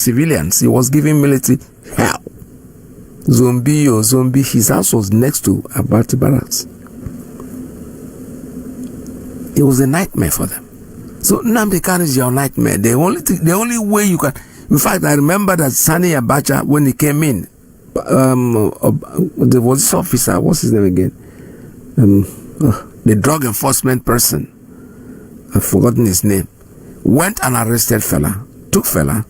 civilians. He was giving military help. Zombie, his house was next to Abati Barracks. It was a nightmare for them. So Nnamdi Kanu is your nightmare. The only way you can. In fact, I remember that Sani Abacha, when he came in, there was this officer. What's his name again? The drug enforcement person. I've forgotten his name. Went and arrested fella, took fella.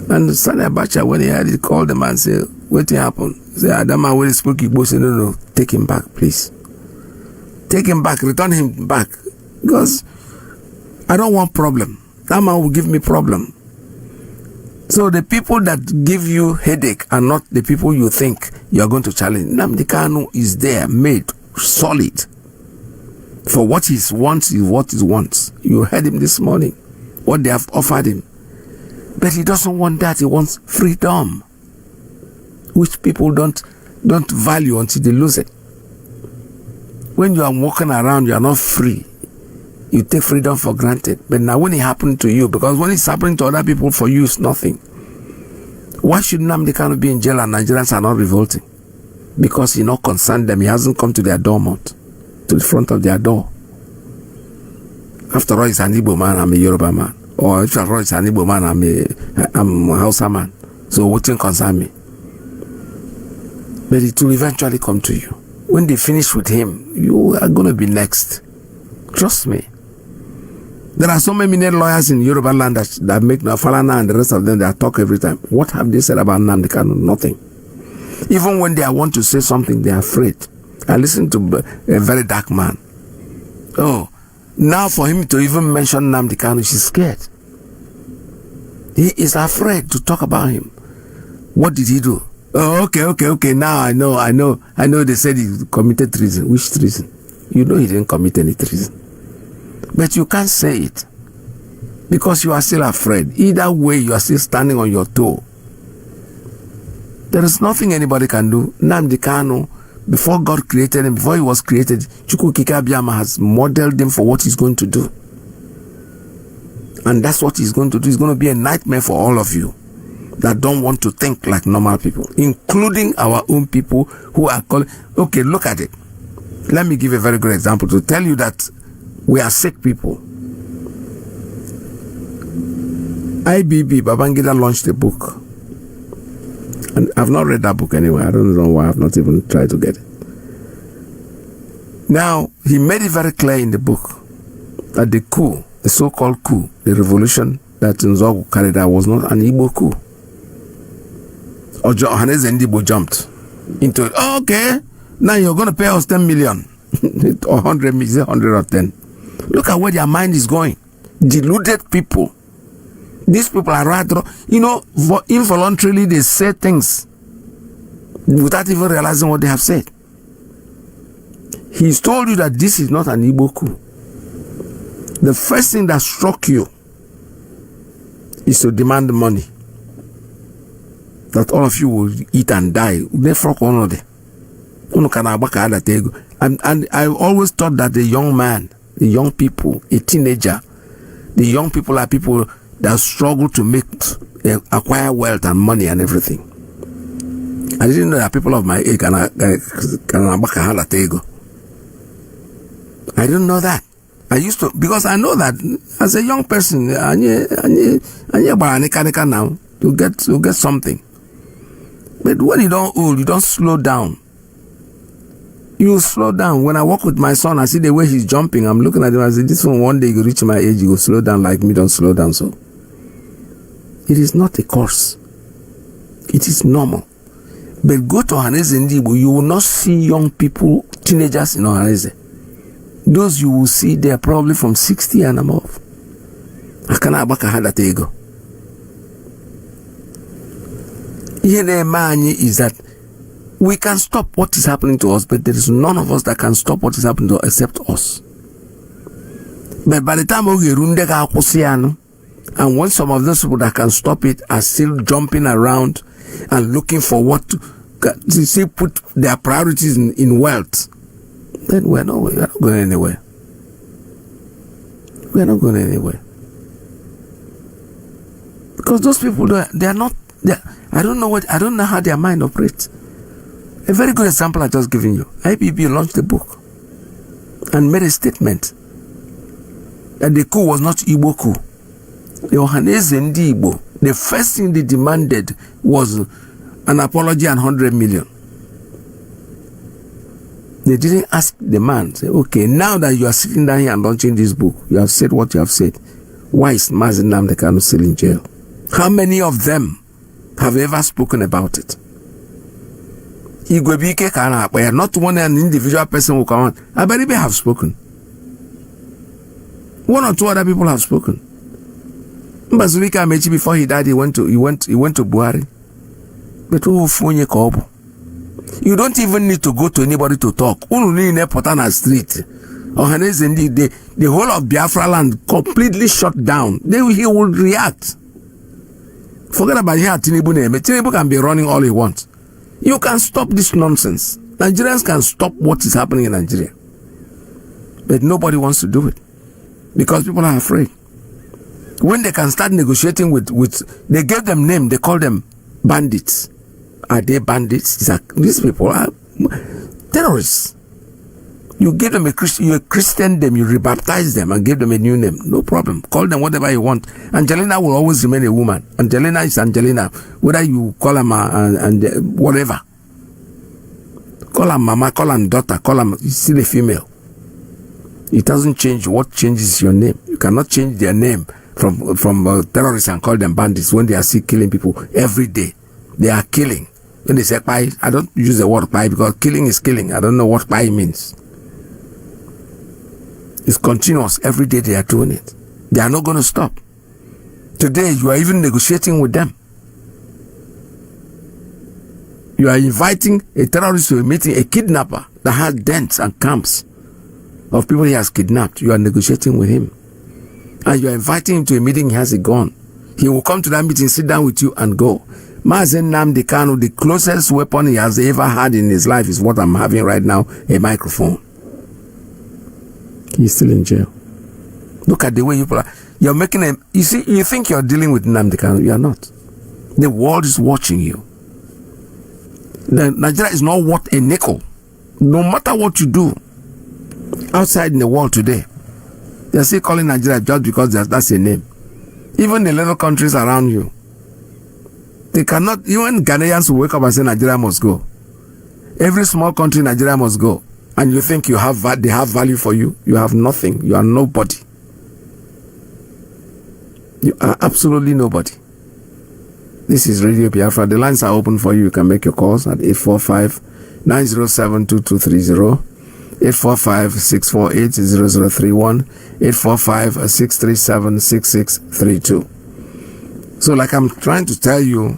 And Sani Abacha, when he had it, called the man and said, what happened? He said, Adama, when he spoke, he said, no, take him back, please. Take him back, return him back. Because I don't want problem. That man will give me problem. So the people that give you headache are not the people you think you are going to challenge. Nnamdi Kanu is there, made solid. For what he wants is what he wants. You heard him this morning, what they have offered him. But he doesn't want that. He wants freedom, which people don't value until they lose it. When you are walking around, you are not free. You take freedom for granted. But now when it happened to you, because when it's happening to other people, for you it's nothing. Why should Nnamdi Kanu be in jail and Nigerians are not revolting? Because he not concerned them. He hasn't come to their door mat, to the front of their door. After all, he's an Igbo man, I'm a Yoruba man. Or if all, it's an Igbo man, I'm a Hausa man. So what can concern me? But it will eventually come to you. When they finish with him, you are going to be next. Trust me. There are so many lawyers in Yoruba land that make Falana and the rest of them that talk every time. What have they said about Nnamdi Kanu? Nothing. Even when they want to say something, they are afraid. I listened to a very dark man. Oh, now for him to even mention Nnamdi Kanu, she's scared. He is afraid to talk about him. What did he do? Oh, okay. Now I know. They said he committed treason. Which treason? You know he didn't commit any treason. But you can't say it. Because you are still afraid. Either way, you are still standing on your toe. There is nothing anybody can do. Nnamdi Kanu, before God created him, before he was created, Chukwu Okike Abiama has modeled him for what he's going to do. And that's what he's going to do. It's going to be a nightmare for all of you that don't want to think like normal people, including our own people who are calling. Okay, look at it. Let me give a very good example to tell you that we are sick people. IBB, Babangida, launched a book. And I've not read that book anyway. I don't know why I've not even tried to get it. Now, he made it very clear in the book that the coup, the so-called coup, the revolution that Nzogu carried out was not an Igbo coup. Ohaneze Ndibo jumped into it. Oh, okay, now you're going to pay us 10 million or 100 million, 100 or 10. Look at where their mind is going. Deluded people. These people are rather, involuntarily they say things without even realizing what they have said. He's told you that this is not an Igbo coup. The first thing that struck you is to demand money. That all of you will eat and die. And I always thought that the young man, the young people, a teenager, the young people are people that struggle to acquire wealth and money and everything. I didn't know that people of my age can I didn't know that. I used to, because I know that as a young person, now to get something. But when you don't old, you don't slow down. You slow down. When I walk with my son, I see the way he's jumping. I'm looking at him. I say, this one day you reach my age, you go slow down like me. Don't slow down. So it is not a curse. It is normal. But go to Ohaneze Ndigbo, you will not see young people, teenagers in Ohaneze. Those you will see, they are probably from 60 and above. Akana abaka had that ego. Is that we can stop what is happening to us, but there is none of us that can stop what is happening to us except us. But by the time we and when some of those people that can stop it are still jumping around and looking for what to see, put their priorities in wealth, then we're not going anywhere. We're not going anywhere. Because those people, I don't know how their mind operates. A very good example I just given you. IPB launched a book and made a statement that the coup was not Igbo coup. The Ohanese Ndi Igbo. The first thing they demanded was an apology and 100 million. They didn't ask the man, say, okay, now that you are sitting down here and launching this book, you have said what you have said. Why is Mazi Nnamdi Kanu still in jail? How many of them have ever spoken about it? Not one an individual person will come on. I believe they have spoken. One or two other people have spoken. Mazi Iyke Peters, before he died, he went to Buhari. But you don't even need to go to anybody to talk. Only in Potana Street. The whole of Biafra land completely shut down. Then he would react. Forget about here, Tinubu can be running all he wants. You can stop this nonsense. Nigerians can stop what is happening in Nigeria. But nobody wants to do it. Because people are afraid. When they can start negotiating with they gave them name, they call them bandits. Are they bandits? These people are terrorists. You give them you Christian them, you rebaptize them and give them a new name. No problem. Call them whatever you want. Angelina will always remain a woman. Angelina is Angelina. Whether you call her and whatever. Call her mama, call her daughter, call her still a female. It doesn't change. What changes your name? You cannot change their name from terrorists and call them bandits when they are still killing people every day. They are killing. When they say pie, I don't use the word pie because killing is killing. I don't know what pie means. It's continuous. Every day they are doing it. They are not going to stop. Today you are even negotiating with them. You are inviting a terrorist to a meeting, a kidnapper that has dens and camps of people he has kidnapped. You are negotiating with him. And you are inviting him to a meeting, he has a gun. He will come to that meeting, sit down with you and go. Mazi Nnamdi Kanu, the closest weapon he has ever had in his life is what I'm having right now, a microphone. He's still in jail. Look at the way you're making him. You see, you think you're dealing with Nnamdi Kanu. You are not. The world is watching you. Nigeria is not worth a nickel. No matter what you do outside in the world today, they're still calling Nigeria just because that's a name. Even the little countries around you, they cannot, even Ghanaians will wake up and say Nigeria must go. Every small country, Nigeria must go. And you think they have value for you? You have nothing. You are nobody. You are absolutely nobody. This is Radio Biafra. The lines are open for you. You can make your calls at 845-907-2230, 845-648-0031, 845-637-6632. So like I'm trying to tell you,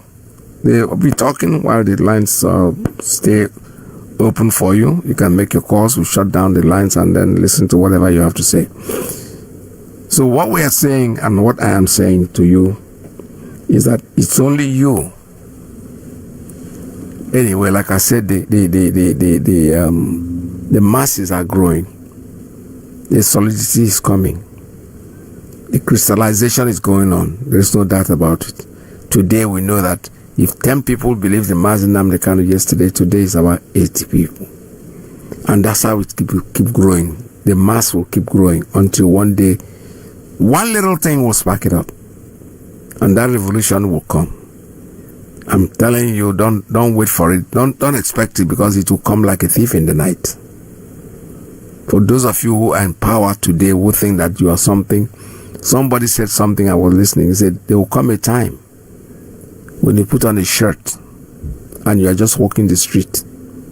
they'll be talking while the lines stay open for you. You can make your calls. We'll shut down the lines and then listen to whatever you have to say. So what we are saying and what I am saying to you is that it's only you. Anyway, like I said, the masses are growing. The solidity is coming. The crystallization is going on. There is no doubt about it. Today we know that if 10 people believe the Mazi Nnamdi Kanu yesterday, today is about 80 people. And that's how it keep growing. The mass will keep growing until one day, one little thing will spark it up. And that revolution will come. I'm telling you, don't wait for it. Don't expect it, because it will come like a thief in the night. For those of you who are in power today, who think that you are something, somebody said something, I was listening. He said, there will come a time when you put on a shirt and you are just walking the street,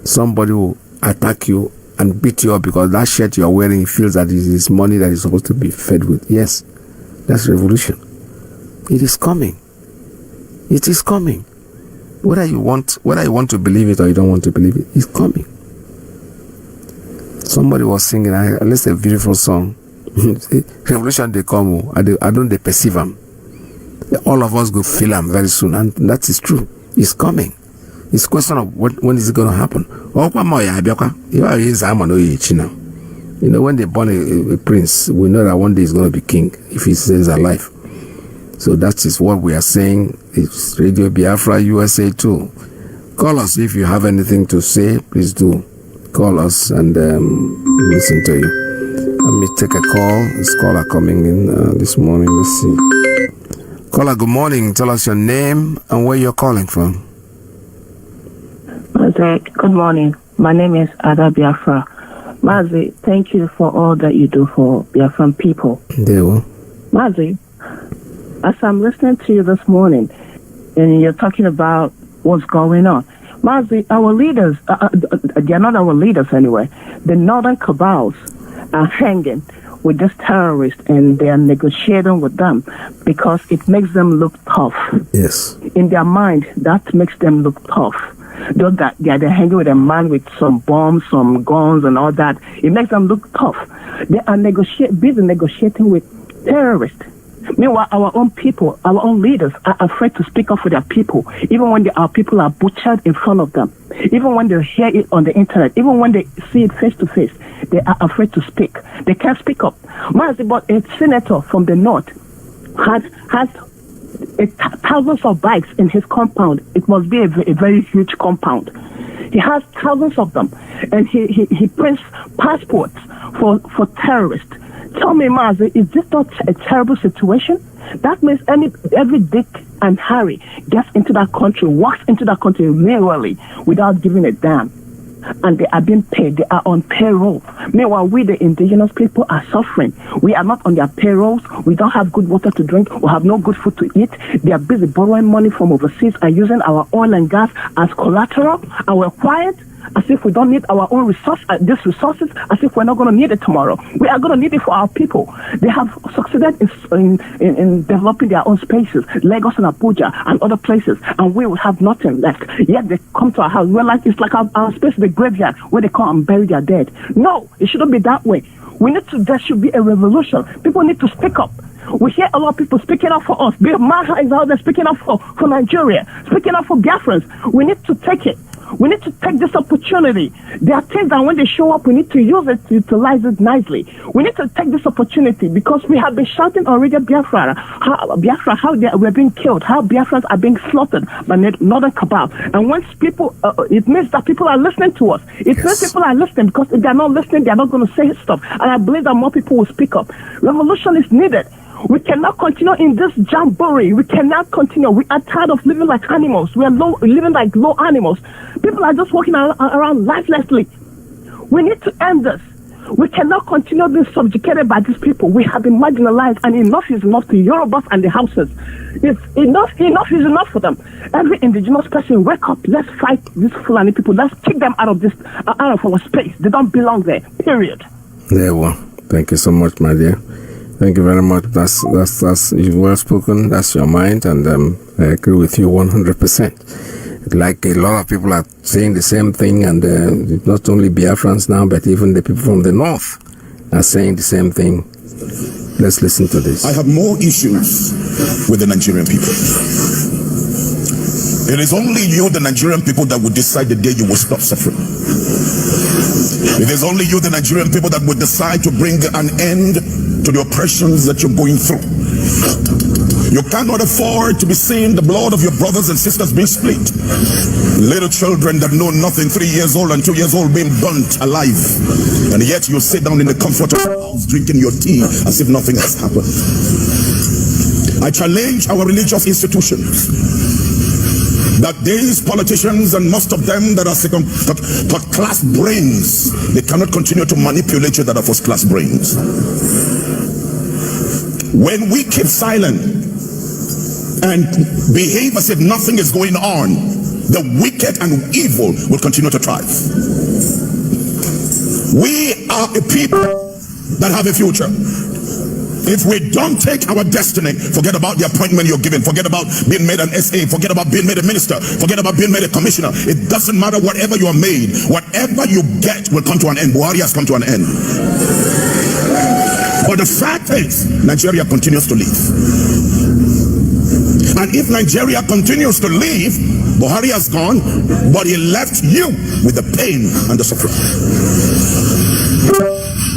somebody will attack you and beat you up because that shirt you are wearing feels that it is money that is supposed to be fed with. Yes, that's revolution. It is coming. It is coming. Whether you want to believe it or you don't want to believe it, it's coming. Somebody was singing, I listened to a beautiful song. Revolution they come, I don't they perceive them. All of us go feel them very soon, and that is true. It's coming. It's a question of when is it going to happen. You know, when they born a prince, we know that one day he's going to be king if he stays alive. So that is what we are saying. It's Radio Biafra USA too. Call us if you have anything to say. Please do call us and listen to you. Let me take a call. This caller coming in this morning. Let's see. Caller, good morning. Tell us your name and where you're calling from. Mazi, good morning. My name is Radio Biafra. Mazi, thank you for all that you do for Biafran people. Mazi, as I'm listening to you this morning, and you're talking about what's going on, Mazi, our leaders, they're not our leaders anyway. The northern cabals are hanging with these terrorists and they are negotiating with them because it makes them look tough. Yes. In their mind, that makes them look tough. Though that they're hanging with a man with some bombs, some guns and all that, it makes them look tough. They are busy negotiating with terrorists. Meanwhile, our own people, our own leaders are afraid to speak up for their people, even when our people are butchered in front of them, even when they hear it on the internet, even when they see it face to face, they are afraid to speak. They can't speak up. Mazi, but a senator from the north has thousands of bikes in his compound. It must be a very huge compound. He has thousands of them, and he prints passports for terrorists. Tell me, Mazi, is this not a terrible situation? That means every Dick and Harry gets into that country, walks into that country merely without giving a damn. And they are being paid. They are on payroll. Meanwhile, we, the indigenous people, are suffering. We are not on their payrolls. We don't have good water to drink. We have no good food to eat. They are busy borrowing money from overseas and using our oil and gas as collateral. And we're quiet as if we don't need our own these resources, as if we're not going to need it tomorrow. We are going to need it for our people. They have succeeded in developing their own spaces, Lagos and Abuja and other places, and we will have nothing left. Yet they come to our house. It's like our space, the graveyard, where they come and bury their dead. No, it shouldn't be that way. There should be a revolution. People need to speak up. We hear a lot of people speaking up for us. Bill Maha is out there speaking up for Nigeria, speaking up for Biafrans. We need to take it. We need to take this opportunity. There are things that when they show up, we need to use it to utilize it nicely. We need to take this opportunity because we have been shouting on Radio Biafra, how we're being killed, how Biafrans are being slaughtered by Northern Cabal. And once people, it means that people are listening to us. It means people are listening because if they're not listening, they're not going to say stuff. And I believe that more people will speak up. Revolution is needed. We cannot continue in this jamboree. We cannot continue. We are tired of living like animals. We are living like low animals. People are just walking around lifelessly. We need to end this. We cannot continue being subjugated by these people. We have been marginalized, and enough is enough to Yorubas and the houses. It's enough is enough for them. Every indigenous person, wake up. Let's fight these Fulani people. Let's kick them out of our space. They don't belong there. Period. There we go. Thank you so much, my dear. Thank you very much. That's well spoken. That's your mind, and I agree with you 100%. Like a lot of people are saying the same thing, and not only Biafrans now, but even the people from the north are saying the same thing. Let's listen to this. I have more issues with the Nigerian people. It is only you, the Nigerian people, that would decide the day you will stop suffering. It is only you, the Nigerian people, that would decide to bring an end to the oppressions that you're going through. You cannot afford to be seeing the blood of your brothers and sisters being split. Little children that know nothing, 3 years old and 2 years old, being burnt alive. And yet you sit down in the comfort of your house drinking your tea as if nothing has happened. I challenge our religious institutions that these politicians, and most of them that are second-class brains, they cannot continue to manipulate you that are first-class brains. When we keep silent and behave as if nothing is going on, the wicked and evil will continue to thrive. We are a people that have a future. If we don't take our destiny, forget about the appointment you're given, forget about being made an SA, forget about being made a minister, forget about being made a commissioner. It doesn't matter whatever you are made. Whatever you get will come to an end. Buhari has come to an end. But the fact is, Nigeria continues to live. And if Nigeria continues to live, Buhari has gone, but he left you with the pain and the suffering.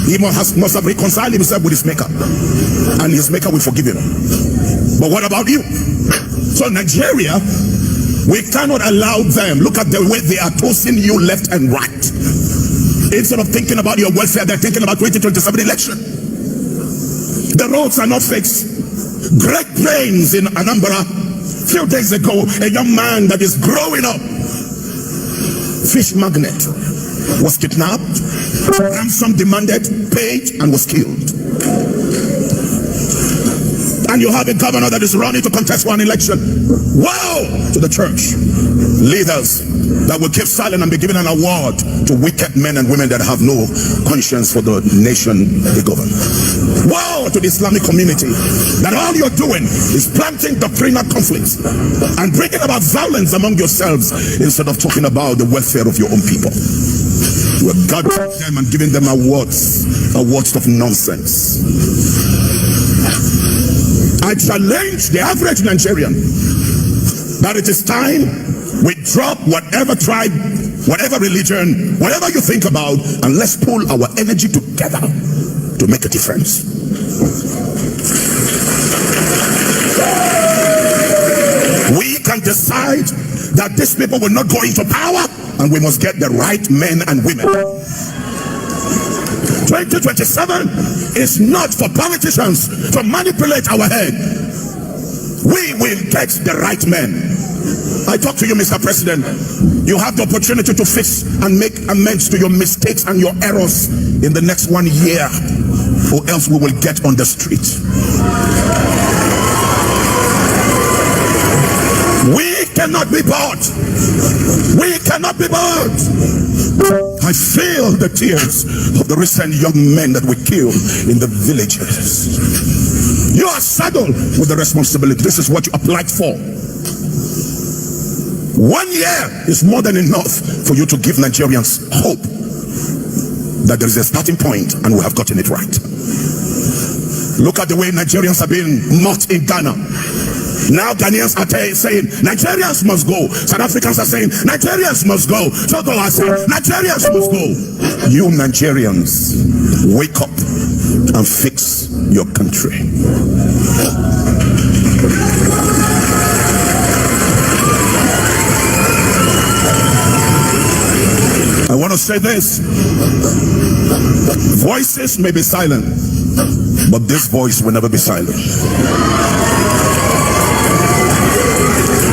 He must have reconciled himself with his maker, and his maker will forgive him. But what about you? So Nigeria, we cannot allow them. Look at the way they are tossing you left and right. Instead of thinking about your welfare, they're thinking about 2027 election. The roads are not fixed. Great plains in Anambra. A few days ago, a young man that is growing up, fish magnet, was kidnapped, ransom demanded, paid, and was killed. And you have a governor that is running to contest one election. Wow! To the church. Leaders that will keep silent and be given an award to wicked men and women that have no conscience for the nation they govern. Wow! To the Islamic community, that all you're doing is planting doctrinal conflicts and bringing about violence among yourselves instead of talking about the welfare of your own people. You are gathering them and giving them awards of nonsense. I challenge the average Nigerian that it is time we drop whatever tribe, whatever religion, whatever you think about, and let's pull our energy together to make a difference. We can decide that these people will not go into power, and we must get the right men and women. 2027 is not for politicians to manipulate our head. We will get the right men. I talk to you, Mr. President. You have the opportunity to fix and make amends to your mistakes and your errors in the next 1 year, or else we will get on the street. We cannot be bought. We cannot be bought. I feel the tears of the recent young men that we killed in the villages. You are saddled with the responsibility. This is what you applied for. 1 year is more than enough for you to give Nigerians hope that there is a starting point and we have gotten it right. Look at the way Nigerians are being mocked in Ghana. Now Ghanaians are saying Nigerians must go. South Africans are saying Nigerians must go. Togo are saying Nigerians must go. You Nigerians, wake up and fix your country. I want to say this. Voices may be silent, but this voice will never be silent.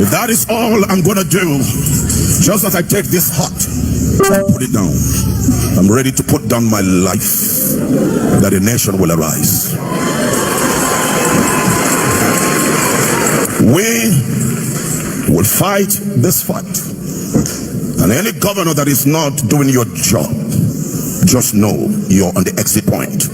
If that is all I'm going to do, just as I take this heart, put it down. I'm ready to put down my life, that a nation will arise. We will fight this fight. And any governor that is not doing your job, just know you're on the exit point.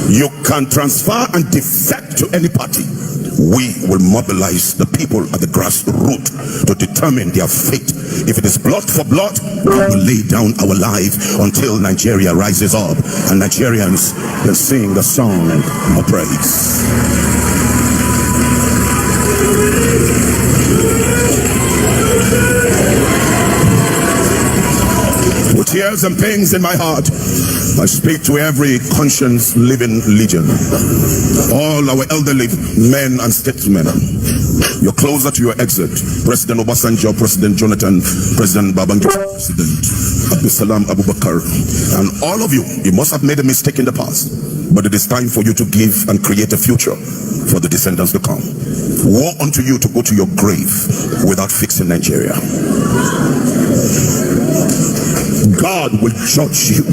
You can transfer and defect to any party. We will mobilize the people at the grassroots to determine their fate. If it is blood for blood, we will lay down our life until Nigeria rises up and Nigerians can sing the song of praise. With tears and pains in my heart, I speak to every conscience living legion, all our elderly men and statesmen. You're closer to your exit. President Obasanjo, President Jonathan, President Babangida, President Abdulsalam Abubakar, and all of you, you must have made a mistake in the past, but it is time for you to give and create a future for the descendants to come. Woe unto you to go to your grave without fixing Nigeria. God will judge you.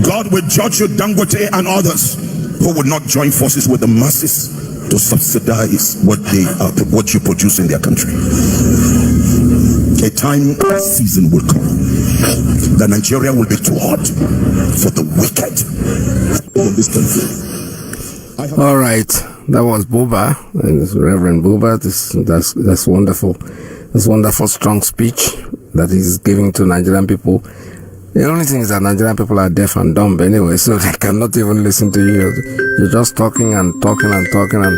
God will judge you, Dangote and others who will not join forces with the masses to subsidize what you produce in their country. A time, a season will come that Nigeria will be too hot for the wicked in this country. All right, that was Buba, and Reverend Buba. That's wonderful. That's wonderful, strong speech that he's giving to Nigerian people. The only thing is that Nigerian people are deaf and dumb anyway, so they cannot even listen to you. You're just talking and talking and talking. And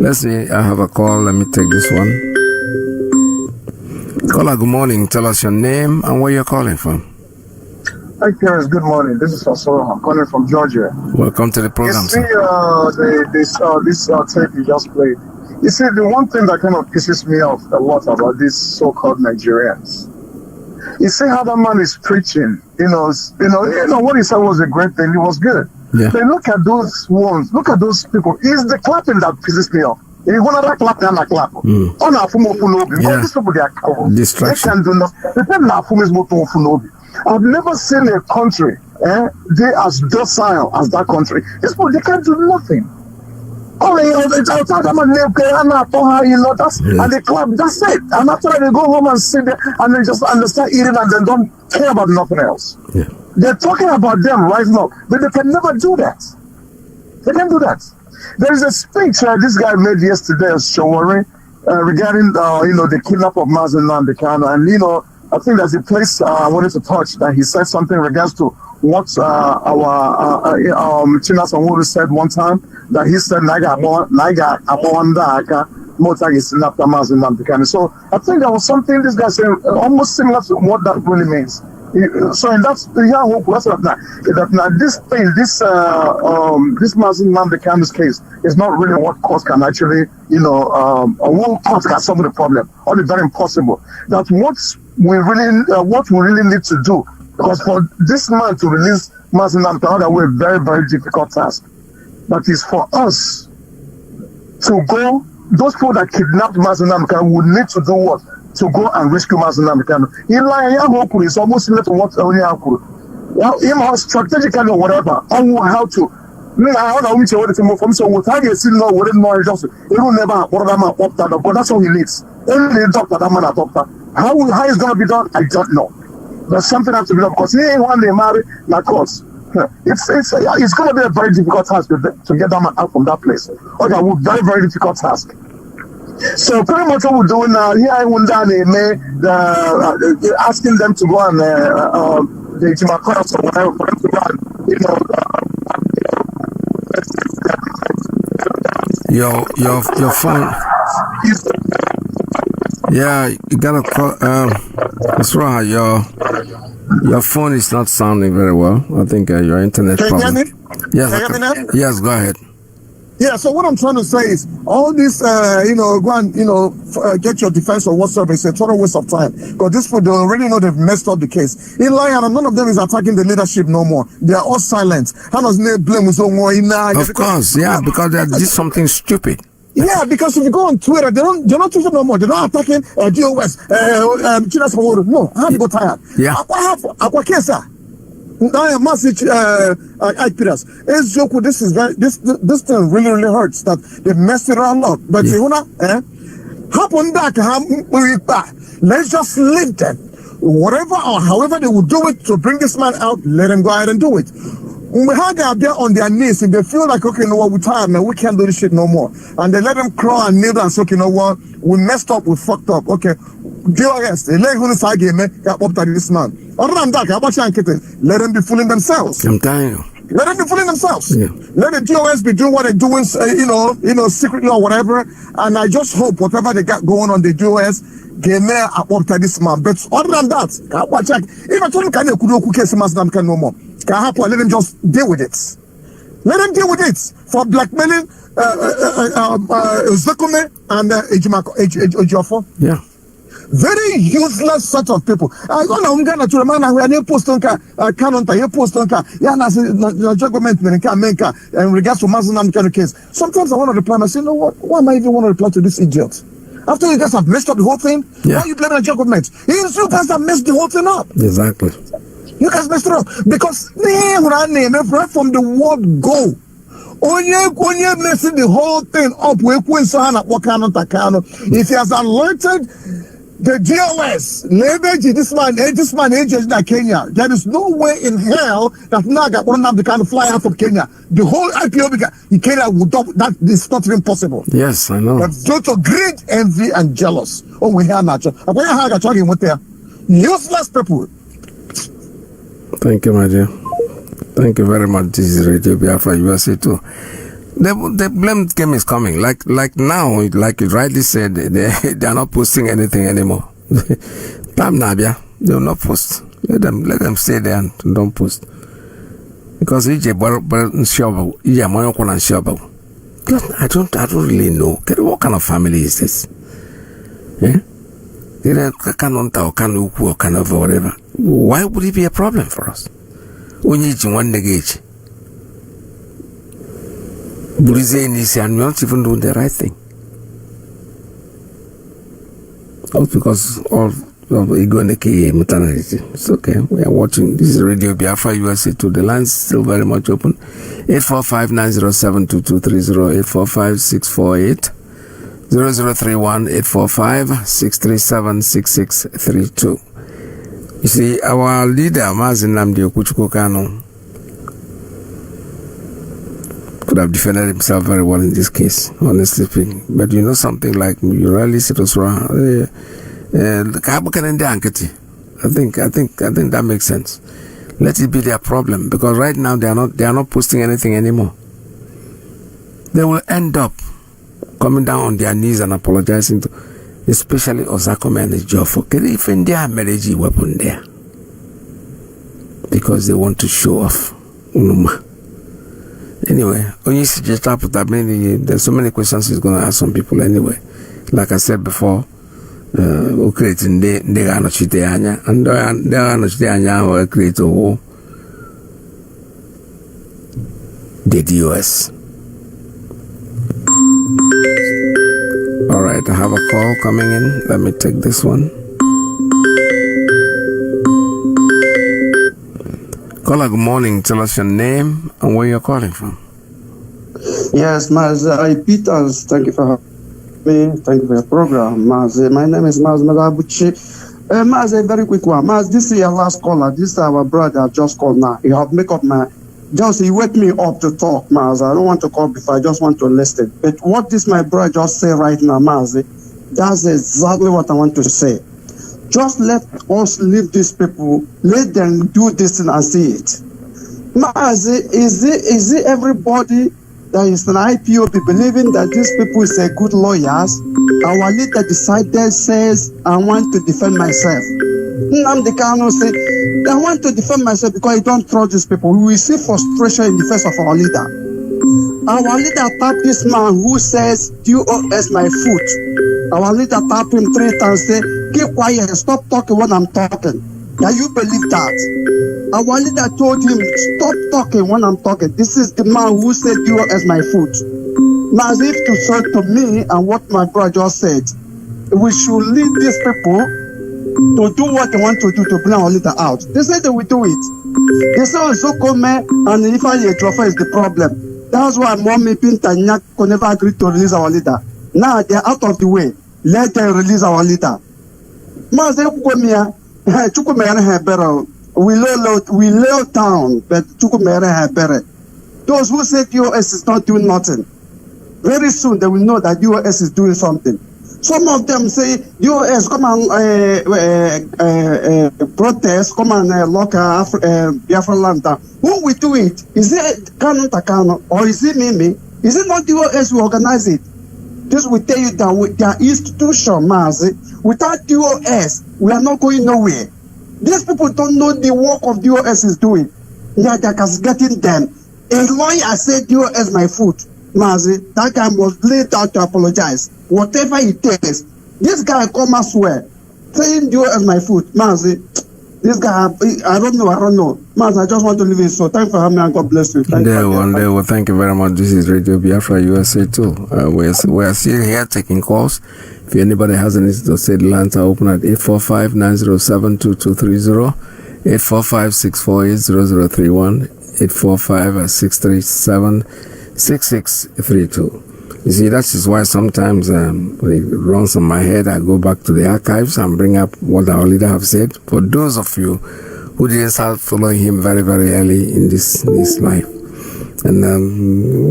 let's see, I have a call. Let me take this one. Caller, good morning. Tell us your name and where you're calling from. Hi, Peters. Good morning. This is Osoro. I'm calling from Georgia. Welcome to the program, you see, this tape you just played. You see, the one thing that kind of pisses me off a lot about these so-called Nigerians, you see how that man is preaching. You know what he said was a great thing. It was good. Yeah. Then look at those ones. Look at those people. It's the clapping that pisses me off. If one other clap, then I clap. On our phone, these people, they are cowards. Distraction. They can do nothing. The people our phone is more phone. I've never seen a country they as docile as that country. These people, they can't do nothing. Oh, it's outside them and that's and they clap, that's it. And after that, they go home and sit there and they just understand eating and they don't care about nothing else. Yeah. They're talking about them right now, but they can never do that. They can't do that. There is a speech this guy made yesterday, Shawari, regarding the kidnap of Mazi Iyke Peters, and I think there's a place I wanted to touch that he said something in regards to what our Chinas Onwuru said one time, that he said Naiga Abawanda Mota is after Mazi Iyke Peters. So I think there was something this guy said almost similar to what that really means. So and that's this thing, this Mazi Iyke Peters case is not really what court can actually, what court can solve the problem, or the very impossible. That's what we really need to do. Because for this man to release Mazi Iyke Peters, that was a very, very difficult task. That is for us to go, those people that kidnapped Mazi Iyke Peters would need to do what? To go and rescue Mazi Iyke Peters. It's almost similar to what Onyaku. Strategically or whatever, on how to. But that's all he needs. Only a doctor, that man a doctor. How it's going to be done, I don't know. But something has to be done because he ain't one they marry, like us. It's going to be a very difficult task to get that man out from that place. Okay, very, very difficult task. So pretty much what we're doing now, here I went down asking them to go and the Jimakos or whatever for them to go and, your phone. Yeah, you gotta call. What's wrong? Your phone is not sounding very well. I think your internet problem. Can you hear me? Yes. Can you hear me now? Yes, go ahead. Yeah, so what I'm trying to say is all this, go and, get your defense or whatsoever. It's a total waste of time because these people, they already know they've messed up the case. In Lion, none of them is attacking the leadership no more. They are all silent. How does they blame us? Of course, yeah, because they did something stupid. Yeah, because if you go on Twitter, they're not Twitter no more. They're not attacking DOS, Chinas Onwuru. No, I have to go tired. Yeah. Mazi Iyke Peters. It's joke. This thing really, really hurts that they've messed it all up. But let's just leave them. Whatever or however they will do it to bring this man out, let them go ahead and do it. When we had them there on their knees, if they feel like, okay, we're tired, man, we can't do this shit no more. And they let them crawl and kneel down and say, okay, what? We messed up, we fucked up. Okay, DOS, they let this man. Other than that, let them be fooling themselves. I'm telling you. Let them be fooling themselves. Yeah. Let the DOS be doing what they're doing, secretly or whatever. And I just hope whatever they got going on the DOS, this man. But other than that, if I told you, no more. Let them just deal with it. Let them deal with it for blackmailing Zekome and Ejiofor. Yeah. Very useless set of people. I go now Ghana to the man who are post on canon post on government in regards to Mazi Iyke Peters case. Sometimes I want to reply and I say, why am I even want to reply to this idiot? After you guys have messed up the whole thing, why are you blaming the government? It's you guys that messed the whole thing up. Exactly. You guys messed it up because right from the word go. Onye messing the whole thing up. If he has alerted the DOS, leverage this man agent in Kenya, there is no way in hell that Naga won't have the kind of fly out of Kenya. The whole IPO in Kenya would that is not even possible. Yes, I know. But due to greed, envy, and jealous. Oh, we have natural. Useless people. Thank you, my dear. Thank you very much. This is Radio Biafra USA too. The blame game is coming. Like now, like you rightly said, they are not posting anything anymore. Time Nabia, they will not post. Let them stay there and don't post. Because I don't really know. What kind of family is this? Yeah? Or whatever. Why would it be a problem for us? We need one negate. And we're not even doing the right thing. All because all of ego and the key maternity. It's okay. We are watching. This is Radio Biafra USA 2. The line's still very much open. 845-907-2230, 845-648-0031, 845-637-6632. You see, our leader, Mazi Iyke, could have defended himself very well in this case, honestly speaking. But you know something, like you rarely sit us around. I think that makes sense. Let it be their problem, because right now they are not posting anything anymore. They will end up coming down on their knees and apologizing to, especially Osakome and his job, for even their marriage weapon there, because they want to show off. Anyway, there's so many questions he's going to ask some people anyway. Like I said before, creating the and they create a whole the DOS. All right, I have a call coming in. Let me take this one. Caller, good morning. Tell us your name and where you're calling from. Yes, Mazi Iyke Peters. Thank you for having me. Thank you for your program, Mazi. My name is Mazi Iyke. Mazi, very quick one. Mazi, this is your last caller. This is our brother just called now. You have make up my... Just, he wake me up to talk, Mazi. I don't want to call before. I just want to listen. But what this my brother just say right now, Mazi, that's exactly what I want to say. Just let us leave these people. Let them do this and see it. Mazi, is it everybody that is an IPOB believing that these people is a good lawyers? Our leader decided, says, I want to defend myself. Nnamdi Kanu say, I want to defend myself because I don't trust these people. We will see frustration in the face of our leader. Our leader tapped this man who says, DOS my foot. Our leader tapped him 3 times, say, keep quiet, stop talking when I'm talking. Can you believe that? Our leader told him, stop talking when I'm talking. This is the man who said DOS my foot. Now, as if to say to me and what my brother just said, we should leave these people to do what they want to do to bring our leader out. They say they will do it. They say Osakome and Ifeanyi Ejiofor is the problem. That's why Mommy Pinta could never agree to release our leader. Now they're out of the way. Let them release our leader. We low down, but those who say DOS is not doing nothing, very soon they will know that DOS is doing something. Some of them say DOS come and protest, come and lock Biafran land down. Who will do it? Is it Kanu Takano or is it Mimi? Is it not DOS who organize it? This will tell you that their institution, Mazi, without DOS, we are not going nowhere. These people don't know the work of DOS is doing. They're getting them. A lawyer said DOS my foot. Mazi, that guy was laid out to apologize. Whatever it takes. This guy come and swear, saying DOS my foot. Mazi, this guy, I don't know. Mazi, I just want to leave it. So thank you for having me and God bless you. Thank you. Thank you very much. This is Radio Biafra USA too. We are still here taking calls. If anybody has anything to say, the lines are open at 845-907-2230, 845-648-0031, 845-637-6632. You see, that is why sometimes when it runs on my head, I go back to the archives and bring up what our leader have said. For those of you who didn't start following him very, very early in this life. And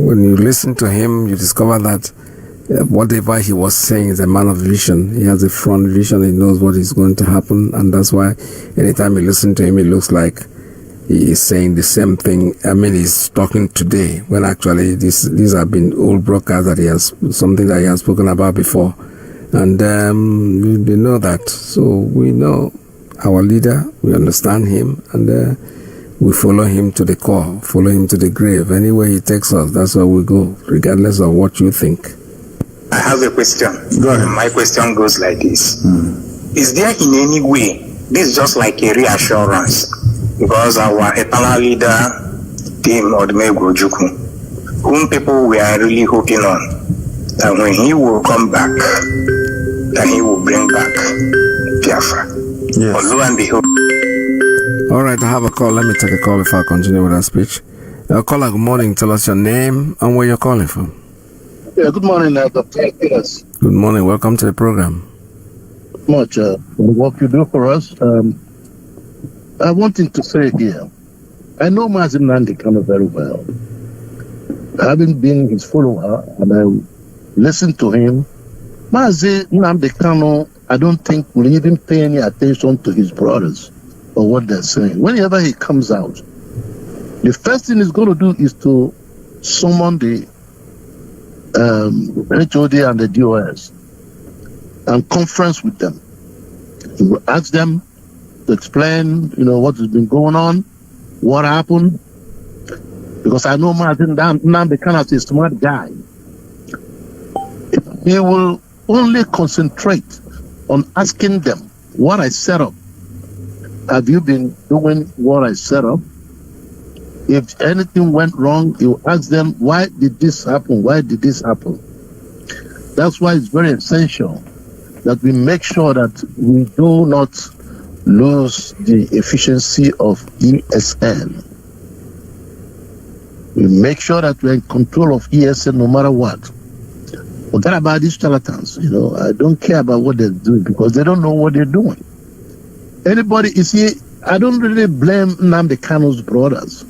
when you listen to him, you discover that whatever he was saying is a man of vision. He has a front vision. He knows what is going to happen. And that's why anytime you listen to him, it looks like he is saying the same thing. I mean, he's talking today when actually these have been old broadcasts that he has, something that he has spoken about before. And we know that. So we know our leader, we understand him, and We follow him to the core, follow him to the grave. Anywhere he takes us, that's where we go, regardless of what you think. I have a question. Go ahead. My question goes like this. Is there in any way, this is just like a reassurance, because our eternal leader, Tim Odumegwu, whom people were really hoping on, that when he will come back, that he will bring back Biafra. Yes. But lo and behold. All right, I have a call. Let me take a call before I continue with that speech. Caller, good morning. Tell us your name and where you're calling from. Yeah, good morning, Dr. Peters. Good morning. Welcome to the program. Much for the work you do for us. I wanted to say here, I know Mazi Nnamdi very well. Having been his follower and I listened to him, Mazi Nnamdi, I don't think will even pay any attention to his brothers or what they're saying. Whenever he comes out, the first thing he's going to do is to summon the HOD and the DOS and conference with them. He will ask them to explain, what has been going on, what happened. Because I know Mazi Nnamdi is a smart guy. He will only concentrate on asking them what I set up. Have you been doing what I set up? If anything went wrong, he will ask them, why did this happen? Why did this happen? That's why it's very essential that we make sure that we do not lose the efficiency of ESN. We make sure that we're in control of ESN no matter what. Forget about these charlatans. I don't care about what they're doing because they don't know what they're doing. Anybody, I don't really blame Nnamdi Kanu's brothers.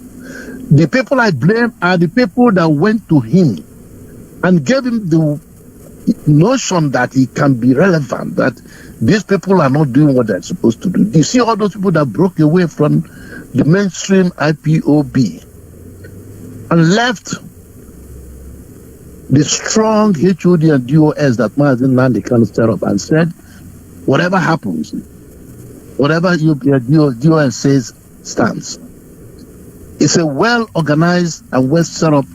The people I blame are the people that went to him and gave him the notion that he can be relevant, that these people are not doing what they're supposed to do. You see all those people that broke away from the mainstream IPOB and left the strong HOD and DOS that Mazi Nnamdi Kanu set up and said, whatever happens, whatever your DOS says stands. It's a well-organized and well-set-up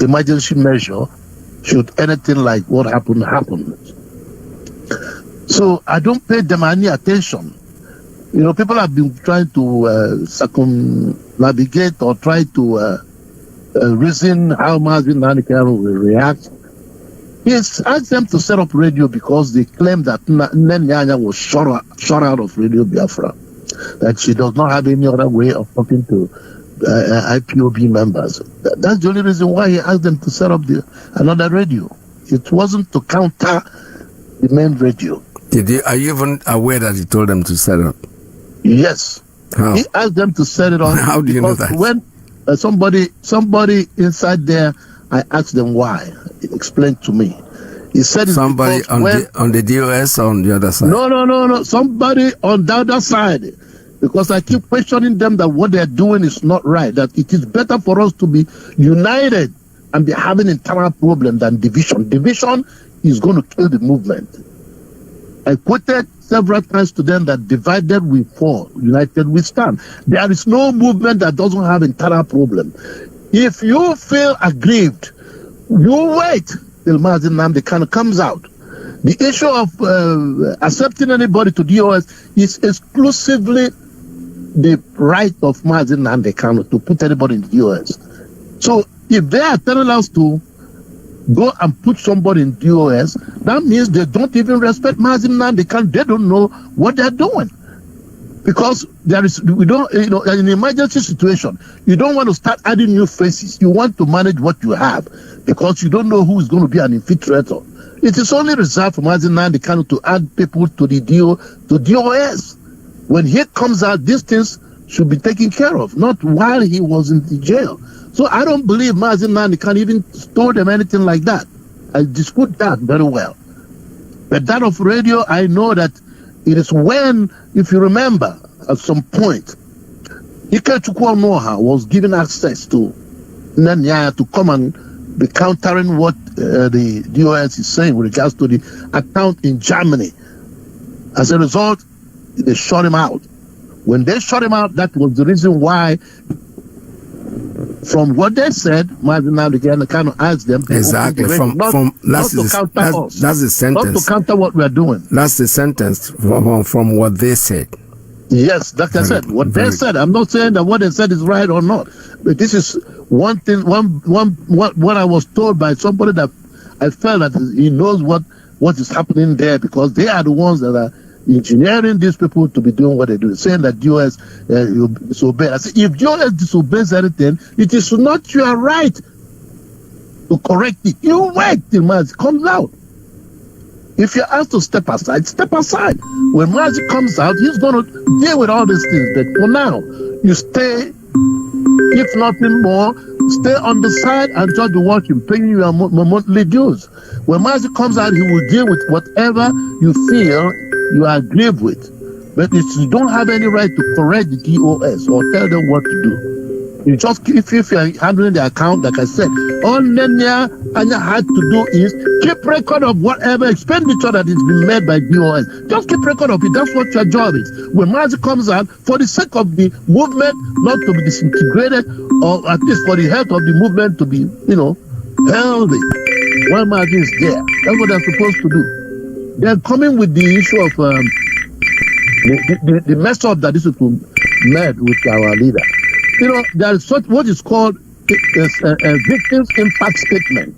emergency measure should anything like what happened happen. So I don't pay them any attention. People have been trying to circumnavigate or try to reason how Mazi Nnamdi Kanu will react. He's asked them to set up radio because they claim that Nyanya was shot out of Radio Biafra, that she does not have any other way of talking to IPOB members. That's the only reason why he asked them to set up another radio. It wasn't to counter the main radio. Are you even aware that he told them to set up? Yes. How? He asked them to set it on. How do you know that? When somebody inside there, I asked them why. He explained to me. He said somebody on the DOS or on the other side? No. Somebody on the other side. Because I keep questioning them that what they're doing is not right. That it is better for us to be united and be having internal problem than division. Division is going to kill the movement. I quoted several times to them that divided we fall, united we stand. There is no movement that doesn't have internal problem. If you feel aggrieved, you wait till Mazi Nnamdi Kanu comes out. The issue of accepting anybody to DOS is exclusively the right of Mazi Nnamdi Kanu to put anybody in DOS. So if they are telling us to go and put somebody in DOS, that means they don't even respect Mazi Nnamdi Kanu. They don't know what they're doing. Because in an emergency situation, you don't want to start adding new faces. You want to manage what you have because you don't know who is going to be an infiltrator. It is only reserved for Mazi Nnamdi Kanu to add people to the DOS. When he comes out, these things should be taken care of, not while he was in the jail. So I don't believe Mazi Nnamdi Kanu even told them anything like that. I dispute that very well. But that of radio, I know that it is when, if you remember, at some point, Ike Chukwuonoha was given access to Nyanya to come and be countering what the DOS is saying with regards to the account in Germany. As a result, they shut him out. When they shut him out, that was the reason why. From what they said, Mazi Nnamdi kind of asked them to exactly not to counter us. That's the sentence. Not to counter what we are doing. That's the sentence from what they said. Yes, like I said, what they said. I'm not saying that what they said is right or not, but this is one thing. What I was told by somebody that I felt that he knows what is happening there, because they are the ones that are engineering these people to be doing what they do, saying that US disobey. I say, if US disobeys anything, it is not your right to correct it. You wait till Mazi comes out. If you're asked to step aside, step aside. When Mazi comes out, he's going to deal with all these things. But for now, you stay, if nothing more, stay on the side and just be watching, paying your monthly dues. When Mazi comes out, he will deal with whatever you feel you are aggrieved with. But you don't have any right to correct the DOS or tell them what to do. You just, if you're handling the account, like I said, all Nenya Anya had to do is keep record of whatever expenditure that is being made by DOS. Just keep record of it. That's what your job is. When Mazi comes out, for the sake of the movement not to be disintegrated, or at least for the health of the movement to be, healthy, while Mazi is there. That's what they're supposed to do. They're coming with the issue of the mess up that this people made with our leader. There is what is called a victim's impact statement.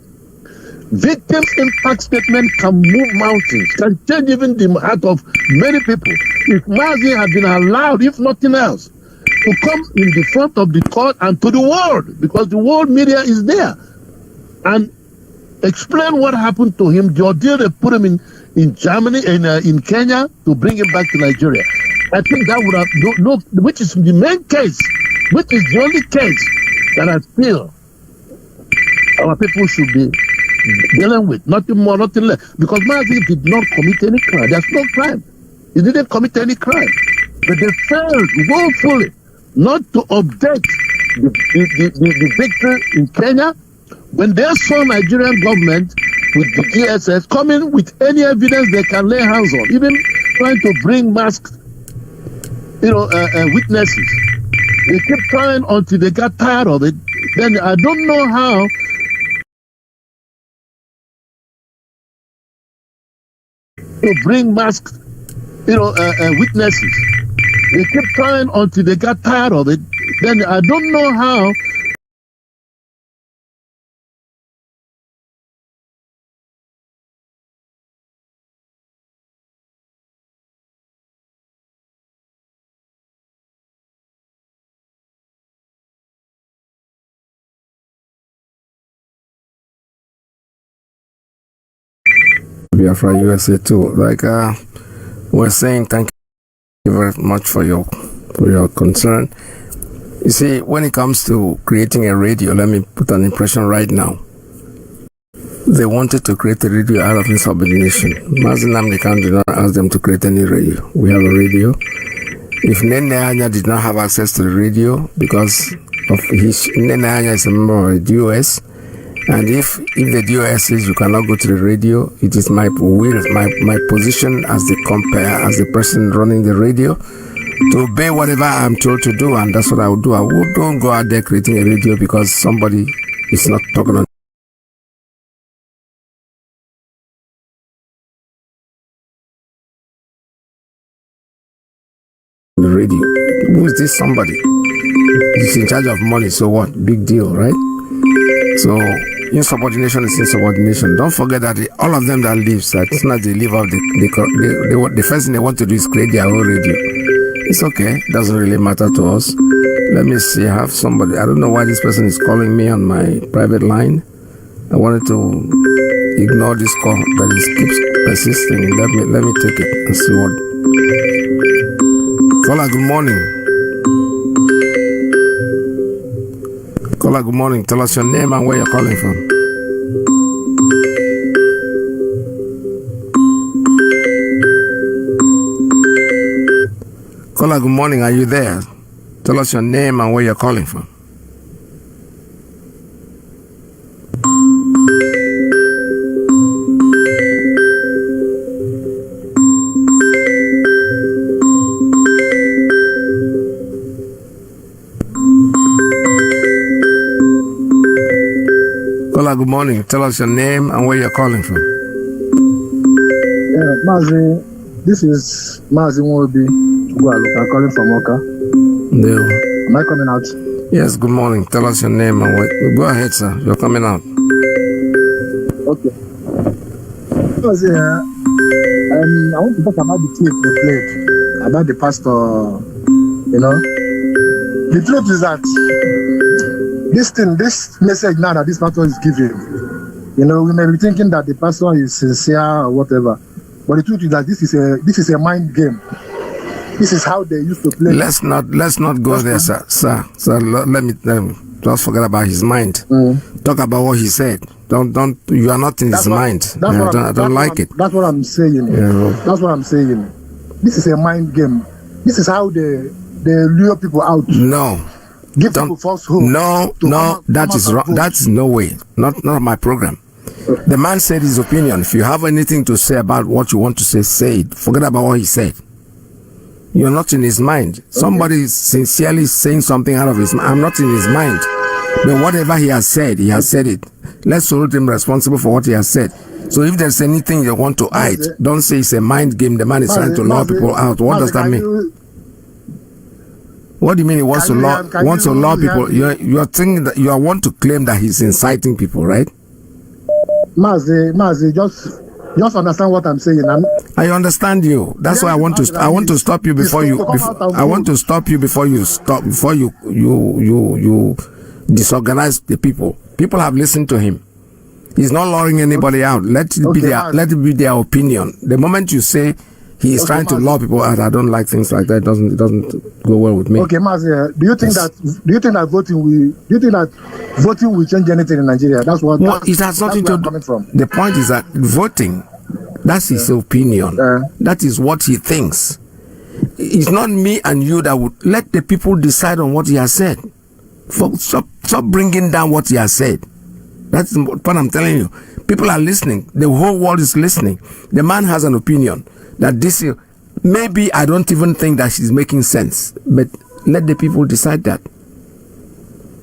Victim's impact statement can move mountains, can change even the heart of many people. If Mazi had been allowed, if nothing else, to come in the front of the court and to the world, because the world media is there, and explain what happened to him, the ordeal they put him in Germany, in Kenya, to bring him back to Nigeria. I think that would have, which is the main case, which is the only case that I feel our people should be dealing with. Nothing more, nothing less. Because Mazi did not commit any crime. There's no crime. He didn't commit any crime. But they failed woefully not to update the victory in Kenya when they saw Nigerian government with the DSS coming with any evidence they can lay hands on, even trying to bring masked witnesses. They kept trying until they got tired of it. Then I don't know how to bring masked witnesses. They kept trying until they got tired of it. Then I don't know how Biafra USA too. Like we're saying, thank you very much for your concern. You see, when it comes to creating a radio, let me put an impression right now. They wanted to create a radio out of insubordination. Mazi Nnamdi did not ask them to create any radio. We have a radio. If Nene Anya did not have access to the radio because of Nene Anya is a member of the DOS, and if the DOS says you cannot go to the radio, it is my will, my position as the person running the radio, to obey whatever I'm told to do, and that's what I will do. I don't go out there creating a radio because somebody is not talking on the radio. Who is this somebody? He's in charge of money, so what? Big deal, right? So insubordination is insubordination. Don't forget that all of them that lives, as soon as they leave out, the first thing they want to do is create their own radio. It's okay. It doesn't really matter to us. Let me see. I have somebody. I don't know why this person is calling me on my private line. I wanted to ignore this call, but it keeps persisting. Let me take it and see what. Caller, good morning. Caller, good morning. Tell us your name and where you're calling from. Caller, good morning. Are you there? Tell us your name and where you're calling from. caller, good morning. Tell us your name and where you're calling from. Yeah, Mazi, this is Mazi Iyke Peters. I'm calling from Oka. No. Am I coming out? Yes, good morning. Tell us your name and where. Go ahead, sir. You're coming out. Okay. Mazi, I want to talk about the clip they played, about the pastor, you know. The truth is that this message now that this pastor is giving, you know, we may be thinking that the pastor is sincere or whatever, but the truth is that this is a mind game. This is how they used to play. Let's not go there, sir. Sir, let me just forget about his mind. Talk about what he said. Don't. You are not in his mind. I don't like it. That's what I'm saying. Yeah. That's what I'm saying. This is a mind game. This is how they lure people out. No. Give people false hope. No, that is wrong. That's no way. Not my program. The man said his opinion. If you have anything to say about what you want to say it. Forget about what he said. You're not in his mind. Somebody is sincerely saying something out of his mind. I'm not in his mind. But whatever he has said it. Let's hold him responsible for what he has said. So if there's anything you want to hide, don't say it's a mind game. The man is trying to lure people out. What does that mean? What do you mean he wants to lure people? You're thinking that you want to claim that he's inciting people, right? Mazi, just understand what I'm saying. I understand you. That's why I want to stop you before you. I want to stop you before you disorganize the people. People have listened to him. He's not luring anybody out. Let it be their opinion. The moment you say he is trying to lure people out, I don't like things like that. It doesn't go well with me. Okay, Mazi, do you think that voting will change anything in Nigeria? That's what. Well, it has nothing to do. The point is that voting, that's his opinion. That is what he thinks. It's not me and you that would let the people decide on what he has said. Stop bringing down what he has said. That's what I'm telling you. People are listening. The whole world is listening. The man has an opinion that this is, maybe I don't even think that she's making sense, but let the people decide that.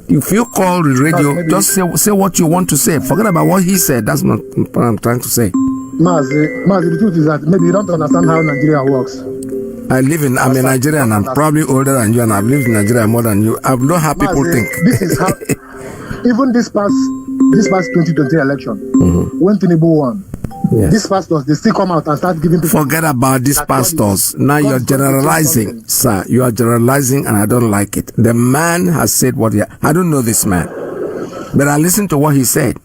If you call the radio, just say what you want to say. Forget about what he said. That's not what I'm trying to say. Mazi, the truth is that maybe you don't understand how Nigeria works. I'm a Nigerian. I'm probably older than you, and I've lived in Nigeria more than you. I know how people think. This is how, even this past 2020 election, when Tinubu won, these pastors, they still come out and start giving people. Forget about these pastors. Now you're generalizing, sir. You are generalizing, and I don't like it. The man has said what I don't know this man, but I listened to what he said.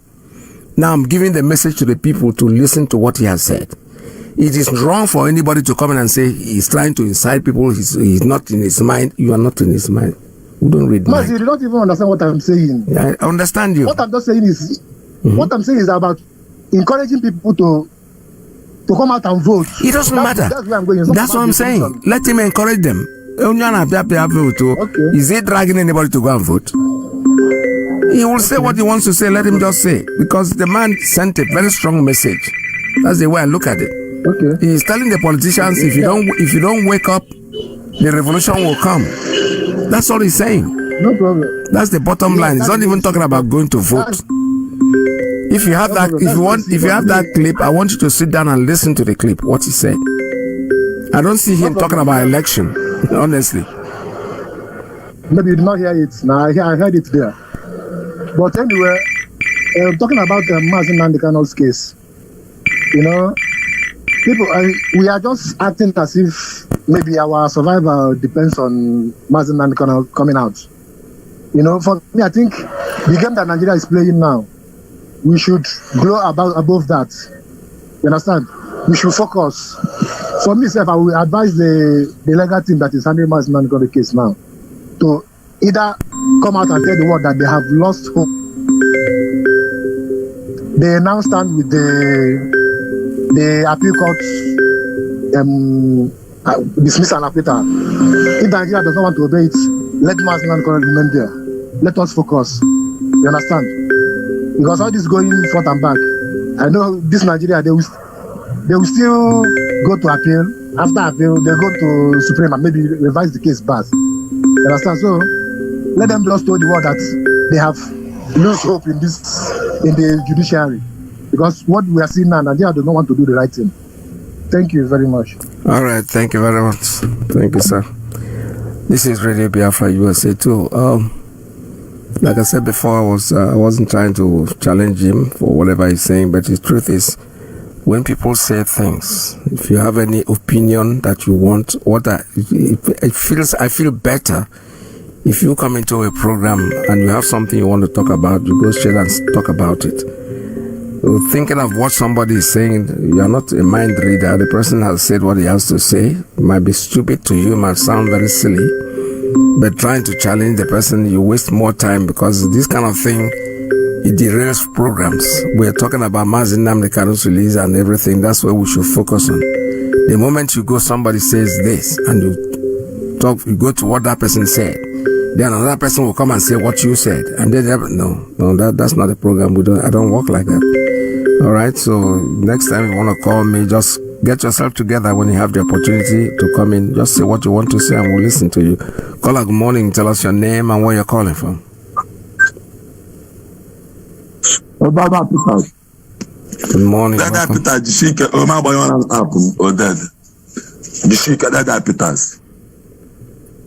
Now I'm giving the message to the people to listen to what he has said. It is wrong for anybody to come in and say he's trying to incite people. He's not in his mind. You are not in his mind. We don't read mind. You don't even understand what I'm saying. Yeah, I understand you. What I'm just saying is, what I'm saying is about encouraging people to come out and vote. It doesn't matter. That's where I'm going. That's what I'm saying. Let him encourage them. Okay. Is he dragging anybody to go and vote? He will say what he wants to say. Let him just say, because the man sent a very strong message. That's the way I look at it. Okay. He's telling the politicians, if you don't wake up, the revolution will come. That's all he's saying. No problem. That's the bottom line. He's not even talking about going to vote. If you have that clip, I want you to sit down and listen to the clip. What he said. I don't see him talking about election. Honestly. Maybe you did not hear it. Now I heard it there. But anyway, talking about Mazi Iyke Peters' case, you know, people, we are just acting as if maybe our survival depends on Mazi Iyke Peters coming out. You know, for me, I think the game that Nigeria is playing now, we should grow above that. You understand? We should focus. For myself, I will advise the legal team that is handling Mazi Iyke Peters' case now to either come out and tell the world that they have lost hope. They now stand with the appeal court dismiss an acquittal. If Nigeria does not want to obey it, let Mazi Iyke Peters remain there. Let us focus. You understand? Because all this going forth and back, I know this Nigeria, they will still go to appeal. After appeal, they go to Supreme and maybe revise the case back. You understand? So let them just tell the world that they have lost hope in this in the judiciary, because what we are seeing now, Nigeria do not want to do the right thing. Thank you very much. All right, thank you very much. Thank you, sir. This is Radio Biafra USA too. Like I said before, I wasn't trying to challenge him for whatever he's saying, but the truth is, when people say things, if you have any opinion that you want, I feel better if you come into a program and you have something you want to talk about, you go straight and talk about it. Thinking of what somebody is saying, you are not a mind reader. The person has said what he has to say. It might be stupid to you, might sound very silly, but trying to challenge the person, you waste more time, because this kind of thing, it derails programs. We're talking about Mazi Iyke Peters release and everything. That's where we should focus on. The moment you go, somebody says this, and you go to what that person said, then another person will come and say what you said, and then that's not a program. I don't work like that. All right, so next time you want to call me, just get yourself together. When you have the opportunity to come in, just say what you want to say and we'll listen to you. Caller, good morning. Tell us your name and where you're calling from. Baba Peters. Good morning. Dada Peters, Jishike, Oma Boyon Apple, or dead. Jishike, Dada Peters.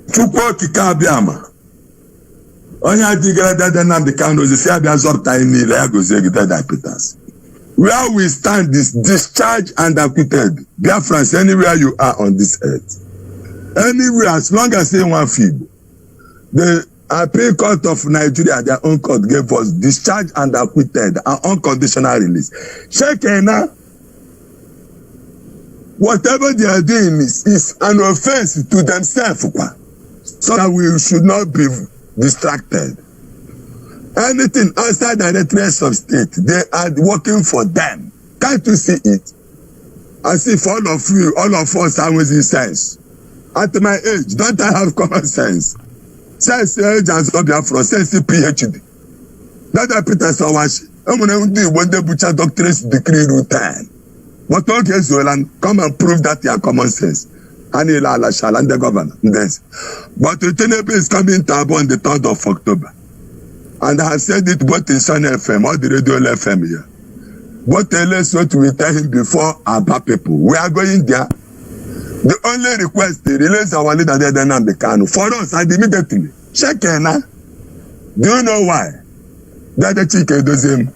Chukwo Kikabiama. Onya Digara Dada Namdekano, the Sabia Zorta in the Lagos, Dada Peters. Where we stand is discharged and acquitted. Biafrans, anywhere you are on this earth. Anywhere, as long as they want feed. The Appeal Court of Nigeria, their own court, gave us discharged and acquitted and unconditional release. Shekena, whatever they are doing is an offense to themselves. So that we should not be distracted. Anything outside the interests of state, they are working for them. Can't you see it? As if all of us are with sense. At my age, don't I have common sense? Sense age and Biafra, sense PhD. Dada Peters Owashi, I'm going to do what the butcher doctorate degree routine. But okay, Zolan, come and prove that you have common sense. Anila Alashal and the governor. But the Tenebre is coming to on the 3rd of October. And I have said it both in Sun FM or the Radio FM here. But tell us what we tell him before our people. We are going there. The only request is release our leader there than the Kanu. For us, and immediately. Shekena. Do you know why? That the chicken does him.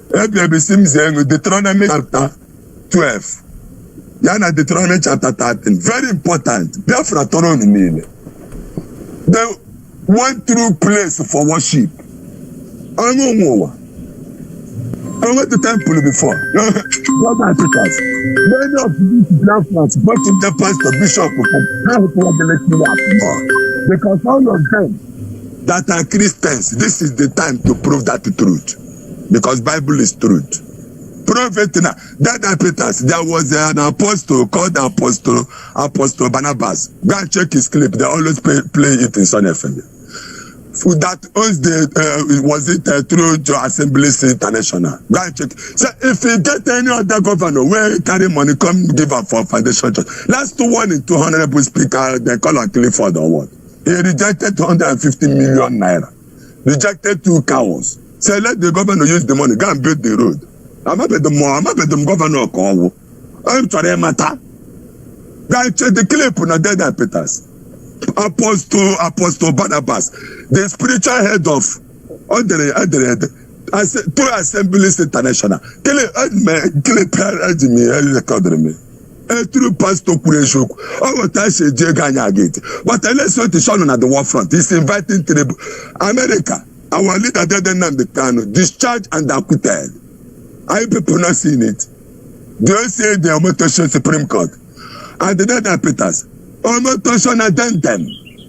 Deuteronomy chapter 12. Yana Deuteronomy chapter 13. Very important. Biafra Toron mean. The one true place for worship. I went to temple before. What are Peters? Many of these Biafrans, both in the pastor, bishop, because all of them that are Christians, this is the time to prove that truth. Because Bible is truth. Prophet Dada Peters, there was an apostle called Apostle Barnabas. Go and check his clip. They always play it in Sun FM. That owns through Joe Assemblies International. Go and check. So if you get any other governor where you carry money, come give up for foundation church. Last one in 200 speaker, they call on Clifford or what? He rejected 250 million naira. Rejected 2 cows. So let the governor use the money, go and build the road. I'm not the governor call. I'm sorry, matter. Go and check the clip on Dada Peters. Apostle Barnabas, the spiritual head of two Assemblies International. Through Pastor Kureshuk, but let's not show on the war front. He's inviting America, our leader, the Kano, discharged and acquitted. Are you people not seeing it? Do you see the Omotoshon Supreme Court? And the Dada Peters. Omotoshon addendum.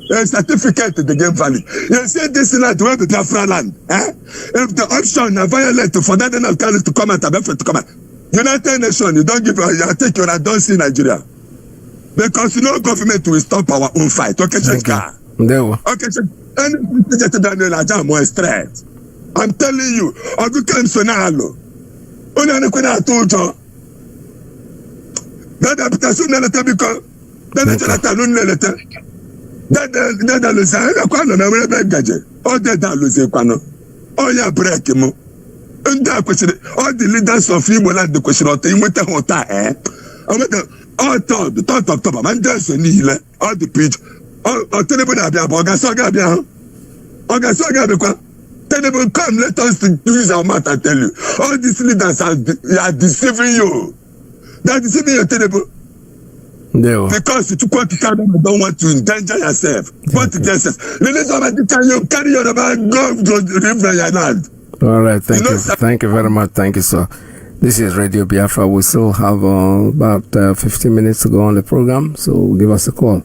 A certificate they gave valid. You see this is not where the Biafran land. If the option are violent for that to come out, to come out. United Nations, you don't give you take your don't see Nigeria. Because no government will stop our own fight. Okay, check. Okay, check. Any straight. I'm telling you, or you can sonalo. Only I told you. That application letter because that all the leaders of Igbo land the question of top, man, there's a knee, all the preach, all terrible, terrible, come, let us use our mouth and tell you. All these leaders are deceiving you. They are deceiving you, terrible. No. Because you don't want to endanger yourself. But yourself. Can you carry your man, go to your land? All right, thank you. Thank you very much. Thank you, sir. This is Radio Biafra. We still have about 15 minutes to go on the program, so give us a call.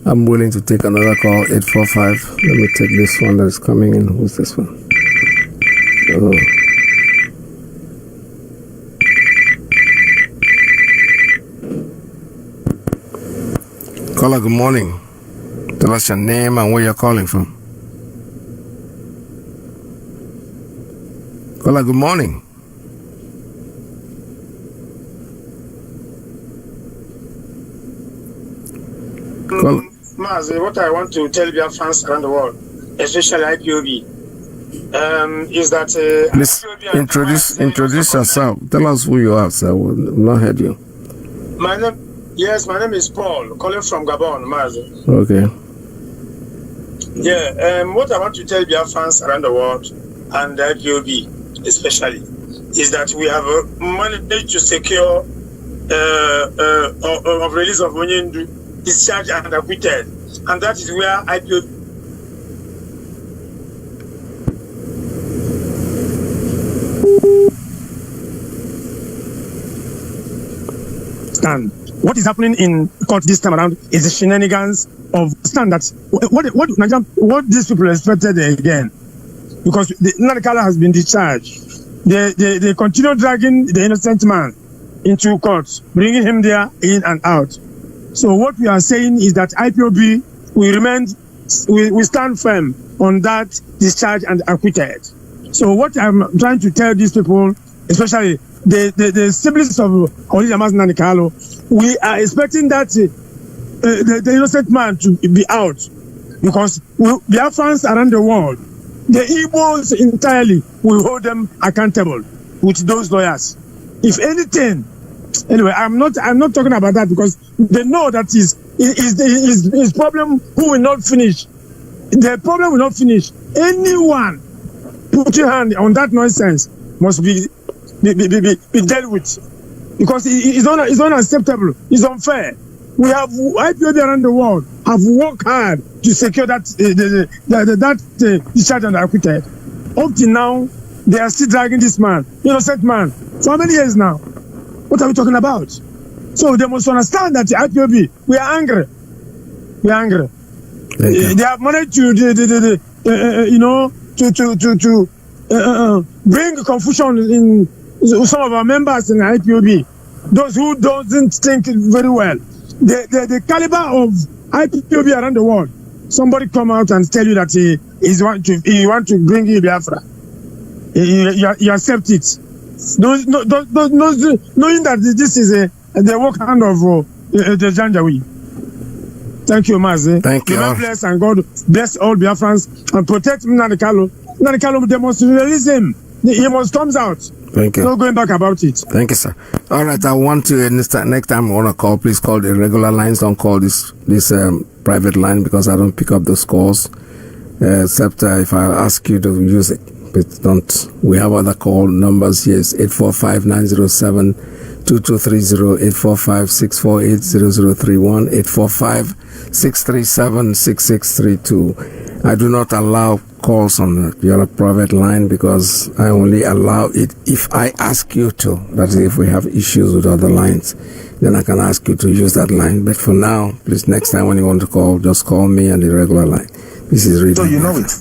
I'm willing to take another call, 845. Let me take this one that is coming in. Who's this one? Oh. Caller, good morning. Tell us your name and where you're calling from. Caller, good morning. Mazi, what I want to tell Biafrans around the world, especially IPOB, is that... Please introduce yourself. Tell us who you are, sir. We've not heard you. My name is Paul, calling from Gabon, Mazi. Okay. Yeah, what I want to tell Biafrans around the world, and IPOB especially, is that we have managed to secure of release of Onyendu, discharged and acquitted, and that is where IPOB stand. What is happening in court this time around is the shenanigans of standards. What these people expected again, because the Nadikala has been discharged. They continue dragging the innocent man into court, bringing him there in and out. So what we are saying is that IPOB we stand firm on that discharge and acquitted. So what I'm trying to tell these people, especially the siblings of Olija Mazi Nanikalo, we are expecting that the innocent man to be out, because Biafrans around the world, the Igbos entirely will hold them accountable with those lawyers. If anything, anyway, I'm not talking about that, because they know that his problem who will not finish. The problem will not finish. Anyone put your hand on that nonsense must be dealt with, because it's unacceptable. It's unfair. We have IPOB around the world have worked hard to secure that discharge and acquitted. Up till now, they are still dragging this man, innocent man, for how many years now? What are we talking about? So they must understand that the IPOB, we are angry. We are angry. They have managed to bring confusion in some of our members in the IPOB. Those who doesn't think very well. The caliber of IPOB around the world. Somebody come out and tell you that he want to bring you Biafra. You accept it. Knowing that this is the work hand of the Janjaweed. Thank you, Mazi. Thank you. God bless, and God bless all Biafrans and protect Nanikalo. Nanikalo, they must release him. He must come out. Thank you. No going back about it. Thank you, sir. All right, I want to next time you want to call, please call the regular lines. Don't call this private line, because I don't pick up those calls. Except if I ask you to use it. But don't. We have other call numbers here. 845-907-2230, 845-648-0031, 845-637-6632. I do not allow calls on your private line, because I only allow it if I ask you to. That is, if we have issues with other lines, then I can ask you to use that line. But for now, please, next time when you want to call, just call me on the regular line. This is Radio So you know it.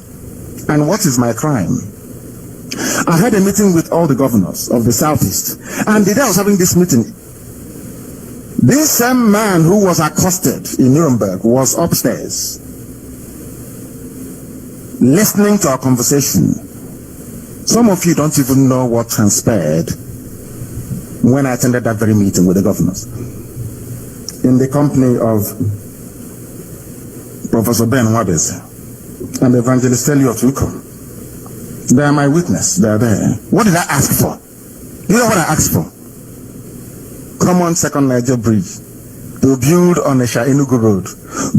And what is my crime? I had a meeting with all the governors of the Southeast, and the day I was having this meeting, this same man who was accosted in Nuremberg was upstairs listening to our conversation. Some of you don't even know what transpired when I attended that very meeting with the governors, in the company of Professor Ben Wabes and Evangelist Elliot Uko. They are my witness. They are there. What did I ask for? You know what I asked for? Common second Niger bridge to build Onisha Enugu Road,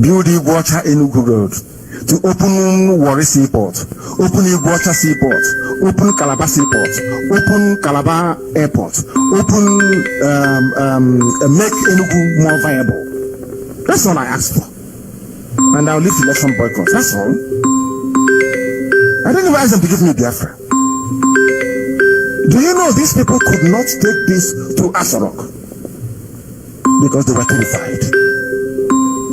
build Iguacha Enugu Road, to open Warri Seaport, open Iguacha Seaport, open Calabar Seaport, open Calabar Airport, open make Enugu more viable. That's all I asked for. And I'll leave the election boycott. That's all. I didn't even ask them to give me Biafra. Do you know these people could not take this to Asarok because they were terrified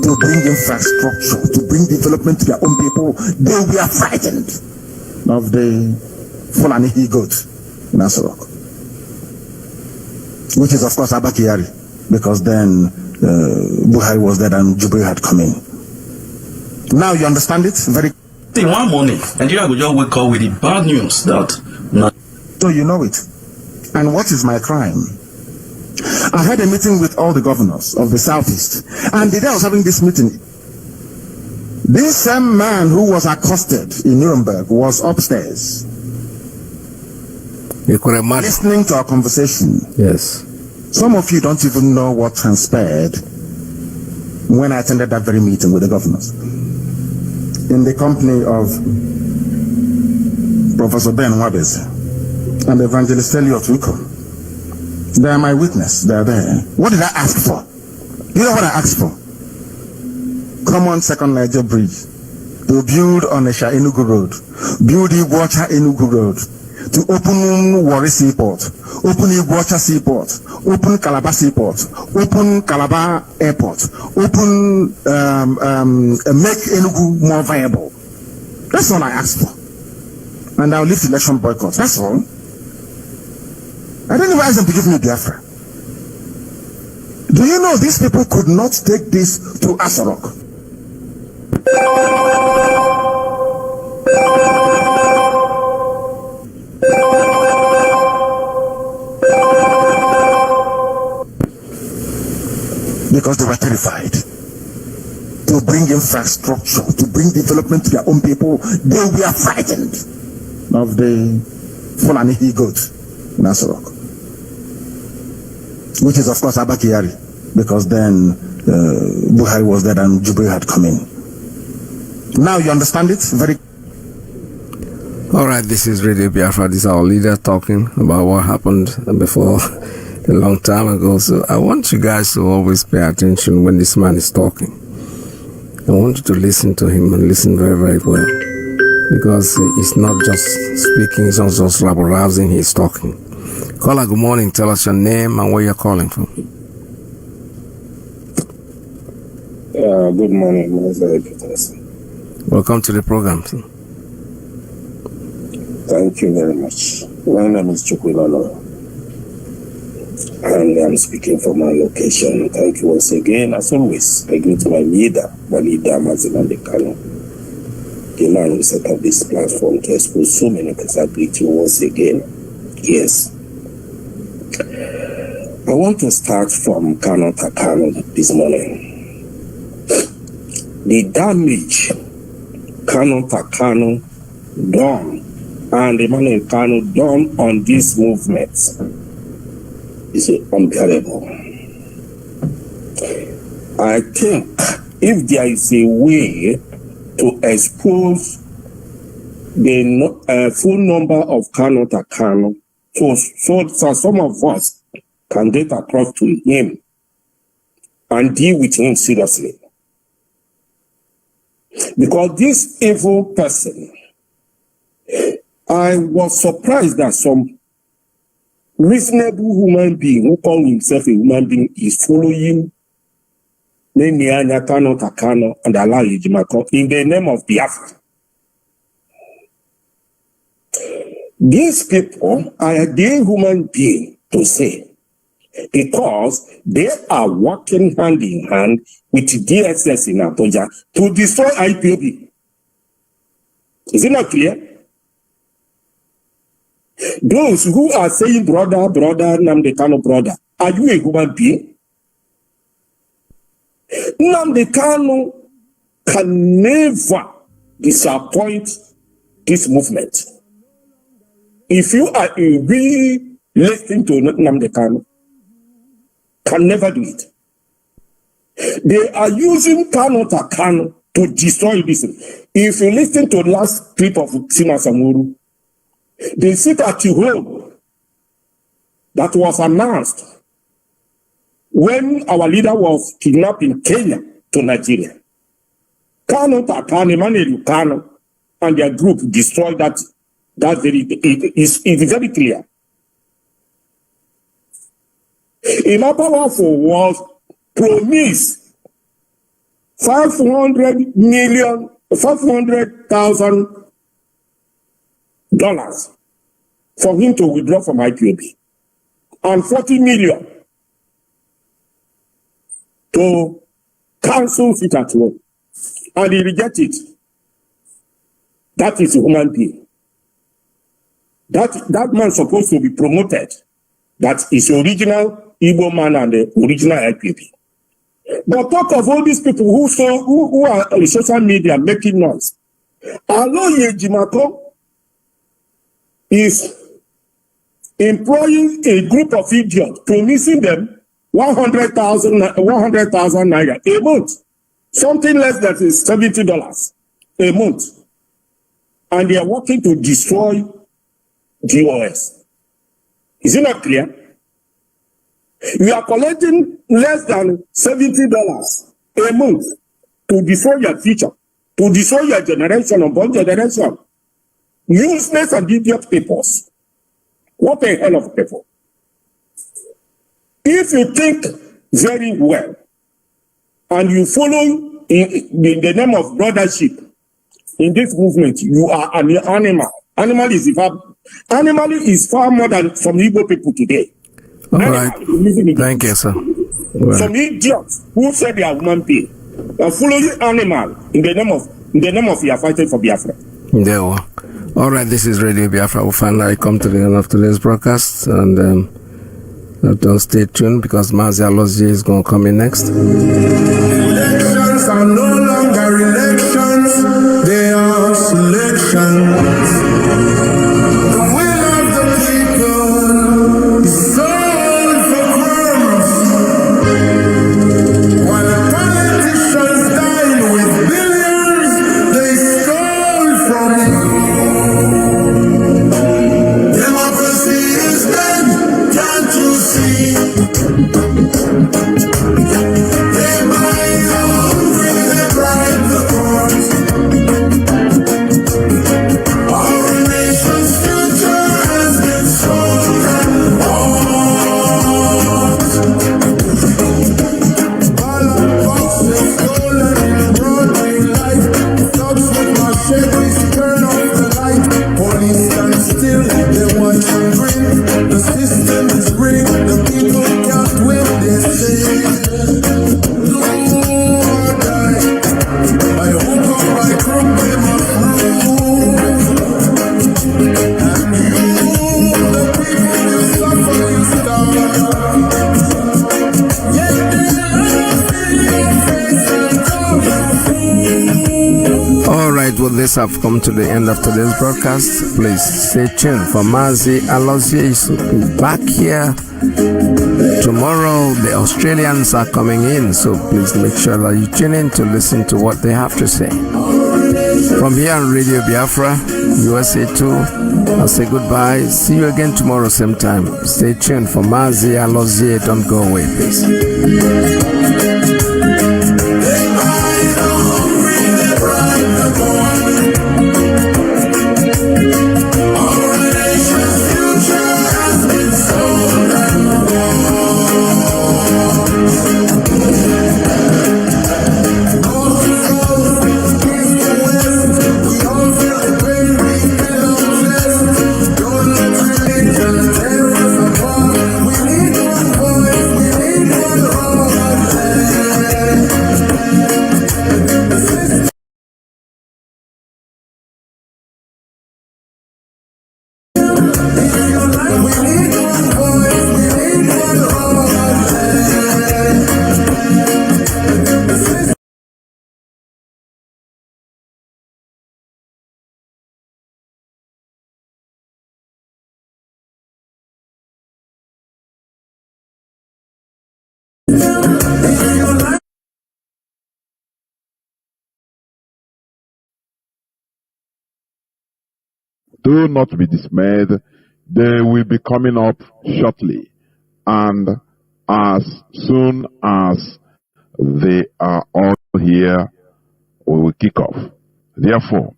to bring infrastructure, to bring development to their own people? They were frightened of the Fulani he-goat in Asarok, which is of course Abakari, because then Buhari was dead and Jubilee had come in. Now you understand it? Very. In one morning, Nigeria will just wake up with the bad news that. So you know it. And what is my crime? I had a meeting with all the governors of the Southeast, and the day I was having this meeting, this same man who was accosted in Nuremberg was upstairs, listening to our conversation. Yes. Some of you don't even know what transpired when I attended that very meeting with the governors, in the company of Professor Ben Wabes and Evangelist Elliot Wiko. They are my witness. They are there. What did I ask for? You know what I asked for? Common second Niger bridge to build Onisha Enugu Road, build Iguacha Enugu Road, to open Warri Seaport, open Iguacha Seaport, open Calabar Seaport, open Calabar Airport, open make Enugu more viable. That's all I asked for. And I'll leave the election boycott. That's all. I didn't even ask them to give me Biafra. Do you know these people could not take this to Asarok? Because they were terrified to bring infrastructure, to bring development to their own people. They were frightened of the Fulani he-goat in Asarok, which is of course Abakari, because then Buhari was dead and Jubilee had come in. Now you understand it? Very. All right, this is Radio Biafra. This is our leader talking about what happened before a long time ago. So I want you guys to always pay attention when this man is talking. I want you to listen to him and listen very, very well, because he's not just speaking, he's not just rabble-rousing, he's talking. Caller, good morning. Tell us your name and where you're calling from. Good morning, Mazi Peters. Welcome to the program, sir. Thank you very much. My name is Chukwilolo, and I'm speaking from my location. Thank you once again. As always, I greet my leader, Mazi Iyke, the man who set up this platform to expose so many things. I greet you once again. Yes. I want to start from Kano this morning. The damage Kano done and Emmanuel Kano done on this movement is unbearable. I think if there is a way to expose the full number of Kano, so some of us can get across to him and deal with him seriously. Because this evil person, I was surprised that some reasonable human being who call himself a human being is following Nenianya Kano and Allah Ijimako in the name of Biafra. These people are the human being to say, because they are working hand in hand with DSS in Abuja to destroy IPOB. Is it not clear? Those who are saying brother, Nnamdi Kanu brother, are you a human being? Nnamdi Kanu can never disappoint this movement. if you are really listening to Nnamdi Kanu, can never do it. They are using Kanu to destroy this. If you listen to the last clip of Sima Samuru, they sit at home that was announced when our leader was kidnapped in Kenya to Nigeria. Kanu, Emmanuel Kanu, and their group destroyed that. It is very clear. Imapawafo was promised $500,000 for him to withdraw from IPOB and 40 million to cancel it at home. And he rejected it. That is a human being. That man supposed to be promoted. That is the original Igbo man and the original IPOB. But talk of all these people who are on social media making noise. Aloye Jimako is employing a group of idiots, promising them 100,000 naira a month, something less than $70 a month, and they are working to destroy GOS. Is it not clear? You are collecting less than $70 a month to destroy your future, to destroy your generation, unborn generation. Useless and idiot peoples. What a hell of people. If you think very well and you follow in the name of brothership in this movement, you are an animal. Animal is far more than some Igbo people today. All right. Thank you, sir. Well. Some idiots who said they are human being are following animal in the name of you are fighting for Biafra. There we are. All right, this is Radio Biafra. We'll finally come to the end of today's broadcast, and don't stay tuned because Mazi Iyke is going to come in next. Elections are no longer elections, they are selections. With this, I've come to the end of today's broadcast. Please stay tuned for Mazi Iyke back here tomorrow. The Australians are coming in, so please make sure that you tune in to listen to what they have to say. From here on Radio Biafra, USA 2, I'll say goodbye. See you again tomorrow, same time. Stay tuned for Mazi Iyke. Don't go away, please. Do not be dismayed. They will be coming up shortly. And as soon as they are all here, we will kick off. Therefore,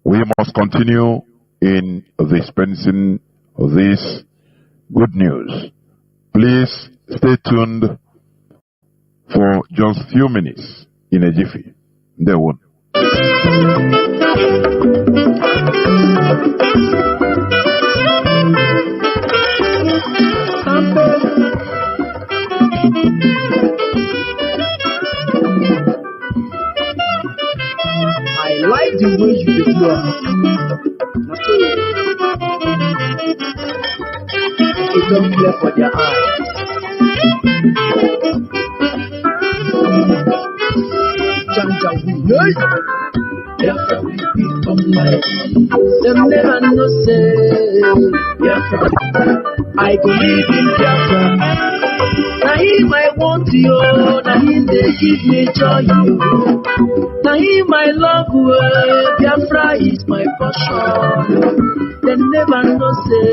we must continue in dispensing this good news. Please stay tuned for just a few minutes in a jiffy. They won't. I like the way you do it. You don't play for their eyes. Janja we Biafra we become like them never know say Biafra. I believe in Biafra. Now him I want you, now him they give me joy. Now him I love you, Biafra is my passion. They never know say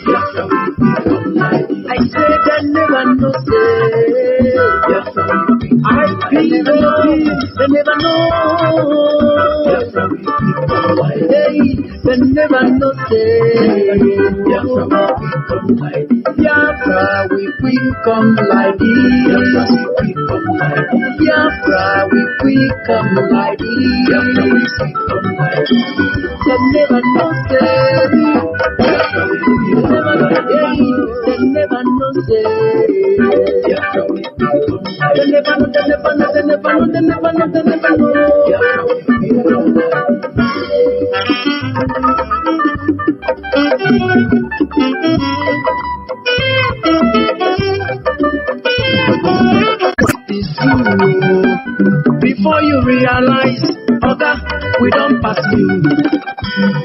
Biafra will become like. I say they never know say Biafra will become like. They never know Biafra will become like. They never know say Biafra will become like. Biafra will become like this. Biafra will become like this. Biafra will become like this. They never know say Biafra will become like this. They never know say Biafra will become like this. They never know. Biafra will become like before you realize, Oga, we don't pass you.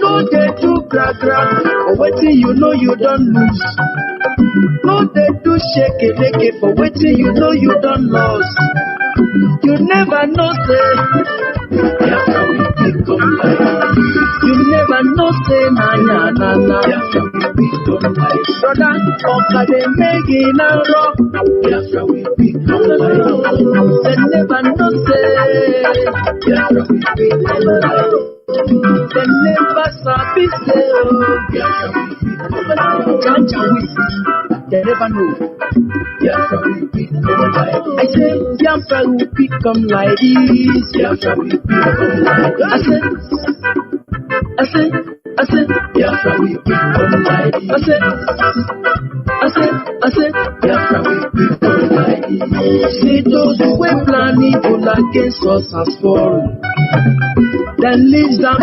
No they do gra-gra, for waiting you know you don't lose. No they do shake-a-lake, for waiting you know you don't lose. You never know, say, Biafra will become like. You never know, say, na. Biafra will become like. Brother, Oka they make it now rock. Biafra will become like. They never know, say, Biafra will become like. They never sabi say, Biafra will become like. Janja will. They never know. Biafra will become like. I say, Biafra will become like this. Biafra will become like. I say, Biafra will become like this. I say, Biafra will become like this. See those who were planning evil against us has fallen. Then leaves them,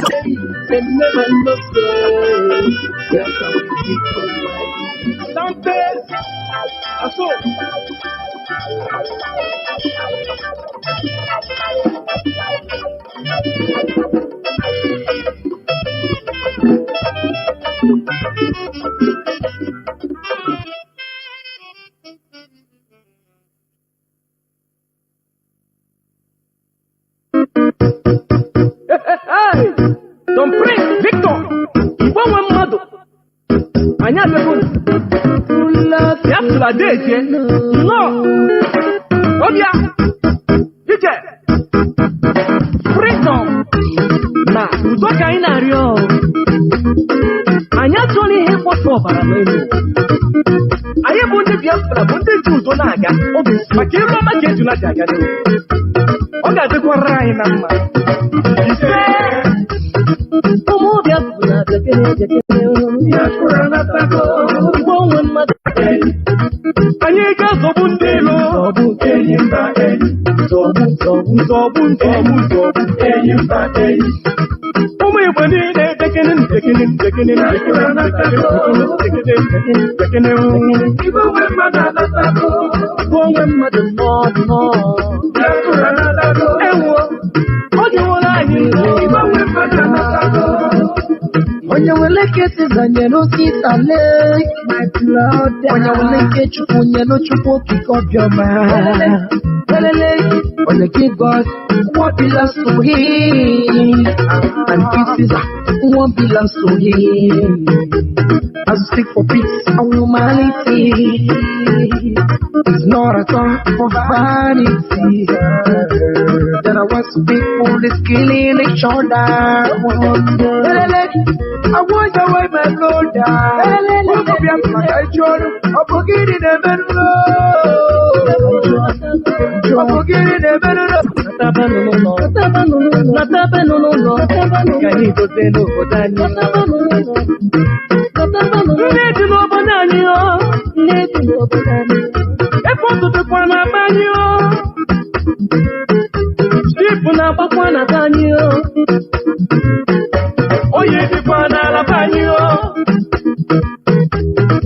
they never know say, Biafra will become like this. Something, I saw. Hey, don't pray, Victor. You want one mother? I never would. You have to date, yeah? No. Oh, yeah. DJ. Freedom. Nah, you don't get in a real. I not only hate what for, but I know. I have one of Biafra, one day to Donaga. Oh, this Makiro Maket to Nagaga. Oh, that's the one right now. Onye weleke cases and you know sit and lay my blood. When you will get you no chupo kick up your man. When you give God what belongs to him, and pieces what belongs to him. As you seek for peace and humanity, it's not at all for vanity. That I want to people is killing each other. I want to wipe my blood down. I'm forgetting the better. I'm forgetting the better. Oye dikwana la banyo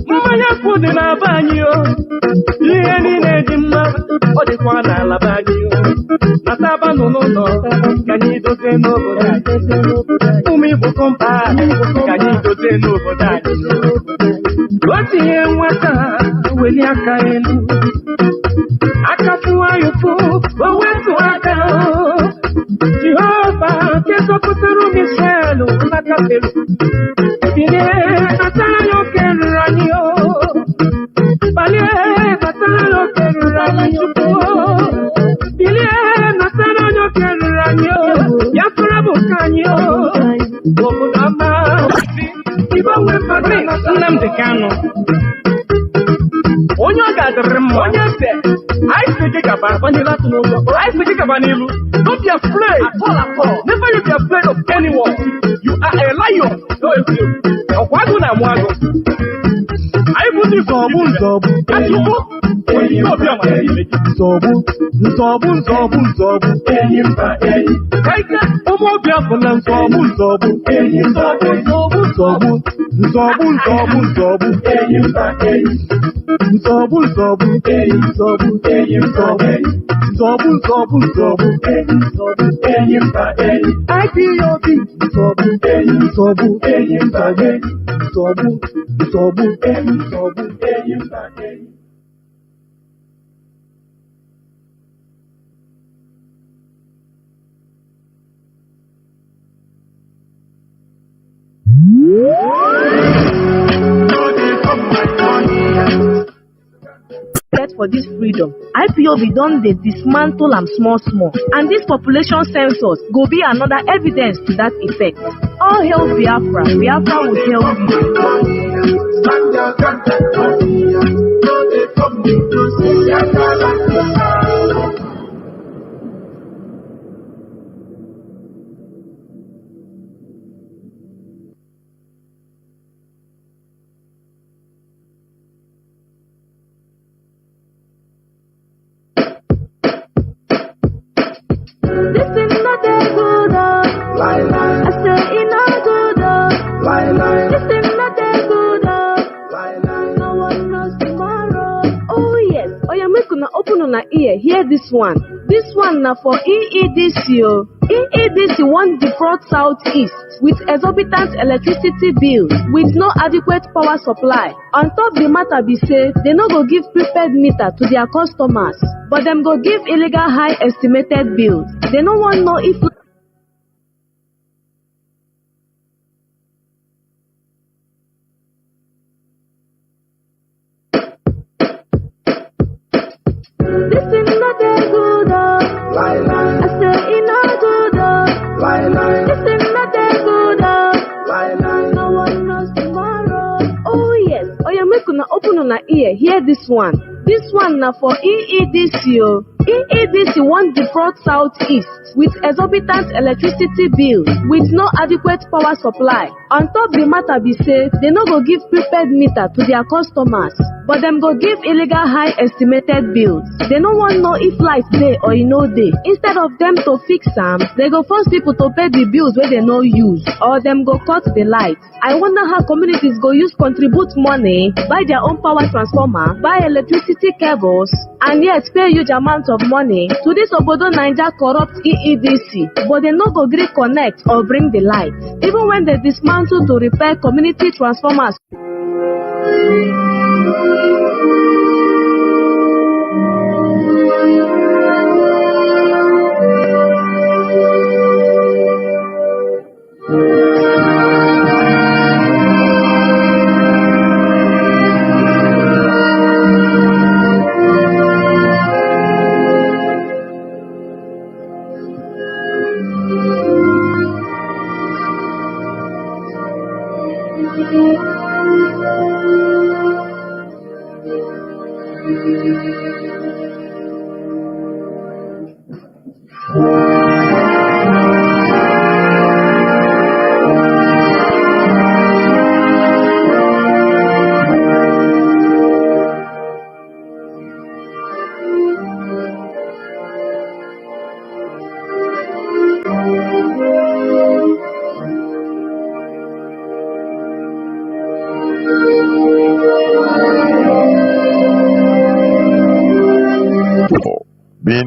mmanya fudi na banyo ihe niile dị mma ọ dịkwana la banyo nataba n'ụlọ ka anyị dote n'obodo anyị ụmụ Igbo kọmpa ka anyị dote n'obodo anyị otu ihe nwata weli aka elu aka fụwa yufu o wetu aka Jehovah, que só puseram o Michelo na cabeça. Bilhe, Natália, eu quero ranho. Bilhe, Natália, eu quero ranho. Bilhe, Natália, eu quero ranho. Ya fura bucanho. Bobo da mão. Iba we padre, nam de cano. Onyo gadrem, onyo se. I speak about vanilla to know. I speak about Nilu. Don't be afraid at all. Never you be afraid of anyone. You are a lion. No, you. Waguna mwago. I put you zobu. As you go. Zobu. Kaika, omo Biafran zobu. Zobu. For this freedom, IPOB done they dismantle am small, and this population census go be another evidence to that effect. All hail Biafra, Biafra will hail Hear this one. This one now for EEDC. EEDC want defraud Southeast with exorbitant electricity bills with no adequate power supply. On top the matter be said, they no go give prepaid meter to their customers, but them go give illegal high estimated bills. They no want know if hear this one. This one now for EEDC. EEDC want defraud Southeast with exorbitant electricity bills with no adequate power supply. On top the matter be said, they no go give prepaid meter to their customers, but them go give illegal high estimated bills. They no want know if light day or e no day. Instead of them to fix them, they go force people to pay the bills where they no use, or them go cut the light. I wonder how communities go use contribute money, buy their own power transformer, buy electricity cables, and yet pay huge amounts of money to this Obodo Naija corrupt EEDC, but they no go gree connect or bring the light. Even when they dismantle to repair community transformers.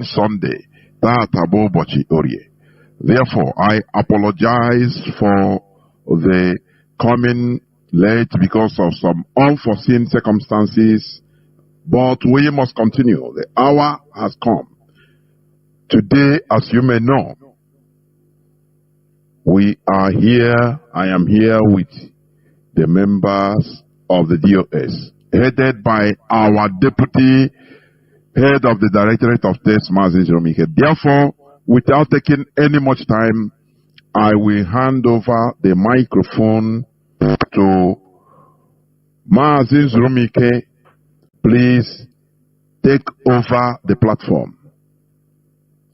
Sunday, therefore, I apologize for the coming late because of some unforeseen circumstances, but we must continue. The hour has come. Today, as you may know, we are here, I am here with the members of the DOS, headed by our deputy head of the Directorate of State, Mazi Iyke. Therefore, without taking any much time, I will hand over the microphone to Mazi Iyke. Please take over the platform.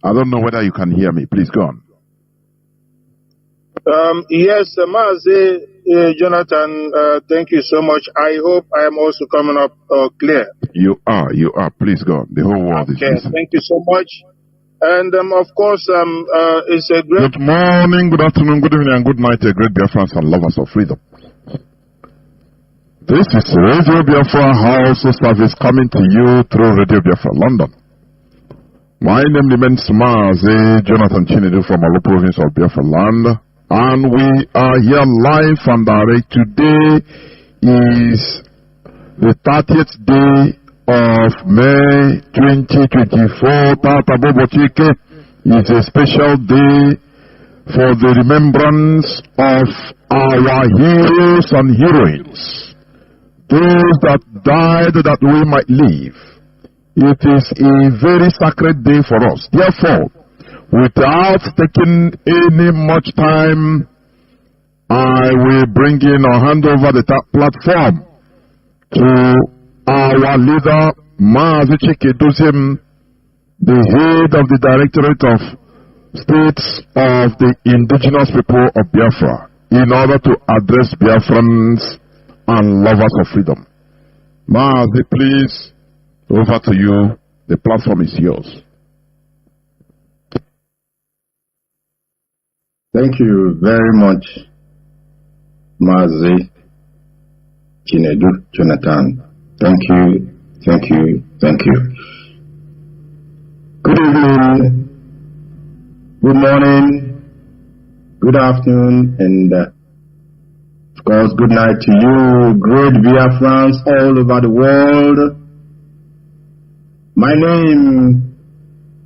I don't know whether you can hear me. Please go on. Yes, Mazi Jonathan, thank you so much. I hope I am also coming up clear. You are. Please go on. The whole world is listening. Thank you so much. And of course, it's a great... Good morning, good afternoon, good evening, and good night, great Biafrans and lovers of freedom. This is Radio Biafra House Service coming to you through Radio Biafra London. My name remains Mazi Jonathan Chinedu from Alo province of Biafra land. And we are here live and direct. Today is the 30th day of May 2024. Tata Bobochike is a special day for the remembrance of our heroes and heroines. Those that died that we might live. It is a very sacred day for us. Therefore, without taking any much time, I will bring in or hand over the platform to our leader, Mazi Iyke Peters, the head of the Directorate of States of the Indigenous People of Biafra, in order to address Biafrans and lovers of freedom. Mazi, please, over to you. The platform is yours. Thank you very much, Mazi Chinedu Jonathan. Thank you. Good evening, good morning, good afternoon, and of course, good night to you, great Biafrans all over the world. My name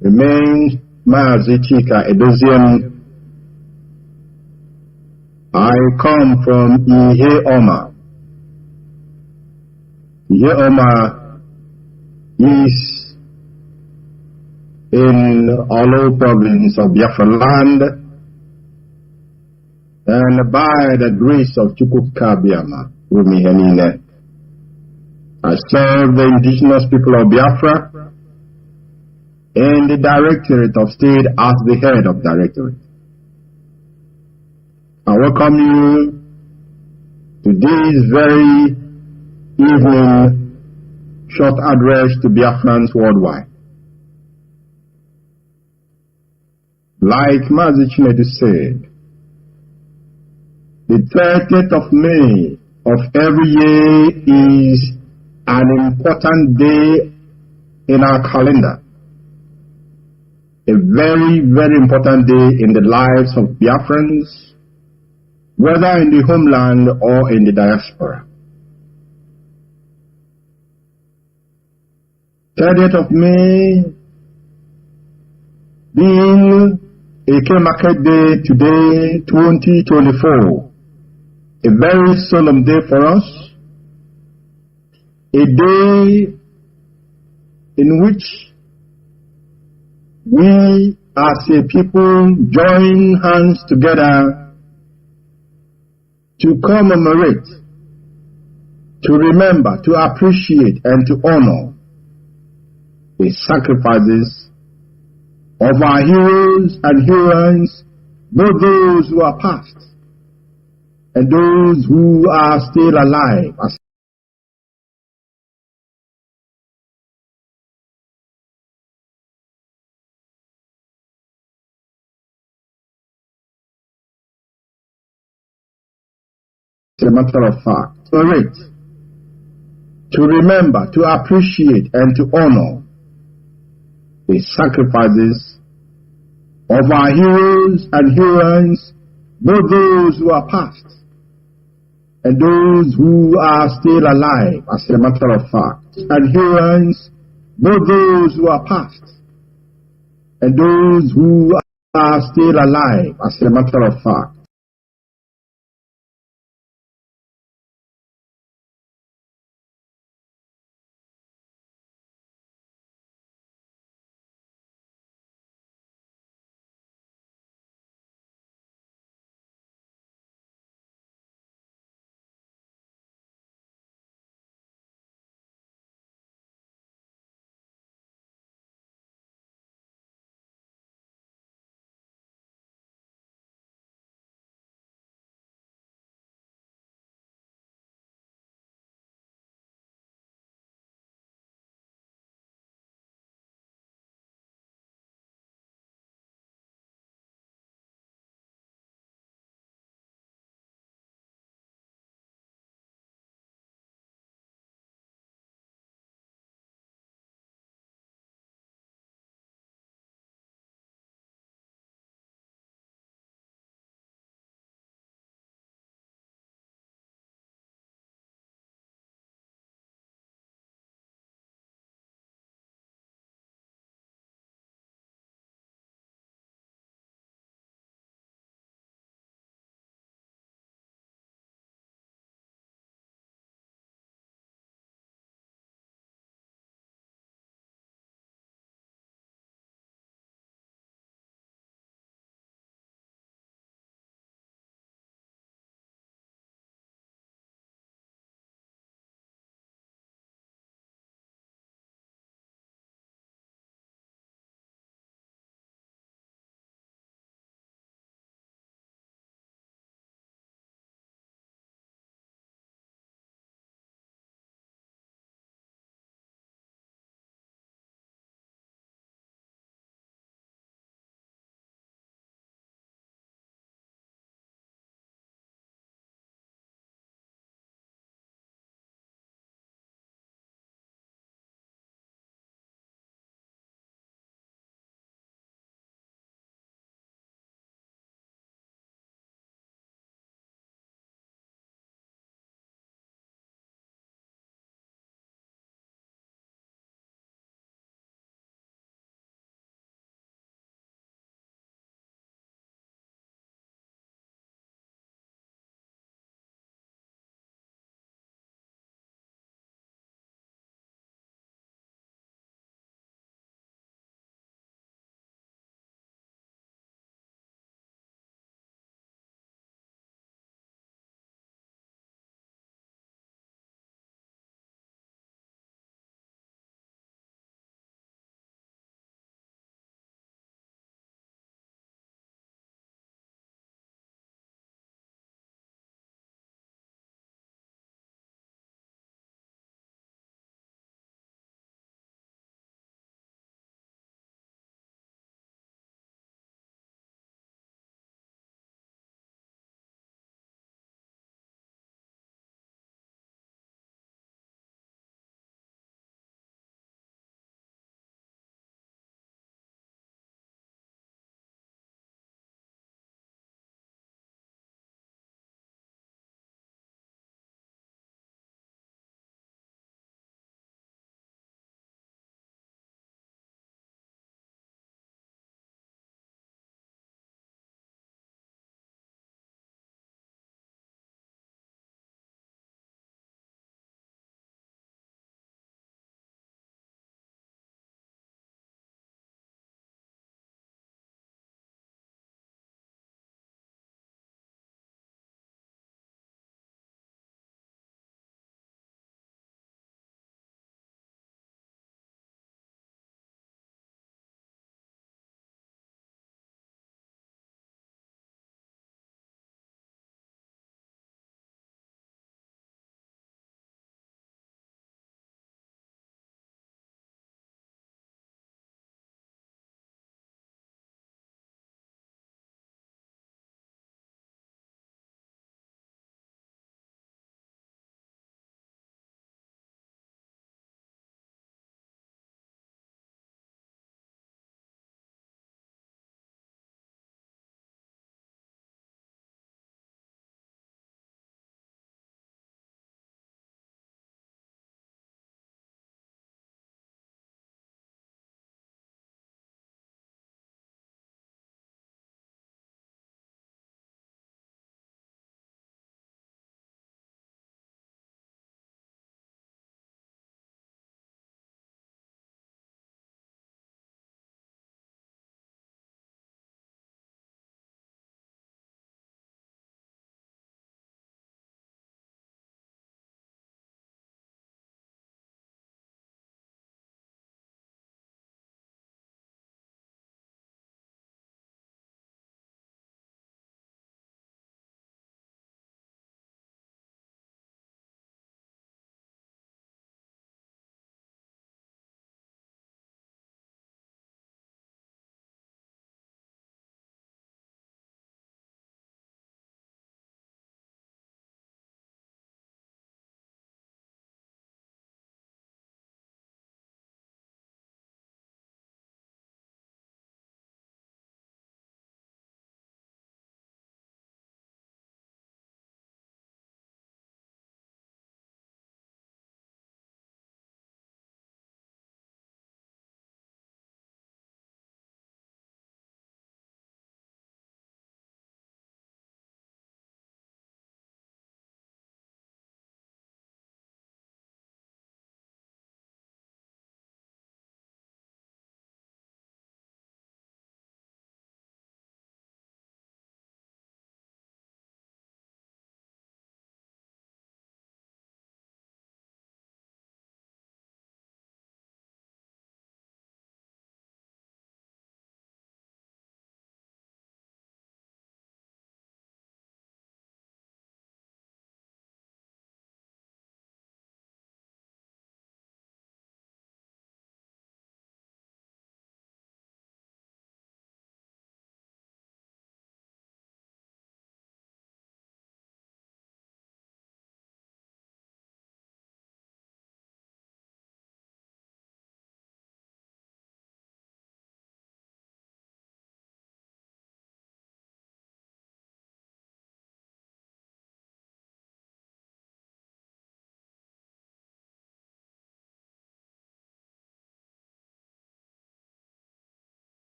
remains Mazi Iyke Peters. I come from Ihe-Oma. Ihe-Oma is in Olo province of Biafra land, and by the grace of Chukwukabiama, Rumihenine, I serve the indigenous people of Biafra in the Directorate of State as the head of Directorate. I welcome you to this very evening short address to Biafrans worldwide. Like Mazi Chinedu said, the 30th of May of every year is an important day in our calendar. A very, very important day in the lives of Biafrans, whether in the homeland or in the diaspora. 30th of May being Eke Market Day today, 2024, a very solemn day for us, a day in which we as a people join hands together to commemorate, to remember, to appreciate, and to honor the sacrifices of our heroes and heroines, both those who are past and those who are still alive. As a matter of fact, to remember, to appreciate, and to honor the sacrifices of our heroes and heroines, both those who are past and those who are still alive, as a matter of fact, and heroines, both those who are past and those who are still alive, as a matter of fact.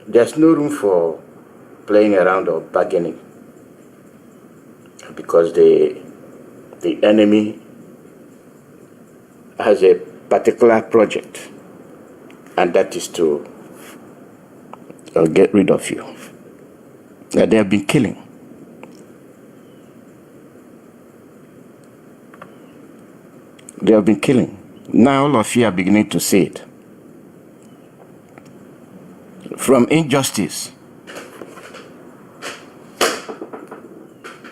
there's no room for playing around or bargaining, because the enemy has a particular project, and that is to get rid of you. They have been killing. They have been killing. Now all of you are beginning to see it. From injustice.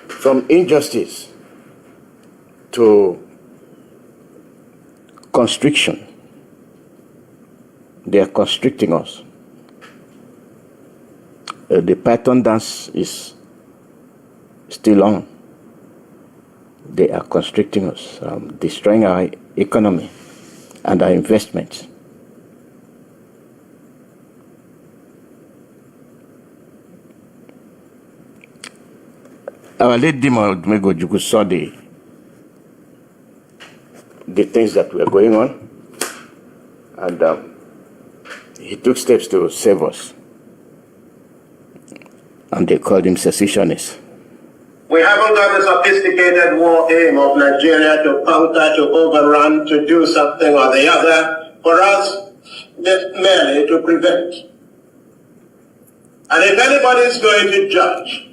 From injustice to constriction. They are constricting us. The Python dance is still on. They are constricting us, destroying our economy and our investments. Our late Dima Odumegwu saw the things that were going on, and he took steps to save us. And they called him secessionist. We haven't got the sophisticated war aim of Nigeria to counter, to overrun, to do something or the other. For us, just merely to prevent. And if anybody is going to judge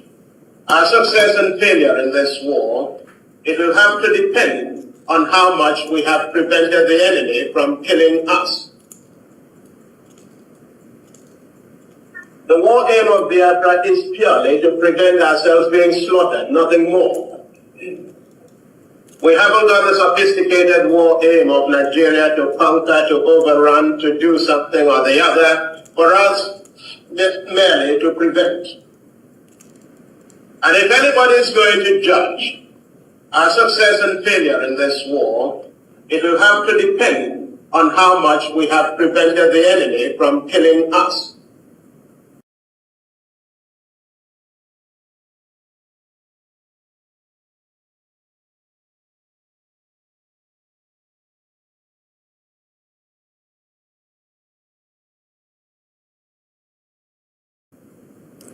our success and failure in this war, it will have to depend on how much we have prevented the enemy from killing us. The war aim of Biafra is purely to prevent ourselves being slaughtered, nothing more. We haven't got the sophisticated war aim of Nigeria to counter, to overrun, to do something or the other. For us, just merely to prevent. And if anybody is going to judge our success and failure in this war, it will have to depend on how much we have prevented the enemy from killing us.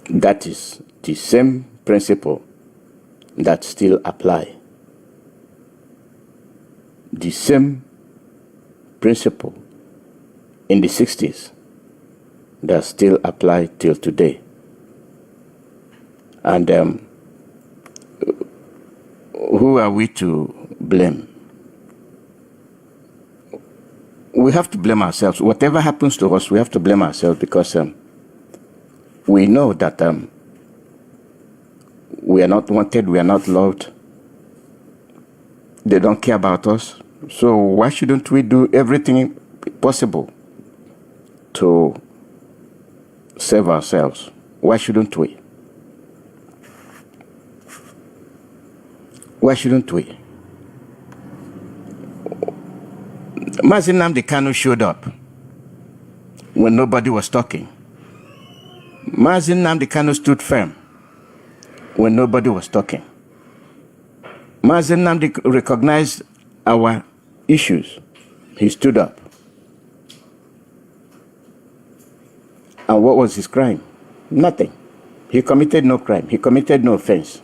That is the same principle that still apply. The same principle in the 60s that still apply till today. And who are we to blame? We have to blame ourselves. Whatever happens to us, we have to blame ourselves, because we know that we are not wanted, we are not loved. They don't care about us. So why shouldn't we do everything possible to save ourselves? Why shouldn't we? Why shouldn't we? Mazi Nnamdi Kanu showed up when nobody was talking. Mazi Nnamdi Kanu stood firm when nobody was talking. Mazi Nnamdi recognized our issues. He stood up. And what was his crime? Nothing. He committed no crime. He committed no offense.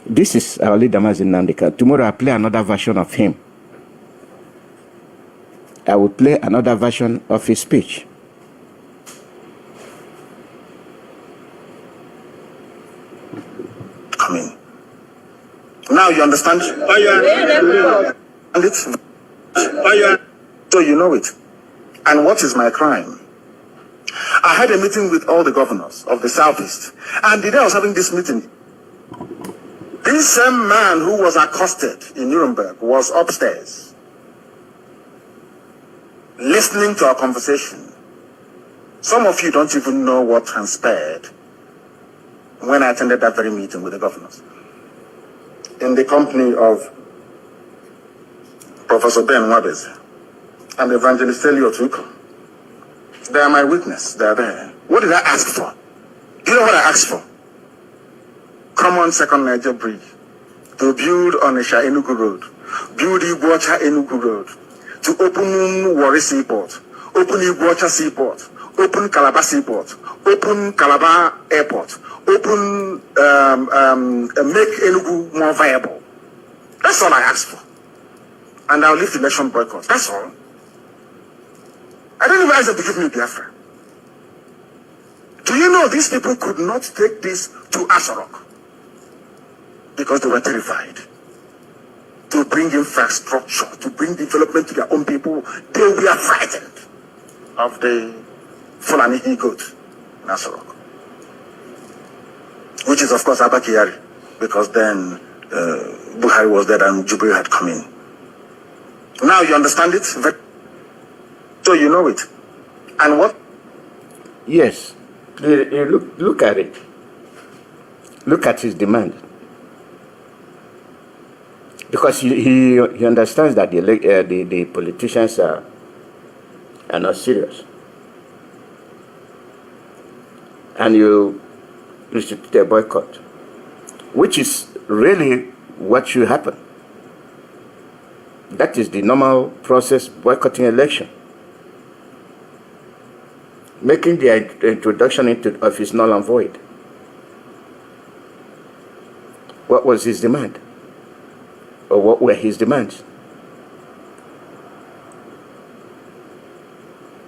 This is our leader, Mazi Nnamdi Kanu. Tomorrow I'll play another version of him. I will play another version of his speech. Now you understand? And it's so you know it. And what is my crime? I had a meeting with all the governors of the Southeast, and the day I was having this meeting, this same man who was accosted in Nuremberg was upstairs, listening to our conversation. Some of you don't even know what transpired when I attended that very meeting with the governors, in the company of Professor Ben Wabes and Evangelist Elliot Uko. They are my witness. They are there. What did I ask for? You know what I asked for? Common Second Niger Bridge, to build Onisha Enugu Road, build Iguacha Enugu Road, to open Warri Seaport, open Iguacha Seaport, open Calabar Seaport, open Calabar Airport, open, make Enugu more viable. That's all I ask for. And I'll leave the election boycott. That's all. I don't even ask them to give me Biafra. Do you know these people could not take this to Asarok because they were terrified to bring infrastructure, to bring development to their own people? They were frightened of the Fulani he-goat in Asarok, which is of course Abba Kyari, because then Buhari was dead and Jubilee had come in. Now you understand it? So you know it. And what? Yes. Look at it. Look at his demand. Because he understands that the politicians are not serious. And you institute a boycott, which is really what should happen. That is the normal process, boycotting election. Making the introduction into office null and void. What was his demand? Or what were his demands?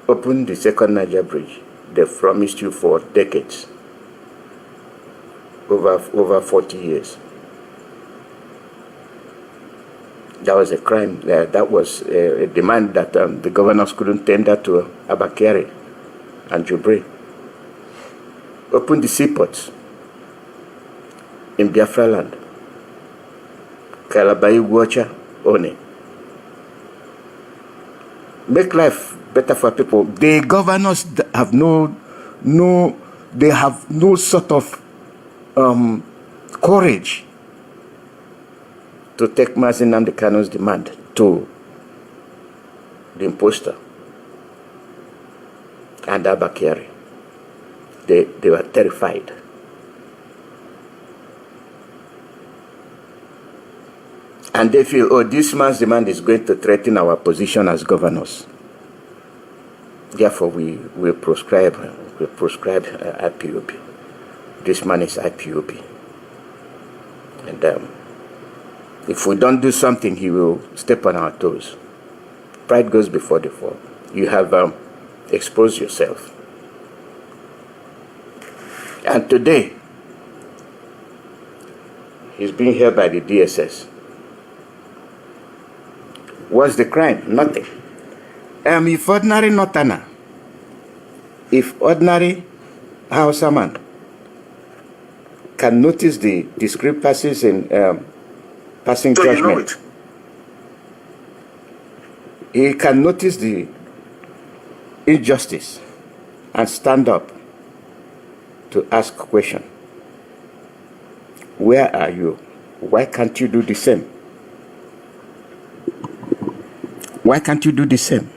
Open the second Niger bridge. They promised you for decades. Over 40 years. That was a crime. That was a demand that the governors couldn't tender to Abba Kyari and Jubilee. Open the seaports in Biafra land. Calabar, Iguacha, One. Make life better for people. The governors have they have no sort of courage to take Mazi Nnamdi Kanu's demand to the imposter and Abba Kyari. They were terrified. And they feel, oh, this man's demand is going to threaten our position as governors. Therefore, we prescribe IPOB. This man is IPOB. And if we don't do something, he will step on our toes. Pride goes before the fall. You have exposed yourself. And today, he's being held by the DSS. What's the crime? Nothing. If ordinary Northerner, if ordinary Hausa man can notice the discrepancies in passing so judgment, you know it. he can notice the injustice and stand up to ask a question. Where are you? Why can't you do the same? Why can't you do the same?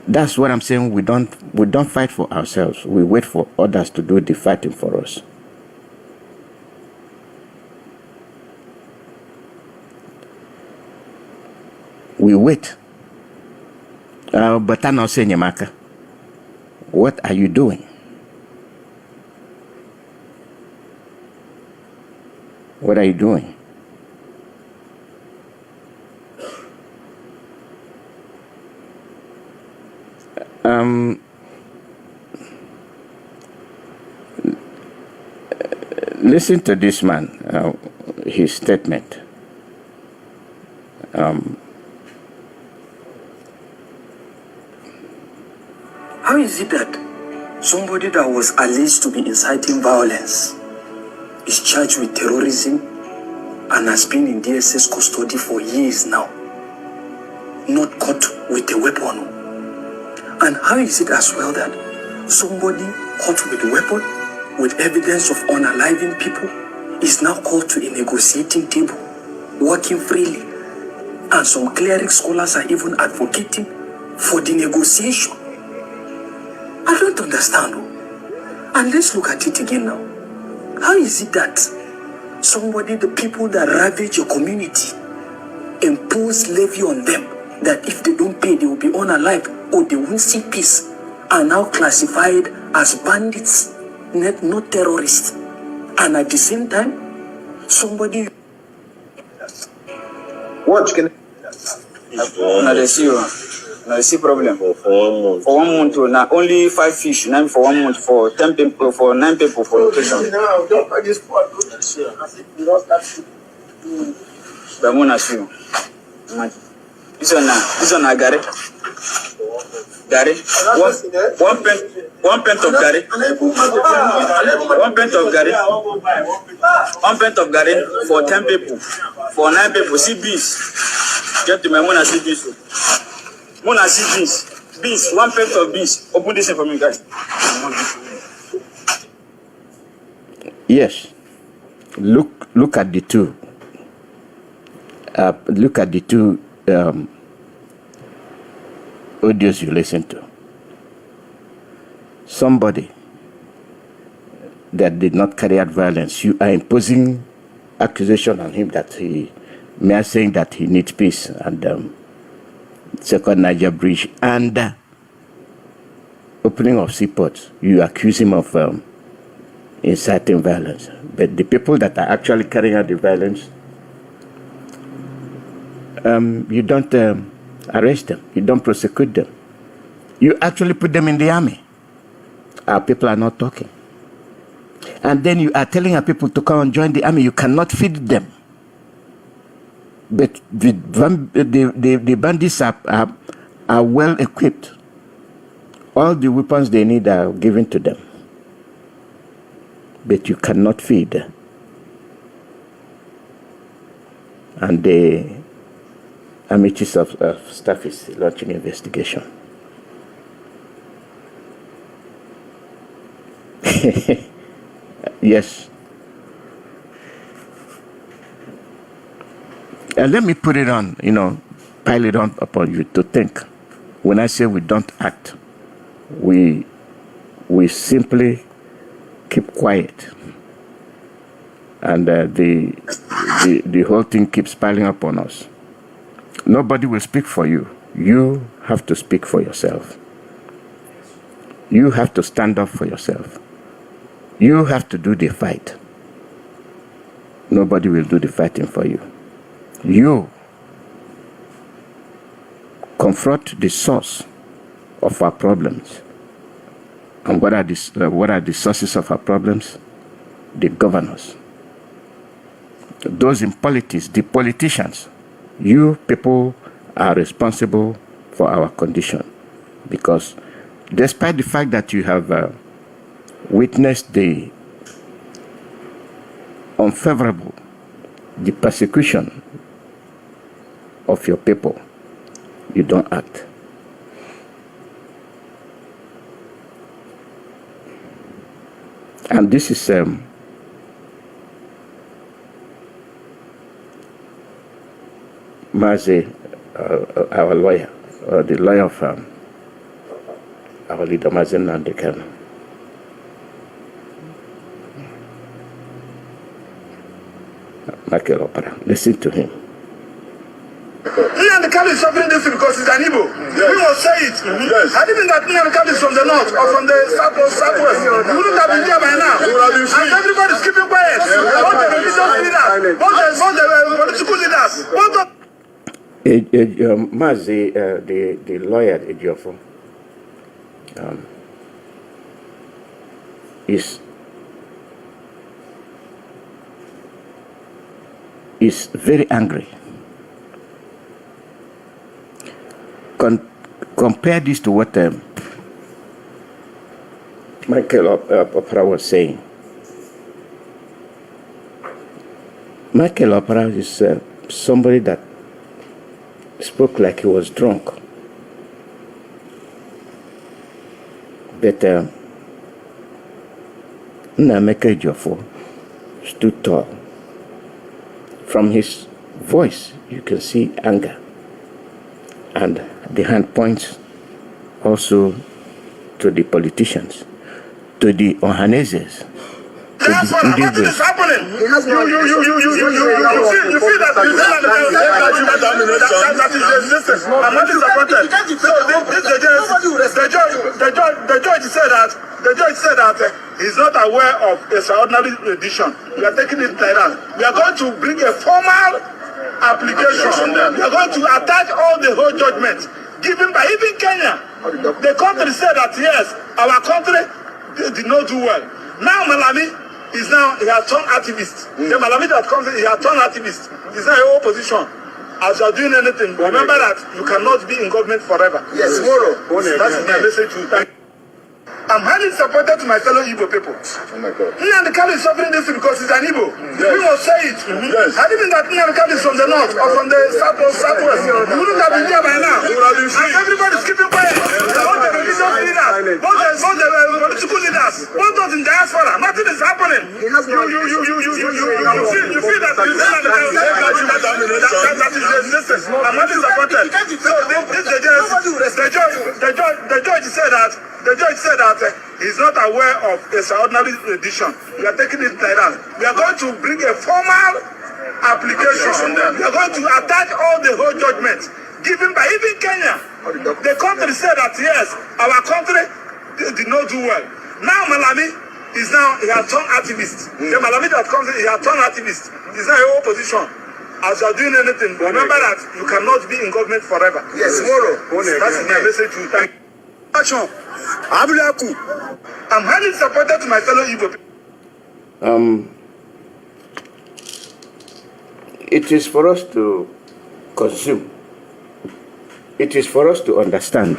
That's what I'm saying. We don't fight for ourselves. We wait for others to do the fighting for us. We wait. But I'm not saying, Yamaka, what are you doing? What are you doing? Listen to this man, his statement. How is it that somebody that was alleged to be inciting violence is charged with terrorism and has been in DSS custody for years now, not caught with a weapon? And how is it as well that somebody caught with a weapon, with evidence of unaliving people, is now called to a negotiating table, working freely? And some cleric scholars are even advocating for the negotiation. I don't understand. And let's look at it again now. How is it that somebody, the people that ravage your community, impose levy on them that if they don't pay, they will be unalive or they won't see peace, are now classified as bandits, not terrorists. And at the same time, somebody... Watch can... Now they see problem. For 1 month. For 1 month, now only 5 fish, 9 for 1 month, for 10 people, for 9 people for location. This one I got it. Gary, one pint of Gary, 1 pint of Gary, 1 pint of Gary for 10 people, for 9 people. See beans. Get to my Mona see beans. Mona see beans. Beans, 1 pint of beans. Open this in for me, guys. Yes. Look at the two. Look at the two audios you listen to. Somebody that did not carry out violence, you are imposing accusation on him that he mere saying that he needs peace and second Niger bridge and opening of seaports. You accuse him of inciting violence, but the people that are actually carrying out the violence, you don't arrest them, you don't prosecute them, you actually put them in the army. Our people are not talking, and then you are telling our people to come and join the army. You cannot feed them, but the bandits are well equipped. All the weapons they need are given to them, but you cannot feed. And the Army Chief of Staff is launching investigation. Yes. And let me put it on, pile it on upon you to think. When I say we don't act, we simply keep quiet. And the whole thing keeps piling up on us. Nobody will speak for you. You have to speak for yourself. You have to stand up for yourself. You have to do the fight. Nobody will do the fighting for you. You confront the source of our problems. And what are the sources of our problems? The governors. Those in politics, the politicians. You people are responsible for our condition, because despite the fact that you have witnessed the unfavorable, the persecution of your people, you don't act. And this is Mazi, our lawyer, the lawyer of our leader, Mazi Iyke. Michael Opera. Listen to him. Nnamdi Kanu is suffering this because he's an Igbo. We will say it. Yes. I didn't that Nnamdi Kanu is from the north or from the south or southwest. We wouldn't have been there by now. And everybody's keeping quiet. Both the religious leaders, both the political leaders, both the... Mazi, the lawyer at Ejiofor, is very angry. Compare this to what Michael Opera was saying. Michael Opera is somebody that spoke like he was drunk. But Nnamdi Ejiofor stood tall. From his voice, you can see anger. And the hand points also to the politicians, to the Ohaneses. Nothing is happening. You feel that I'm not disappointed. The judge said that he's not aware of extraordinary edition. We are taking it like that. We are going to bring a formal application. We are going to attach all the whole judgment given by even Kenya. The country said that yes, our country did not do well. Now Malami is now, he has turned activist. The Malami that comes in, he has turned activist. He's now in opposition. As you are doing anything, remember that you cannot be in government forever. Yes, tomorrow. That's my message to you. I'm highly supported to my fellow Igbo people. Nnamdi Kanu is suffering this because he's an Igbo. We must say it. Had it been that Nnamdi Kanu is from the north or from the southwest, we wouldn't have been here by now. And everybody's keeping quiet. Both the religious leaders, both the political leaders, both those in diaspora, nothing is happening. You feel that that is I'm not disappointed. The judge said that he's not aware of extraordinary edition. We are taking it like that. We are going to bring a formal application. We are going to attach all the whole judgment given by even Kenya. The country said that yes, our country did not do well. Now Malami is now, he has turned activist. The Malami that comes in, he has turned activist. He's now in opposition. As you are doing anything, remember that you cannot be in government forever. Yes, tomorrow. That's my message to you. Thank you. I'm highly supported to my fellow Igbo people. It is for us to consume. It is for us to understand.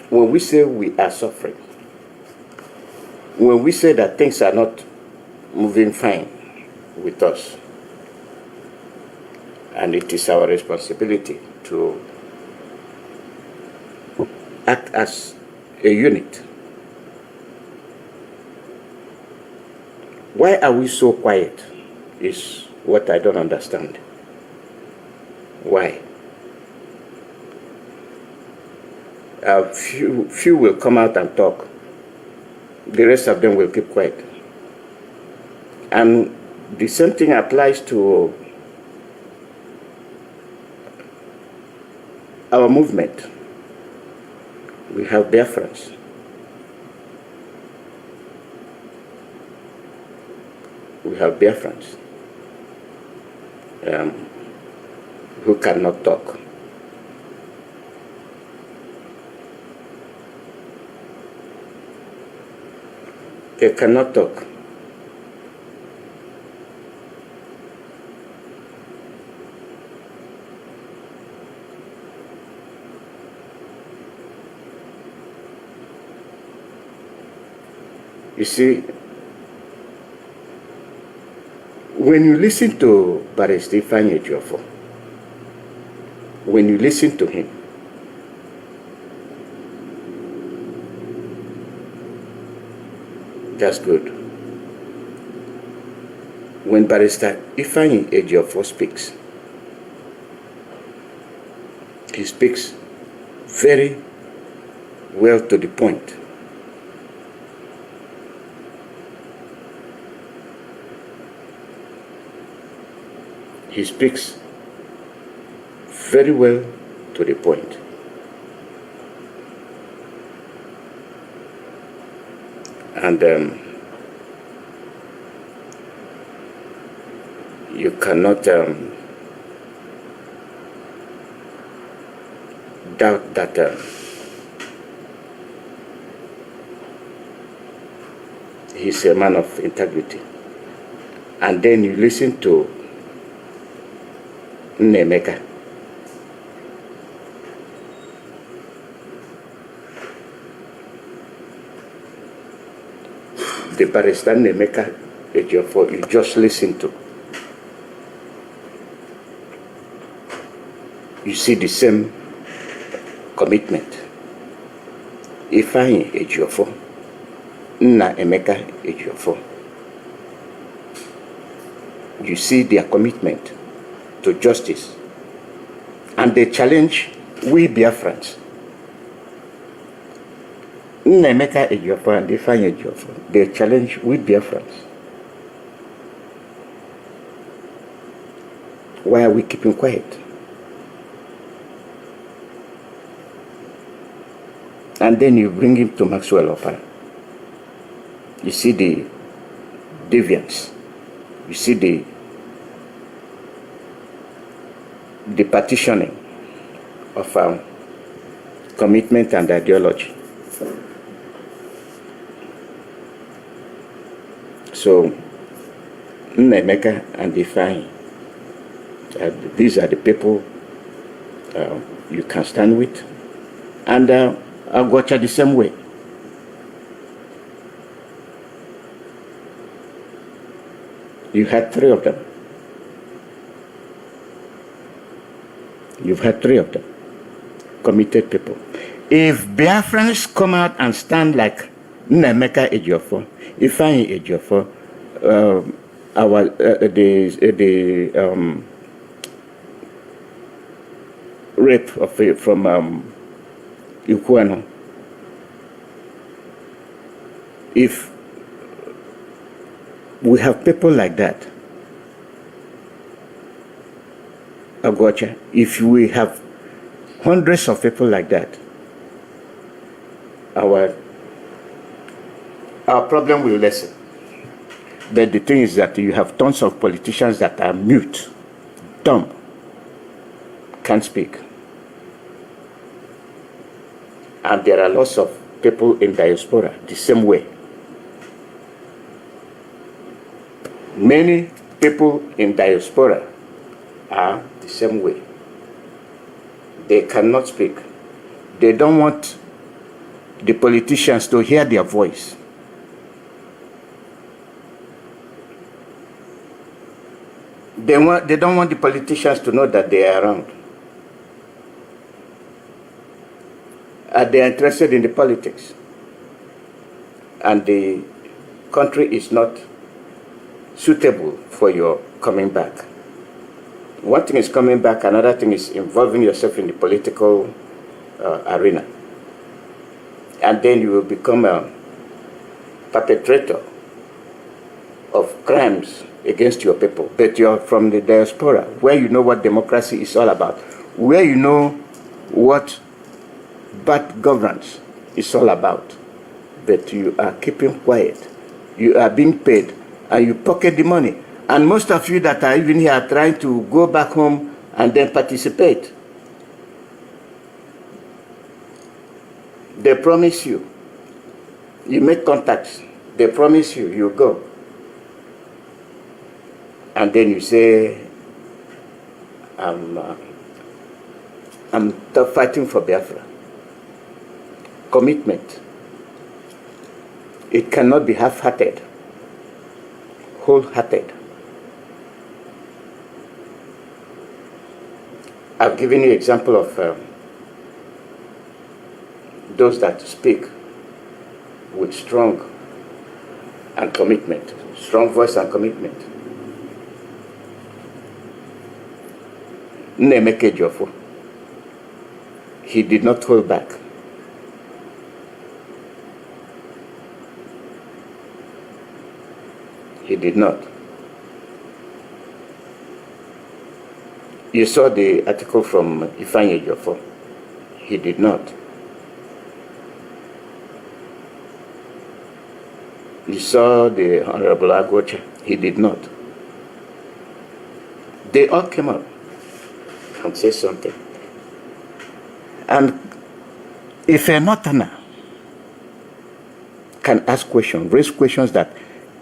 When we say we are suffering, when we say that things are not moving fine with us, and it is our responsibility to act as a unit. Why are we so quiet is what I don't understand. Why? Few will come out and talk. The rest of them will keep quiet. And the same thing applies to our movement. We have Biafrans. We have Biafrans who cannot talk. They cannot talk. You see, when you listen to Barrister Ifeanyi Ejiofor, when you listen to him, that's good. When Barrister Ifeanyi Ejiofor speaks, he speaks very well to the point. He speaks very well to the point. And you cannot doubt that he's a man of integrity. And then you listen to Nemeka. The Barrister Nemeka Ejiofor you just listen to. You see the same commitment. Ifeanyi Ejiofor, Nna Emeka Ejiofor. You see their commitment to justice, and they challenge we Biafrans. Nemeka Ejiofor and Ifeanyi Ejiofor, they challenge with Biafrans. Why are we keeping quiet? And then you bring him to Maxwell Opera. You see the deviance. You see the partitioning of commitment and ideology. So, Nemeka and Ifeanyi, these are the people you can stand with. And Agwacha the same way. You had three of them. You've had three of them. Committed people. If Biafrans come out and stand like Nemeka Ejiofor, Ifeanyi Ejiofor, rape of from Ikuano, if we have people like that, Agwacha, if we have hundreds of people like that, our problem will lessen. But the thing is that you have tons of politicians that are mute, dumb, can't speak. And there are lots of people in diaspora the same way. Many people in diaspora are the same way. They cannot speak. They don't want the politicians to hear their voice. They don't want the politicians to know that they are around. They are interested in the politics. And the country is not suitable for your coming back. One thing is coming back, another thing is involving yourself in the political arena. And then you will become a perpetrator of crimes against your people. But you're from the diaspora, where you know what democracy is all about, where you know what bad governance is all about. But you are keeping quiet. You are being paid, and you pocket the money. And most of you that are even here are trying to go back home and then participate. They promise you. You make contacts. They promise you, you go. And then you say, I'm fighting for Biafra. Commitment. It cannot be half-hearted. Wholehearted. I've given you example of those that speak with strong and commitment, strong voice and commitment. Nemeka Ejiofor, he did not hold back. He did not. You saw the article from Ifeanyi Ejiofor. He did not. You saw the Honorable Agwacha. He did not. They all came up and said something. And if a Northerner can ask questions, raise questions that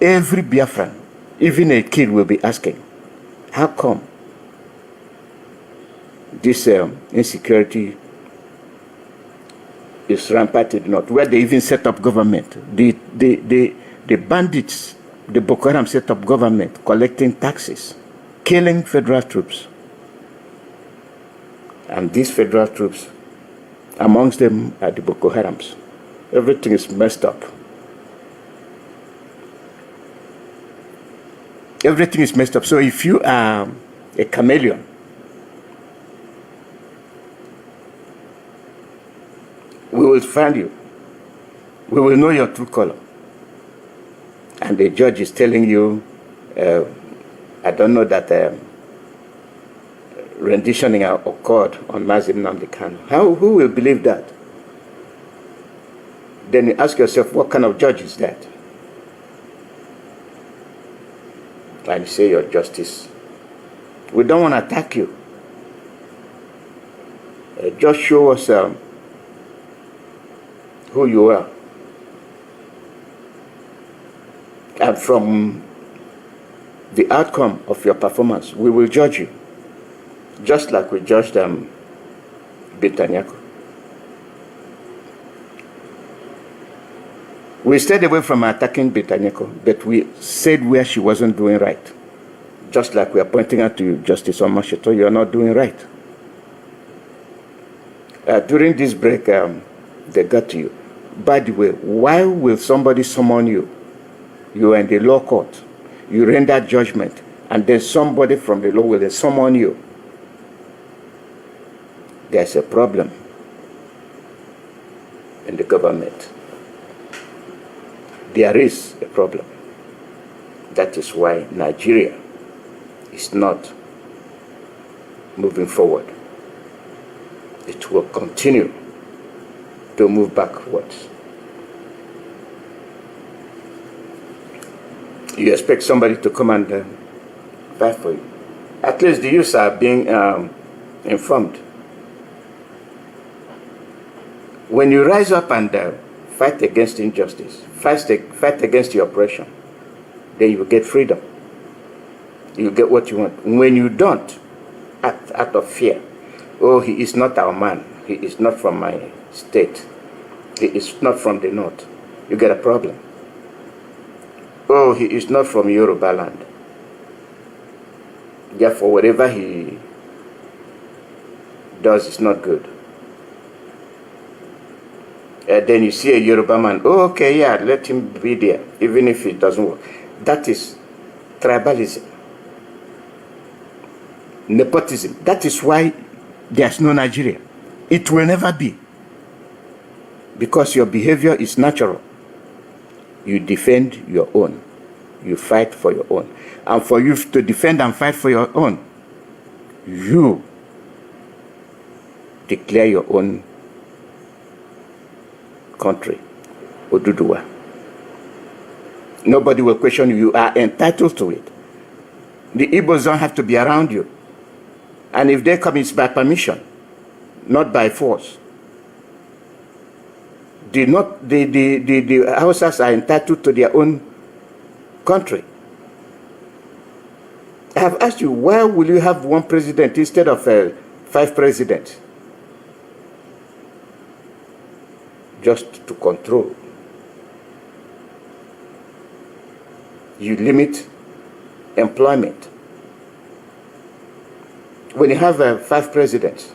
every Biafran, even a kid, will be asking, how come this insecurity is rampant in the north, where they even set up government? The bandits, the Boko Haram set up government, collecting taxes, killing federal troops. And these federal troops, amongst them are the Boko Harams. Everything is messed up. Everything is messed up. So if you are a chameleon, we will find you. we will know your true color. And the judge is telling you, I don't know that renditioning occurred on Mazi Nnamdi Kanu. Who will believe that? Then you ask yourself, what kind of judge is that? And you say, your justice. We don't want to attack you. Just show us who you are. And from the outcome of your performance, we will judge you. Just like we judged Bitanyako. We stayed away from attacking Bitanyako, but we said where she wasn't doing right. Just like we are pointing out to you, Justice Omasheto, you are not doing right. During this break, they got to you. By the way, why will somebody summon you? You are in the law court. You render judgment, and then somebody from the law will summon you. There's a problem in the government. There is a problem. That is why Nigeria is not moving forward. It will continue to move backwards. You expect somebody to come and fight for you. At least the youths are being informed. When you rise up and fight against injustice, fight against the oppression, then you get freedom. You get what you want. When you don't, act out of fear, oh, he is not our man, he is not from my state, he is not from the north, you get a problem. Oh, he is not from Yoruba land. Therefore, whatever he does is not good. Then you see a Yoruba man, oh, okay, yeah, let him be there, even if it doesn't work. That is tribalism. Nepotism. That is why there's no Nigeria. It will never be. Because your behavior is natural. You defend your own. You fight for your own. And for you to defend and fight for your own, you declare your own country, Oduduwa. Nobody will question you. You are entitled to it. The Igbos don't have to be around you. And if they come, it's by permission, not by force. The Hausas are entitled to their own country. I have asked you, why will you have one president instead of 5 presidents? Just to control. You limit employment. When you have 5 presidents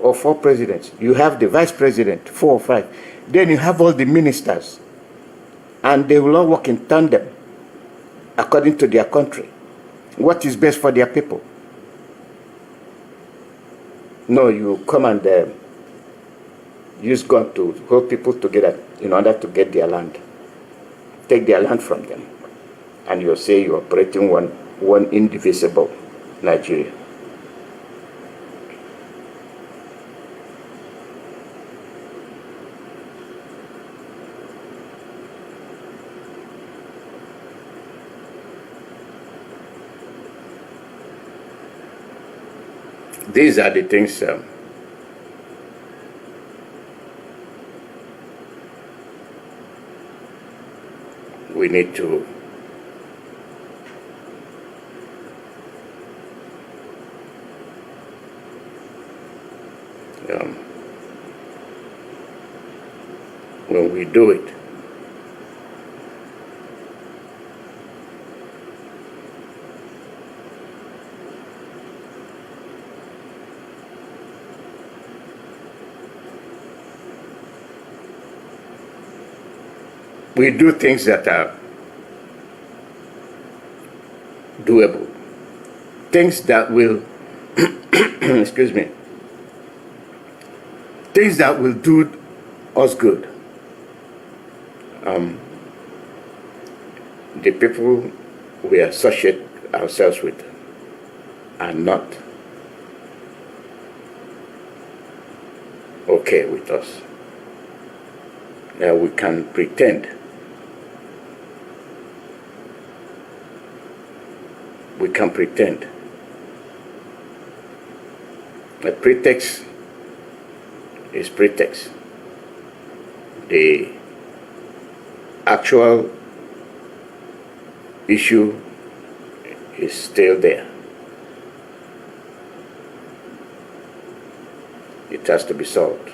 or 4 presidents, you have the vice president, 4 or 5. Then you have all the ministers, and they will all work in tandem according to their country. What is best for their people? No, you come and use gun to hold people together in order to get their land. Take their land from them. And you say you're operating one indivisible Nigeria. These are the things we need to when we do it, we do things that are doable, things that will excuse me, things that will do us good. The people we associate ourselves with are not okay with us. We can pretend. We can pretend. A pretext is pretext. The actual issue is still there. It has to be solved.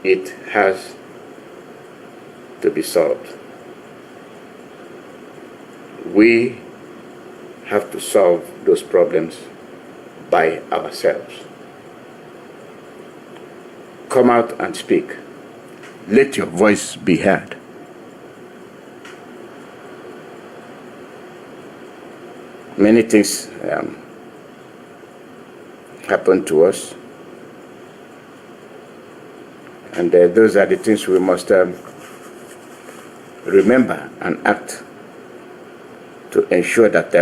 It has to be solved. We have to solve those problems by ourselves. Come out and speak. Let your voice be heard. Many things happen to us, and those are the things we must remember and act to ensure that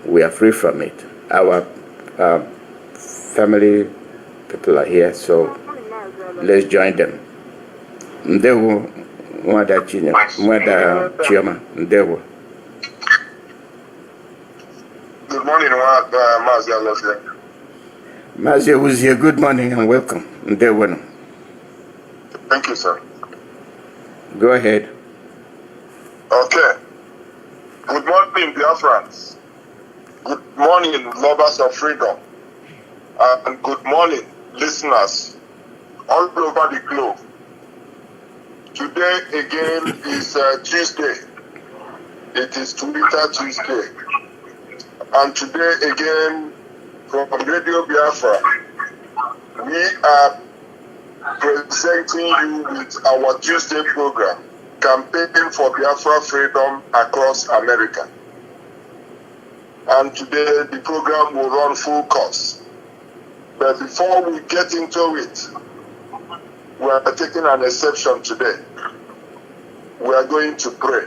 we are free from it. Our family people are here, so let's join them. Ndewo, mwada Chioma, Ndewo. Good morning, Mazi. I love you. Mazi was here. Good morning and welcome. Ndewo. Thank you, sir. Go ahead. Okay. Good morning, Biafrans. Good morning, lovers of freedom. And good morning, listeners all over the globe. Today again is Tuesday. It is Twitter Tuesday. And today again, from Radio Biafra, we are presenting you with our Tuesday program, Campaign for Biafra Freedom Across America. And today the program will run full course. But before we get into it, we are taking an exception today. We are going to pray.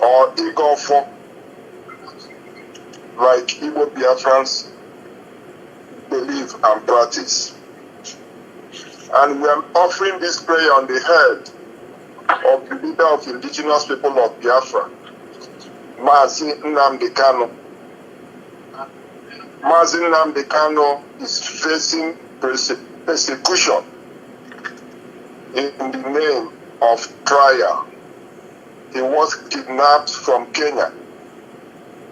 Or Igor for, like Igbo Biafrans believe and practice. And we are offering this prayer on the head of the leader of indigenous people of Biafra, Mazi Iyke. Mazi Iyke is facing persecution in the name of trial. He was kidnapped from Kenya,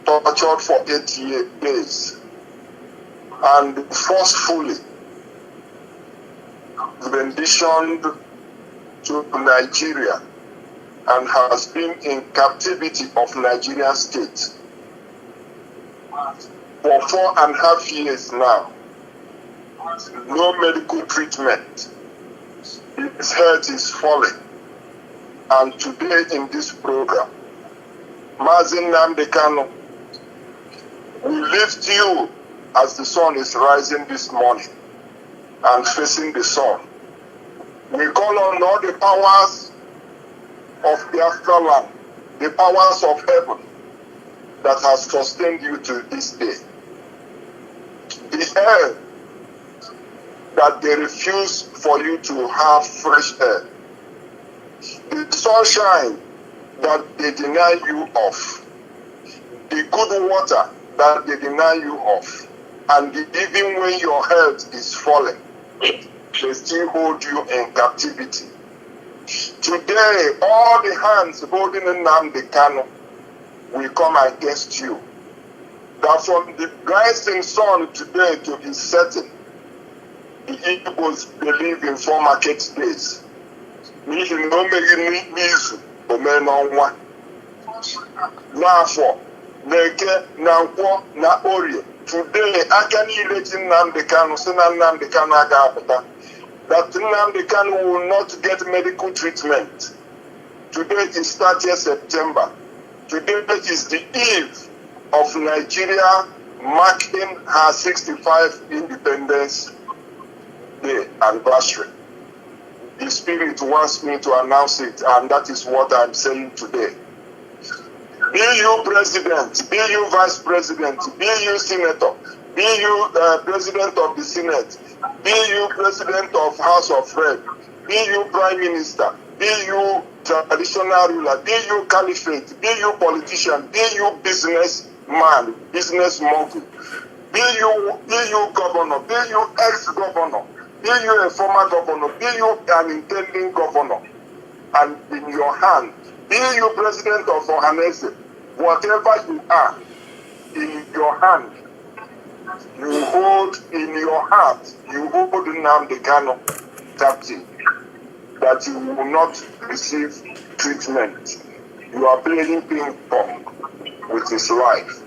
tortured for 88 days, and forcefully renditioned to Nigeria, and has been in captivity of Nigerian state for 4.5 years now. No medical treatment. His health is falling. And today in this program, Mazi Iyke, we lift you as the sun is rising this morning and facing the sun. We call on all the powers of Biafra land, the powers of heaven that has sustained you to this day. The air that they refuse for you to have fresh air. The sunshine that they deny you of. The good water that they deny you of. And even when your health is falling, they still hold you in captivity. Today, all the hands holding Nnamdi will come against you. That from the rising sun today to his setting, the Igbos believe in 4 market days. Therefore, Neke, Nankwo, na Orie. Today, I can let Nnamdi Kanu, Nnamdi Kanu, that Nnamdi Kanu will not get medical treatment. Today is 30th September. Today is the eve of Nigeria marking her 65th Independence Day anniversary. The Spirit wants me to announce it, and that is what I'm saying today. Be you President, be you Vice President, be you Senator, be you President of the Senate, be you President of House of Rep, be you Prime Minister, be you traditional ruler, be you caliphate, be you politician, be you businessman, business mogul, be you governor, be you ex-governor, be you a former governor, be you an intending governor, and in your hand, be you president of Ohanese, whatever you are, in your hand, you hold in your heart, you hold Nnamdi Kanu captive, that you will not receive treatment. You are playing ping pong with his life.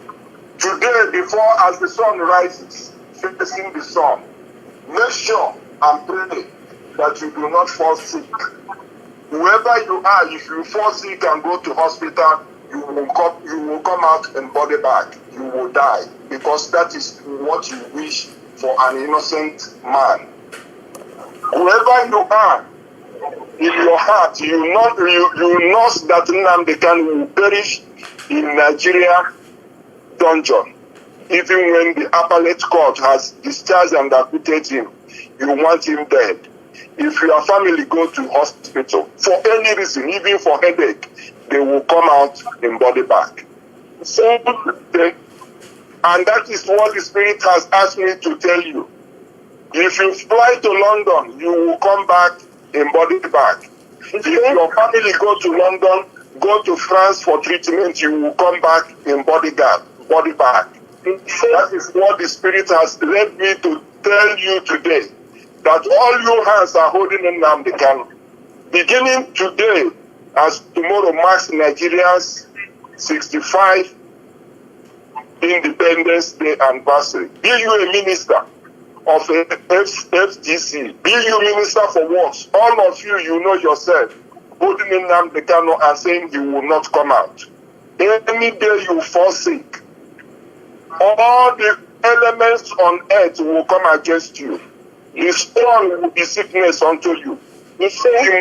Today, before as the sun rises, facing the sun, make sure and pray that you do not fall sick. Whoever you are, if you fall sick and go to hospital, you will come out in body bag. You will die, because that is what you wish for an innocent man. Whoever you are, in your heart, you know that Nnamdi Kanu will perish in Nigeria dungeon. Even when the appellate court has discharged and acquitted him, you want him dead. If your family go to hospital for any reason, even for headache, they will come out in body bag. And that is what the Spirit has asked me to tell you. If you fly to London, you will come back in body bag. If your family go to London, go to France for treatment, you will come back in body bag. That is what the Spirit has led me to tell you today. That all your hands are holding in Nnamdi Kanu. Beginning today, as tomorrow marks Nigeria's 65 Independence Day anniversary. Be you a minister of a FGC, be you minister for works, all of you, you know yourself, holding in Nnamdi Kanu and saying you will not come out. Any day you fall sick, all the elements on earth will come against you. The storm will be sickness unto you. The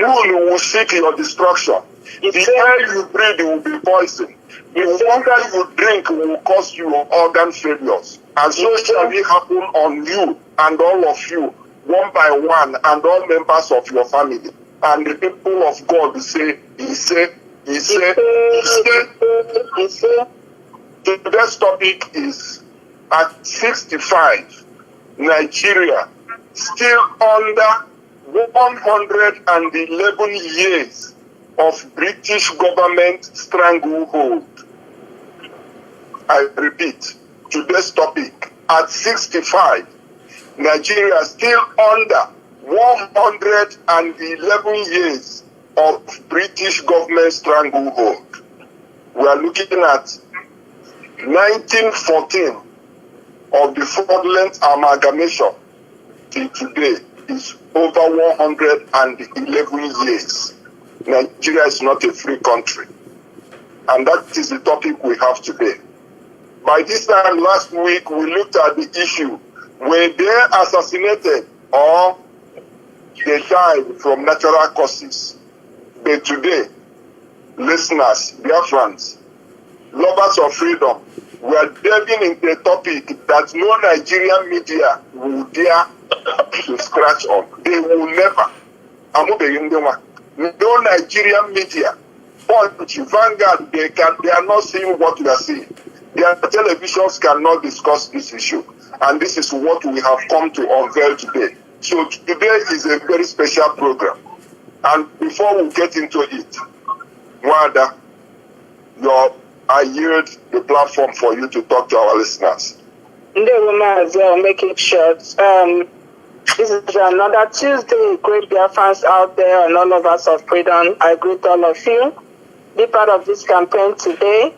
moon will seek your destruction. The air you breathe will be poison. The water you drink will cause you organ failures. And so shall it happen on you and all of you, one by one, and all members of your family. And the people of God say, he say. Today's topic is, at 65, Nigeria still under 111 years of British government stranglehold. I repeat, today's topic, at 65, Nigeria still under 111 years of British government stranglehold. We are looking at 1914 of the fraudulent amalgamation till today is over 111 years. Nigeria is not a free country. And that is the topic we have today. By this time last week, we looked at the issue. Were they assassinated or they died from natural causes? But today, listeners, Biafrans, lovers of freedom, we are delving into a topic that no Nigerian media will dare to scratch on. They will never. No Nigerian media, Punch, Vanguard, they are not seeing what we are seeing. Their televisions cannot discuss this issue. And this is what we have come to unveil today. So today is a very special program. And before we get into it, Wanda, I yield the platform for you to talk to our listeners. I'll make it short. This is another Tuesday. Great Biafrans out there and all of us of freedom. I greet all of you. Be part of this campaign today.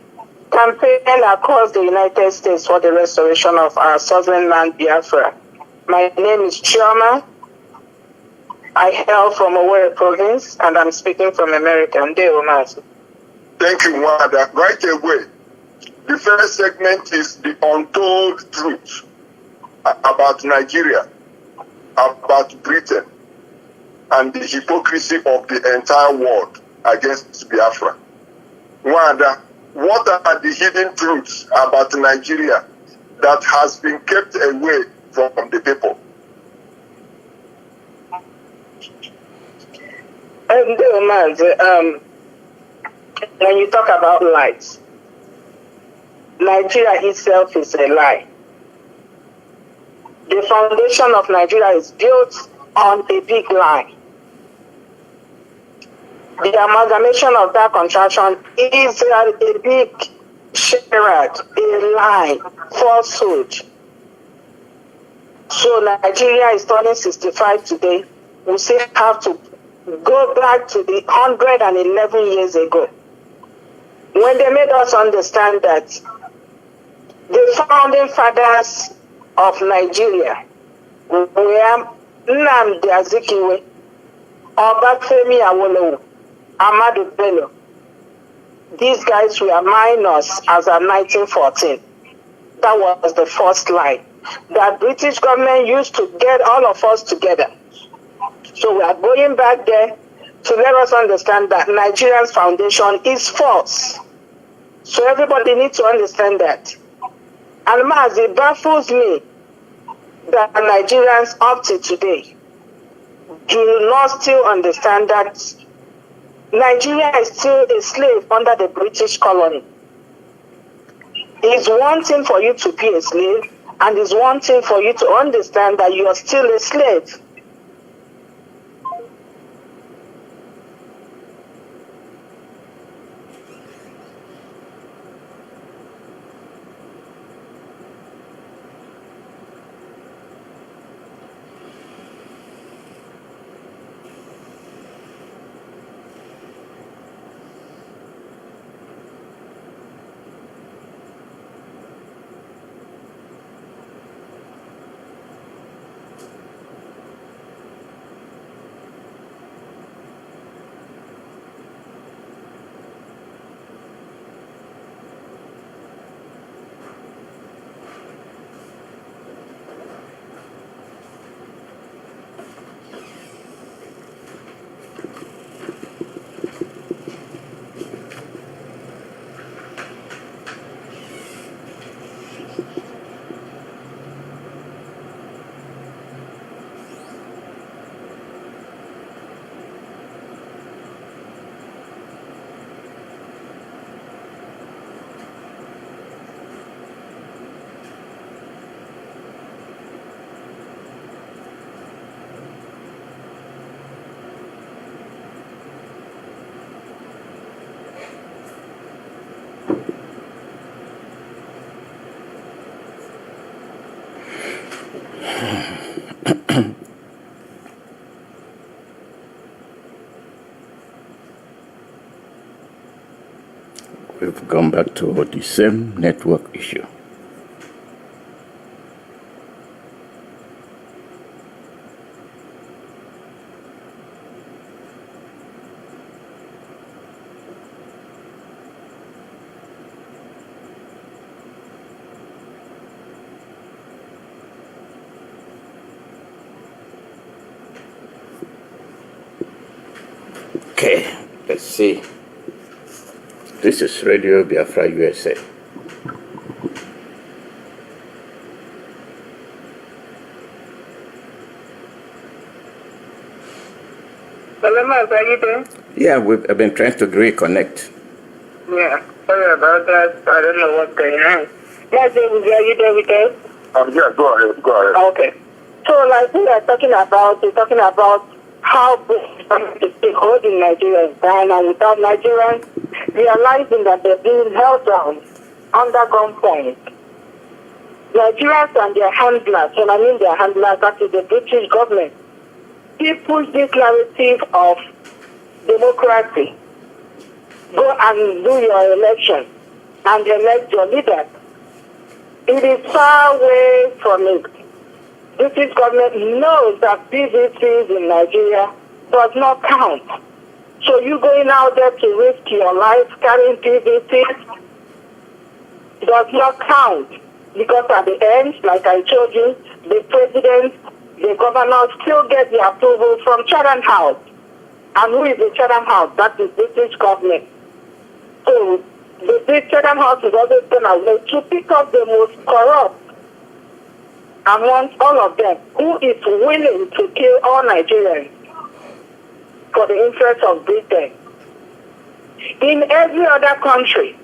Campaign across the United States for the restoration of our sovereign land, Biafra. My name is Chioma. I hail from Owerri province, and I'm speaking from America. Mazi. Thank you, Wanda. Right away. The first segment is the untold truth about Nigeria, about Britain, and the hypocrisy of the entire world against Biafra. Wanda, what are the hidden truths about Nigeria that has been kept away from the people? When you talk about lies, Nigeria itself is a lie. The foundation of Nigeria is built on a big lie. The amalgamation of that contraction is a big charade, a lie, falsehood. So Nigeria is turning 65 today. We still have to go back to the 111 years ago, when they made us understand that the founding fathers of Nigeria were Nnamdi Azikiwe, Obafemi Awolowo, Ahmadu Bello. These guys were minors as of 1914. That was the first lie. That British government used to get all of us together. So we are going back there to let us understand that Nigeria's foundation is false. So everybody needs to understand that. And Mazi, it baffles me that Nigerians up to today do not still understand that Nigeria is still a slave under the British colony. It's one thing for you to be a slave, and it's one thing for you to understand that you are still a slave. We've gone back to the same network issue. Okay, let's see. This is Radio Biafra USA. Hello, Mazi, are you there? Yeah, I've been trying to reconnect. Yeah, sorry about that. I don't know what's going on. Mazi, are you there with us? Yeah, go ahead. Okay. So, like we are talking about how the hold in Nigeria is down, and without Nigerians realizing that they're being held down under gunpoint. Nigerians and their handlers, and I mean their handlers, that is the British government, they push this narrative of democracy. Go and do your election and elect your leader. It is far away from it. British government knows that PVCs in Nigeria does not count. So you going out there to risk your life carrying PVCs does not count. Because at the end, like I told you, the president, the governor still get the approval from Chatham House. And who is the Chatham House? That is British government. So the Chatham House is always going to to pick up the most corrupt amongst all of them, who is willing to kill all Nigerians for the interest of Britain. In every other country,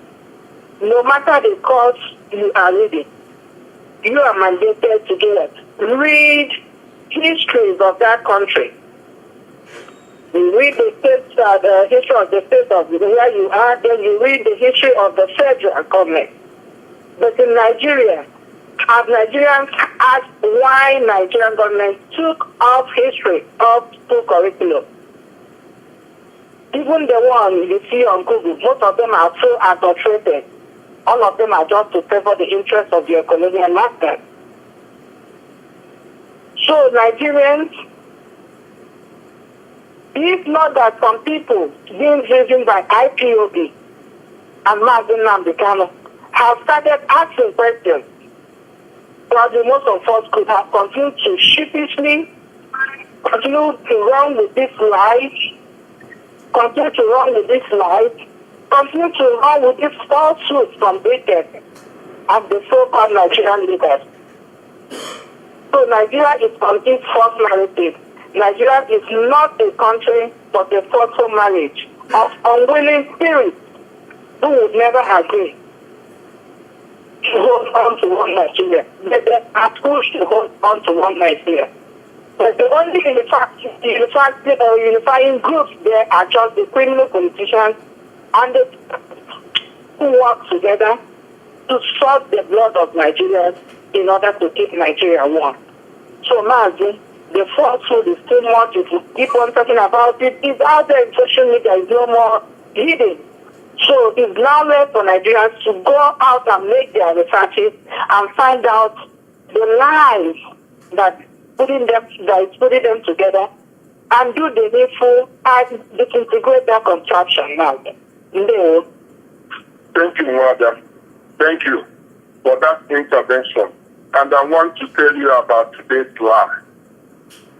no matter the course you are reading, you are mandated to do it. Read histories of that country. You read the history of the state of where you are, then you read the history of the federal government. But in Nigeria, as Nigerians asked why Nigerian government took off history of school curriculum, even the one you see on Google, most of them are so adulterated. All of them are just to favor the interests of your colonial masters. So Nigerians, if not that some people being driven by IPOB and Mazi Nnamdi Kanu have started asking questions, probably most of us could have continued to sheepishly continue to run with this life, continue to run with this life, continue to run with this falsehood from Britain and the so-called Nigerian leaders. So Nigeria is on its false narrative. Nigeria is not a country but a forceful marriage of unwilling spirits who would never agree to hold on to one Nigeria. They are pushed to hold on to one Nigeria. But the only unifying groups there are just the criminal politicians and the who work together to salt the blood of Nigerians in order to keep Nigeria one. So Mazi, the falsehood is too much. If you keep on talking about it, it's out there in social media, it's no more hidden. So it's now left for Nigerians to go out and make their researches and find out the lies that is putting them together and do the needful and disintegrate their contraption now. No. Thank you, Madam. Thank you for that intervention. And I want to tell you about today's lie.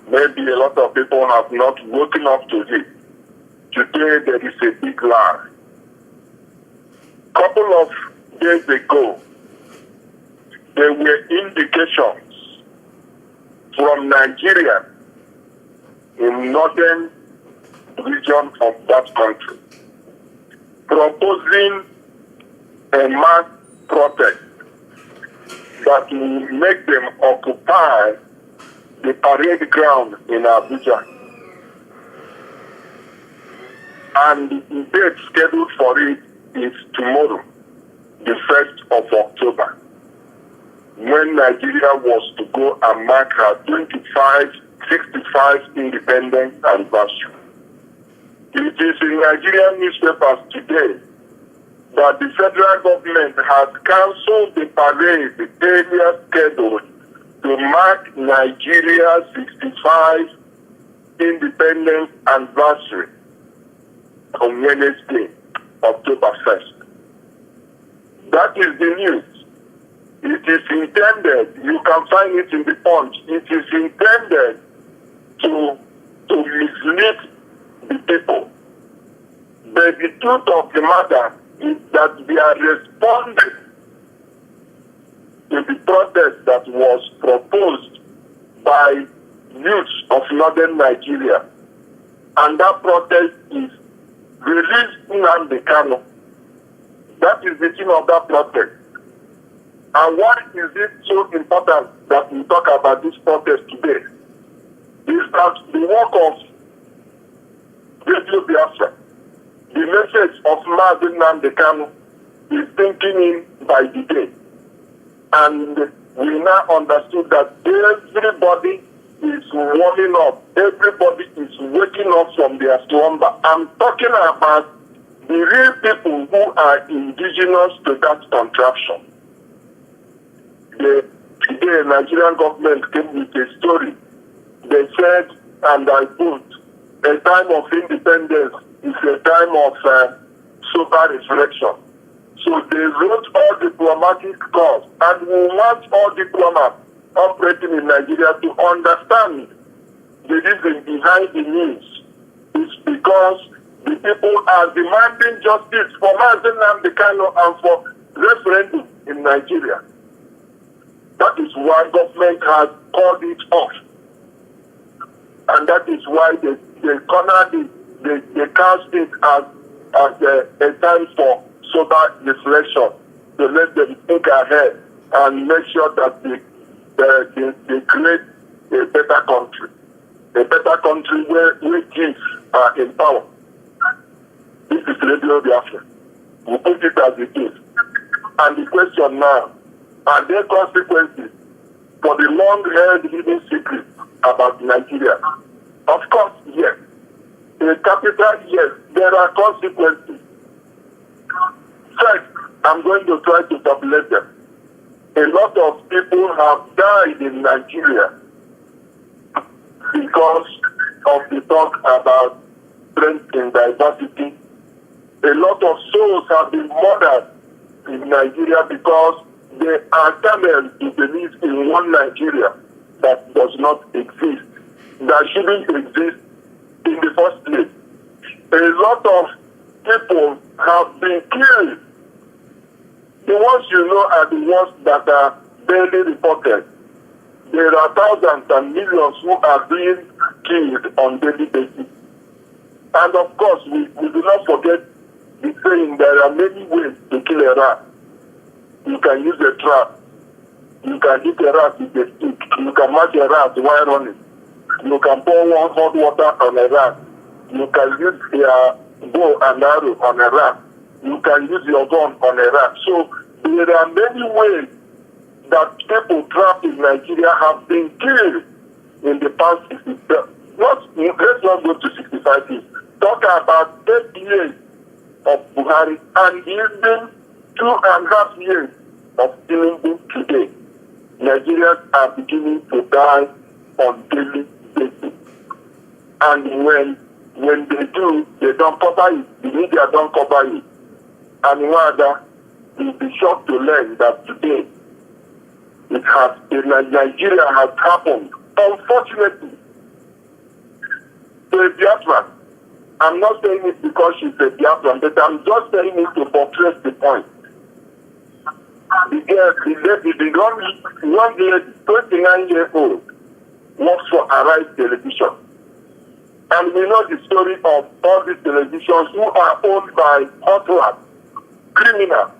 Maybe a lot of people have not woken up to it. Today there is a big lie. Couple of days ago, there were indications from Nigeria in northern region of that country proposing a mass protest that will make them occupy the parade ground in Abuja. And the date scheduled for it is tomorrow, the 1st of October, when Nigeria was to go and mark her 65 independence anniversary. It is in Nigerian newspapers today that the federal government has cancelled the parade earlier scheduled to mark Nigeria's 65 independence anniversary on Wednesday, October 1st. That is the news. It is intended, you can find it in the Punch, it is intended to mislead the people. But the truth of the matter is that they are responding to the protest that was proposed by youths of northern Nigeria. And that protest is release Nnamdi Kanu. That is the theme of that protest. And why is it so important that we talk about this protest today? Is that the work of Radio Biafra, the message of Mazi Nnamdi Kanu is sinking in by the day. And we now understood that everybody is warming up. Everybody is waking up from their slumber. I'm talking about the real people who are indigenous to that contraption. Today Today, Nigerian government came with a story. They said, and I quote, a time of independence is a time of sober reflection. So they wrote all diplomatic calls, and we want all diplomats operating in Nigeria to understand the reason behind the news. It's because the people are demanding justice for Mazi Nnamdi Kanu and for referendum in Nigeria. That is why government has called it off. And that is why they cornered it, they cast it as a time for sober reflection, to let them think ahead and make sure that they create a better country where kids are in power. This is Radio Biafra. We put it as it is. And the question now, are there consequences for the long-held hidden secret about Nigeria? Of course, yes. In capital, yes, there are consequences. First, I'm going to try to tabulate them. A lot of people have died in Nigeria because of the talk about strength in diversity. A lot of souls have been murdered in Nigeria because they are camels to believe in one Nigeria that does not exist, that shouldn't exist in the first place. A lot of people have been killed. The ones you know are the ones that are barely reported. There are thousands and millions who are being killed on daily basis. And of course, we do not forget the saying there are many ways to kill a rat. You can use a trap. You can hit a rat with a stick. You can match a rat while running. You can pour one hot water on a rat. You can use a bow and arrow on a rat. You can use your gun on a rat. So there are many ways that people trapped in Nigeria have been killed in the past 65. Let's not go to 65 years. Talk about 8 years of Buhari and even 2.5 years of Tinubu today. Nigerians are beginning to die on daily basis. And when they do, they don't cover it. The media don't cover it. And rather, you'll be shocked to learn that today, Nigeria has happened, unfortunately, to a Biafran. I'm not saying it because she's a Biafran, but I'm just saying it to buttress the point. The young lady, 29-year-old, works for Arise Television. And we know the story of all these televisions who are owned by hustlers, criminals.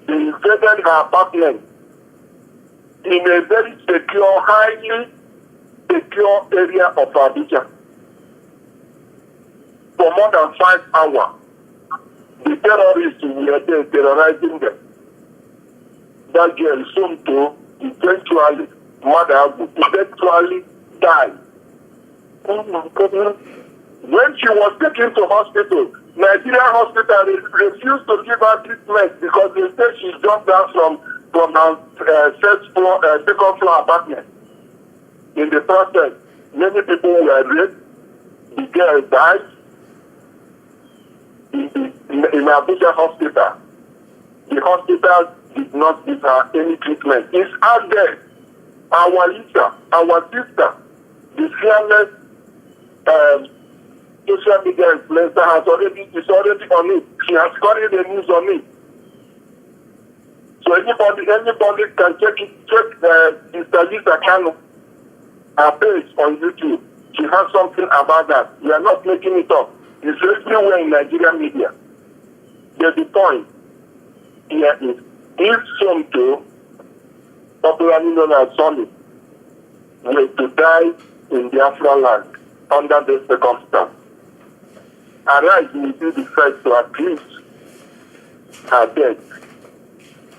They invaded her apartment in a very secure, highly secure area of Abuja for more than 5 hours. The terrorists were there terrorizing them. That girl, Somto, eventually died. Oh my goodness. When she was taken to hospital, Nigerian hospital refused to give her treatment because they said she jumped out from her second floor apartment. In the process, many people were raped. The girl died in Abuja hospital. The hospital did not give her any treatment. It's out there. Our Lisa, our sister, the fearless social media influencer is already on it. She has carried the news on it. So anybody can check Mr. Lisa Kanu, her page on YouTube. She has something about that. We are not making it up. It's everywhere in Nigerian media. The point here is, if Somto, popularly known as Sonny, were to die in Biafra land under this circumstance, Arise will be the first to accuse her death,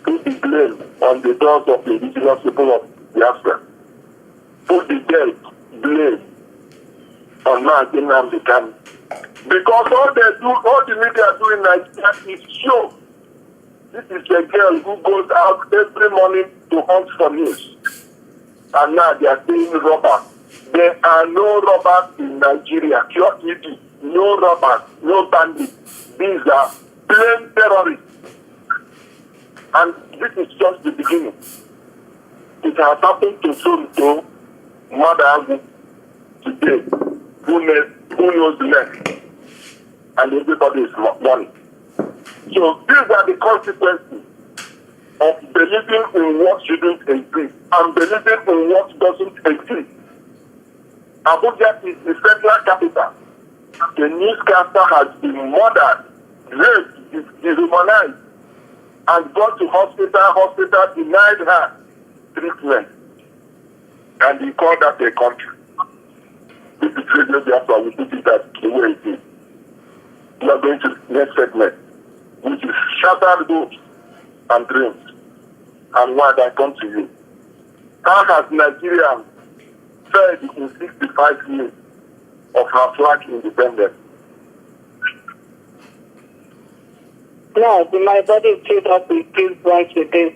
put the blame on the doors of the indigenous people of Biafra, put the death blame on Mazi Nnamdi Kanu. Because all the media do in Nigeria is show. This is a girl who goes out every morning to hunt for news. And now they are saying robbers. There are no robbers in Nigeria. No robbers, no bandits. These are plain terrorists. And this is just the beginning. It has happened to Sunto, Madagu, today. Who knows next? And everybody is mourning. So these are the consequences of believing in what shouldn't exist and believing in what doesn't exist. Abuja is the federal capital. The newscaster has been murdered, raped, dehumanized, and gone to hospital denied her treatment. And he called that a country. This is Radio Biafra, we put it that the way it is. We are going to the next segment, which is shattered hopes and dreams. And why I come to you. How has Nigeria fared in 65 years of her flag independence? No, my body is filled up with goosebumps with this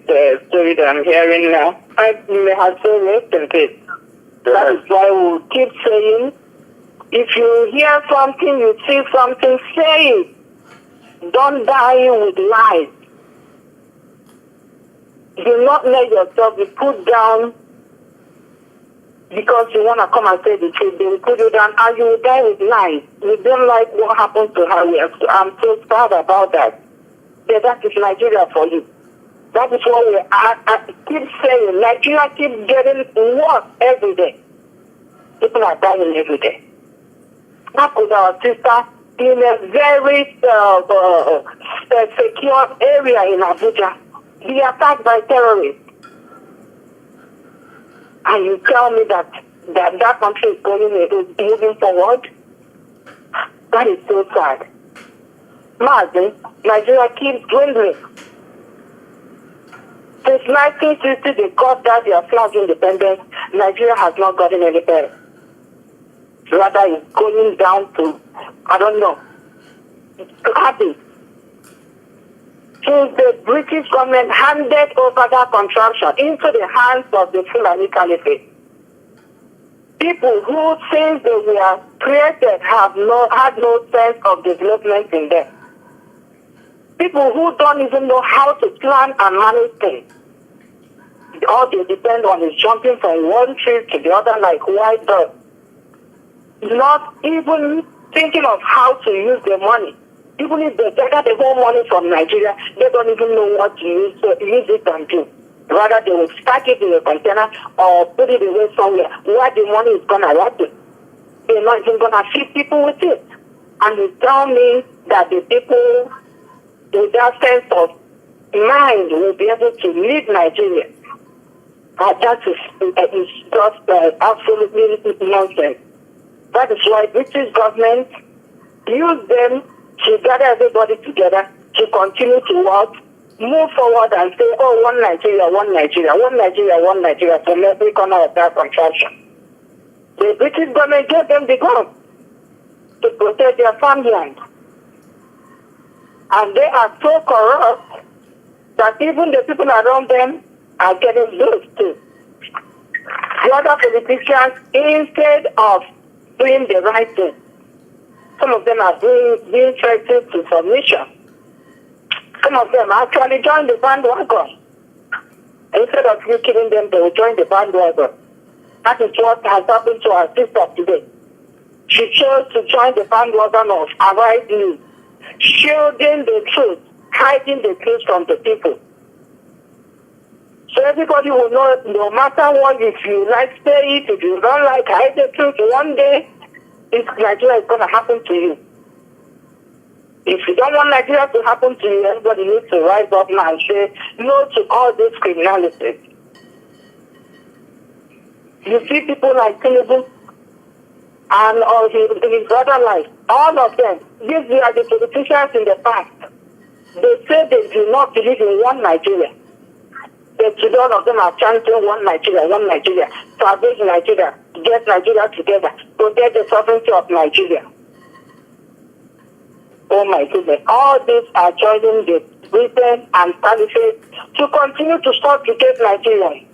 story that I'm hearing now. I may have so rest in peace. That is why we keep saying, if you hear something, you see something, say it. Don't die with lies. Do not let yourself be put down because you want to come and say the truth. They will put you down and you will die with lies. We don't like what happened to her. I'm so sad about that. Yeah, that is Nigeria for you. That is what I keep saying. Nigeria keeps getting worse every day. People are dying every day. How could our sister in a very secure area in Abuja be attacked by terrorists? And you tell me that country is moving forward? That is so sad. Mazi, Nigeria keeps dwindling. Since 1960, they got that their flag independence. Nigeria has not gotten any better. Rather, it's going down to, I don't know, habit. Since the British government handed over that contraption into the hands of the Fulani Caliphate, people who, since they were created, had no sense of development in them. People who don't even know how to plan and manage things. All they depend on is jumping from one tree to the other like white dogs. Not even thinking of how to use their money. Even if they gather the whole money from Nigeria, they don't even know what to use it and do. Rather, they will stack it in a container or put it away somewhere where the money is going to rot it. They're not even going to feed people with it. And you tell me that the people with that sense of mind will be able to lead Nigeria. That is just absolutely nonsense. That is why British government use them to gather everybody together to continue to work, move forward and say, oh, one Nigeria, one Nigeria, one Nigeria, one Nigeria from every corner of that contraption. The British government gave them the gun to protect their farmland. And they are so corrupt that even the people around them are getting those too. The other politicians, instead of doing the right thing, some of them are being threatened to submission. Some of them actually join the bandwagon. Instead of you killing them, they will join the bandwagon. That is what has happened to our sister today. She chose to join the bandwagon of Arise News, shielding the truth, hiding the truth from the people. So everybody will know, no matter what, if you like, say it, if you don't like, hide the truth. One day, this Nigeria is going to happen to you. If you don't want Nigeria to happen to you, everybody needs to rise up now and say no to all this criminality. You see people like Tinubu and all his other life, all of them, these are the politicians in the past. They say they do not believe in one Nigeria. The children of them are chanting one Nigeria, salvage Nigeria, get Nigeria together, protect the sovereignty of Nigeria. Oh my goodness, all these are joining Britain, and Caliphate to continue to subjugate Nigerians,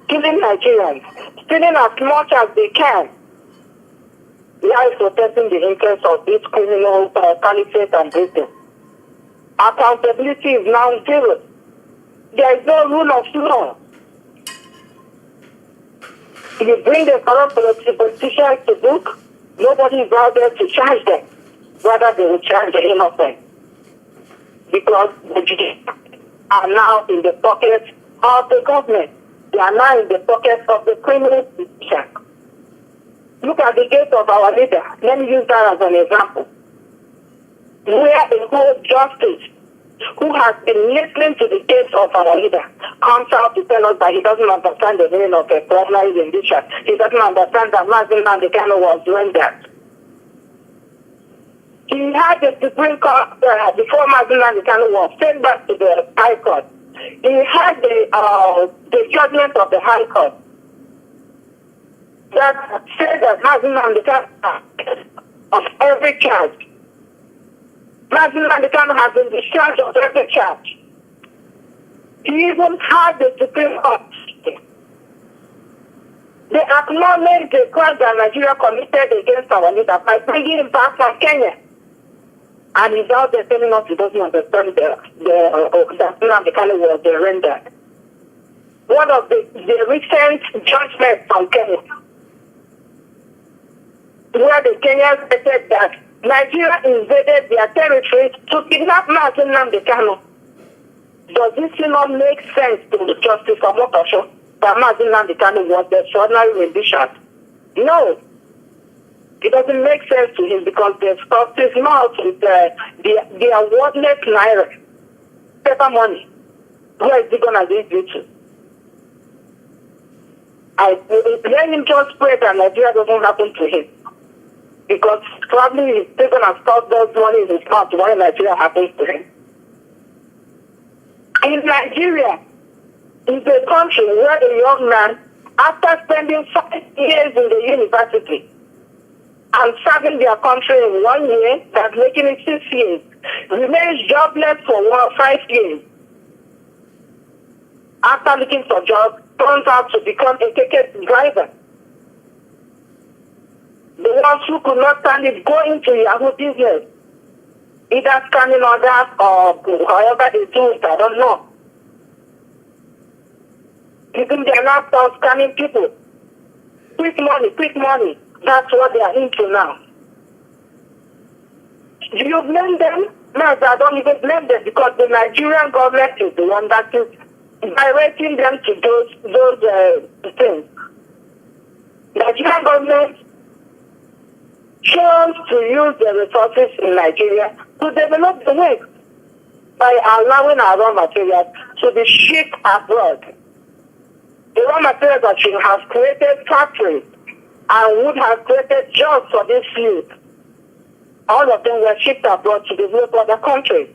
killing Nigerians, stealing as much as they can, while protecting the interests of these criminal Caliphate and Britain. Accountability is now zero. There is no rule of law. You bring the corrupt politicians to book, nobody is out there to charge them. Rather, they will charge the innocent. Because the judiciary are now in the pockets of the government. They are now in the pockets of the criminal politicians. Look at the case of our leader. Let me use that as an example. Where the whole justice, who has been listening to the case of our leader, comes out to tell us that he doesn't understand the meaning of a primary rendition. He doesn't understand that Mazi Iyke was doing that. He had the Supreme Court before Mazi Iyke was sent back to the High Court. He had the judgment of the High Court that said that Mazi Iyke of every charge. Mazi Iyke has been discharged of every charge. He even had the Supreme Court. They acknowledged the crime that Nigeria committed against our leader by bringing him back from Kenya. And he's out there telling us he doesn't understand that Iyke was rendered. One of the recent judgments from Kenya, where the Kenyans said that Nigeria invaded their territory to kidnap Mazi Iyke. Does this not make sense to Justice Omotosho that Mazi Iyke was the extraordinary rendition? No. It doesn't make sense to him because they stuffed his mouth with their wordless naira, paper money. Where is he going to give you to? Let him just pray that Nigeria doesn't happen to him. Because probably he's still going to stuff those money in his mouth when Nigeria happens to him. In Nigeria, is a country where a young man, after spending 5 years in the university and serving their country in 1 year, that's making it 6 years, remains jobless for 5 years. After looking for jobs, turns out to become a KK driver. The ones who could not stand it go into Yahoo business, either scanning others or however they do it, I don't know. Using their laptop scanning people. Quick money. That's what they are into now. Do you blame them? No, I don't even blame them because the Nigerian government is the one that is directing them to those things. Nigerian government chose to use the resources in Nigeria to develop the waste by allowing our raw materials to be shipped abroad. The raw materials that should have created factories and would have created jobs for this youth, all of them were shipped abroad to develop other countries.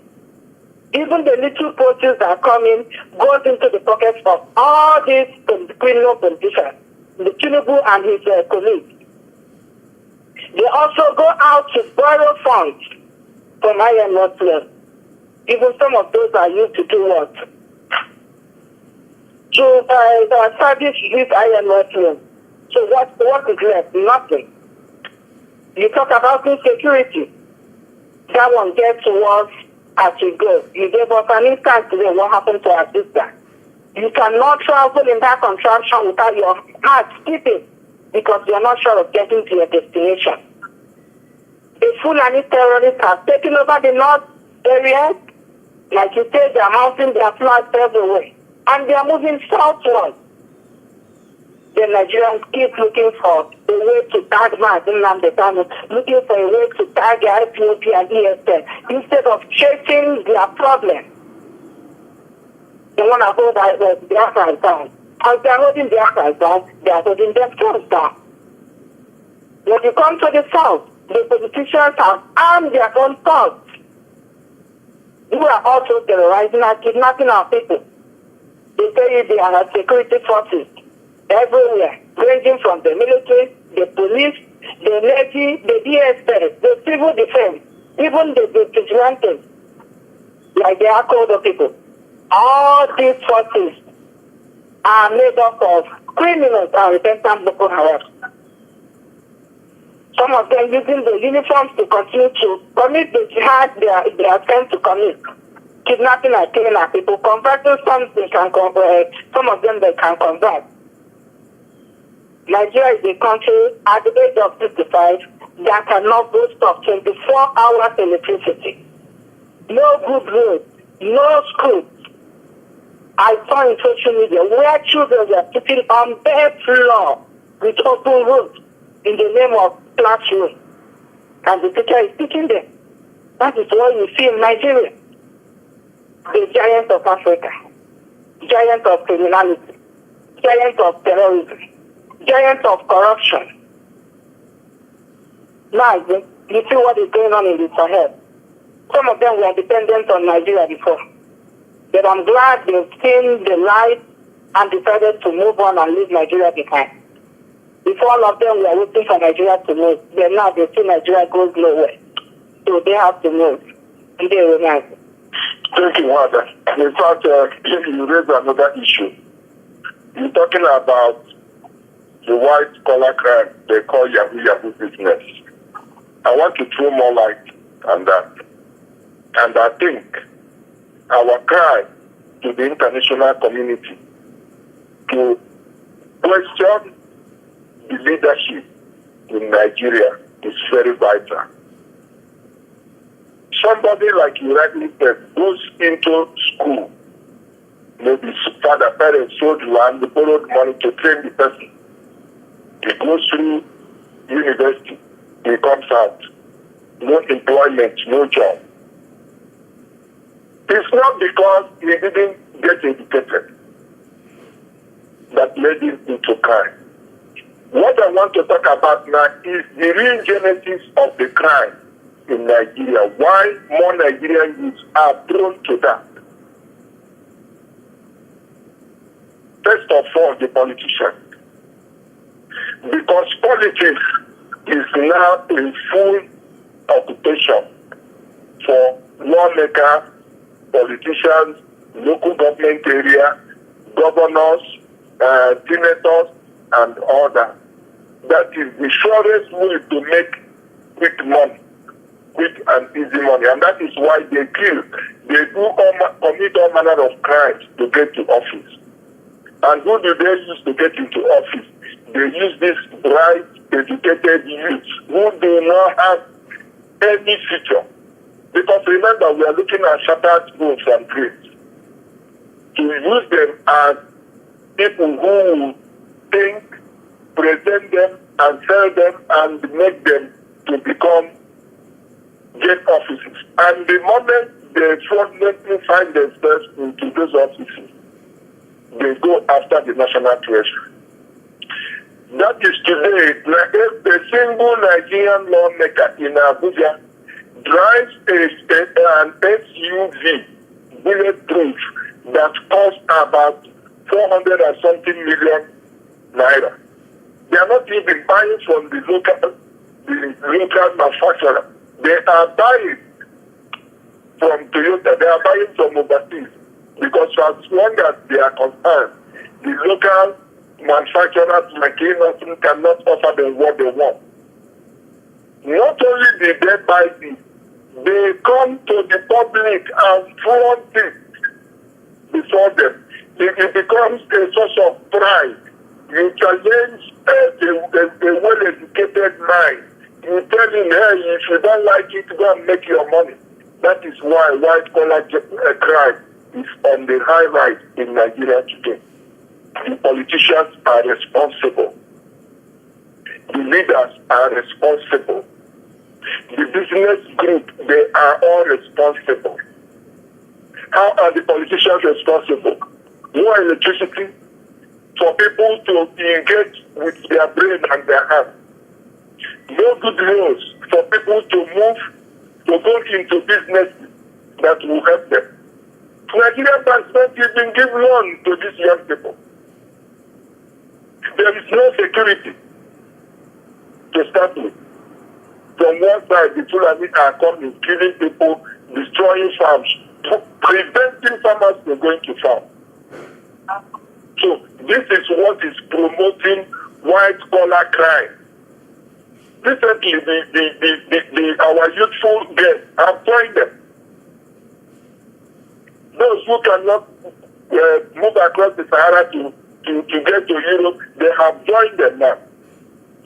Even the little produce that come in goes into the pockets of all these criminal politicians, the Tinubu and his colleagues. They also go out to borrow funds from IMF loans. Even some of those are used to do what? To service these IMF loans. So what is left? Nothing. You talk about insecurity. That one gets worse as we go. You gave us an instance today what happened to our sister. You cannot travel in that contraption without your heart skipping because you're not sure of getting to your destination. The Fulani terrorists have taken over the north area. Like you said, they're mounting their flags everywhere. And they are moving southward. The Nigerians keep looking for a way to tag Mazi Iyke, looking for a way to tag IPOP and ESN instead of chasing their problem. They want to hold the Biafran down. As they are holding the Biafran down, they are holding themselves down. When you come to the south, the politicians have armed their own thoughts. Who are also terrorizing and kidnapping our people. They tell you they are security forces everywhere, ranging from the military, the police, the Navy, the DSS, the civil defense, even the vigilantes. like the Akodo people. All these forces are made up of criminals and repentant Boko Haram. Some of them using the uniforms to continue to commit the jihad they are sent to commit. Kidnapping and killing our people, converting some they can convert, some of them they can convert. Nigeria is a country at the age of 55 that cannot boast of 24 hours electricity. No good roads, no schools. I saw in social media where children were sitting on bare floor with open roads in the name of classroom. And the teacher is teaching them. That is what you see in Nigeria. The giant of Africa, giant of criminality, giant of terrorism, giant of corruption. Now, you see what is going on in the Sahel. Some of them were dependent on Nigeria before. But I'm glad they've seen the light and decided to move on and leave Nigeria behind. Before all of them were waiting for Nigeria to move. But now they see Nigeria goes nowhere. So they have to move. And they remain. Thank you, Wanda. In fact, you raised another issue. You're talking about the white-collar crime they call Yahoo business. I want to throw more light on that. And I think our cry to the international community to question the leadership in Nigeria is very vital. Somebody like you rightly said goes into school, maybe father, parents sold land, they borrowed money to train the person. He goes through university, he comes out, no employment, no job. It's not because he didn't get educated that led him into crime. What I want to talk about now is the real genesis of the crime in Nigeria. Why more Nigerian youths are prone to that? First of all, the politicians. Because politics is now in full occupation for lawmakers, politicians, local government area, governors, senators, and all that. That is the surest way to make quick money, quick and easy money. And that is why they kill. They commit all manner of crimes to get to office. And who do they use to get into office? They use these bright, educated youths who do not have any future. Because remember, we are looking at shattered homes and dreams. To use them as people who will think, present them, and sell them, and make them to become get offices. And the moment they fraudulently find themselves into those offices, they go after the national treasury. That is today, like if a single Nigerian lawmaker in Abuja drives an SUV bulletproof that costs about 400 and something million naira. They are not even buying from the local manufacturer. They are buying from Toyota. They are buying from overseas. Because as long as they are concerned, the local manufacturers like Innocent cannot offer them what they want. Not only did they buy this, they come to the public and flaunt it before them. It becomes a source of pride. You challenge a well-educated mind. You tell him, hey, if you don't like it, go and make your money. That is why white-collar crime is on the high rise in Nigeria today. The politicians are responsible. The leaders are responsible. The business group, they are all responsible. How are the politicians responsible? More electricity for people to engage with their brain and their hands. No good roads for people to move, to go into business that will help them. Nigerian banks don't even give loan to these young people. There is no security to start with. From one side, the Fulani are coming, killing people, destroying farms, preventing farmers from going to farm. So this is what is promoting white-collar crime. Recently, our youthful girls have joined them. Those who cannot move across the Sahara to get to Europe, they have joined them now.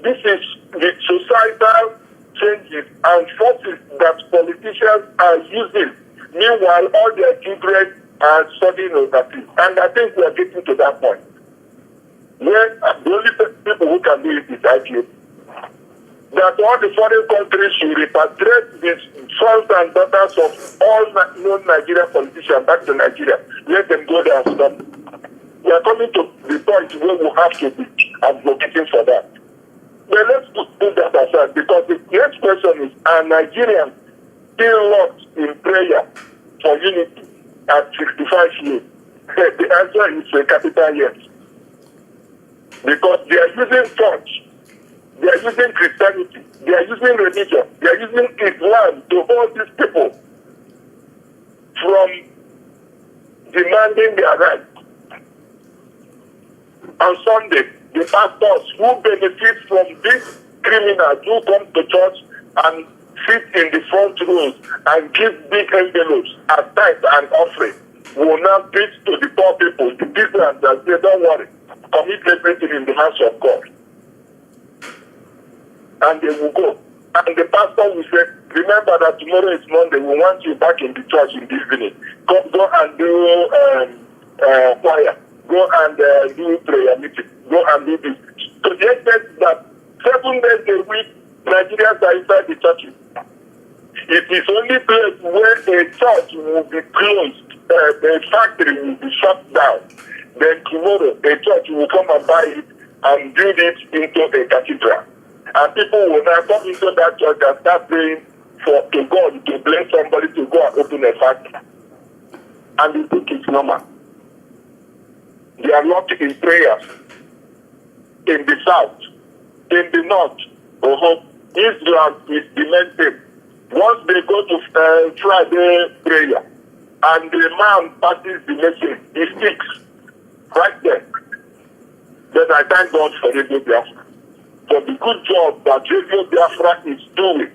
This is the societal changes and forces that politicians are using. Meanwhile, all their children are studying overseas. And I think we are getting to that point where the only people who can do it is IPA. That all the foreign countries should repatriate the sons and daughters of all non-Nigerian politicians back to Nigeria. Let them go there and stop. We are coming to the point where we have to be advocating for that. But let's put that aside, because the next question is, are Nigerians still locked in prayer for unity at 65 years? The answer is a capital yes. Because they are using church, they are using Christianity, they are using religion, they are using Islam to hold these people from demanding their rights. On Sunday, the pastors who benefit from these criminals who come to church and sit in the front rows and give big envelopes as tithe and offering will now preach to the poor people, the people, and say, don't worry, commit everything in the hands of God. And they will go. And the pastor will say, remember that tomorrow is Monday, we want you back in the church in the evening. Go and do choir. Go and do prayer meeting. Go and do this. To the extent that 7 days a week, Nigerians are inside the churches. It is only place where a church will be closed, a factory will be shut down. Then tomorrow, a church will come and buy it and build it into a cathedral. And people will now come into that church and start praying to God to bless somebody to go and open a factory. And they think it's normal. They are not in prayers. In the south, in the north, Israel is demented. Once they go to Friday prayer and the man passes the message, he speaks right there. Then I thank God for Radio Biafra, for the good job that Radio Biafra is doing.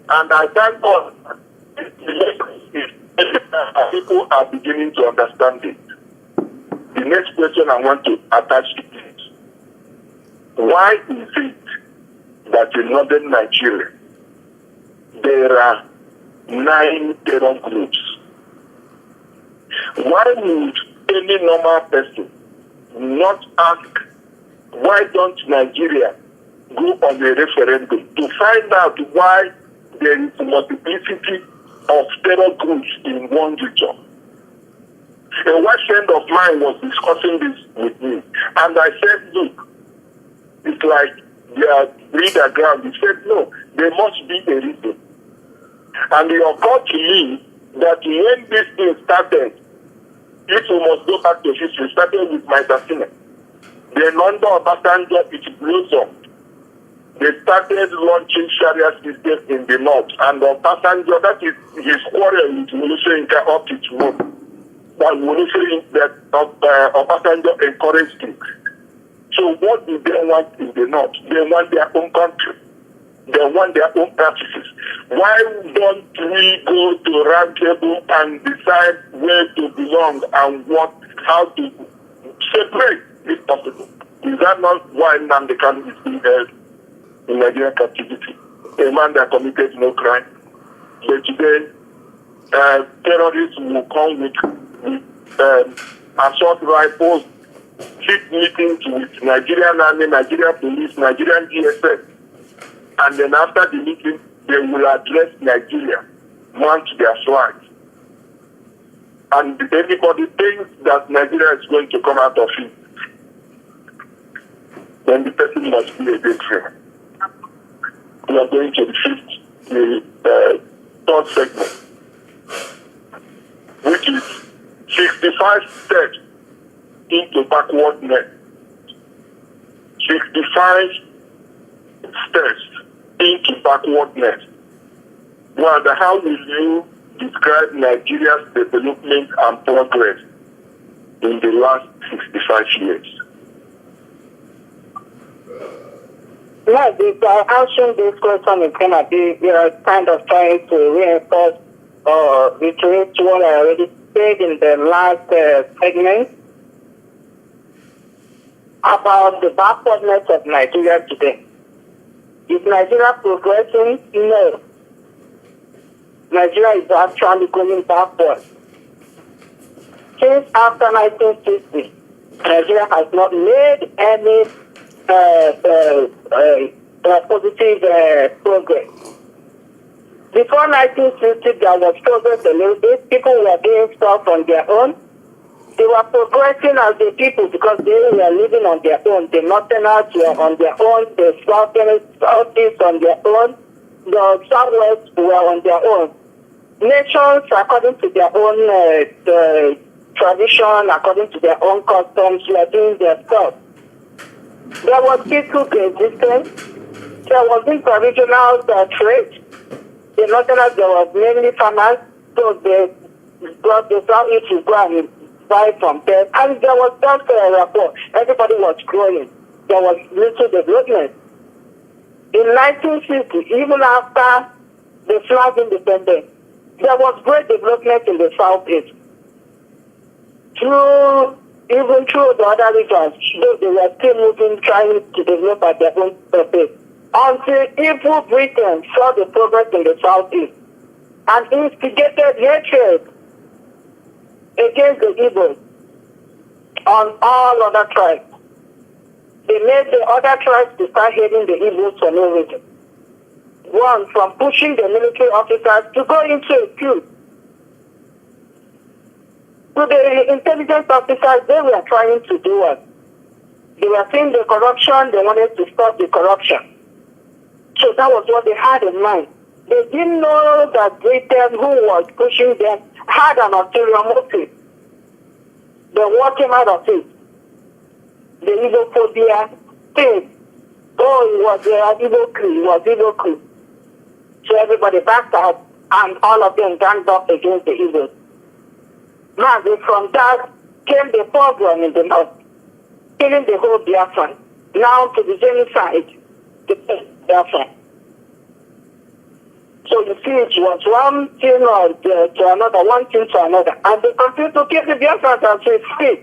And I thank God people are beginning to understand it. The next question I want to attach to it: why is it that in northern Nigeria there are 9 terror groups? Why would any normal person not ask, why don't Nigeria go on a referendum to find out why there is a multiplicity of terror groups in one region? A white friend of mine was discussing this with me, and I said, look, it's like they are breeder ground. He said, no, there must be a reason. And it occurred to me that when this thing started, if we must go back to history, started with my Sina. Then under Obasanjo, it blossomed. They started launching Sharia system in the north, and Obasanjo, that is his quarrel with Olusegun up its road. But Obasanjo encouraged it. So what do they want in the north? They want their own country. They want their own practices. Why don't we go to round table and decide where to belong and how to separate if possible? Is that not why Nnamdi Kanu is being held in Nigerian captivity? A man that committed no crime. But today, terrorists will come with assault rifles, keep meetings with Nigerian Army, Nigerian Police, Nigerian DSS. And then after the meeting, they will address Nigeria, mount their flag. And everybody thinks that Nigeria is going to come out of it. Then the person must be a victim. We are going to the third segment, which is 65 steps into backwardness. 65 steps into backwardness. Well, how will you describe Nigeria's development and progress in the last 65 years? Yes, by answering this question, it's going to be, we are kind of trying to reinforce or reiterate what I already said in the last segment about the backwardness of Nigeria today. Is Nigeria progressing? No. Nigeria is actually going backward. Since after 1960, Nigeria has not made any positive progress. Before 1960, there was progress a little bit. People were doing stuff on their own. They were progressing as the people because they were living on their own. The Northerners were on their own. The Southeast on their own. The Southwest were on their own. Nations, according to their own tradition, according to their own customs, were doing their stuff. There was peaceful coexistence. There was inter-regional trade. The Northerners, there was mainly farmers, so they brought the Southeast to go and buy from them. And there was just a rapport. Everybody was growing. There was little development. In 1950, even after the flag independence, there was great development in the Southeast. Even through the other regions, they were still moving, trying to develop at their own pace. Until evil Britain saw the progress in the Southeast and instigated hatred against the Igbos on all other tribes. They made the other tribes to start hating the Igbos for no reason. One, from pushing the military officers to go into a coup. To the intelligence officers, they were trying to do what? They were seeing the corruption, they wanted to stop the corruption. So that was what they had in mind. They didn't know that Britain, who was pushing them, had an ulterior motive. What came out of it? The Igbophobia thing. Oh, it was Igbo coup. So everybody backed out, and all of them ganged up against the Igbos. Now, from that came the pogrom in the north, killing the whole Biafran. Now to the genocide, the Biafran. So you see, it was one thing to another, one thing to another. And they continue to kill the Biafrans as we speak.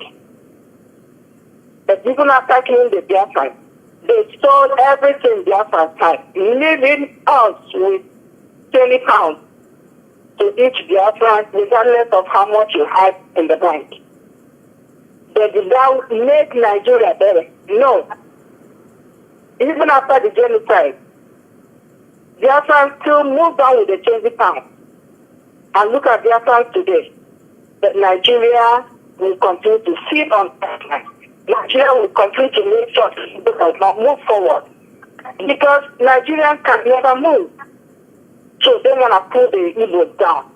But even after killing the Biafrans, they stole everything Biafrans had, leaving us with 20 pounds to each Biafran, regardless of how much you had in the bank. They did not make Nigeria better. No. Even after the genocide, Biafrans still moved on with the 20 pounds. And look at Biafrans today. That Nigeria will continue to sit on Biafrans. Nigeria will continue to make sure that people does not move forward. Because Nigerians can never move. So they want to pull the Igbos down.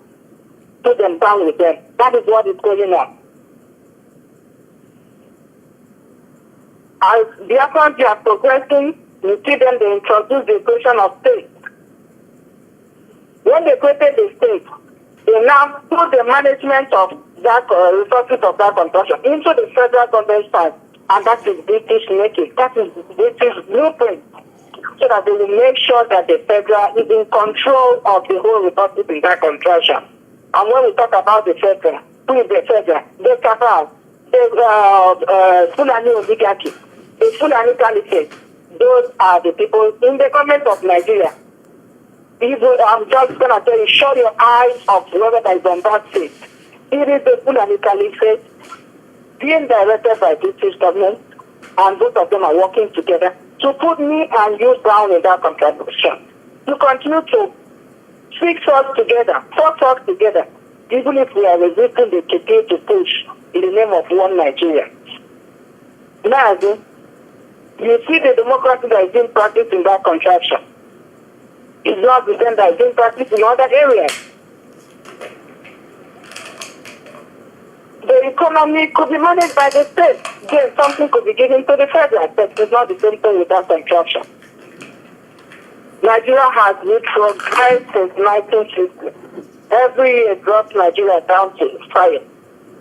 Put them down with them. That is what is going on. As Biafrans are progressing, you see them, they introduce the creation of states. When they created the state, they now put the management of that resources of that construction into the federal government side, and that is British making. That is British blueprint, so that they will make sure that the federal is in control of the whole resources in that construction. And when we talk about the federal, who is the federal? The Cabal, the Fulani oligarchy, the Fulani caliphate. Those are the people in the government of Nigeria. I'm just going to tell you, shut your eyes of whoever that is on that seat. It is the Fulani caliphate being directed by British government, and both of them are working together to put me and you down in that contradiction. To continue to fix us together, force us together, even if we are resisting the continue to push in the name of one Nigeria. Now, you see the democracy that is being practiced in that contraction. It's not the same that is being practiced in other areas. The economy could be managed by the state. Then something could be given to the federal, but it's not the same thing with that contraction. Nigeria has retrogressed since 1950. every year drops Nigeria down to fire,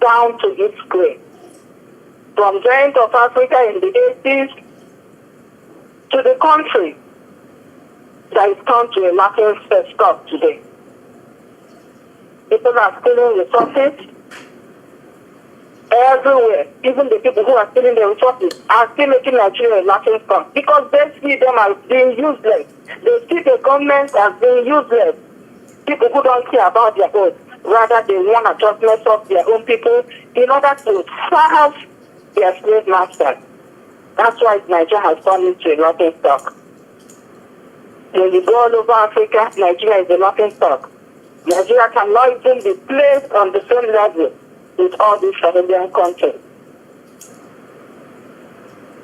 down to its grave. From giant of Africa in the 80s to the country that is come to a laughing stock today. People are stealing resources everywhere. Even the people who are stealing the resources are still making Nigeria a laughing stock because they see them as being useless. They see the government as being useless. People who don't care about their own. Rather, they want adjustments of their own people in order to serve their slave masters. That's why Nigeria has gone into a laughing stock. When you go all over Africa, Nigeria is a laughing stock. Nigeria cannot even be placed on the same level with all these Caribbean countries.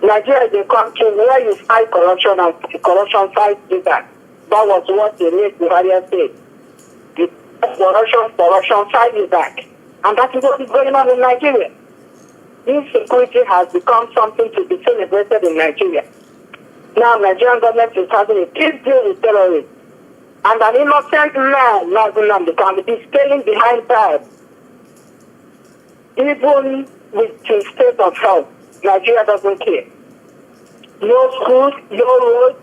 Nigeria is a country where you fight corruption and corruption fights you back. That was what the late Buhari said. Corruption fights you back. And that is what is going on in Nigeria. Insecurity has become something to be celebrated in Nigeria. Now, Nigerian government is having a peace deal with terrorists. And an innocent man, Mazi can be staying behind bars. Even with the state of health, Nigeria doesn't care. No schools, no roads,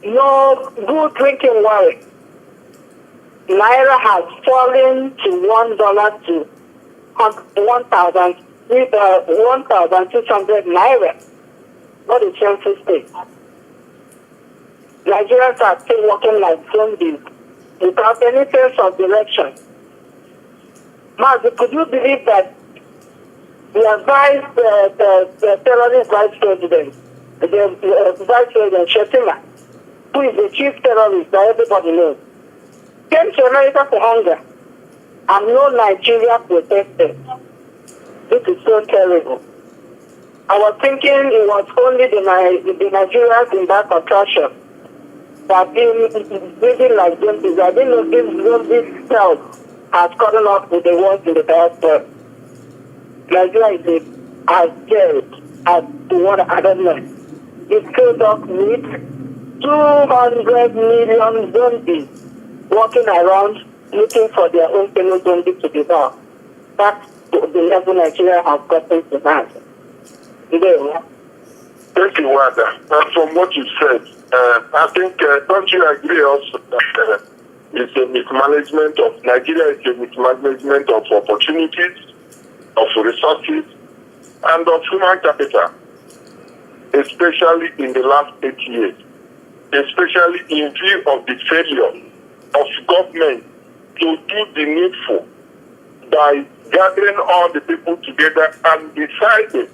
no good drinking water. Naira has fallen to $1 to 1,200 Naira. What a shameful state. Nigerians are still working like zombies without any sense of direction. Mazi, could you believe that the terrorist vice president, vice president Shetima, who is the chief terrorist that everybody knows, came to America for hunger and no Nigeria protested. This is so terrible. I was thinking it was only the Nigerians in that contraction that been living like zombies. I didn't know this zombie cell has gotten up with the ones in the diaspora. Nigeria is as dead as the one I don't know. It's filled up with 200 million zombies walking around looking for their own fellow zombies to devour. That's the level Nigeria has gotten to that. Thank you, Wanda. And from what you said, I think, don't you agree also that it's a mismanagement of Nigeria, is a mismanagement of opportunities, of resources, and of human capital, especially in the last 8 years, especially in view of the failure of government to do the needful by gathering all the people together and deciding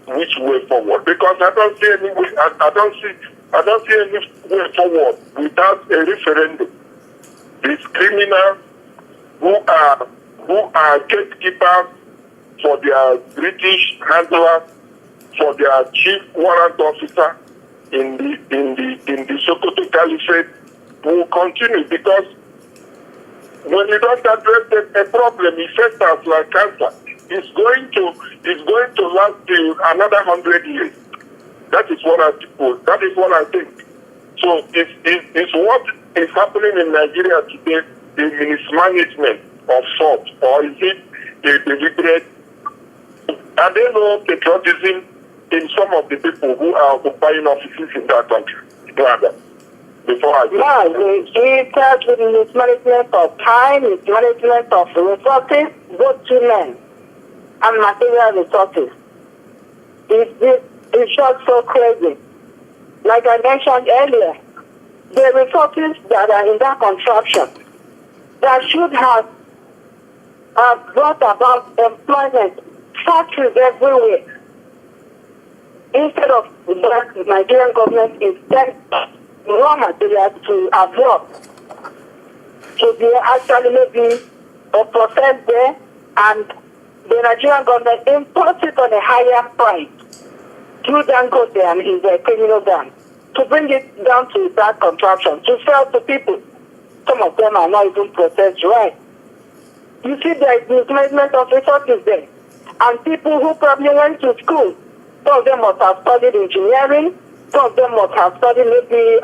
which way forward. Because I don't see any way, I don't see any way forward without a referendum. These criminals who are gatekeepers for their British handler, for their chief warrant officer in the Sokoto Caliphate will continue, because when you don't address a problem, it affects us like cancer. It's going to last till another 100 years. That is what I think. So it's what is happening in Nigeria today, the mismanagement of thought, or is it a deliberate? Are there no patriotism in some of the people who are occupying offices in that country? Rather, before I go. No, it has with mismanagement of time, mismanagement of resources, both human and material resources. It's just so crazy. Like I mentioned earlier, the resources that are in that contraption that should have brought about employment, factories everywhere. Instead of that, the Nigerian government instead raw materials to absorb, to be actually maybe processed there, and the Nigerian government imports it on a higher price through Dangote and his criminal gang to bring it down to that contraption to sell to people. Some of them are not even processed right. You see, there is mismanagement of resources there, and people who probably went to school, some of them must have studied engineering, some of them must have studied maybe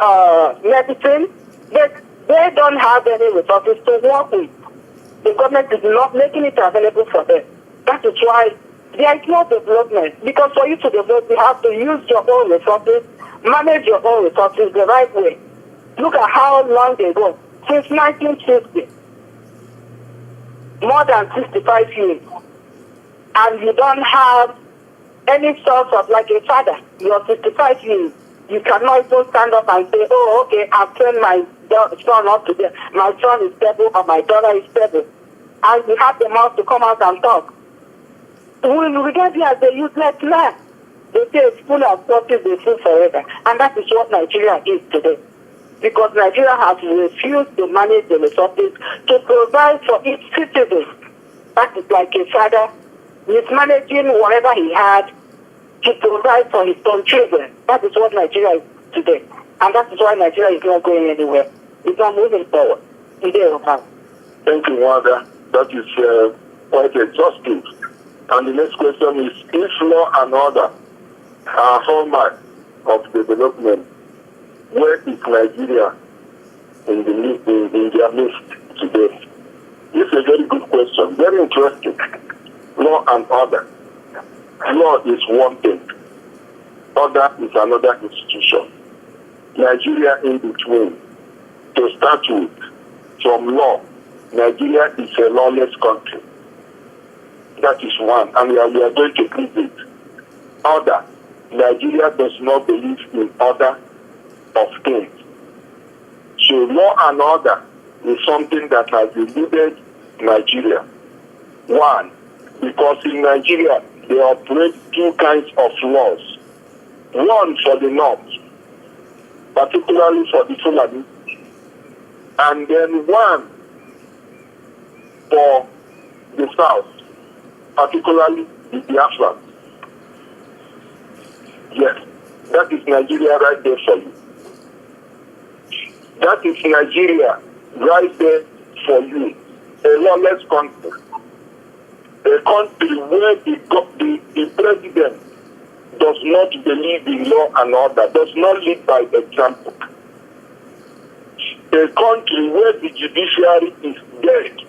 medicine, but they don't have any resources to work with. The government is not making it available for them. That is why there is no development. Because for you to develop, you have to use your own resources, manage your own resources the right way. Look at how long ago, since 1960, more than 65 years, and you don't have any sort of like a father. You're 65 years. You cannot even stand up and say, oh, okay, I've trained my son up to this. My son is stable or my daughter is stable. And you have the mouth to come out and talk. We regard you as a useless man. They say it's full of torches, they fool forever. And that is what Nigeria is today. Because Nigeria has refused to manage the resources to provide for its citizens. That is like a father mismanaging whatever he had to provide for his own children. That is what Nigeria is today. And that is why Nigeria is not going anywhere. It's not moving forward. Thank you, Wanda. That is quite exhaustive. And the next question is, if law and order are hallmark of development, where is Nigeria in their midst today? This is a very good question. Very interesting. Law and order. Law is one thing. Order is another institution. Nigeria in between. To start with, from law, Nigeria is a lawless country. That is one, and we are going to prove it. Order. Nigeria does not believe in order of things. So law and order is something that has eluded Nigeria. One, because in Nigeria, they operate two kinds of laws. One for the north, particularly for the Fulani, and then one for the south, particularly the Biafran. Yes, that is Nigeria right there for you. That is Nigeria right there for you. A lawless country. A country where the president does not believe in law and order, does not lead by example. A country where the judiciary is dead.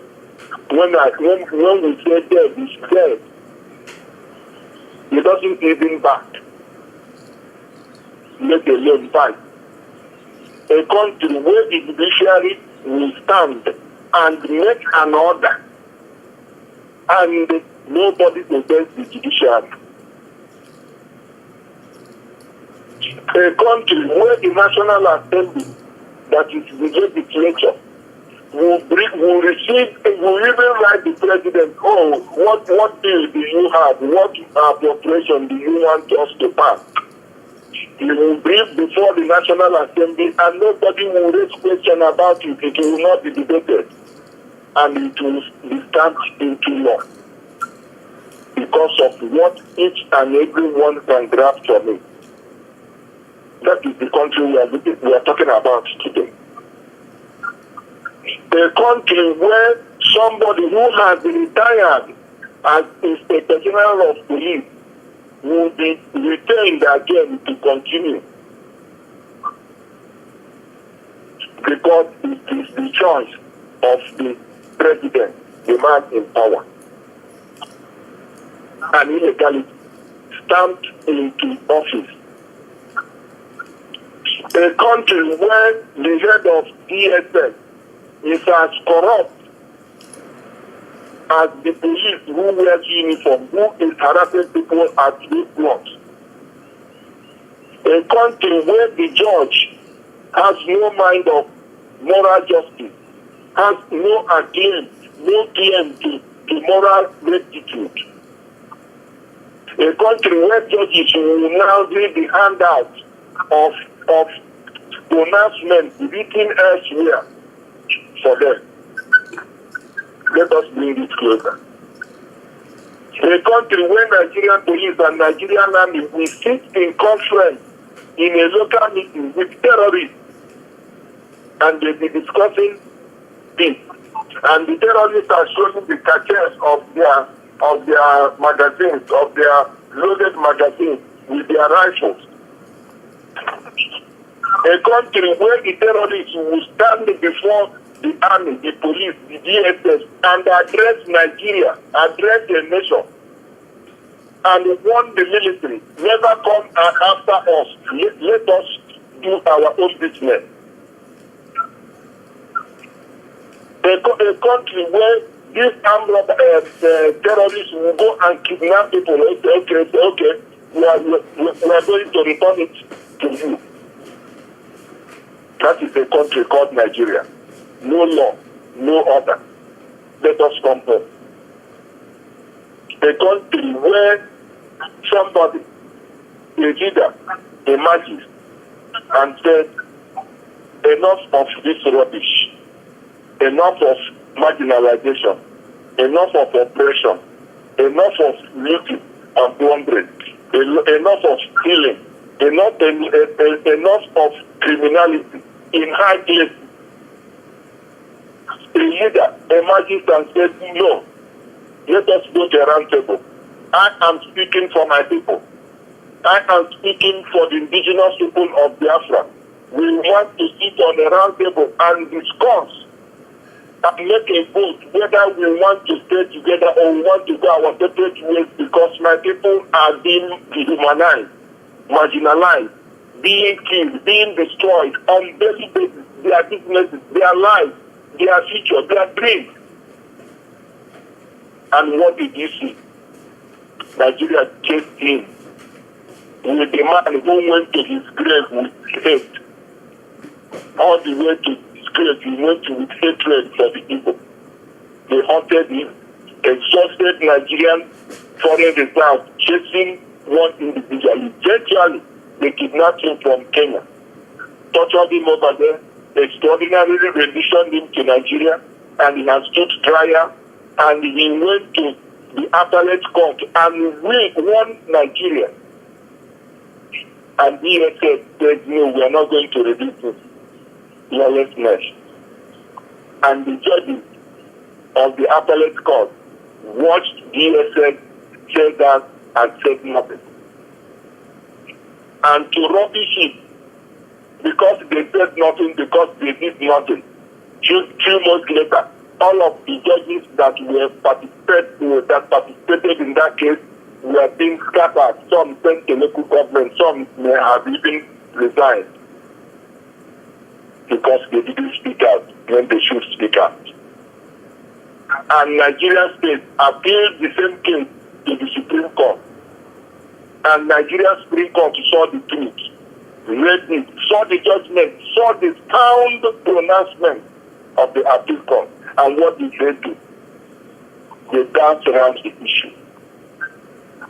When we say dead, it's dead. It doesn't even back. Let alone fight. A country where the judiciary will stand and make an order, and nobody obeys the judiciary. A country where the National Assembly, that is the legislature, will even write the president, oh, what bill do you have? What appropriation do you want us to pass? He will brief before the National Assembly, and nobody will raise question about it. It will not be debated, and it will be stamped into law because of what each and every one can grab from it. That is the country we are talking about today. A country where somebody who has retired as Inspector General of Police will be retained again to continue, because it is the choice of the president, the man in power, and illegality stamped into office. A country where the head of DSS is as corrupt as the police who wears uniform, who is harassing people at roadblocks. A country where the judge has no mind of moral justice, has no claim to moral rectitude. A country where judges will now read the handout of pronouncements written elsewhere for them. Let us bring it closer. A country where Nigerian police and Nigerian army will sit in conference in a local meeting with terrorists, and they'll be discussing this. And the terrorists are showing the caches of their magazines, of their loaded magazines with their rifles. A country where the terrorists will stand before the army, the police, the DSS, and address Nigeria, address the nation, and warn the military, never come after us. Let us do our own business. A country where these armed terrorists will go and kidnap people. Okay, we are going to return it to you. That is a country called Nigeria. No law, no order. Let us come home. A country where somebody, a leader, emerges and said, enough of this rubbish, enough of marginalization, enough of oppression, enough of looting and plundering, enough of stealing, enough of criminality in high places. A leader emerges and says, no, let us go to a round table. I am speaking for my people. I am speaking for the indigenous people of Biafra. We want to sit on a round table and discuss and make a vote whether we want to stay together or we want to go our separate ways, because my people are being dehumanized, marginalized, being killed, being destroyed on daily basis. Their businesses, their lives, their future, their dreams. And what did you see? Nigeria chased him with a man who went to his grave with hate. All the way to his grave, he went with hatred for the people. They hunted him, exhausted Nigerian foreign reserve, chasing one individual. Eventually, they kidnapped him from Kenya, tortured him over there, extraordinarily renditioned him to Nigeria, and he has stood trial, and he went to the appellate court and we won Nigeria. And DSS said, no, we are not going to release this lawlessness. And the judges of the appellate court watched DSS say that and said nothing. And to rubbish it, because they said nothing, because they did nothing, few months later, all of the judges that participated in that case were being scattered. Some sent to local government, some may have even resigned because they didn't speak out when they should speak out. And Nigerian state appealed the same case to the Supreme Court. And Nigerian Supreme Court saw the truth, read it, saw the judgment, saw the sound pronouncement of the appeal court. And what did they do? They danced around the issue.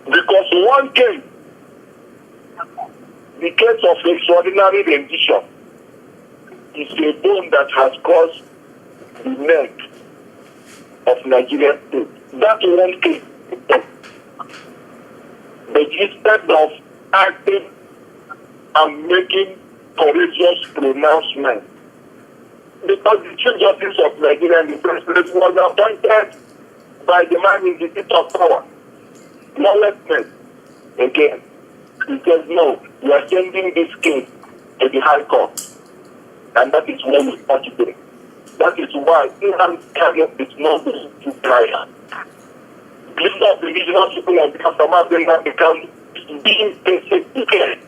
Because one case, the case of extraordinary rendition, is a bone that has caused the neck of Nigerian state. That one case, but instead of acting and making courageous pronouncements, because the Chief Justice of Nigeria in the first place was appointed by the man in the seat of power. Lawlessness. Again, he says, no, we are sending this case to the High Court. And that is what we are today. That is why Iran cannot is not going to trial. Leader of the regional people of Biafra become being persecuted.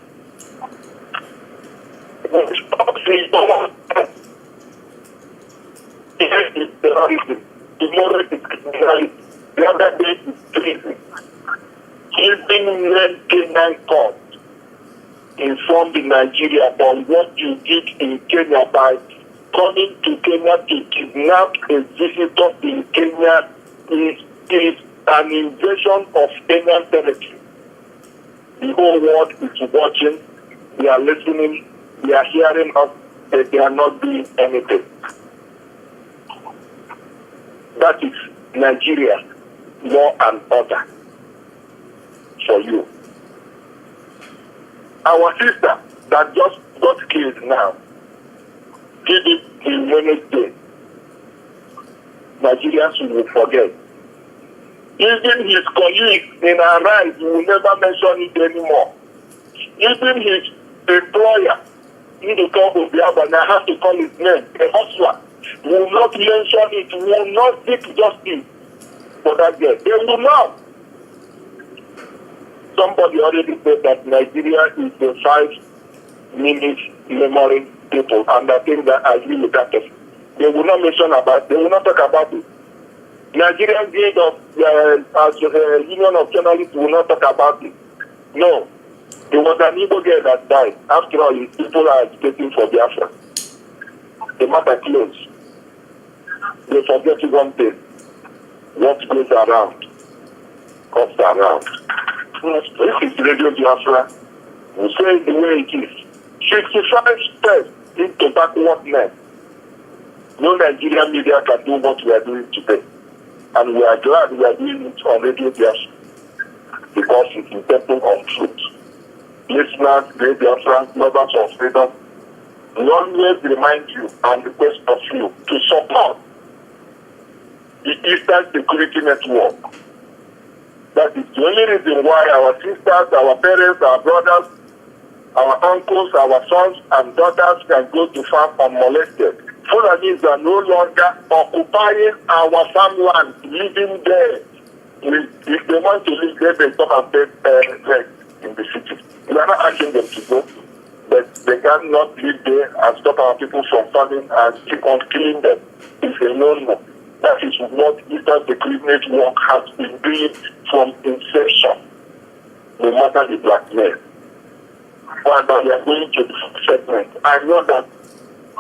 Is terrorism. Tomorrow is criminality. The other day is treason. Keeping men Kenyan court informed in Nigeria about what you did in Kenya by coming to Kenya to kidnap a visitor in Kenya is an invasion of Kenyan territory. The whole world is watching, they are listening, they are hearing us, but they are not doing anything. That is Nigeria, law and order for you. Our sister that just got killed now, did it in Wednesday. Nigerians will forget. Even his colleagues in our ranks will never mention it anymore. Even his employer, he will call Biafra, and I have to call his name, a hustler, will not mention it, will not seek justice for that girl. They will not. Somebody already said that Nigeria is the 5-minute memory people, and I think that I agree with that. They will not mention about. They will not talk about it. Nigerian Guild of Union of Journalists will not talk about it. No, it was an Igbo girl that died. After all, people are agitating for Biafra. The matter closed. They forget one thing: what goes around comes around. This is Radio Biafra. We say it the way it is. 55 steps into backwardness. No Nigerian media can do what we are doing today. And we are glad we are doing it on Radio Biafra because it's a temple of truth. Listeners, Radio Biafra, lovers of freedom, we always remind you and request of you to support the Eastern Security Network. That is the only reason why our sisters, our parents, our brothers, our uncles, our sons and daughters can go to farm unmolested. Fulanis are no longer occupying our farmland, living there. If they want to live there, they come and beg in the city. We are not asking them to go, but they cannot live there and stop our people from farming and keep on killing them. It's a no-no. That is what Eastern Security Network has been doing from inception, no matter the blackmail. But we are going to the segment. I know that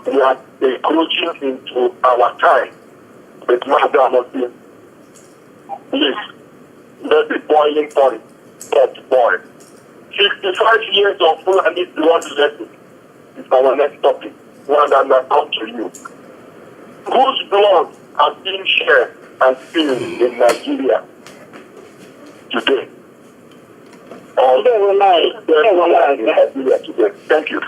we are encroaching into our time, but Madam, please, let the boiling point stop boil. 65 years of Fulani blood letting is our next topic. One that will come to you. Whose blood has been shared and spilled in Nigeria today? Thank you.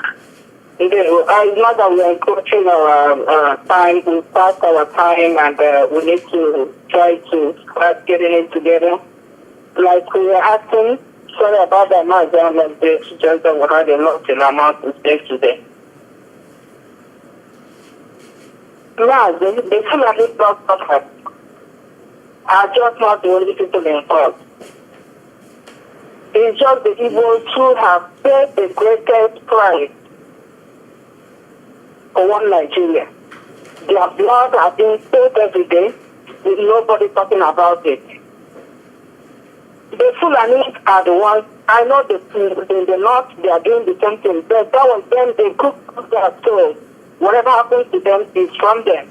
It's not that we are encroaching our time, we passed our time, and we need to try to start getting it together. Like we were asking, sorry about that, Mazi, just that we had a lot in amount to speak today. Mazi, the Fulani blood suckers are just not the only people involved. It's just the evils who have paid the greatest price for one Nigeria. Their blood has been spilled every day with nobody talking about it. The Fulanis are the ones, I know in the north they are doing the same thing, but that was them, they cook their souls. Whatever happens to them is from them.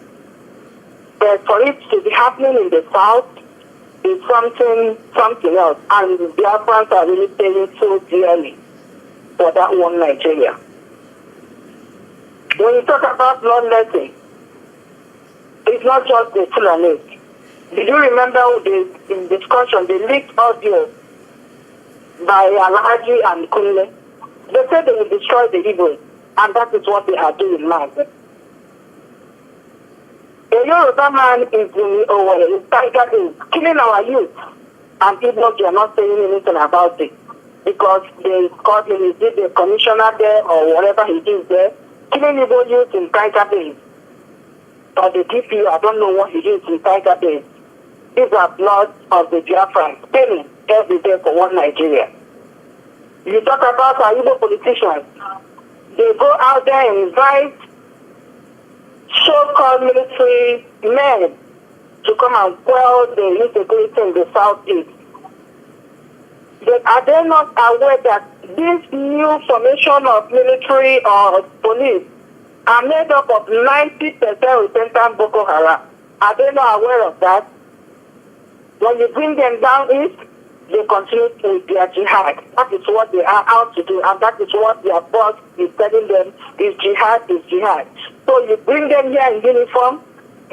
But for it to be happening in the south is something else. And the Biafrans are really paying so dearly for that one Nigeria. When you talk about bloodletting, it's not just the Fulani. Did you remember in discussion, the leaked audio by Alhaji and Kunle? They said they will destroy the evil, and that is what they are doing now. A Yoruba man is in Tiger Days, killing our youth, and people are not saying anything about it because they caught him, is it the commissioner there or whatever he is there, killing Igbo youth in Tiger Days. Or the DPU, I don't know what he is in Tiger Days. These are blood of the Biafran, spilling every day for one Nigeria. You talk about our Igbo politicians, they go out there and invite so-called military men to come and quell the insecurity in the southeast. But are they not aware that this new formation of military or police are made up of 90% repentant Boko Haram? Are they not aware of that? When you bring them down east, they continue with their jihad. That is what they are out to do, and that is what their boss is telling them is jihad, is jihad. So you bring them here in uniform,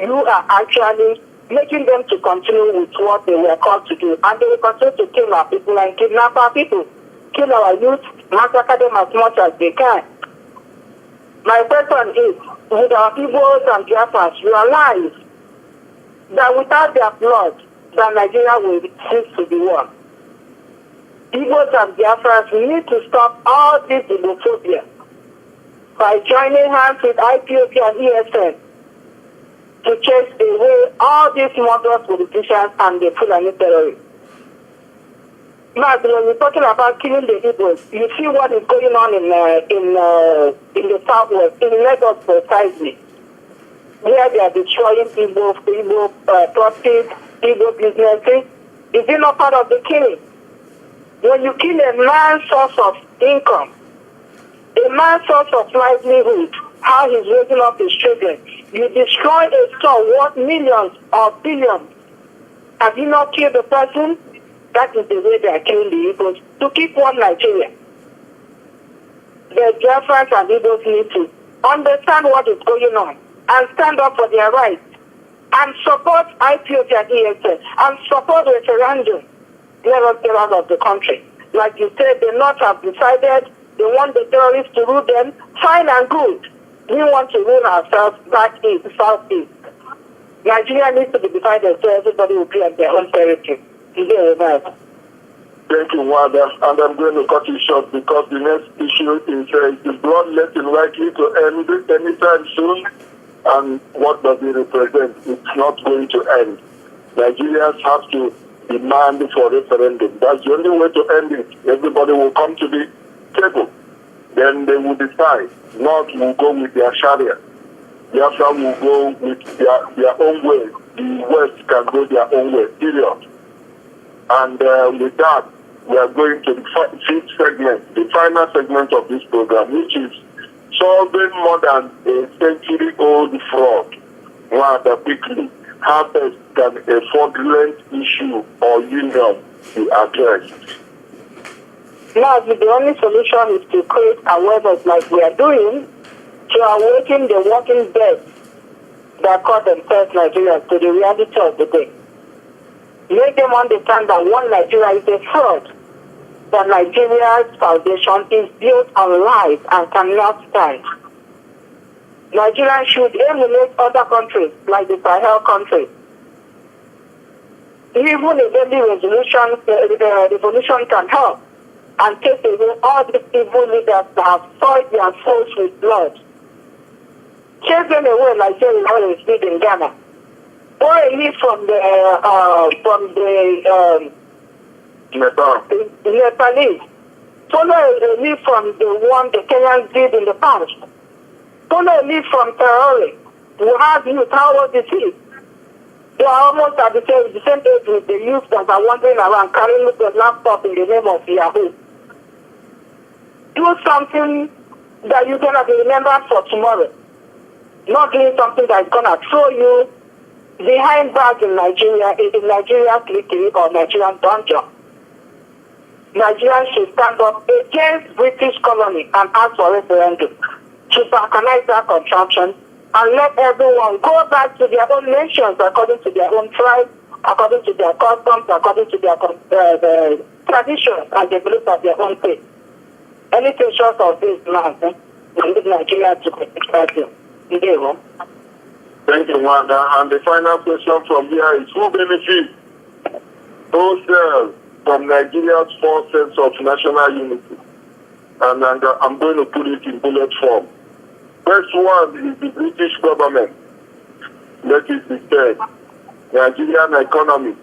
you are actually making them to continue with what they were called to do. And they will continue to kill our people and kidnap our people, kill our youth, massacre them as much as they can. My question is, with our Igbos and Biafrans, realize that without their blood, that Nigeria will cease to be one. Igbos and Biafrans, we need to stop all this Igbophobia by joining hands with IPOP and ESN to chase away all these murderous politicians and the Fulani terrorists. Now, when we're talking about killing the Igbos, you see what is going on in the southwest, in Lagos precisely, where they are destroying Igbo properties, Igbo businesses. Is it not part of the killing? When you kill a man's source of income, a man's source of livelihood, how he's raising up his children, you destroy a store worth millions or billions. Have you not killed the person? That is the way they are killing the Igbos to keep one Nigeria. The Biafrans and Igbos need to understand what is going on and stand up for their rights and support IPOT and ESN and support referendum. Let us get out of the country. Like you said, the North have decided they want the terrorists to rule them. Fine and good. We want to rule ourselves back east, southeast. Nigeria needs to be divided so everybody will be at their own territory. Thank you, Wanda. And I'm going to cut it short because the next issue is bloodletting likely to end anytime soon. And what does it represent? It's not going to end. Nigerians have to demand for referendum. That's the only way to end it. Everybody will come to the table. Then they will decide. North will go with their Sharia. Biafra will go with their own way. The West can go their own way, period. And with that, we are going to the fifth segment, the final segment of this program, which is solving more than a century-old fraud. Rather quickly, how best can a fraudulent issue or union be addressed? Now, the only solution is to create awareness like we are doing to awaken the working dead that call themselves Nigerians to the reality of the day. Make them understand that one Nigeria is a fraud, that Nigeria's foundation is built on lies and cannot stand. Nigeria should emulate other countries like the Sahel countries. Even a daily revolution can help and take away all these evil leaders that have soiled their souls with blood. Chase them away like Jerry Lawrence did in Ghana. Or a leaf from the Nepalese. Follow a leaf from the one the Kenyans did in the past. Follow a leaf from terrorists who have youth. How old is he? They are almost at the same age with the youth that are wandering around carrying the laptop in the name of Yahoo. Do something that you're going to be remembered for tomorrow. Not doing something that's going to throw you behind bars in Nigeria clique or Nigerian dungeon. Nigerians should stand up against British colony and ask for referendum to balkanize that contraption and let everyone go back to their own nations according to their own tribes, according to their customs, according to their traditions and the beliefs of their own faith. Anything short of this now, we need Nigeria to protect you. Thank you, Wanda. And the final question from here is, who benefits wholesale from Nigeria's false sense of national unity? And I'm going to put it in bullet form. First one is the British government. Let it be said. Nigerian economy,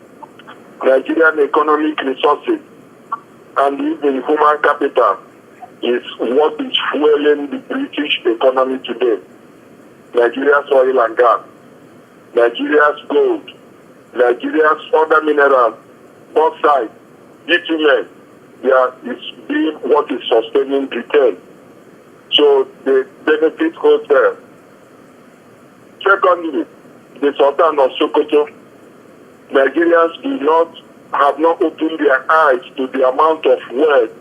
Nigerian economic resources, and even human capital is what is fueling the British economy today. Nigeria's oil and gas, Nigeria's gold, Nigeria's other minerals, bauxite, bitumen, is being what is sustaining Britain. So they benefit wholesale. Secondly, the Sultan of Sokoto, Nigerians have not opened their eyes to the amount of wealth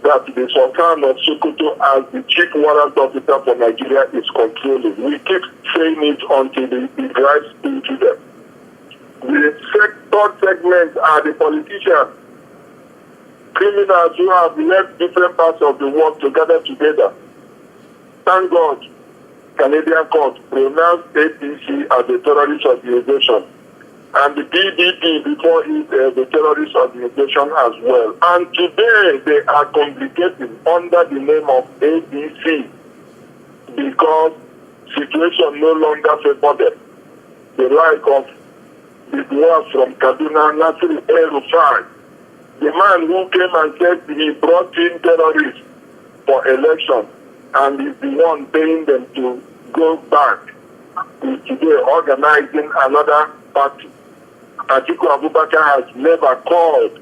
that the Sultan of Sokoto as the chief warrant officer for Nigeria is controlling. We keep saying it until it drives into them. The third segment are the politicians, criminals who have left different parts of the world to gather together. Thank God, Canadian court pronounced APC as a terrorist organization, and the PDP before it the terrorist organization as well. And today they are congregating under the name of ABC because situation no longer favors them. the like of the dwarf from Kaduna, Nasir El-Rufai, the man who came and said he brought in terrorists for election and is the one paying them to go back, is today organizing another party. Atiku Abubakar has never called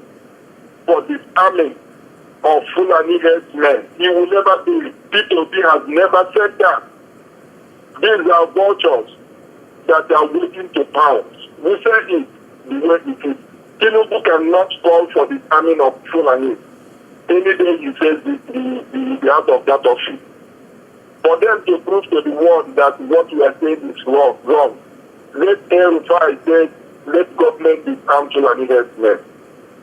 for disarming of Fulani headsmen. He will never do it. P2P has never said that. These are vultures that are waiting to pounce. We say it the way it is. Tinubu cannot call for disarming of Fulani. Any day he says the out of that office. For them to prove to the world that what we are saying is wrong. Let El-Rufai say, let government disarm Fulani headsmen.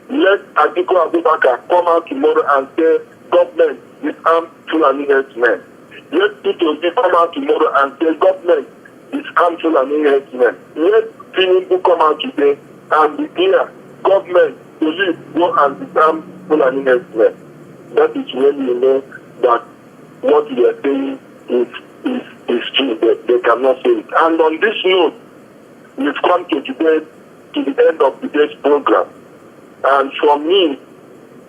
Let Atiku Abubakar come out tomorrow and say, government disarm Fulani headsmen. Let P2P come out tomorrow and say, government disarm Fulani headsmen. Let Tinubu come out today and declare, government, police, go and disarm Fulani headsmen. That is when you know that what we are saying is true. They cannot say it. And on this note, we've come to the end of today's program. And for me,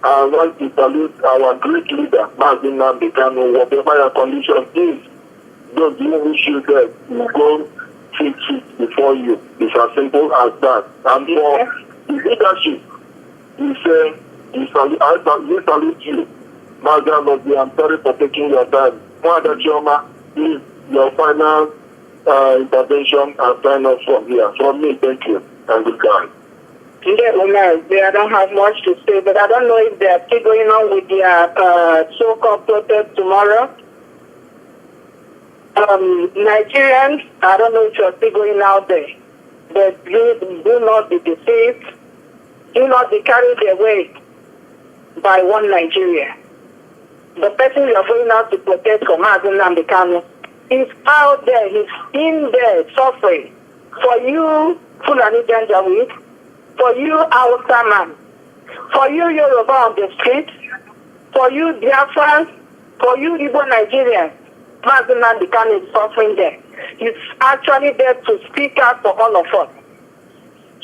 I want to salute our great leader, Mazi Iyke Peters, whatever your condition is. Those who wish you dead will go fix it before you. It's as simple as that. And for the leadership, we say, we salute you. Mazi Iyke, I'm sorry for taking your time. Mother Choma, please, your final intervention and sign off from here. From me, thank you and goodbye. I don't have much to say, but I don't know if they are still going on with their so-called protest tomorrow. Nigerians, I don't know if you're still going out there, but please do not be deceived. Do not be carried away by one Nigeria. The person you're going out to protest for, Mazi Iyke Peters, is out there. He's in there suffering. For you, Fulani Janjaweed, for you, Hausa man, for you, Yoruba on the street, for you, Biafran, for you, Igbo Nigerians, Mazi Iyke Peters is suffering there. He's actually there to speak out for all of us.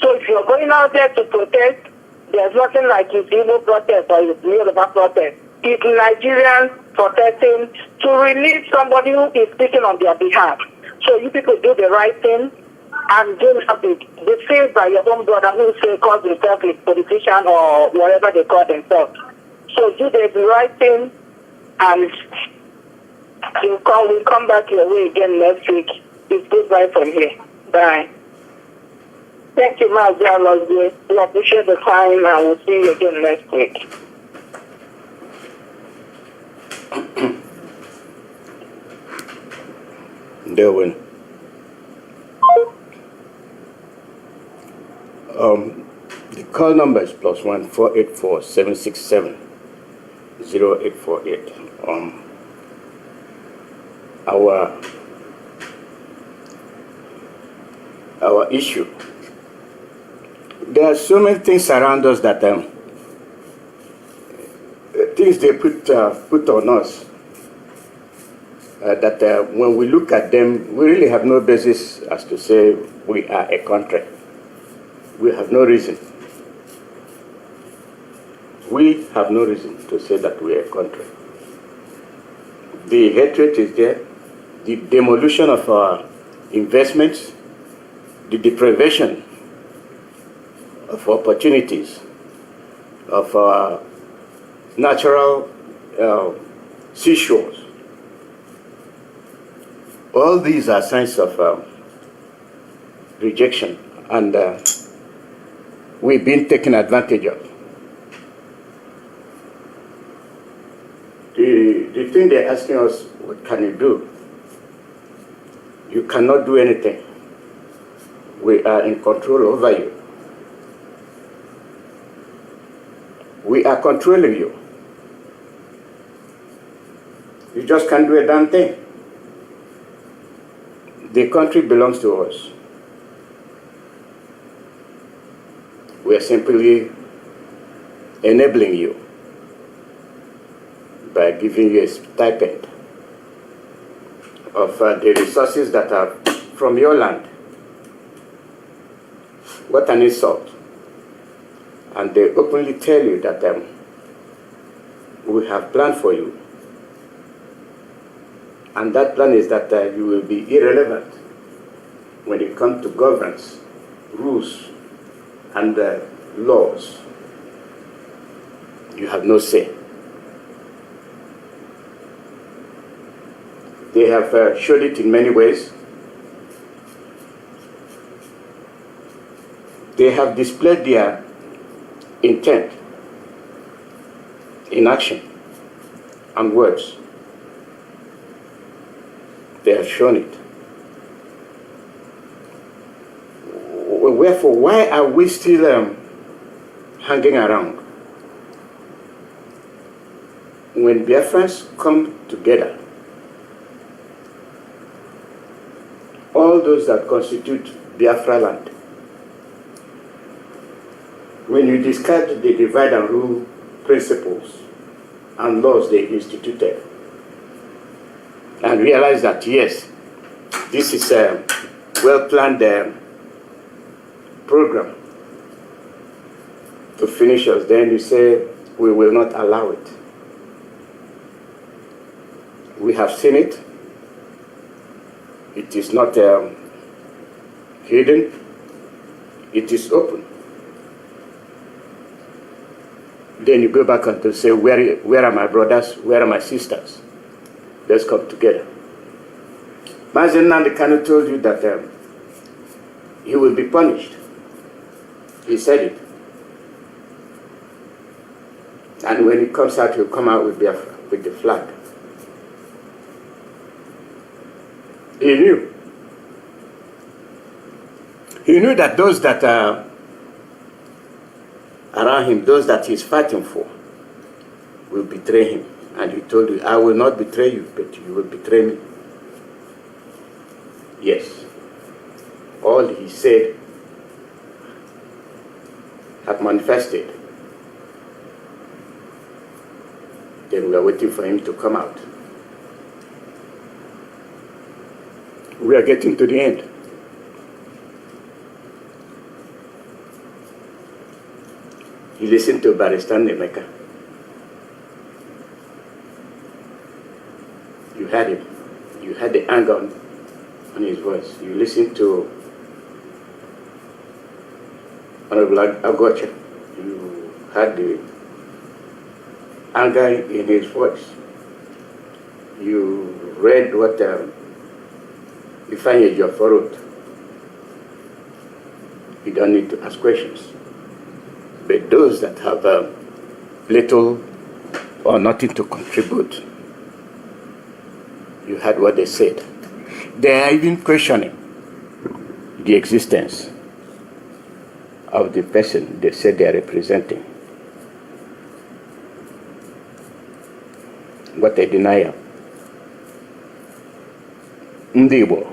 So if you're going out there to protest, there's nothing like his Igbo protest or his Yoruba protest. It's Nigerians protesting to release somebody who is speaking on their behalf. So you people do the right thing and do not be deceived by your own brother who say calls himself a politician or whatever they call themselves. So do the right thing and we'll come back your way again next week. It's goodbye from here. Bye. Thank you, Mazi Iyke. We appreciate the time and we'll see you again next week. Derwin. The call number is +1 484 767 0848. Our issue. There are so many things around us that things they put on us. That when we look at them, we really have no basis as to say we are a country. We have no reason. We have no reason to say that we are a country. The hatred is there, the demolition of our investments, the deprivation of opportunities, of our natural seashores. All these are signs of rejection, and we've been taken advantage of. The thing they're asking us, what can you do? You cannot do anything. We are in control over you. We are controlling you. You just can't do a damn thing. The country belongs to us. We are simply enabling you by giving you a stipend of the resources that are from your land. What an insult. And they openly tell you that we have planned for you. And that plan is that you will be irrelevant when it comes to governance, rules, and laws. You have no say. They have showed it in many ways. They have displayed their intent in action and words. They have shown it. Wherefore, why are we still hanging around? When Biafrans come together, all those that constitute Biafra land, when you discard the divide and rule principles and laws they instituted, and realize that, yes, this is a well-planned program to finish us, then you say, we will not allow it. We have seen it. It is not hidden. It is open. Then you go back and to say, where are my brothers? Where are my sisters? Let's come together. Mazi Nnamdi Kanu told you that he will be punished. He said it. And when he comes out, he'll come out with Biafra, with the flag. He knew. He knew that those that are around him, those that he's fighting for, will betray him. And he told you, I will not betray you, but you will betray me. Yes. All he said had manifested. Then we are waiting for him to come out. We are getting to the end. You listen to Barrister Nemeka. You had him. You had the anger on his voice. You listened to Honorable Agocha. You had the anger in his voice. You read what Ifeanyi Ejiofor wrote. You don't need to ask questions. But those that have little or nothing to contribute, you heard what they said. They are even questioning the existence of the person they said they are representing. What a denial. Ndibo,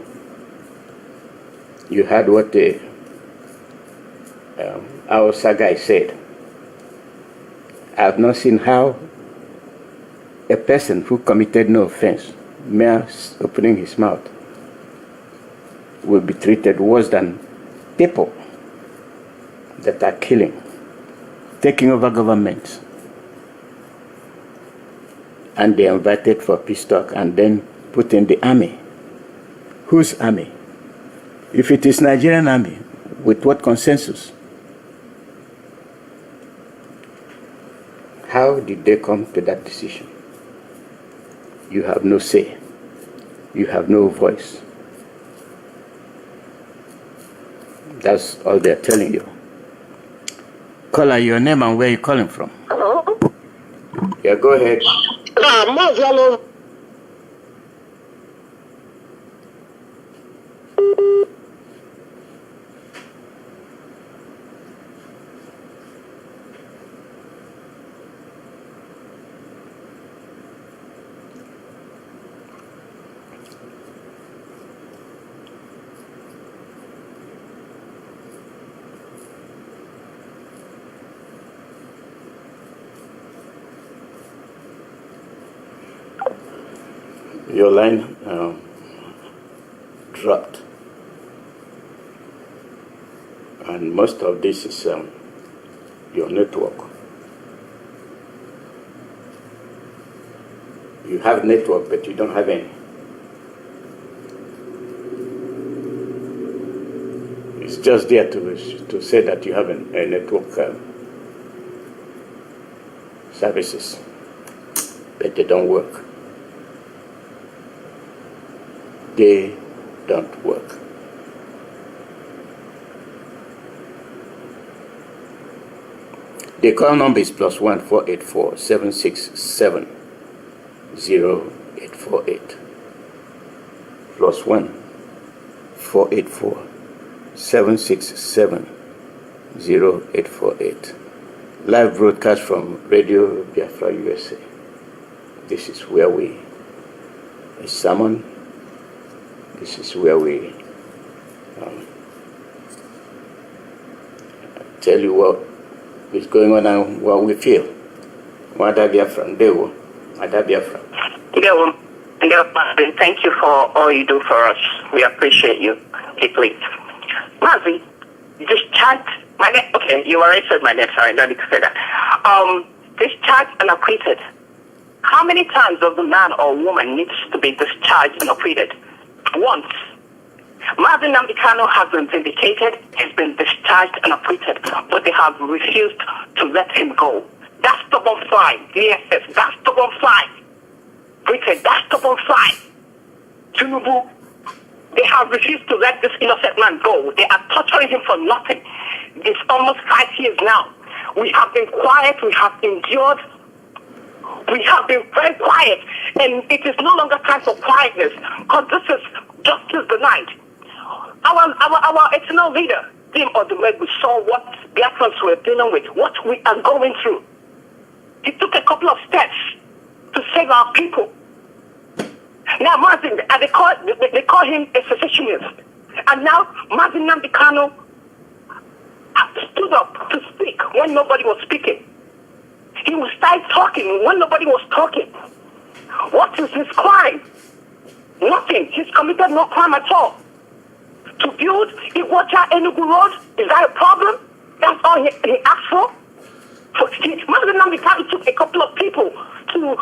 you heard what the our guy said. I have not seen how a person who committed no offense, mere opening his mouth, will be treated worse than people that are killing, taking over governments, and they are invited for peace talk and then put in the army. Whose army? If it is Nigerian army, with what consensus? How did they come to that decision? You have no say. You have no voice. That's all they're telling you. Caller, your name and where you're calling from. Hello? Yeah, go ahead. Mazi. Your line dropped. And most of this is your network. You have network, but you don't have any. It's just there to say that you have a network services, but they don't work. They don't work. The call number is +1 484 767 0848. +1 484 767 0848. Live broadcast from Radio Biafra, USA. This is where we summon. This is where we tell you what is going on and what we feel. Mada Biafran, Dewo. Mada Biafran. Dewo, thank you for all you do for us. We appreciate you deeply. Mazi, discharged, my name, okay, you already said my name, sorry, no need to say that. Discharged and acquitted. How many times does the man or woman needs to be discharged and acquitted? Once. Mazi Nnamdi Kanu has been vindicated, he's been discharged and acquitted, but they have refused to let him go. That's stubborn fly. Yes, that's stubborn fly. Britain, that's stubborn fly. Tinubu, they have refused to let this innocent man go. They are torturing him for nothing. It's almost 5 years now. We have been quiet, we have endured, we have been very quiet, and it is no longer time for quietness, because this is justice denied. Our eternal leader, Tim Odumegwu, saw what Biafrans were dealing with, what we are going through. He took a couple of steps to save our people. Now, Mazi, they call him a secessionist. And now, Mazi Nnamdi Kanu stood up to speak when nobody was speaking. He will start talking when nobody was talking. What is his crime? Nothing. He's committed no crime at all. To build Iguacha Enugu Road, is that a problem? That's all he asked for? Mazi Nnamdi Kanu took a couple of people to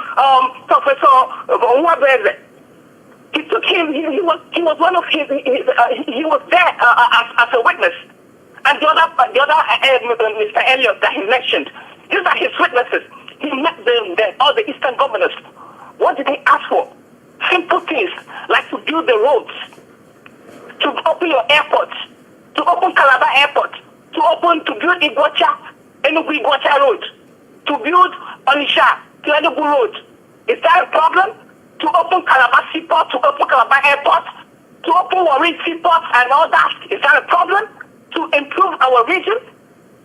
Professor Nwabeze. He took him. He was one of his. He was there as a witness, and the other Mr. Elliott that he mentioned. These are his witnesses. He met all the Eastern governors. What did he ask for? Simple things like to build the roads, to open your airports, to open Calabar Airport, to build Enugu Iguacha Road, to build Onisha to Enugu Road. Is that a problem? To open Calabar Seaport, to open Calabar Airport, to open Warri Seaport and all that. Is that a problem? To improve our region,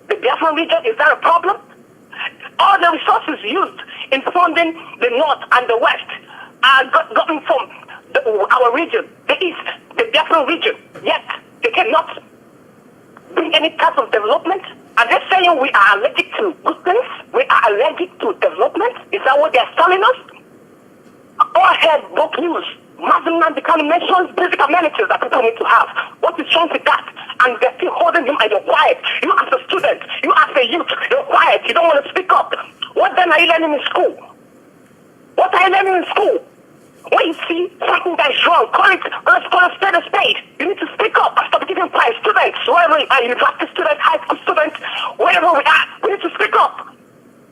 the Biafran region, is that a problem? All the resources used in funding the North and the West are gotten from our region, the East, the Biafran region. Yet, they cannot bring any type of development. Are they saying we are allergic to good things? We are allergic to development? Is that what they are telling us? Go ahead, broke news. Mazi Nnamdi Kanu mentions basic amenities that people need to have. What is wrong with that? And they're still holding him and you're quiet. You as a student, you as a youth, you're quiet. You don't want to speak up. What then are you learning in school? What are you learning in school? When you see something that is wrong, let's call a spade a spade. You need to speak up and stop giving quiet. Students, wherever you are, university students, high school students, wherever we are, we need to speak up.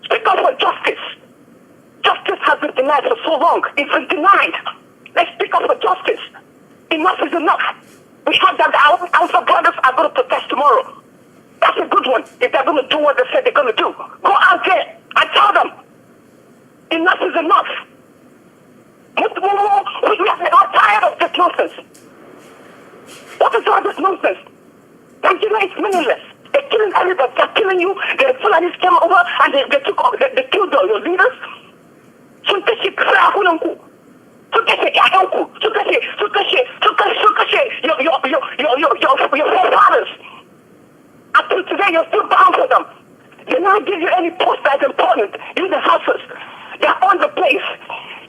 Speak up for justice. Justice has been denied for so long. It's been denied. Let's speak up for justice. Enough is enough. We have that our brothers are going to protest tomorrow. That's a good one. If they're going to do what they said they're going to do, go out there and tell them enough is enough. We are tired of this nonsense. What is all this nonsense? Nigeria is meaningless. They're killing everybody. They're killing you. The Fulanis came over and they killed your leaders. Your forefathers. Until today, you're still bound for them. They not give you any post that's important. You the houses. They're on the place.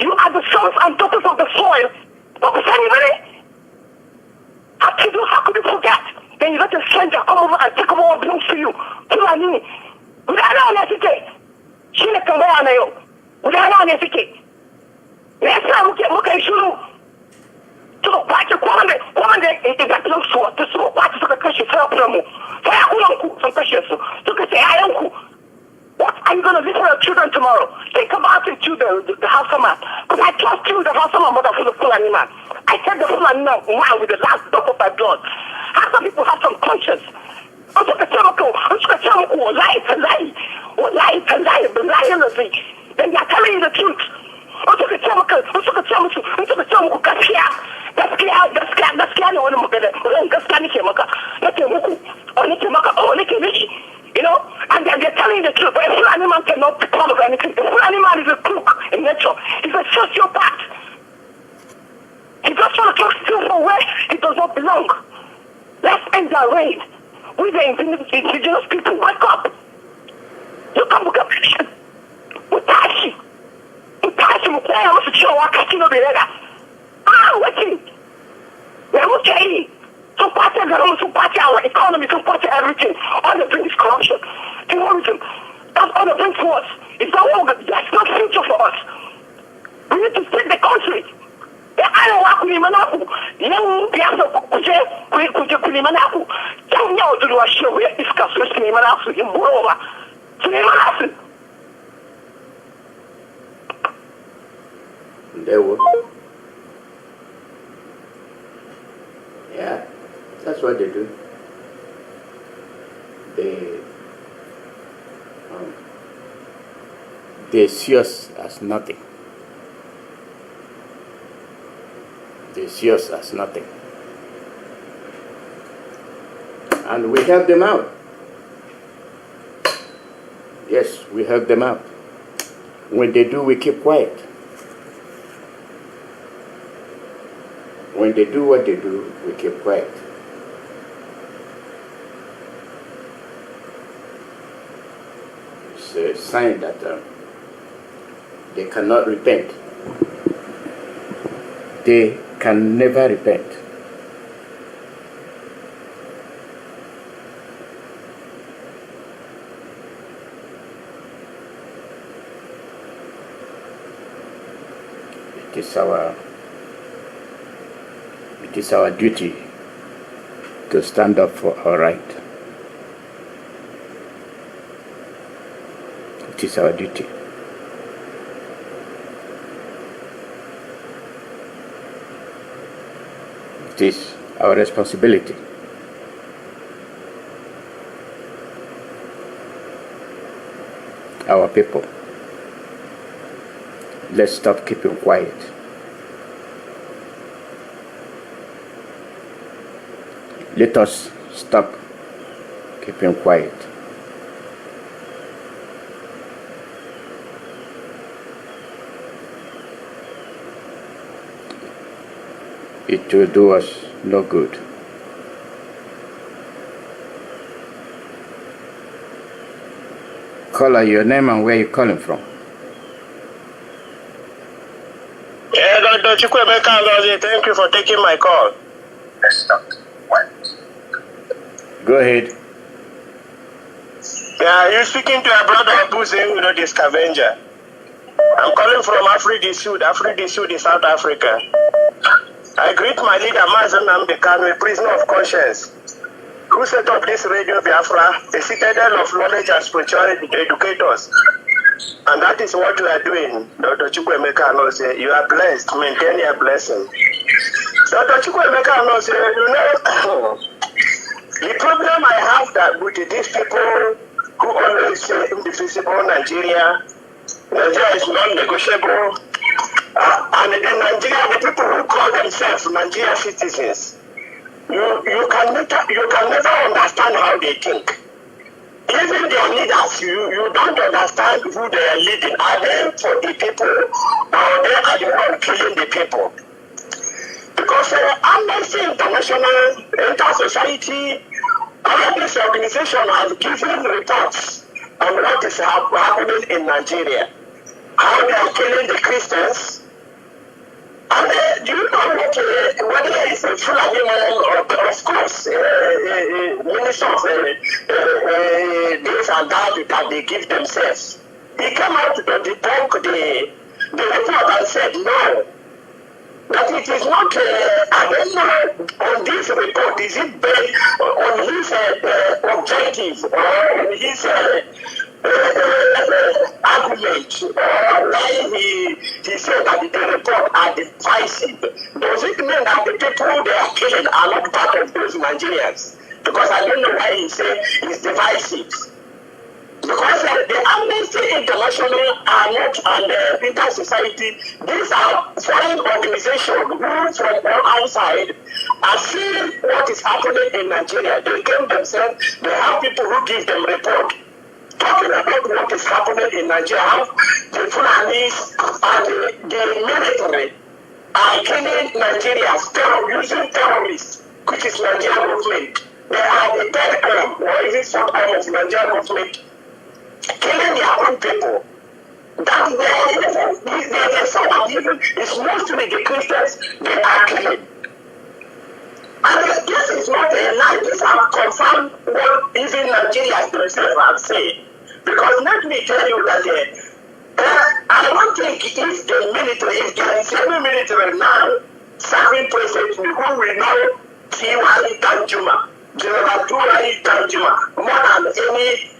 You are the sons and daughters of the soil. What was anybody? How could you forget? Then you let a stranger come over and take over tambaya na yau. Gudana ne suke. Me yasa muka yi shiru? Suka kwace komanda idan suka kwace suka kashe sarakunanmu. Sarakunanku sun kashe su. Suka ce yayanku. What are you going to do for your children tomorrow? They come out into the Hausa man. Because I trust you, the Hausa man, mother for the Fulani man. I said the Fulani man with the last drop of my blood. Hausa people have some conscience. I'm going to tell you, lie. Then they're telling you the truth. I'm going to tell you, gaskiya ne wani magana. Gaskiya nake maka. Nake muku. Nake maka. Nake miki. You know, and they're telling the truth. But a Fulani man cannot be part of anything. A Fulani man is a crook in nature. He's a sociopath. He just wants to steal from where he does not belong. Let's end our reign. We the indigenous people, wake up. You come with a vision. Utashi, Mukwaya, what's the show? Wakatino Berega. Waiting. We're okay. Support our economy, support everything. All they bring is corruption, terrorism. That's all they bring to us. It's that's not future for us. We need to take the country. I don't want Kulimanaku. Young Biafra Kulimanaku. Young Yao to do a show where discuss with Kulimanaku in Burova. Kulimanaku. There were. Yeah. That's what they do. They see us as nothing. They see us as nothing. And we help them out. Yes, we help them out. When they do, we keep quiet. When they do what they do, we keep quiet. It's a sign that they cannot repent. They can never repent. It is our duty to stand up for our right. It is our duty. It is our responsibility. Our people, let's stop keeping quiet. Let us stop keeping quiet. It will do us no good. Caller, your name and where you're calling from. Yeah, Dr. Chukwemeka, thank you for taking my call. Let's start. Go ahead. Yeah, you're speaking to a brother who is the scavenger. I'm calling from Africa Sud. Africa Sud is South Africa. I greet my leader, Mazi Iyke, prisoner of conscience, who set up this Radio Biafra, a citadel of knowledge and spirituality to educate us. And that is what we are doing. Dr. Chukwemeka knows you are blessed. Maintain your blessing. Dr. Chukwemeka knows the problem I have that with these people who always say indivisible Nigeria is non-negotiable. And in Nigeria, the people who call themselves Nigerian citizens, you can never understand how they think. Even their leaders, you don't understand who they are leading. Are they for the people, or they are the one killing the people? Because Amnesty International, Inter-Society, all these organizations have given reports on what is happening in Nigeria. How they are killing the Christians. And do you know whether it's a Fulani man or, of course, ministers, this and that they give themselves. he came out to debunk the report and said no, that it is not, I don't know on this report, is it based on his objective or on his argument, or why he said that the report are divisive. Does it mean that the people they are killing are not part of those Nigerians? Because I don't know why he said it's divisive. Because the Amnesty International are not an inter-society. These are foreign organizations who from outside are seeing what is happening in Nigeria. They came themselves, they have people who give them report, talking about what is happening in Nigeria, how the Fulanis and the military are killing Nigerians, using terrorists, which is Nigerian movement. They are the third arm, or is it fourth arm of Nigerian movement, killing their own people. That way, even it's mostly the Christians they are killing. And this is not a lie. This have confirmed what even Nigerians themselves have said. Because let me tell you that I don't think if the military, if there is any military now serving president who will know Tiwari Danjuma, General Tiwari Danjuma, more than any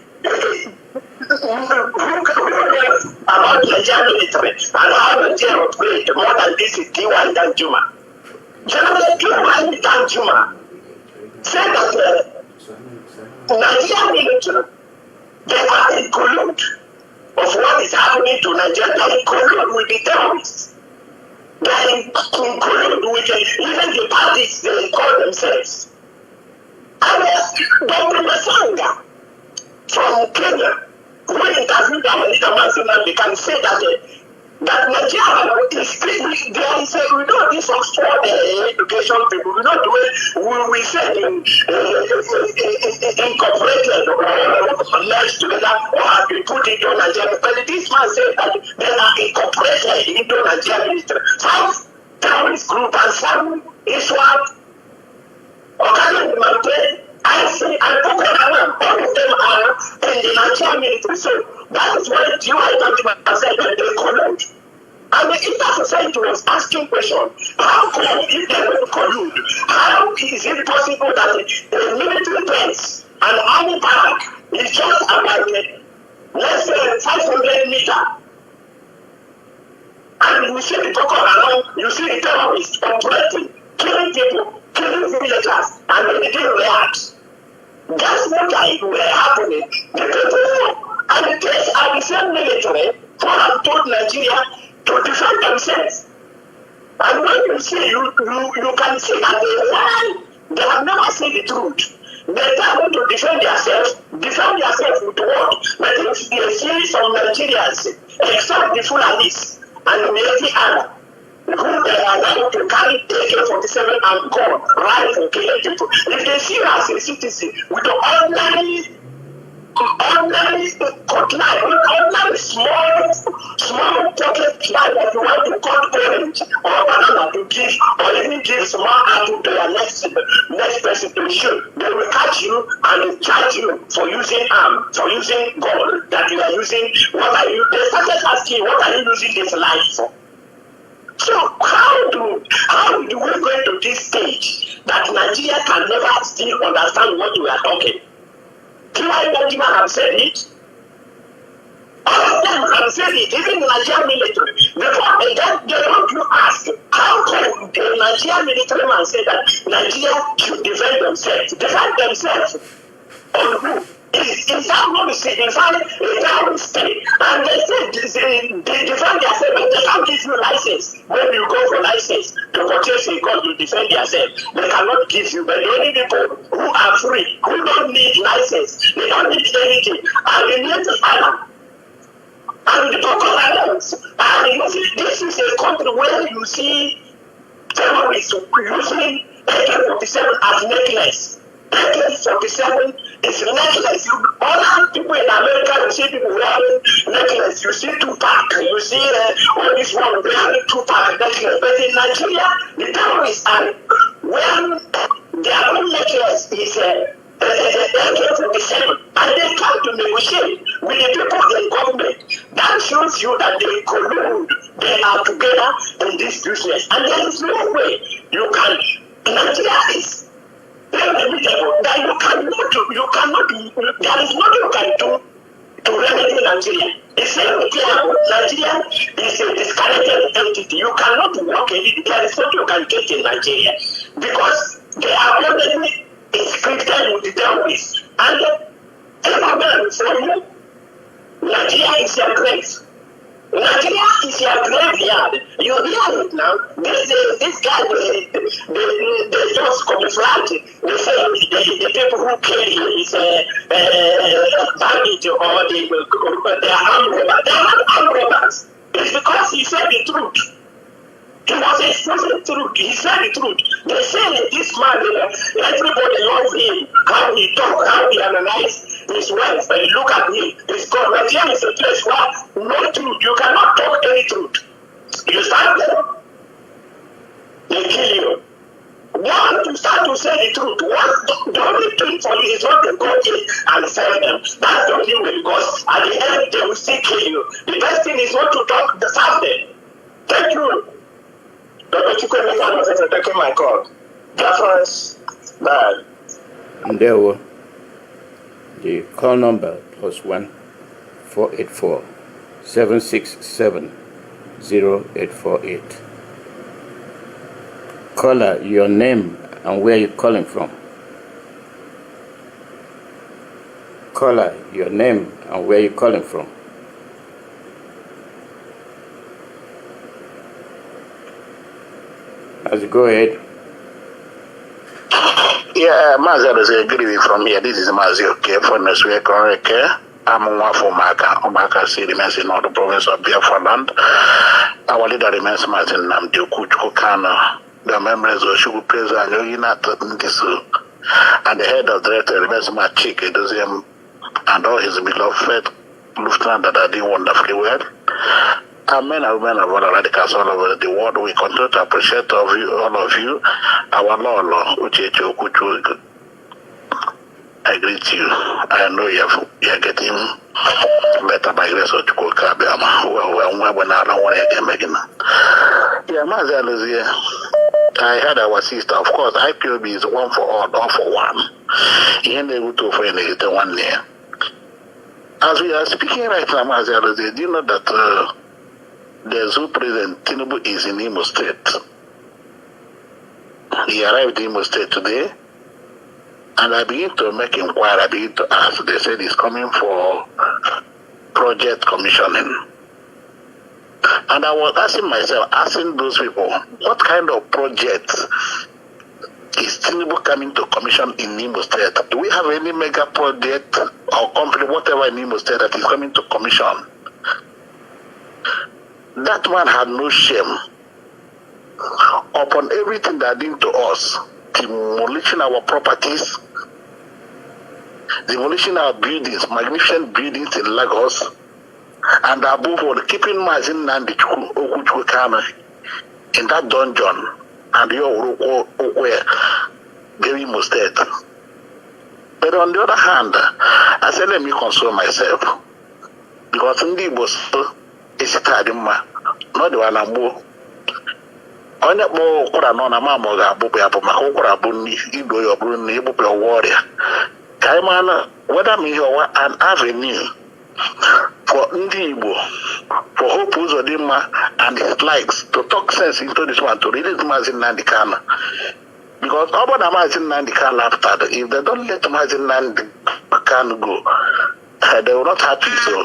about Nigerian military and how Nigeria operate more than this is Tiwari Danjuma. General Tiwari Danjuma said that Nigerian military, they are in collude of what is happening to Nigeria. They are in collude with the terrorists. They are in collude with even the parties they call themselves. And Dr. Masanga from Kenya, who interviewed our leader Mazi, can say that Nigeria is there is a, we know this Oxford education people, we know the way we say incorporated or merged together or have been put into Nigeria. But this man said that they are incorporated into Nigeria. Some terrorist group and some ISWAP, IC and Boko Haram, all of them are in the Nigerian military. So that is why you are said that they collude. And the inter-society was asking questions. How come if they don't collude? How is it possible that the military base and army barrack is just about, let's say, 500 meters? And you see the Boko Haram, you see the terrorists operating, killing people, killing villagers, and they didn't react. That's what were happening. The people and these are the same military who have told Nigeria to defend themselves. And when you see, you can see that they have never said the truth. They tell them to defend themselves with what? But if they see some Nigerians, except the Fulanis and the military army, who they are allowed to carry AK-47 and gun, rifle, killing people. If they see us as a citizen with the ordinary cutlass, ordinary small pocket knife that you want to cut orange or banana to give, or even give small apple to your next person to shoot, they will catch you and charge you for using for using gun that you are using. They started asking, what are you using this life for? So how do we go to this stage that Nigeria can never still understand what we are talking? Tiwari Danjuma have said it. All of them have said it, even the Nigerian military. Before they want to ask, how come the Nigerian military man say that Nigeria should defend themselves? Defend themselves on who? Is that not the terrorist state? And they say they defend themselves, but they can't give you license. When you go for license to purchase a gun to defend yourself, they cannot give you. But the only people who are free, who don't need license, they don't need anything, are the military army and the Boko Harams. And you see, this is a country where you see terrorists using AK-47 as necklace. AK-47 is necklace. All people in America, you see people wearing necklace. You see Tupac. You see all this one wearing Tupac necklace. But in Nigeria, the terrorists are wearing their own necklace is AK-47. And they come to negotiate with the people in government proves you that they collude. They are together in this business. And there is no way you can, Nigeria is inevitable that you cannot, there is nothing you can do to remedy Nigeria. It's Nigeria is a disconnected entity. You cannot work in it. There is nothing you can get in Nigeria because they are already scripted with the terrorists. And everyone from you, Nigeria is your grave. Nigeria is your graveyard. You hear it now. This guy, they just camouflage. They say the people who kill him is bandit or they are armed robbers. They are not armed robbers. It's because he said the truth. He was expressing the truth. He said the truth. They say that this man, everybody loves him. How he talk, how he analyze his wife. And look at him. It's God. Nigeria is a place where no truth. You cannot talk any truth. You start there, they kill you. One, to start to say the truth. The only thing for you is not to go in and sell them. That's the only way because at the end they will still kill you. The best thing is not to talk the serve them. Thank you. Dr. Chukwemeka for taking my call. Biafrans, bye. There were the call number +1 484 767 0848. Caller, your name and where you're calling from. Caller, your name and where you're calling from. As you go ahead. Yeah, Mazi agree from here. This is Mazi Iyke Peters. We are correct. I'm one for Omaka City remains in all the province of Biafran. Our leader remains Martin Namdi Kana. The members of Shugu President Yogina Ndisu and the head of the director remains Machik Edosium and all his beloved lieutenant that are doing wonderfully well. Men and women of all radicals all over the world, we continue to appreciate all of you. Our Lord, Uchecho Kuchu, I greet you. I know you are getting better by grace of Chukwuka Biama. Yeah, Mazi, I had our sister. Of course, IPOB is one for all for one. He ain't able to find it 1 year. As we are speaking right now, Mazi, do you know that the zoo president Tinubu is in Imo State? He arrived in Imo State today, and I begin to make inquiry. I begin to ask. They said he's coming for project commissioning. And I was asking those people, what kind of projects is Tinubu coming to commission in Imo State? Do we have any mega project or company, whatever in Imo State that is coming to commission? That man had no shame upon everything that did to us, demolishing our properties, demolishing our buildings, magnificent buildings in Lagos, and above all, keeping Mazi Iyke in that dungeon and your very Imo State. But on the other hand, I said, let me console myself. Because in the Igbo, it's not the one I'm more. Onye kpọọ ụkwara nọ na mama ọ ga-abụpụ ya bụ maka ụkwara bụ igbo ya ọ bụrụ na ịbụpụ ya ọrịa ka anyị mara whether m ihe ọwa an avenue for ndị Igbo for Hope Uzodimma and his likes to talk sense into this one to release Mazi Nnamdi Kanu, because ọ bụ na Mazi Nnamdi Kanu after, if they don't let Mazi Nnamdi Kanu go, they will not have peace. So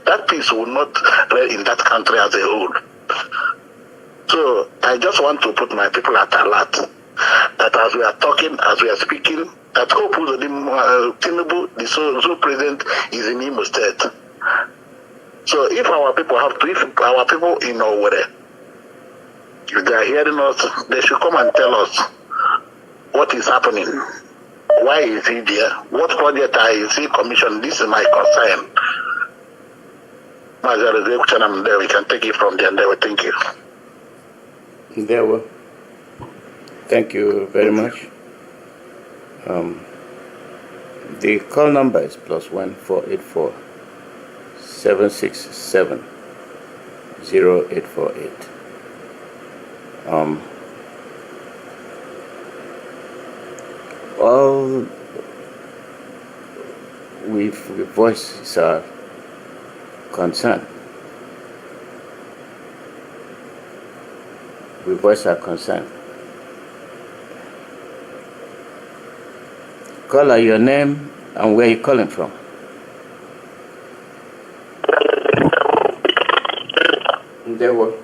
that peace will not reign in that country as a whole. So I just want to put my people at alert that as we are talking, as we are speaking, that Hope Tinubu, the so president, is in Imo State. So if our people if our people in Owerri, if they are hearing us, they should come and tell us what is happening. Why is he there? What project is he commissioned? This is my concern. We can take it from there. Thank you. There were. Thank you very much. The call number is +1 484 767 0848. All we voice our concern. We voice our concern. Call out your name and where you're calling from. There were.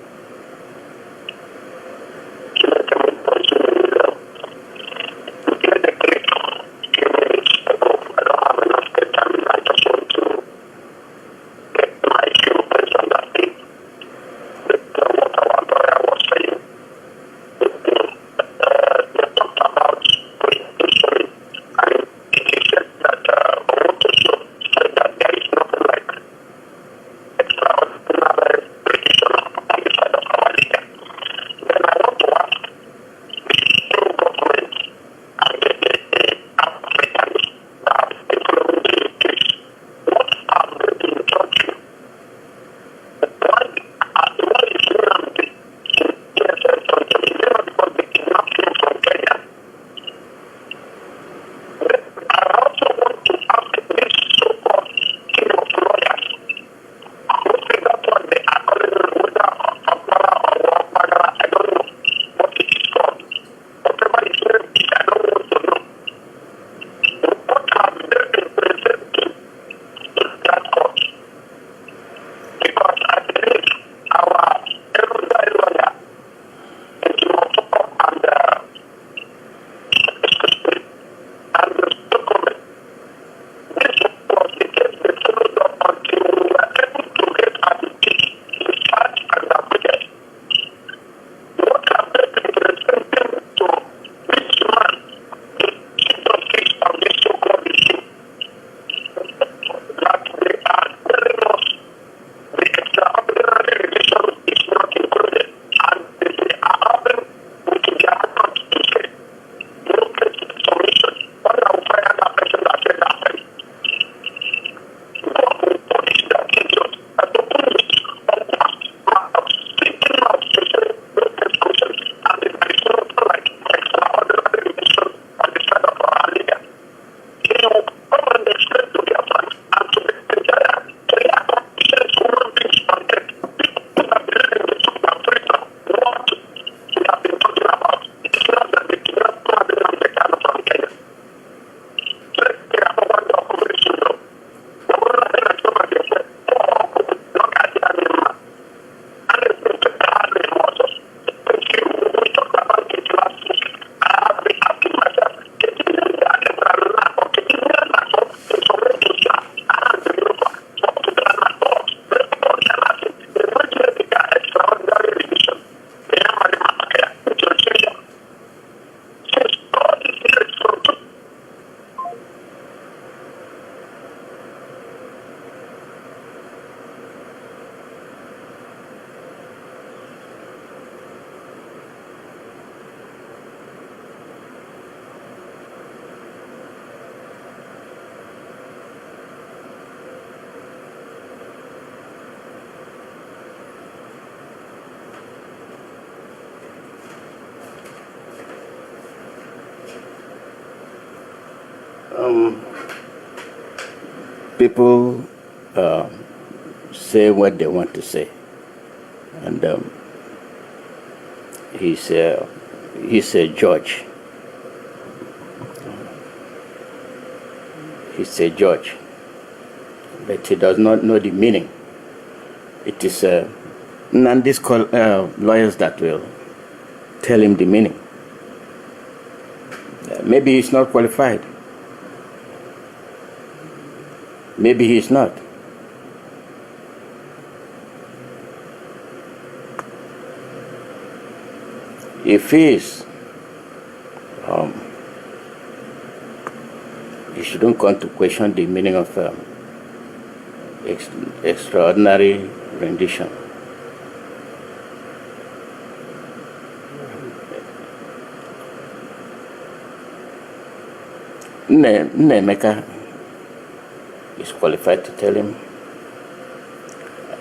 People say what they want to say, and he's a judge. He's a judge, but he does not know the meaning. It is these lawyers that will tell him the meaning. Maybe he's not qualified. Maybe he's not. If he is, you shouldn't come to question the meaning of extraordinary rendition. Nemeka is qualified to tell him.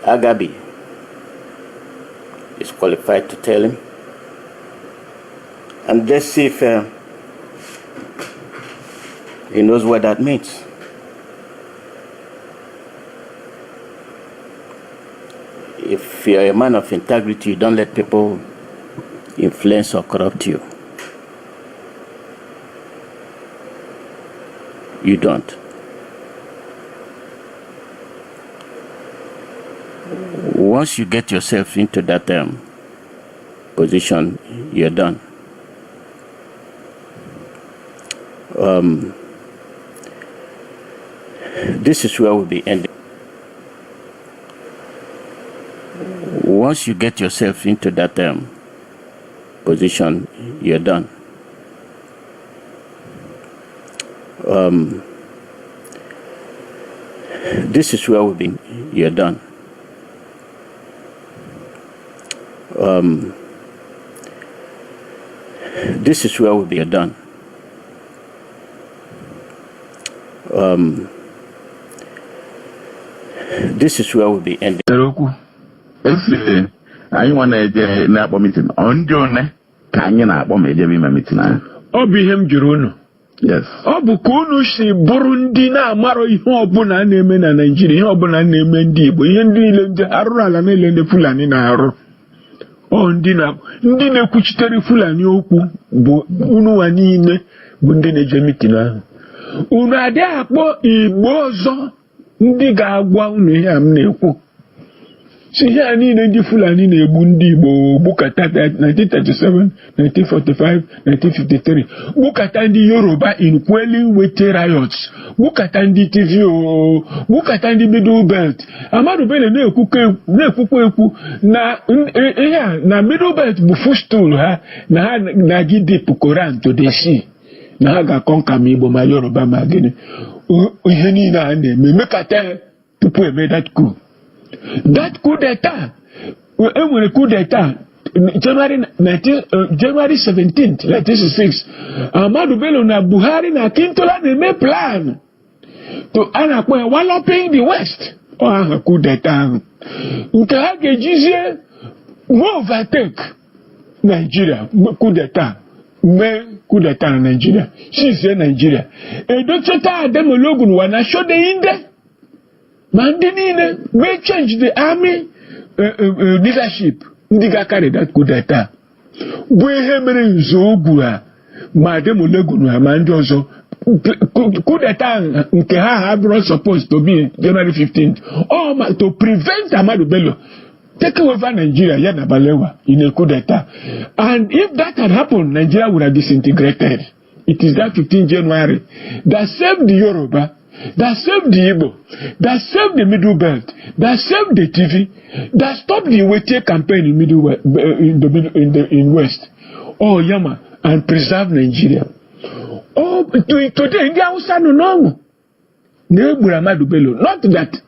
Agabi is qualified to tell him. And let's see if he knows what that means. If you're a man of integrity, you don't let people influence or corrupt you. You don't. Once you get yourself into that position, you're done. This is where we'll be ending. Once you get yourself into that position, you're done. This is where we'll be. You're done. This is where we'll be done. This is where we'll be ending. I want to na meeting on John. Can you not bomb a meeting? Obi him Juruno. Yes. Obukunu si Burundi na maro ihe ọbụla na-eme na Nigeria, ihe ọbụla na-eme ndị Igbo, ihe ndị ile ndị arụrụ ala na ile ndị Fulani na-arụ. Ndị na-ekwuchitere Fulani okwu bụ unu wa niile bụ ndị na-eje mitin ahụ. Unu adị akpọ Igbo ọzọ ndị ga-agwa unu ihe a m na-ekwu. Si ihe a niile ndị Fulani na-egbu ndị Igbo gbukata 1937, 1945, 1953. Gbukata ndị Yoruba in quelling wete riots. Gbukata ndị TV gbukata ndị Middle Belt. Amadu Bello na-ekwukwa ekwu na Middle Belt bụ footstool ha na ha na-agị deep Quran to the sea. Na ha ga-akọnka ma Igbo ma Yoruba ma gịnị. Ihe niile a na-eme mekata tupu eme that coup. That coup d'etat, when a coup d'etat, January 17th, 1966, Ahmadu Bello na Buhari na Kintola na plan to walloping the West. Oh, coup d'etat. Nke ha ga-ejizie overtake Nigeria, coup d'etat. Coup d'etat na Nigeria. She's Nigeria. E docheta Ademologun wana show the Inde. Mandinine may change the army leadership. Ndiga carry that coup d'etat. We hemere nzogura. Madame Legunu Amandozo. Coup d'etat nke ha was supposed to be January 15th. Or to prevent Ahmadu Bello taking over Nigeria, Yana Balewa, in a coup d'etat. And if that had happened, Nigeria would have disintegrated. It is that 15th January that saved the Yoruba, that saved the Igbo, that saved the Middle Belt, that saved the TV, that stopped the Wete campaign in West. Oh, Yama, and preserve Nigeria. Oh, today, India was no. Not that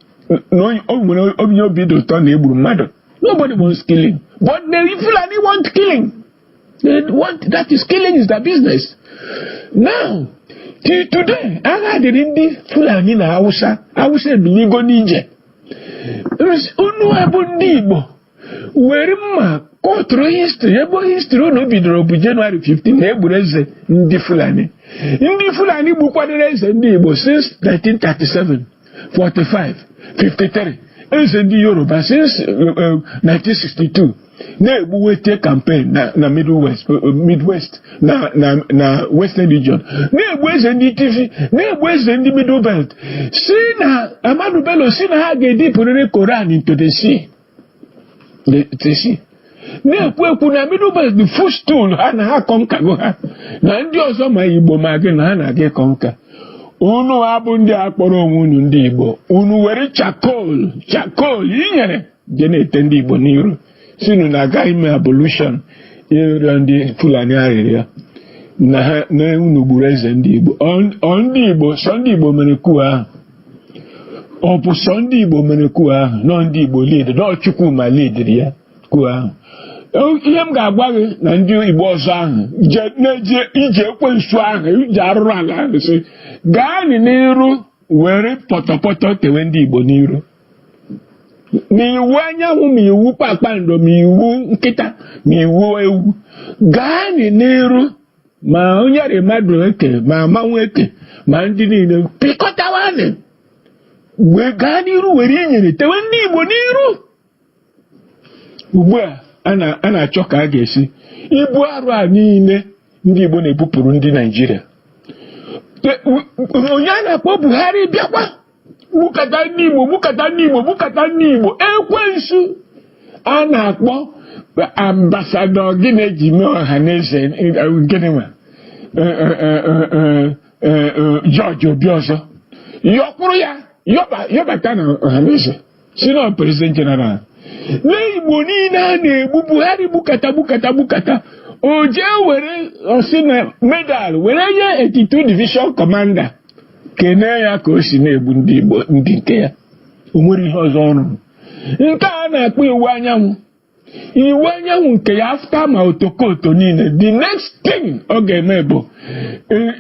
nobody wants killing, but the Fulani want killing. They want that is killing is their business. Now, till today, I had the Fulani na Hausa biligo nije. Unu Ndibo, where ma kotro history, history no bidoro bu January 15, ebureze ndi Fulani. Ndi Fulani bukwadereze Ndibo since 1937, 45, 53. Eze ndi Yoruba since 1962. Na-egbu Wete campaign na Midwest na Western region. Na-egbu eze ndị TV, na-egbu eze ndị Middle Belt. Si na Ahmadu Bello si na ha ga-edipụrịrị Quran into the sea. The sea. Na-ekwu na Middle Belt the footstool ha na ha kọnkago ha. Na ndị ọzọ ma Igbo ma gị na ha na-aga kọnka. Unu abụ ndị akpọrọ onwe unu ndị Igbo. Unu were chakol inyere je na-ete ndị Igbo n'iru. Sinu na aga ime abolition ịrịọ ndị Fulani arịrịa na unu gburu eze ndị Igbo. Ndị Igbo sọ ndị Igbo mere kuu ahụ. Ọ bụ sọ ndị Igbo mere kuu ahụ nọ ndị Igbo lead nọ Chukwuma lead ya kuu ahụ. Ihe m ga-agwa gị na ndị Igbo ọzọ ahụ ije ekwensu ahụ ije arụrụ ala ahụ sị gaa n'iru were pọtọpọtọ tewe ndị Igbo n'iru. ma iwu anyanwụ ma iwu kpakpando ma iwu nkịta ma iwu ewu gaa n'iru ma onye rị mmadụ eke ma manwụ eke ma ndị niile pịkọtawanị wee gaa n'iru were inyere tewe ndị Igbo n'iru. Ugbu a na-achọ ka a ga-esi ibu arụ a niile ndị Igbo na-ebupụrụ ndị Naịjirịa. Onye a na-akpọ Buhari bịakwa gbukata ndị Igbo ekwensu a na-akpọ ambasadọ gị na-eji mee ọha na eze gịnị ma George Obi ọzọ yọkwụrụ ya yọbata na ọha na eze si na prezident jeneral n'Igbo niile a na-egbu Buhari gbukata o jee were osi na medal were nye 82 division commander kene ya ka o si na-egbu ndị Igbo ndị nke ya o nwere ihe ọzọ ọrụ nke a na-akpọ iwu anyanwụ nke ya afta ma otokoto niile the next thing ọ ga-eme bụ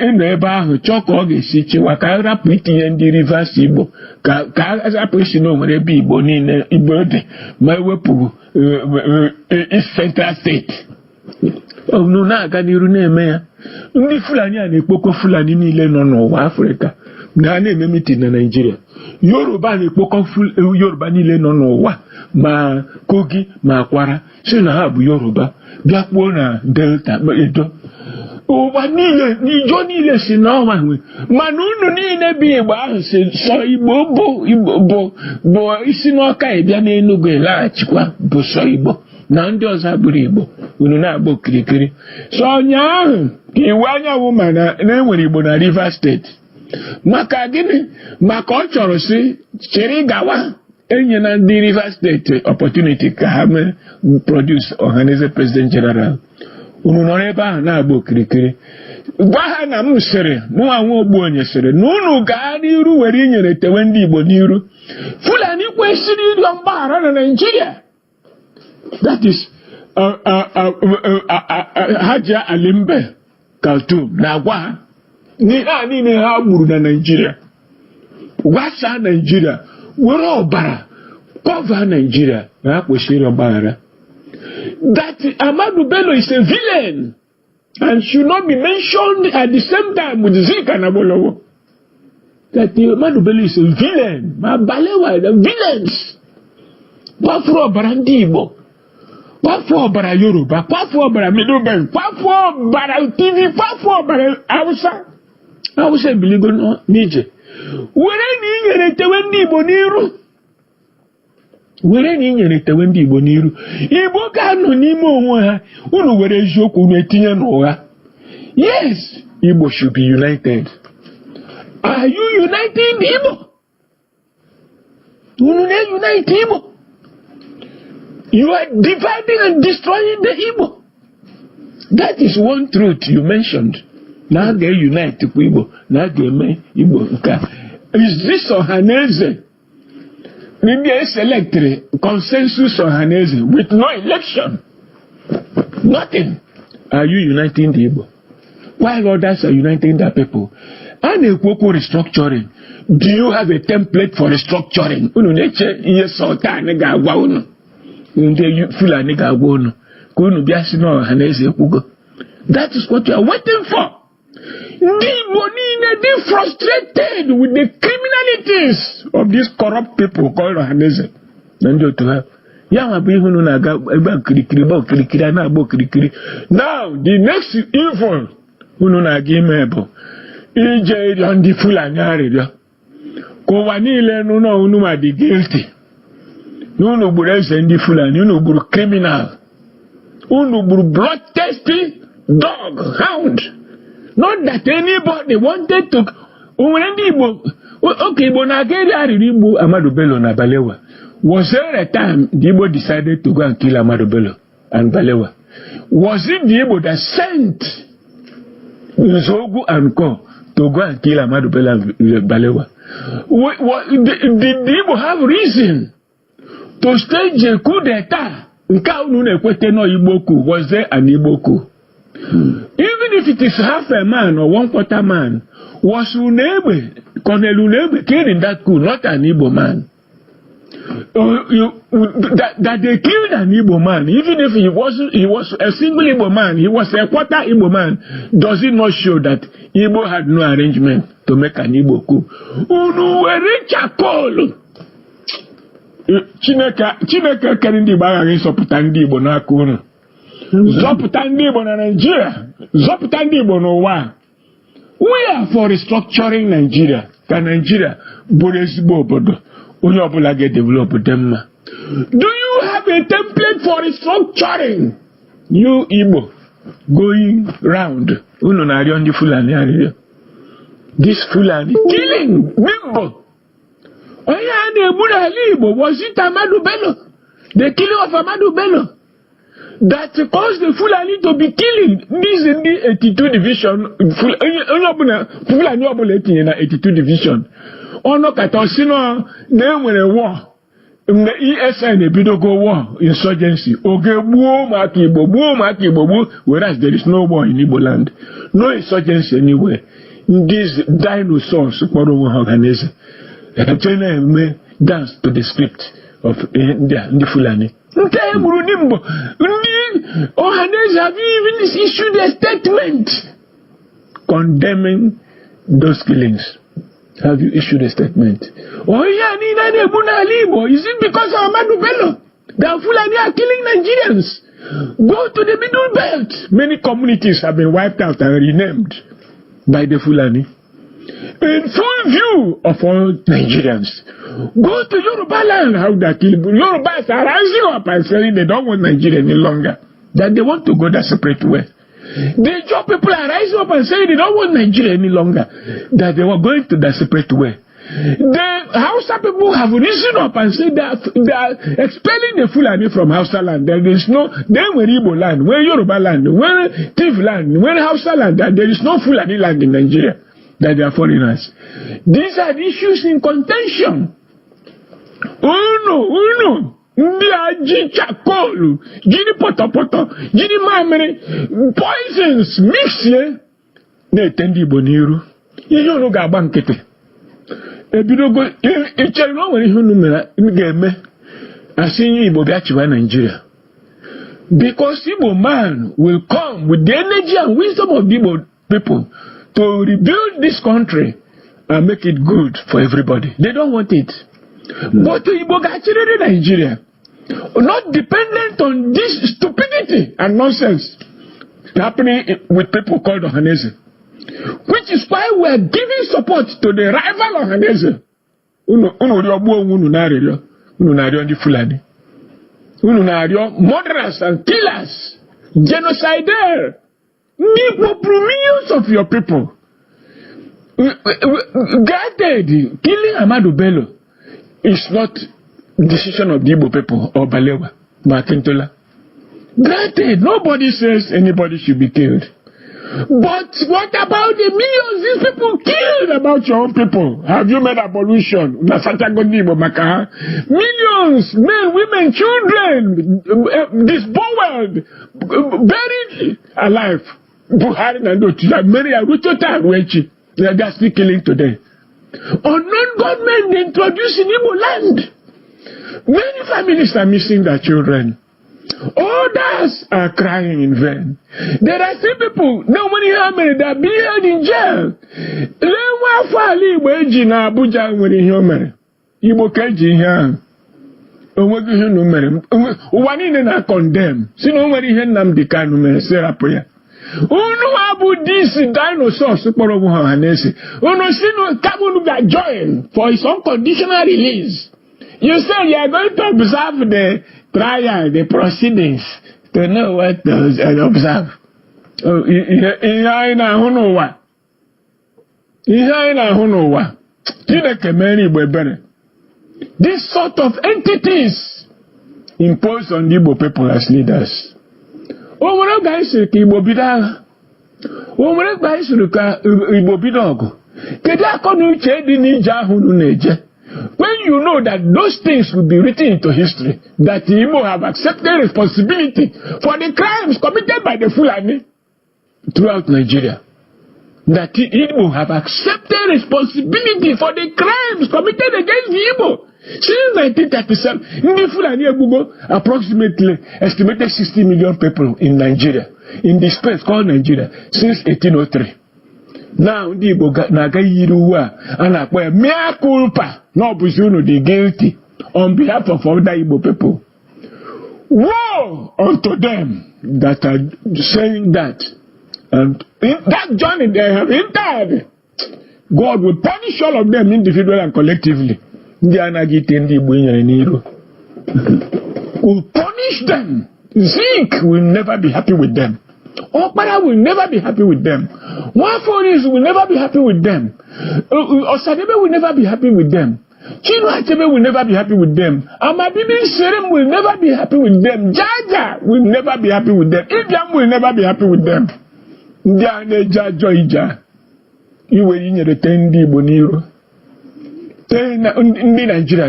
ịnọ ebe ahụ chọọ ka ọ ga-esi chịwa ka a rapụ itinye ndị Rivers Igbo ka a rapụ isi na onwere ebe Igbo niile Igbo dị ma ewepụ East Central State unu na-aga n'iru na-eme ya. Ndị Fulani a na-ekpokọ Fulani niile nọ n'ụwa Afrịka na na-eme mitin na Naịjirịa. Yoruba na-ekpokọ Yoruba niile nọ n'ụwa ma Kogi ma Akwara si na ha bụ Yoruba bịakpuo na Delta Edo. Ụwa niile n'ijo niile si n'ọnwa nwe mana unu niile bi Igbo ahụ si sọ Igbo bụ isi n'Ọka ịbịa n'Enugu laghachikwa bụ sọ Igbo na ndị ọzọ abụrụ Igbo unu na-agba okirikiri. So ụnyaahụ ka iwu anyanwụ ma na-enwere Igbo na Rivers State maka gịnị? Maka ọ chọrọ si chịrị gawa enye na ndị Rivers State opportunity ka ha mee produce ọhaneze president general. Unu nọrọ ebe ahụ na-agba okirikiri gwa ha na m sịrị mụnwa nwa Ogbuonye sịrị na unu gaa n'iru were inyere tewe ndị Igbo n'iru. Fulani kwesịrị ịrịọ mgbaghara na Naịjirịa. That is Haja Alimbe Kaltum na-agwa ha niile ha gburu na Naịjirịa gwasa Naịjirịa were ọbara kọva Naịjirịa na ha kwesịrị ọgbaghara. That Ahmadu Bello is a villain and should not be mentioned at the same time with Zik and Abolowo. That Ahmadu Bello is a villain. Ma Balewa the villains. Kwafu ọbara ndị Igbo, kwafu ọbara Yoruba, kwafu ọbara Middle Belt, kwafu ọbara TV, kwafu ọbara Hausa ebiligo n'ije. Were na inyere tewe ndị Igbo n'iru. Igbo ga-anọ n'ime onwe ha unu were eziokwu unu etinye n'ụgha. Yes, Igbo should be united. Are you uniting the Igbo? Unu na-unite Igbo. You are dividing and destroying the Igbo. That is one truth you mentioned. Na ga-unite kwa Igbo, na ga-eme Igbo nke. Is this ọhaneze? Libya selected consensus ọhaneze with no election. Nothing. Are you uniting the Igbo? While others are uniting their people. And a kwoko restructuring. Do you have a template for restructuring? Unu neche iye sota nega agwa unu. Nde Fulani ga agwa unu. Kunu biasi no ọhaneze kwugo. That is what you are waiting for. Ndị Igbo niile dị frustrated with the criminalities of these corrupt people called ọhaneze na ndị otu ha. Ya nwa bụ ihe unu na-aga ebe okirikiri a na-agba okirikiri. Now the next evil unu na-aga ime bụ ije ịrịọ ndị Fulani arịrịọ ka ụwa niile n'ụlọ unu ma dị guilty. Unu gburu eze ndị Fulani, unu gburu criminal, unu gburu bloodthirsty dog, hound. Not that anybody wanted to. Okay, but Nigeria Igbo Ahmadu Bello na Balewa. Was there a time the Igbo decided to go and kill Ahmadu Bello and Balewa? Was it the Igbo that sent Nzogu and Co to go and kill Ahmadu Bello and Balewa? Did the Igbo have reason to stage a coup d'etat? Was there an Igbo coup? Even if it is half a man or 1/4 man, was Unebe, Colonel Unebe killed in that coup, not an Igbo man? that they killed an Igbo man, even if he was a single Igbo man, he was a quarter Igbo man, does it not show that Igbo had no arrangement to make an Igbo coup? Unu were chakolo. Chineke kere ndị Igbo aghaghị ịzọpụta ndị Igbo n'aka unu. Zọpụta ndị Igbo na Nigeria, zọpụta ndị Igbo n'ụwa. We are for restructuring Nigeria. Ka Nigeria bụrụ ezigbo obodo. Onye ọbụla ga-develop dem mma. Do you have a template for restructuring? You Igbo going round. Unu na-arịọ ndị Fulani arịrịọ. This Fulani killing Bimbo. Onye a na-egbu n'ala Igbo was it Amadu Bello? The killing of Amadu Bello that caused the Fulani to be killing. This is the 82 division. Fulani ọbụla etinye na 82 division. Ono katosino na enwere war. The ESN ebidogo war, insurgency. Oge gbuo maka Igbo, whereas there is no war in Igbo land. No insurgency anywhere. These dinosaurs kpọrọ onwe ha organize. China may dance to the script of the Fulani. Have you even issued a statement condemning those killings? Have you issued a statement? Is it because of Amadu Bello that Fulani are killing Nigerians? Go to the Middle Belt. Many communities have been wiped out and renamed by the Fulani. In full view of all Nigerians. Go to Yoruba land, how they kill. Yorubas are rising up and saying they don't want Nigeria any longer. That they want to go that separate way. The job people are rising up and saying they don't want Nigeria any longer. That they were going to that separate way. The Hausa people have risen up and said that they are expelling the Fulani from Hausa land. There is no, then when Igbo land, when Yoruba land, when Tiv land, when Hausa land, that there is no Fulani land in Nigeria. That they are foreigners. These are the issues in contention. Uno. Ndị aji chakolu, jiri potopoto, jiri mamere, poisons, mixie, na-ete ndị Igbo n'iru. Ihe unu ga-agba nkịtị. Ebidogo, ichere na o nwere ihe unu mere ga-eme asị nye Igbo bịa chịwa Nigeria. Because Igbo man will come with the energy and wisdom of the Igbo people to rebuild this country and make it good for everybody. They don't want it. But Igbo ga-achịrịrị Nigeria, not dependent on this stupidity and nonsense happening with people called Ohaneze. Which is why we are giving support to the rival Ohaneze. Unu na-arịọ ndị Fulani. Unu na-arịọ murderers and killers, genocidaires. Millions of your people. Granted, killing Amadu Bello is not decision of the Igbo people or Balewa, Makintola. Granted, nobody says anybody should be killed. But what about the millions these people killed about your own people? Have you made abolition? Millions, men, women, children, disboweled, buried alive. Buhari and many are they are still killing today. Unknown government they introduced in Igbo land. Many families are missing their children. Others are crying in vain. There are still people, no money that are being held in jail. Lewa fali Igbo eji na Abuja nwere ihe o mere. Igbo ka eji ihe ahụ. Onweghi ihe unu mere. Ụwa niile na condemn. Si na o nwere ihe Nnamdi Kanu mere serapụ ya. Unu abu this dinosaurs kpọrọ onwe ha Ohaneze. Unu si na Kabunu ga join for his unconditional release. You say you are going to observe the trial, the proceedings, to know what to observe. Ihe anyị na-ahụ n'ụwa. Chineke mere Igbo ebere. This sort of entities imposed on the Igbo people as leaders. O nwere oge anyị siri ka Igbo bido agha. O nwere oge anyị siri ka Igbo bido ọgụ. Kedu akọ na uche dị n'ije ahụ unu na-eje? When you know that those things will be written into history, that the Igbo have accepted responsibility for the crimes committed by the Fulani throughout Nigeria. That the Igbo have accepted responsibility for the crimes committed against the Igbo Since 1937, ndị Fulani egbugo approximately estimated 60 million people in Nigeria, in the space called Nigeria, since 1803. Now, ndị Igbo na-aga yiri uwe a na-akpọ ya mea culpa na ọ bụzi unu dị guilty on behalf of other Igbo people. Woe unto them that are saying that. And in that journey they have entered, God will punish all of them individually and collectively. Ndị anaghị ite ndị Igbo nyere n'iru. Will punish them. Zinc will never be happy with them. Okpara will never be happy with them. Nwaforis will never be happy with them. Osadebe will never be happy with them. Chino Achebe will never be happy with them. Amabibi Serem will never be happy with them. Jaja will never be happy with them. Ibiam will never be happy with them. Ndị a na-eje ajọ ije iwe inyere te ndị Igbo n'iru. Ndị Nigeria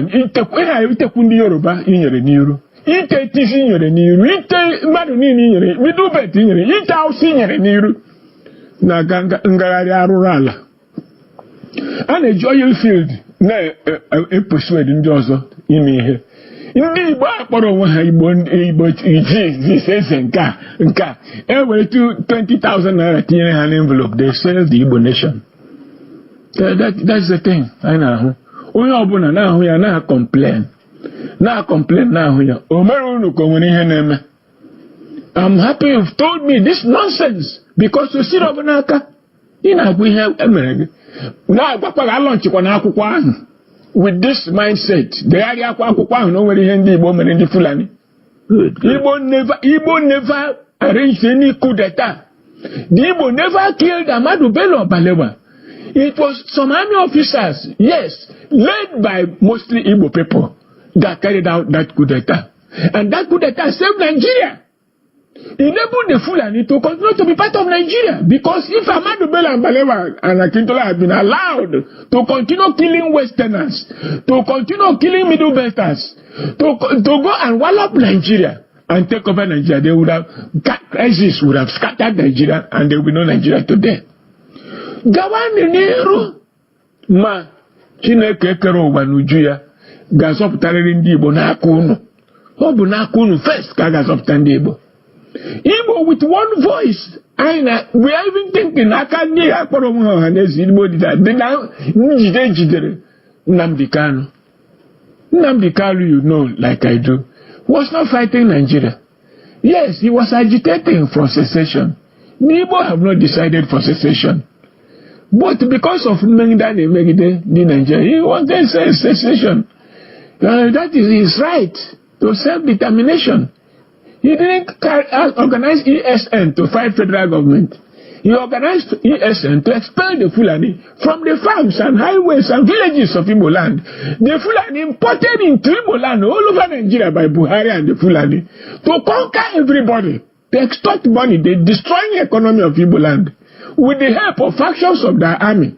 itekwu ndị Yoruba inyere n'iru. Ite tisi inyere n'iru. Ite mmadụ niile inyere. Midubet inyere. Ite Hausa inyere n'iru. Na ngagharị arụrụ ala. A na-eji oil field na-epersuade ndị ọzọ ime ihe. Ndị Igbo akpọrọ onwe ha Igbo izi eze nke a ewere 20,000 naira tinyere ha n'envelope, they sell the Igbo nation. That's the thing anyị na-ahụ. Onye ọbụla na-ahụ ya na-complain na-ahụ ya o mere unu ka o nwere ihe na-eme. I'm happy you've told me this nonsense because o siri ọbụla aka ị na-agwa ihe emere gị na-agwakwa ga alọnchikwa n'akwụkwọ ahụ with this mindset. Degharịa akwụkwọ ahụ na o nwere ihe ndị Igbo mere ndị Fulani. Igbo never arranged any coup d'etat. The Igbo never killed Ahmadu Bello Balewa. It was some army officers, yes, led by mostly Igbo people that carried out that coup d'etat. And that coup d'etat saved Nigeria. Enabled the Fulani to continue to be part of Nigeria. Because if Ahmadu Bello and Balewa and Akintola had been allowed to continue killing Westerners, to continue killing Middle Belters, to go and wallop Nigeria and take over Nigeria, they would have, crisis would have scattered Nigeria and there would be no Nigeria today. Gawani Nero ma Chineke kere ụwa n'uju ya ga-azọpụtarịrị ndị Igbo n'aka unu. Ọ bụ n'aka unu first ka a ga-azọpụta ndị Igbo. Igbo with one voice. We are even thinking aka ndị akpọrọ onwe ha ọha n'ezi Igbo dị na njide jidere Nnamdi Kanu. Nnamdi Kanu, you know, like I do, was not fighting Nigeria. Yes, he was agitating for secession. The Igbo have not decided for secession. But because of Megidane the Nigeria, he wanted secession. That is his right to self-determination. He didn't organize ESN to fight federal government. He organized ESN to expel the Fulani from the farms and highways and villages of Igbo land. The Fulani imported into Igbo land all over Nigeria by Buhari and the Fulani to conquer everybody, to extort money, the destroying economy of Igbo land with the help of factions of their army.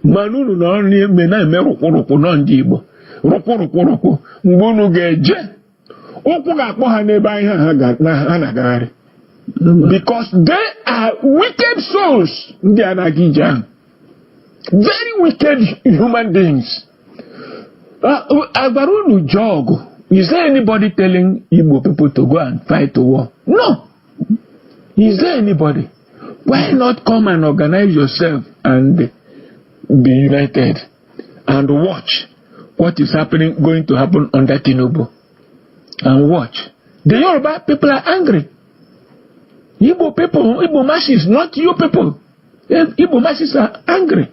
Manunu na only mena eme rụkwụrụkwụ nọ ndị Igbo. Rụkwụrụkwụrụkwụ mgbe unu ga-eje ụkwụ ga-akpọ ha n'ebe anyị ha na-agagharị. Because they are wicked souls. Ndị anaghị ije ahụ. Very wicked human beings. Agwara unu jọgụ. Is there anybody telling Igbo people to go and fight a war? No. Is there anybody? Why not come and organize yourself and be united and watch what is going to happen under Tinubu? And watch. The Yoruba people are angry. Igbo people, Igbo masses, not you people. Igbo masses are angry.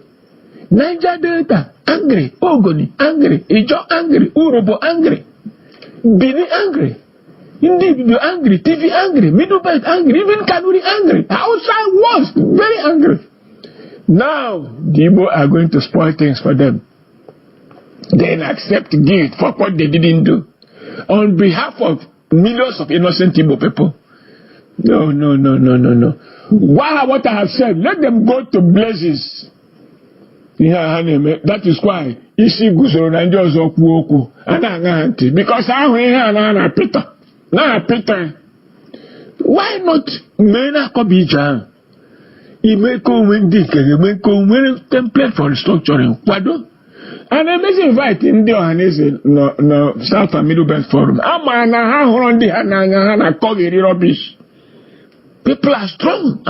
Niger Delta, angry. Ogoni, angry. Ijo, angry. Urobo, angry. Bini, angry. Indeed, you're angry. TV, angry. Middle Belt, angry. Even Kanuri, angry. Outside was very angry. Now, the Igbo are going to spoil things for them. Then accept guilt for what they didn't do. On behalf of millions of innocent Igbo people. No. What I have said, let them go to blazes. That is why isi gusoro na ndị ọzọ kwuo okwu ana ntị because ahụ ihe a na Peter. Why not mee na akọbi ije ahụ ime ka onwe ndị nke eme ka onwe template for restructuring kwado And I may invite in the Ohanese no South and Middle Belt Forum. Amana on the Hanana Kogiri rubbish. People are strong.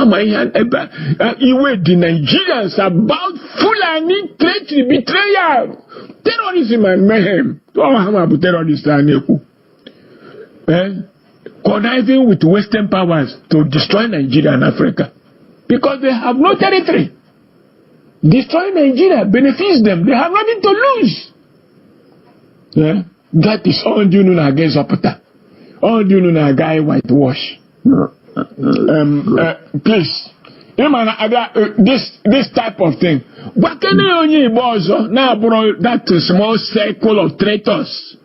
You wait the Nigerians about Fulani treachery, betrayal, terrorism and mayhem. Terrorists conniving with Western powers to destroy Nigeria and Africa because they have no territory. Destroy Nigeria benefits them. They have nothing to lose. Yeah? That is all you know against Opata. All you know guy whitewash. Please. This type of thing. What can you only now bro that small circle of traitors?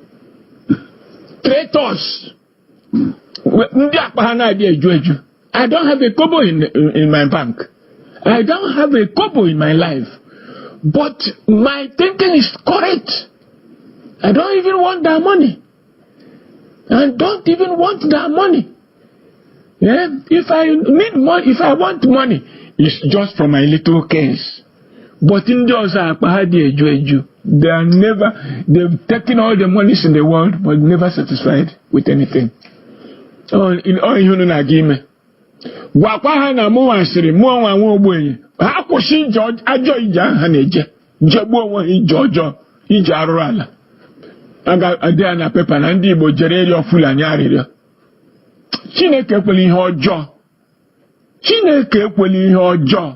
Traitors. I don't have a kobo in my bank. I don't have a kobo in my life. But my thinking is correct. I don't even want that money. I don't even want that money. Yeah? If I need money, if I want money, it's just for my little case. But in those they are never, they've taken all the monies in the world, but never satisfied with anything. In all human agreement. Wakahana Moasiri, Moa Woboy, Hakushi George, Ajoija, Haneje, Jabo, Georgia, Ijarala. I got Adana Pepper and Dibo, Jererio, Fulani. Chineke kweli ihe ọjọọ. Chineke kweli ihe ọjọọ.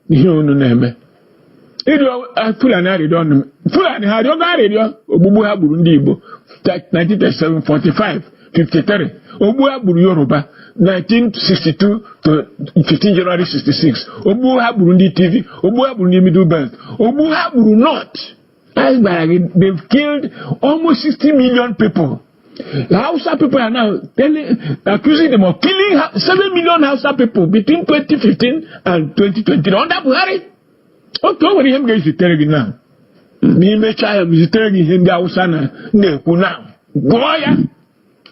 Ihe unu na-eme. Idio Fulani arịrịọ nụ. Fulani ha arịọ ga-arịrịọ ogbugbu ha gburu ndị Igbo 1937, 45, 53. Ogbugbu ha gburu Yoruba 1962 to 15 January 66. Ogbugbu ha gburu ndị TV. Ogbugbu ha gburu ndị Middle Belt. Ogbugbu ha gburu North. They've killed almost 60 million people. The Hausa people are now accusing them of killing 7 million Hausa people between 2015 and 2020. Under Buhari. Okay, what him guys is telling you now? Me me child is telling him the Hausa na now. Goya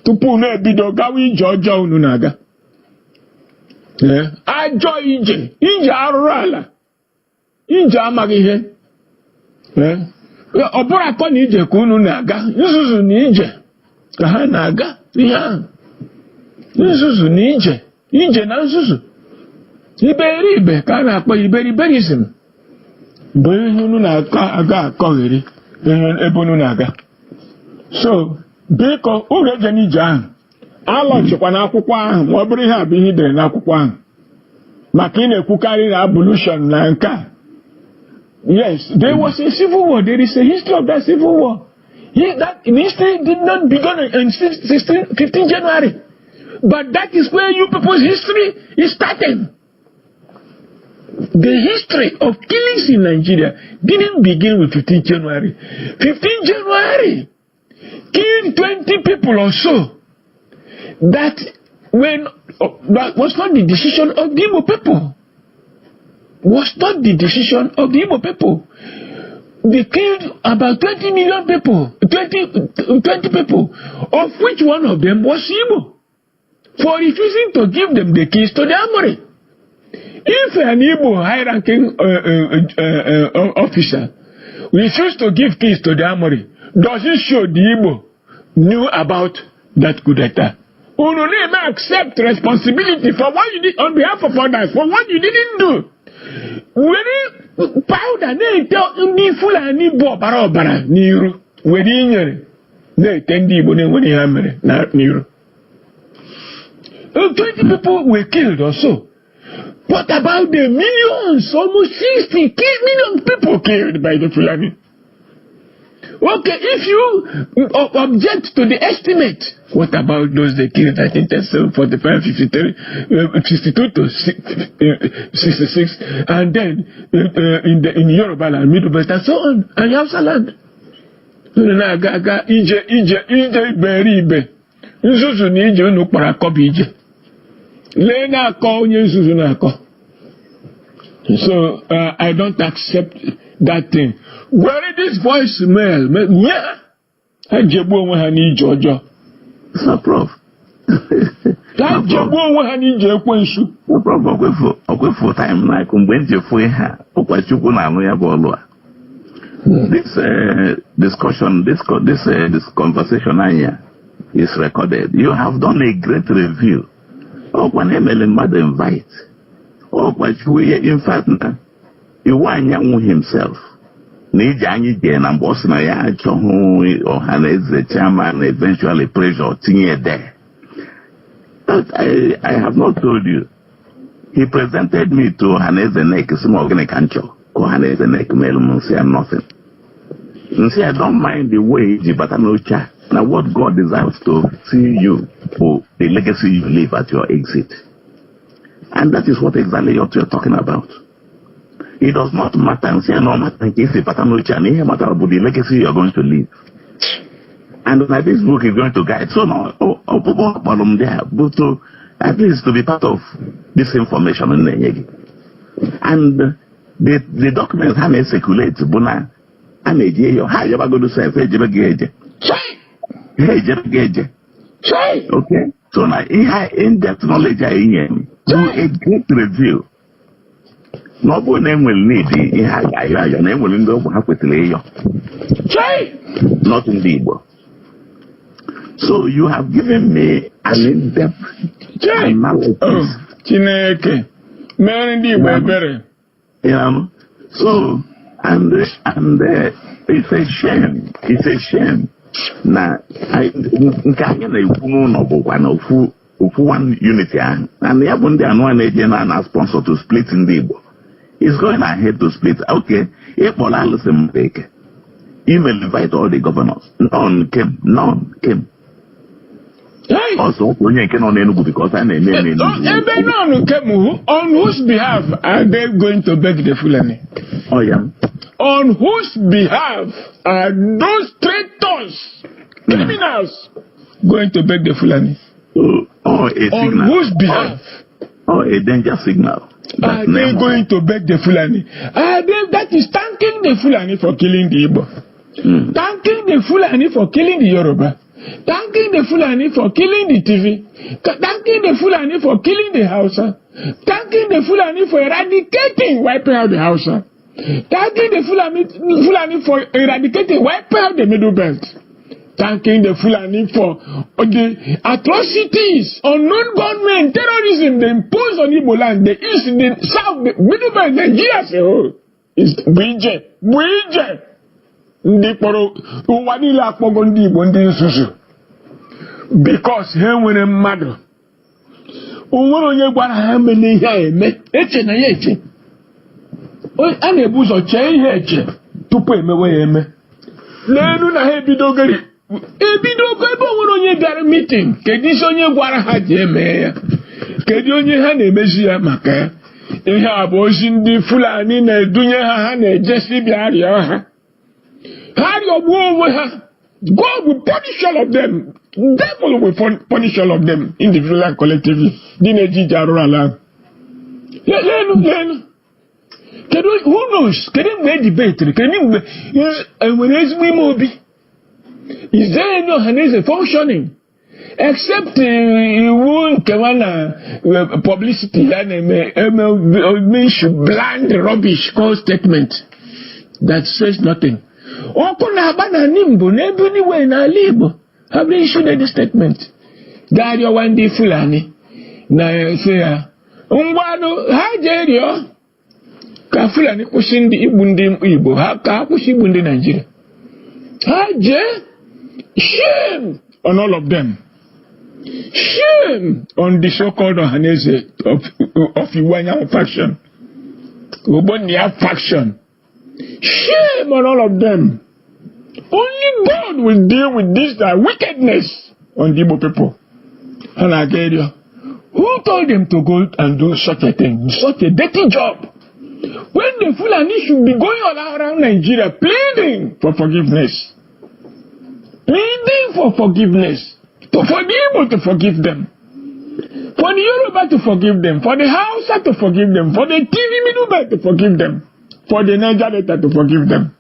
to pull no bido gawi Georgia ununaga. Yeah, I joy Ije. Ije arala. Ije amagihe. Yeah, obora ko ni Ije kununaga. Yususu ni Ije. Ha na-aga ihe ahụ nzuzu na ije na nzuzu iberibe ka a na-akpọ iberiberism bụ ihe unu na-aga akọgheri ebe unu na-aga. So biko uru eje n'ije ahụ alọchikwa n'akwụkwọ ahụ ma ọ bụrụ ihe abụ ihe dere n'akwụkwọ ahụ maka ị na-ekwukarị na abolition na nke a. Yes, there was a civil war. There is a history of that civil war. That history did not begin on 15 January. But that is where you people's history is starting. The history of killings in Nigeria didn't begin with 15 January. 15 January killed 20 people or so. That was not the decision of the Igbo people. Was not the decision of the Igbo people. They killed about 20 million people, 20 people, of which one of them was Igbo, for refusing to give them the keys to the armory. If an Igbo high-ranking officer refused to give keys to the armory, does it show the Igbo knew about that coup d'etat? You may accept responsibility for what you did on behalf of others, for what you didn't do. When powder ndị Fulani bụ ọbara ọbara n'iru were inyere na-ete ndị Igbo na-enwere ha mere na n'iru. 20 people were killed or so. What about the millions, almost 60 million people killed by the Fulani? Okay, if you object to the estimate, what about those they killed 1937, 45, 53, 62 to 66, and then in Yoruba land, Middle Belt, and so on, and Hausa land? Ije beribe. Nzuzu ni ije unu kpara kobi ije. Le na akọ onye nzuzu na akọ. So I don't accept that thing. Where this voicemail? Yeah, I jebo onwe ha n'ije ọjọọ. No prof. I jebo onwe ha n'ije ekwensu. No prof, ọkwefu time na mgbe nje fụ ha ọkwa Chukwu na anụ ya bụ ọlụ a. This discussion, this conversation here is recorded. You have done a great review. Oh, when Emily Mother invite. Oh, but in fact, you want himself. Nijani Jen and Bosnia Chohu or Hannes the chairman eventually pressure Tinye there. But I have not told you. He presented me to Hannes the Neck, some organic ancho. Hannes the Neck, Melum, say nothing. And say, I don't mind the wage, but I'm no cha. Now, what God desires to see you for the legacy you leave at your exit. And that is what exactly you're talking about. It does not matter and say no matter if the pattern will change, it matter about the legacy you're going to leave. And this book is going to guide. So now, but to at least to be part of this information in the and the documents have may circulate, Buna, and a how you ever going to say, okay? So now, in-depth knowledge, do a great review. No name will need your name will have with not indeed. So you have given me an in-depth analysis. So and it's a shame. It's a shame. Now I one unity and the Abunde and one agent and a sponsor to split in the Igbo. He's going ahead to split. Okay, if Bola listen, he will invite all the governors. None came. Also, when you can on Enugu because I name on whose behalf are they going to beg the Fulani? Oh yeah. On whose behalf are those traitors, criminals, going to beg the Fulani? On whose behalf? Oh, a danger signal. Are they going to beg the Fulani? That is thanking the Fulani for killing the Igbo. Thanking the Fulani for killing the Yoruba. Thanking the Fulani for killing the TV. Thanking the Fulani for killing the Hausa. Thanking the Fulani for wiping out the Hausa. Thanking the Fulani for wiping out the Middle Belt. Thanking the Fulani for the atrocities, unknown gunmen, terrorism they impose on Igbo land, the east, the south, the middle belt, Nigeria as a whole. It's Bije. Because he were a mother. Meeting. Kedisonye gwara ha je eme ya. Kedi onye ha na-emezi ya maka ya. Ihe abozi ndị Fulani na-edunye ha na-ejesi bịa rịọ ha. Ha rịọgbuo onwe ha. God will punish all of them. Devil will punish all of them individually and collectively. Dị na-ejije arụrụ ala. Lenu. Kedu who knows? Kedu mgbe debate? Kedu mgbe enwere ezigbo ime obi? Is there any organization functioning except publicity and bland rubbish called statement that says nothing? Have they issued any statement? Dario Wandi Fulani na say ha ka Fulani kwụsị ndị Igbo ndị Igbo ha ka kwụsị Igbo ndị Nigeria. Ha shame on all of them. Shame on the so-called Ohanese of Iwanya faction. Obonia faction. Shame on all of them. Only God will deal with this wickedness on the Igbo people. And I get you. Who told them to go and do such a thing? Such a dirty job. When the Fulani should be going all around Nigeria pleading for forgiveness. Pleading for forgiveness. For the Igbo to forgive them. For the Yoruba to forgive them. For the Hausa to forgive them. For the TV Middle Belt to forgive them. For the Niger Delta to forgive them.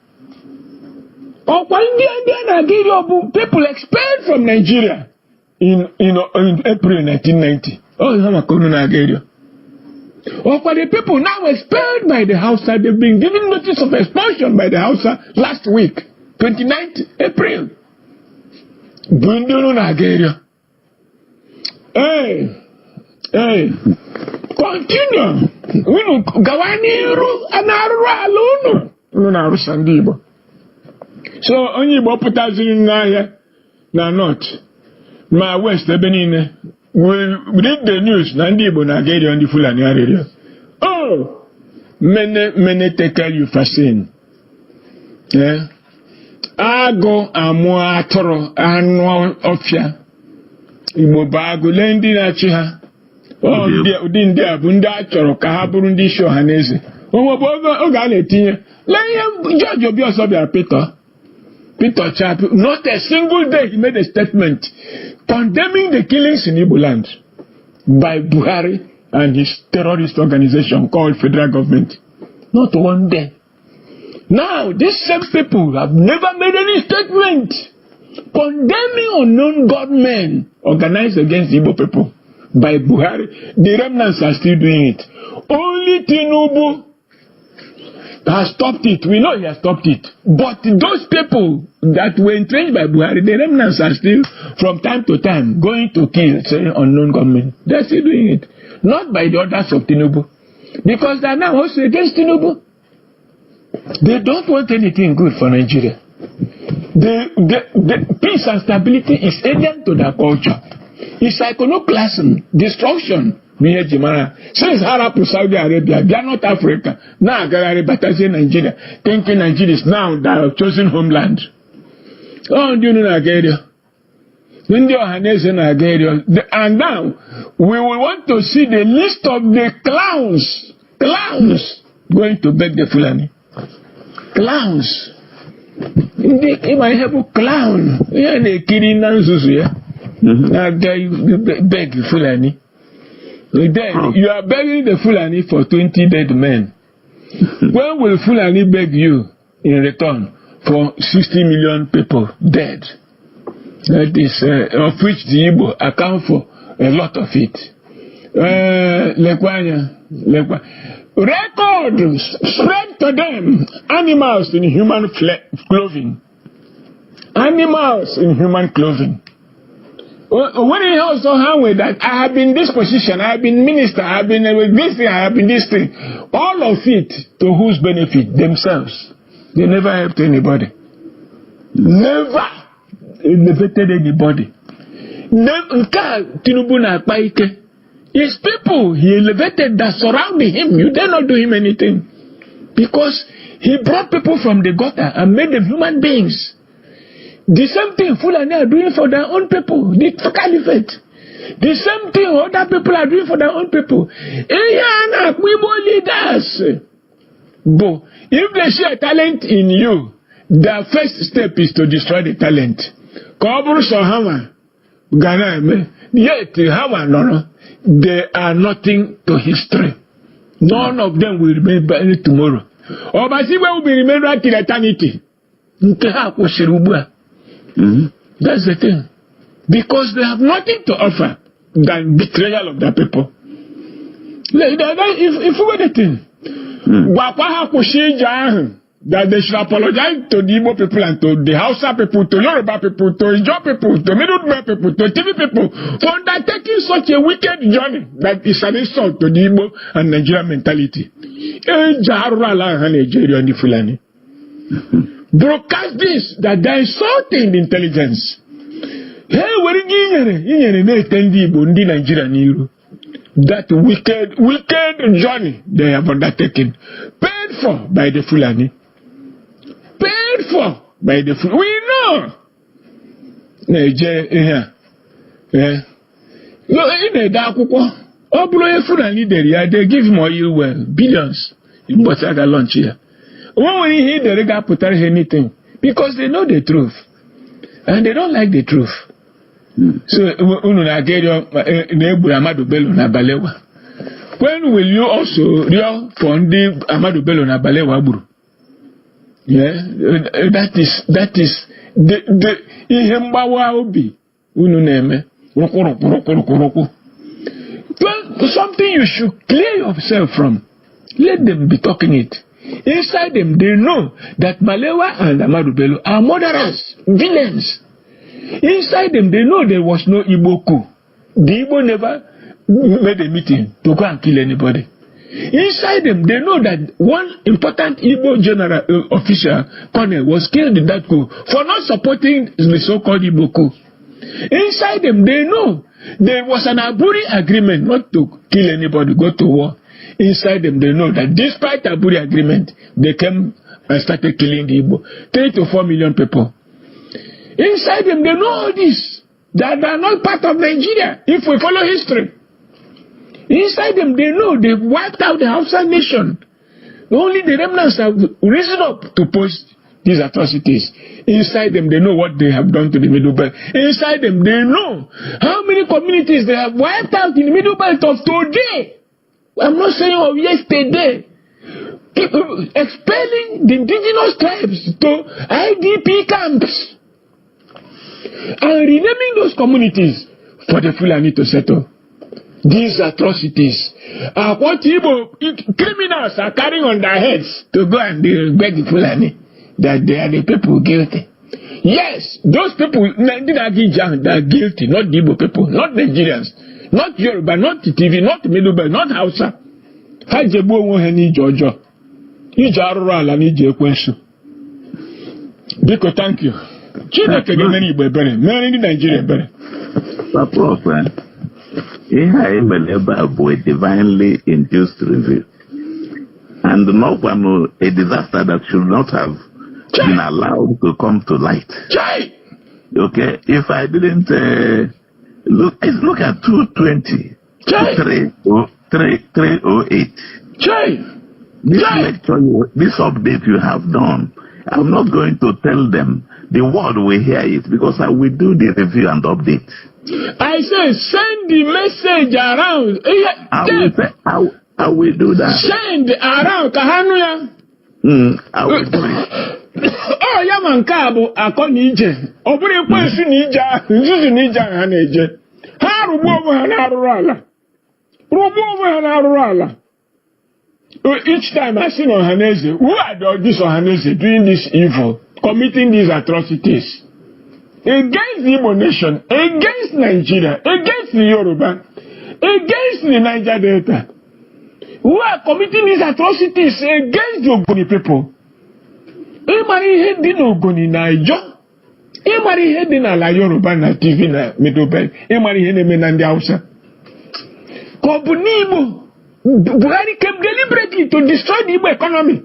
People expelled from Nigeria in April 1990. Oh, you have a Nigeria. Or for the people now expelled by the Hausa, they've been given notice of expulsion by the Hausa last week, 29th April. Bundunu Nigeria. Hey, continue. Unu gawaniru anaru alunu. Unu na rusandibo. So onye Igbo pụtaziri n'ahịa na north ma west ebe niile. We read the news na ndị Igbo na Nigeria ndị Fulani arịrịọ. Oh, many take you vaccine. Yeah. Agụ amụ atụrụ anụ ọfịa. Igbo bụ agụ lee ndị na-achị ha. Ụdị ndị a bụ ndị a chọrọ ka ha bụrụ ndị isi ọha na eze. Onwebe oge a na-etinye. Lee ihe George Obi ọsọ bịara Peter Chap, not a single day he made a statement condemning the killings in Igbo land by Buhari and his terrorist organization called federal government. Not one day. Now, these same people have never made any statement condemning unknown gunmen organized against Igbo people by Buhari. The remnants are still doing it. Only Tinubu has stopped it. We know he has stopped it. But those people that were entrenched by Buhari, the remnants are still, from time to time, going to kill, say, unknown gunmen. They're still doing it. Not by the orders of Tinubu. Because they are now also against Tinubu. They don't want anything good for Nigeria. The peace and stability is alien to their culture. It's iconoclasm, destruction. Since Arab to Saudi Arabia, they are not Africa. Now, Nigeria, thinking Nigeria is now their chosen homeland. Oh, do you know Nigeria? And now, we will want to see the list of the clowns going to beg the Fulani. Clowns. They might have a clown. They're kidding beg Fulani. Then you are begging the Fulani for 20 dead men. When will Fulani beg you in return for 60 million people dead? That is, of which the Igbo account for a lot of it. Record spread to them animals in human clothing. Animals in human clothing. When he also hang with that, I have been this position, I have been minister, I have been with this thing, I have been this thing. All of it to whose benefit? Themselves. They never helped anybody. Never elevated anybody. His people he elevated that surrounded him. You dare not do him anything. Because he brought people from the gutter and made them human beings. The same thing Fulani are doing for their own people, the caliphate. The same thing other people are doing for their own people. Leaders. But if they see a talent in you, their first step is to destroy the talent. They are nothing to history. None of them will remember tomorrow. Obasiwe will be remembered till eternity. That's the thing. Because they have nothing to offer than betrayal of their people. If we were the thing, that they should apologize to the Igbo people and to the Hausa people, to Yoruba people, to Ijaw people, to Middle people, to TV people, for undertaking such a wicked journey that is an insult to the Igbo and Nigerian mentality. Broadcast this, that they are insulting the intelligence. Hey, what are you Nigeria? That wicked journey they have undertaken, paid for by the Fulani. Paid for by the Fulani. We know. They give him oil well, billions. But I got lunch here. When we hear the regard put anything, because they know the truth. And they don't like the truth. So, when will you also fund the Amadu Bello na Balewa Buru? Yeah, that is the Ihembawa Obi. something you should clear yourself from. Let them be talking it. Inside them, they know that Malewa and Amadu Bello are murderers, villains. Inside them, they know there was no Igbo coup. The Igbo never made a meeting to go and kill anybody. Inside them, they know that one important Igbo general official, colonel, was killed in that coup for not supporting the so-called Igbo coup. Inside them, they know there was an Aburi agreement not to kill anybody, go to war. Inside them, they know that despite Aburi agreement, they came and started killing the Igbo. 3 to 4 million people. Inside them, they know all this. That they are not part of Nigeria, if we follow history. Inside them, they know they've wiped out the Hausa nation. Only the remnants have risen up to post these atrocities. Inside them, they know what they have done to the Middle Belt. Inside them, they know how many communities they have wiped out in the Middle Belt of today. I'm not saying of yesterday. Expelling the indigenous tribes to IDP camps. And renaming those communities for the Fulani to settle. These atrocities are what Igbo criminals are carrying on their heads to go and beg the Fulani that they are the people guilty. Yes, those people that are guilty, not the Igbo people, not Nigerians. Not Yoruba, not TV, not Middlebelt, not Hausa. Hajebu onwe ni Jojo. Ije arụrụ ala na ije ekwensu. Biko, thank you. Chineke ga-emere Igbo ebere, mere ndị Nigeria ebere. Prof, ihe anyị mere ebe a bụ a divinely induced review. And not one a disaster that should not have been allowed to come to light. Okay, if I didn't look at 220, 308. This lecture, this update you have done, I'm not going to tell them. The world will hear it because I will do the review and update. I say send the message around. I will do that. Send around Kahanuya. I will do it. Oh, Yamankabu, Akonije. Obri Kwesu Nija, Zuzu Nija Haneje. Harubo Hanarala. Rubo Hanarala. Each time I see Ohanese, who are this Ohanese doing this evil, committing these atrocities against the Igbo nation, against Nigeria, against the Yoruba, against the Niger Delta, who are committing these atrocities against the Ogoni people. Emari heading Ogoni Niger, Emari heading ala Yoruba na TV na Middlebelt, Emari heading na Hausa. Kobunibo, Buhari came deliberately to destroy the Igbo economy.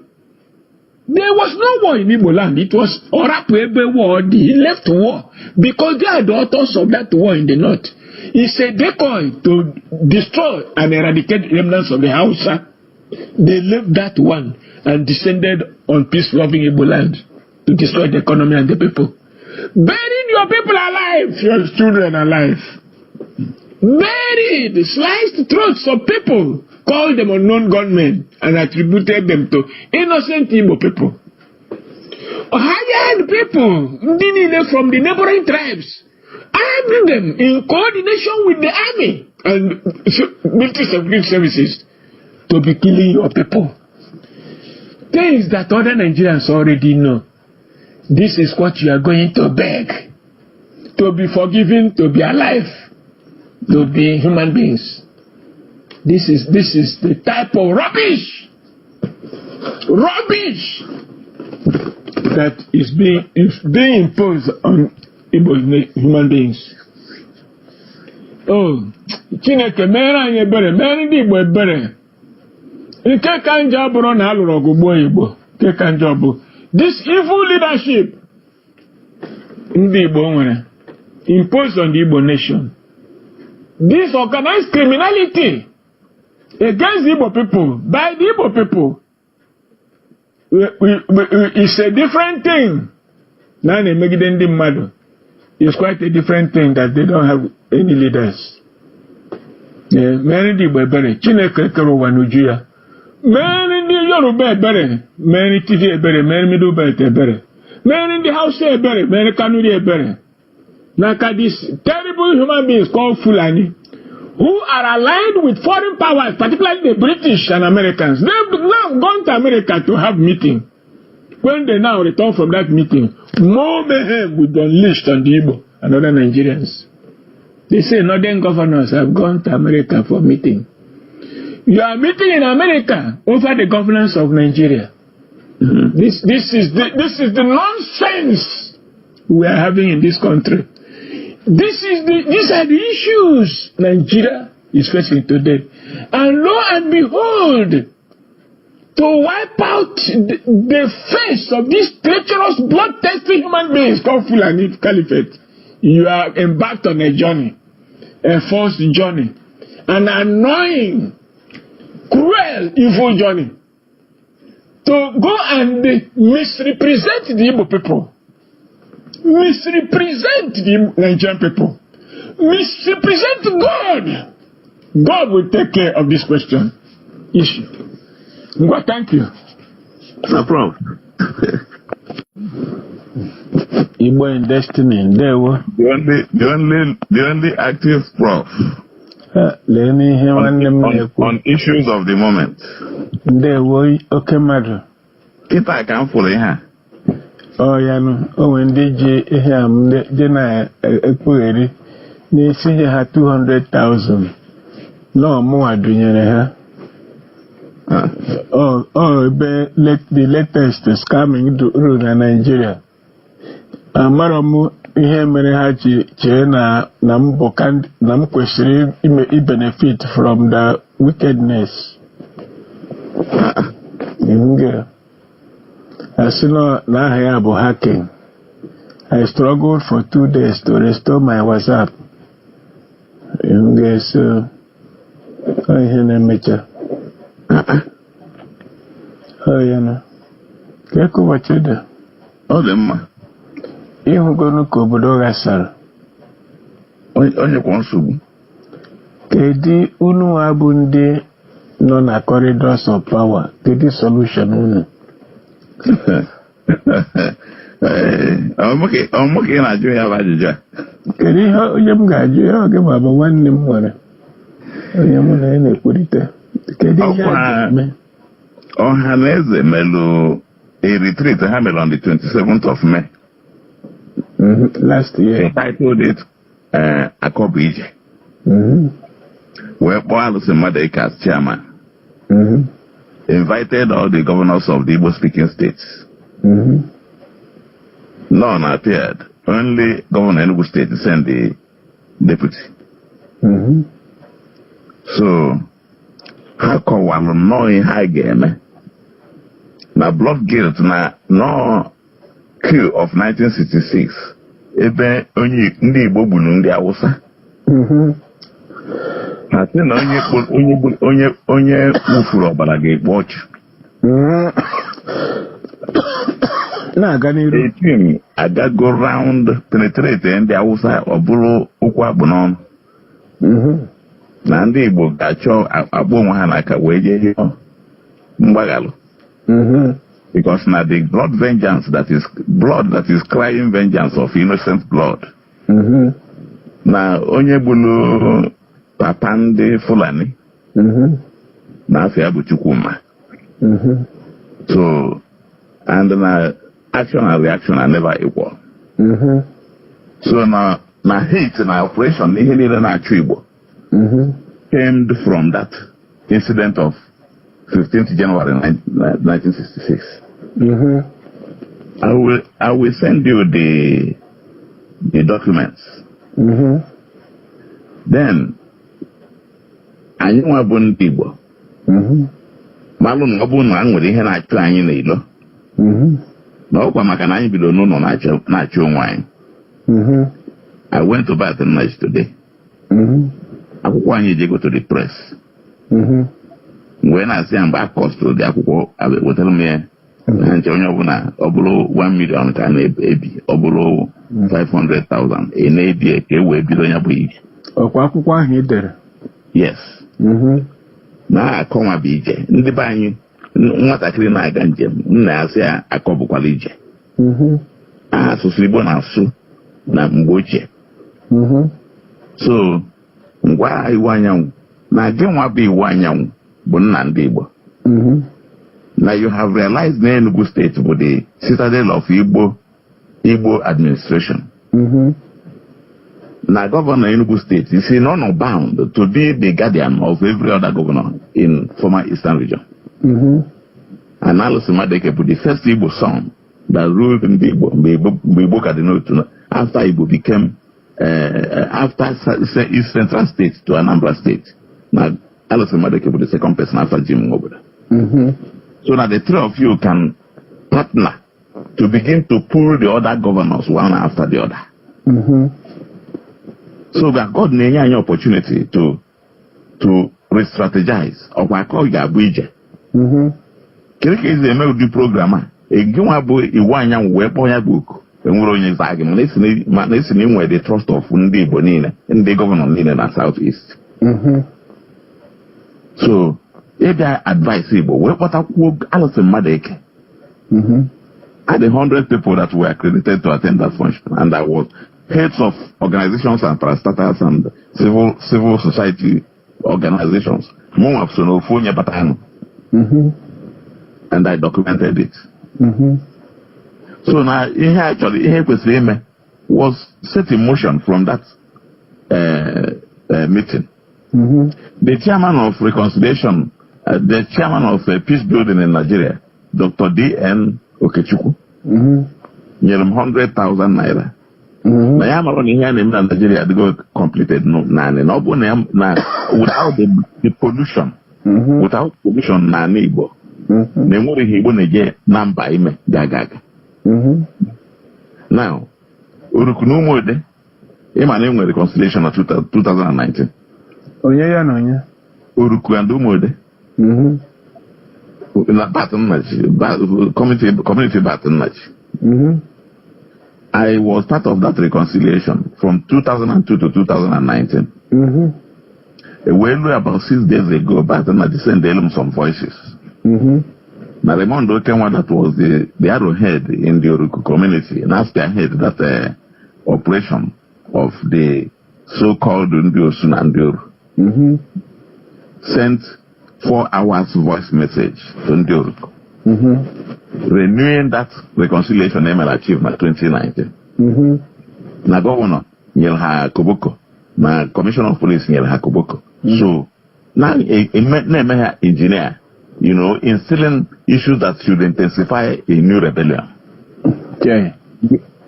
There was no war in Igbo land. It was Orapwebe war. He left war because they are the authors of that war in the north. It's a decoy to destroy and eradicate remnants of the Hausa. They left that one and descended on peace-loving Igbo land to destroy the economy and the people. Burying your people alive, your children alive. Buried, sliced throats of people. Called them unknown gunmen and attributed them to innocent Igbo people. Hired people from the neighboring tribes, arming them in coordination with the army and military security services to be killing your people. Things that other Nigerians already know. This is what you are going to beg. To be forgiven, to be alive, to be human beings. This is the type of rubbish that is being imposed on Igbo human beings. Oh, Chineke mere anyị ebere, mere ndị Igbo ebere. Nke ka njọ bụrụ na alụrụ ọgụ gbuo Igbo. Nke ka njọ bụ this evil leadership ndị Igbo nwere imposed on the Igbo nation. This organized criminality against the Igbo people, by the Igbo people, it's a different thing. It's quite a different thing that they don't have any leaders. Many Igbo ebere, Chineke kere ụwa n'uju ya. Many ndị Yoruba ebere, many TV ebere, many Middlebelt ebere, many ndị Hausa ebere, many Kanuri ebere. Naka these terrible human beings called Fulani, who are aligned with foreign powers, particularly the British and Americans. They've now gone to America to have meeting. When they now return from that meeting, more mayhem will be unleashed on the Igbo and other Nigerians. They say northern governors have gone to America for meeting. You are meeting in America over the governance of Nigeria. This is the nonsense we are having in this country. These are the issues Nigeria is facing today. And lo and behold, to wipe out the face of these treacherous, bloodthirsty human beings called Fulani Caliphate, you are embarked on a journey, a forced journey, an annoying, cruel, evil journey, to go and misrepresent the Igbo people, misrepresent the Nigerian people, misrepresent God. God will take care of this issue. Well, thank you. No problem. Igbo in destiny, there were the only active prof on issues of the moment. There were okay, madam. If I can follow her. Oh, yeah, no. Oh, when they Jena Equity, they see you had 200,000. No more doing her. The latest is coming to Nigeria. Maramu ihe mere ha ji chee na m kwesịrị benefit from the wickedness. Asị na aha ya bụ hacking. I struggled for 2 days to restore my WhatsApp. So ihe na-emecha. Ya na ka ụbọchị dị. Ọ dị mma. Ịhụgonu ka obodo ghasara. Onye kwa nsogbu. Kedu unu abụ ndị nọ na corridors of power? Kedu solution unu? Ọmụka ị na-ajụ ya bụ ajụjụ a. Kedu ihe onye m ga-ajụ ya oge ma bụ nwanne m nwere onye mụ na ya na-ekwurịta? Kedu ihe a ga-eme? Ọha na eze melụ a retreat ha mere on the 27th of May. Last year. They titled it Akọbụ Ije. Wee kpọọ Alụsị Mazi Iyke as chairman. Invited all the governors of the Igbo-speaking states. None appeared. Only Governor Enugu State sent the deputy. So, ha kọwalụ nnọọ ihe a ga-eme na blood guilt na no coup of 1966 ebe ndị Igbo gburu ndị Awụsa. Ha sị na onye wufuru ọbara ga-ekpe ọchụ. Na-aga n'iru. Etim agago round penetrate ndị Awụsa ọ bụrụ okwu akpụ n'ọnụ. Na ndị Igbo ga-achọ agba onwe ha n'aka wee jee mgbaghalụ. Because now the blood that is crying vengeance of innocent blood. Na onye gburu papa ndị Fulani na afọ bụ Chukwuma. So, and na action and reaction are never equal. So na hate na operation ihe niile na-achụ Igbo came from that incident of 15th January 1966. I will send you the documents. Then, anyị nwa bụ ndị Igbo. Malụ na ọ bụ na nwere ihe na-achụ anyị n'ilo. Na ọkwa maka na anyị bido n'ụlọ na-achụ onwe anyị. I went to Baton Rouge today. Akwụkwọ anyị je go to the press. Mgbe na-asị ya mgbe a kọstụrụ dị akwụkwọ wetara m ya ha nche onye ọbụla ọ bụrụ 1 million ka a na-ebi ọ bụrụ 500,000 ị na-ebi ka e wee bido ya bụ ije. Ọkwa akwụkwọ ahụ ị dere? Yes. Na-akọnwabụ ije ndị be anyị nwatakịrị na-aga njem nna ya sị ya akọbụkwala ije. Asụsụ Igbo na-asụ na mgbe ochie. So ngwa iwu anyanwụ na gị nwa bụ iwu anyanwụ bụ nna ndị Igbo. Now you have realized na Enugu State bụ the citadel of Igbo administration. Now Governor Enugu State is not bound to be the guardian of every other governor in former Eastern region. And Mazi Iyke was the first Igbo son that ruled in the Igbo cardinal after Igbo became after East Central State to Anambra State. Now Mazi Iyke was the second person after Jim Obodo. So that the three of you can partner to begin to pull the other governors one after the other. So that God may have an opportunity to re-strategize. Or I call you a bridge. Kiriki is a melody programmer. A Gimabo Iwanya weapon book. And we're only arguing. Listening where the trust of Undi Bonina and the governor in the southeast. So if they are advisable, what I would Alison Madeke. I had 100 people that were accredited to attend that function, and I was heads of organizations and parastatals and civil society organizations. And I documented it. So now, actually, was set in motion from that meeting. The chairman of reconciliation, the chairman of peace building in Nigeria, Dr. D.N. Okechukwu, gave him 100,000 naira. Na ya mara ihe na eme Nigeria go completed no without the pollution, without pollution na Igbo. Na enwere ihe Igbo na-eje na mba ime gagaga. Now, urukunu umode ịma na enwere reconciliation na 2019. Onye ya na onye uruku and umode na Baton community Baton Nachi. I was part of that reconciliation from 2002 to 2019. Well, about 6 days ago, Baton Nachi sent some voices. Now, Raimondo Kenwa, that was the arrowhead in the Uruku community, and after I had that operation of the so-called Ndio Sunandur, sent 4 hours voice message to Ndio renewing that reconciliation achievement 2019. Na governor nyere ha koboko, na commissioner of police nyere ha koboko. So now na engineer, instilling issues that should intensify a new rebellion. Okay.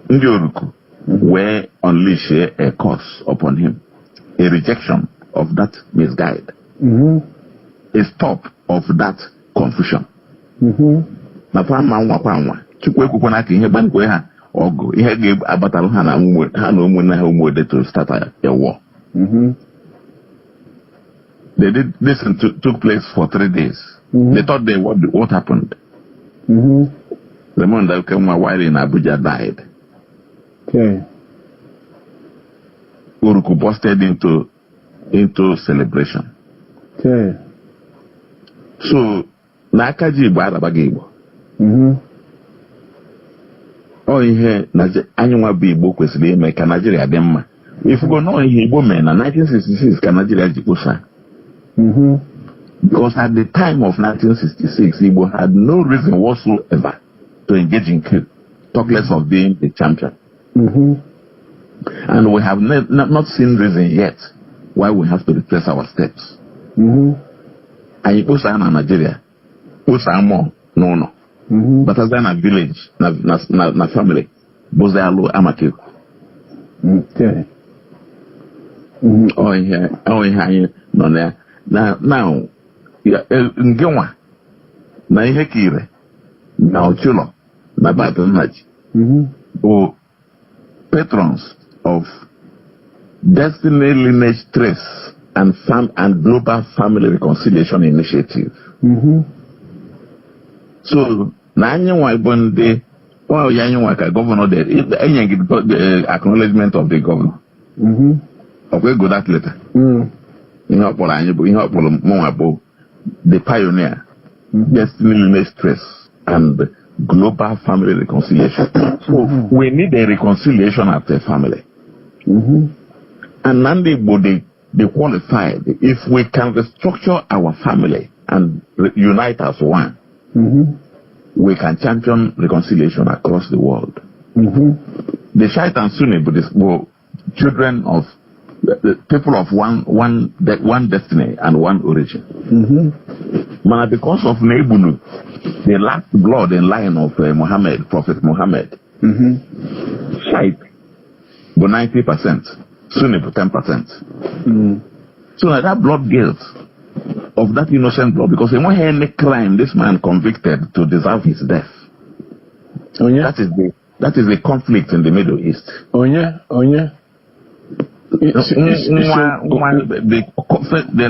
Ndị Oruku were unleash a curse upon him, a rejection of that misguide, a stop of that confusion. Na fama nwa chukwu ekwukwa na aka ihe gbankwe ha ọgụ ihe ga-abatara ha na ụmụnne ha ụmụode to start a war. This took place for 3 days. They thought what happened. Raymond Kenwa while in Abuja died. Okay. Uruku busted into celebration. Okay. So Nakaji Igbo Arabaga Igbo. Oh, ihe anyanwa bụ Igbo kwesịrị ime ka Nigeria dị mma. If you go know ihe Igbo mee na 1966 ka Nigeria ji kwụsa. Because at the time of 1966, Igbo had no reason whatsoever to engage in coup, talk less of being the champion. And we have not seen reason yet why we have to retrace our steps. And Igbo say na Nigeria, Igbo say more, no. But as a village, na family, boze alo amakeku. Okay. Oh yeah, no there. Now, ngewa na ihe kire na ochulo na Baton Nachi or patrons of Destiny Lineage Trace and Global Family Reconciliation Initiative. So na anyanwa ibonde o yanyanwa ka governor there the acknowledgement of the governor. Okay, go that letter. The pioneer, Destiny Lineage Trace and Global Family Reconciliation. So we need a reconciliation at the family. And Nandi Bode they qualified. If we can restructure our family and unite as one, we can champion reconciliation across the world. The Shite and Sunni Buddhists were children of the people of one destiny and one origin. But because of Nebunu, the last blood in line of Muhammad, Prophet Muhammad, Shite were 90%, Sunni were 10%. So that blood guilt of that innocent blood, because in one any crime this man convicted to deserve his death. That is the conflict in the Middle East. The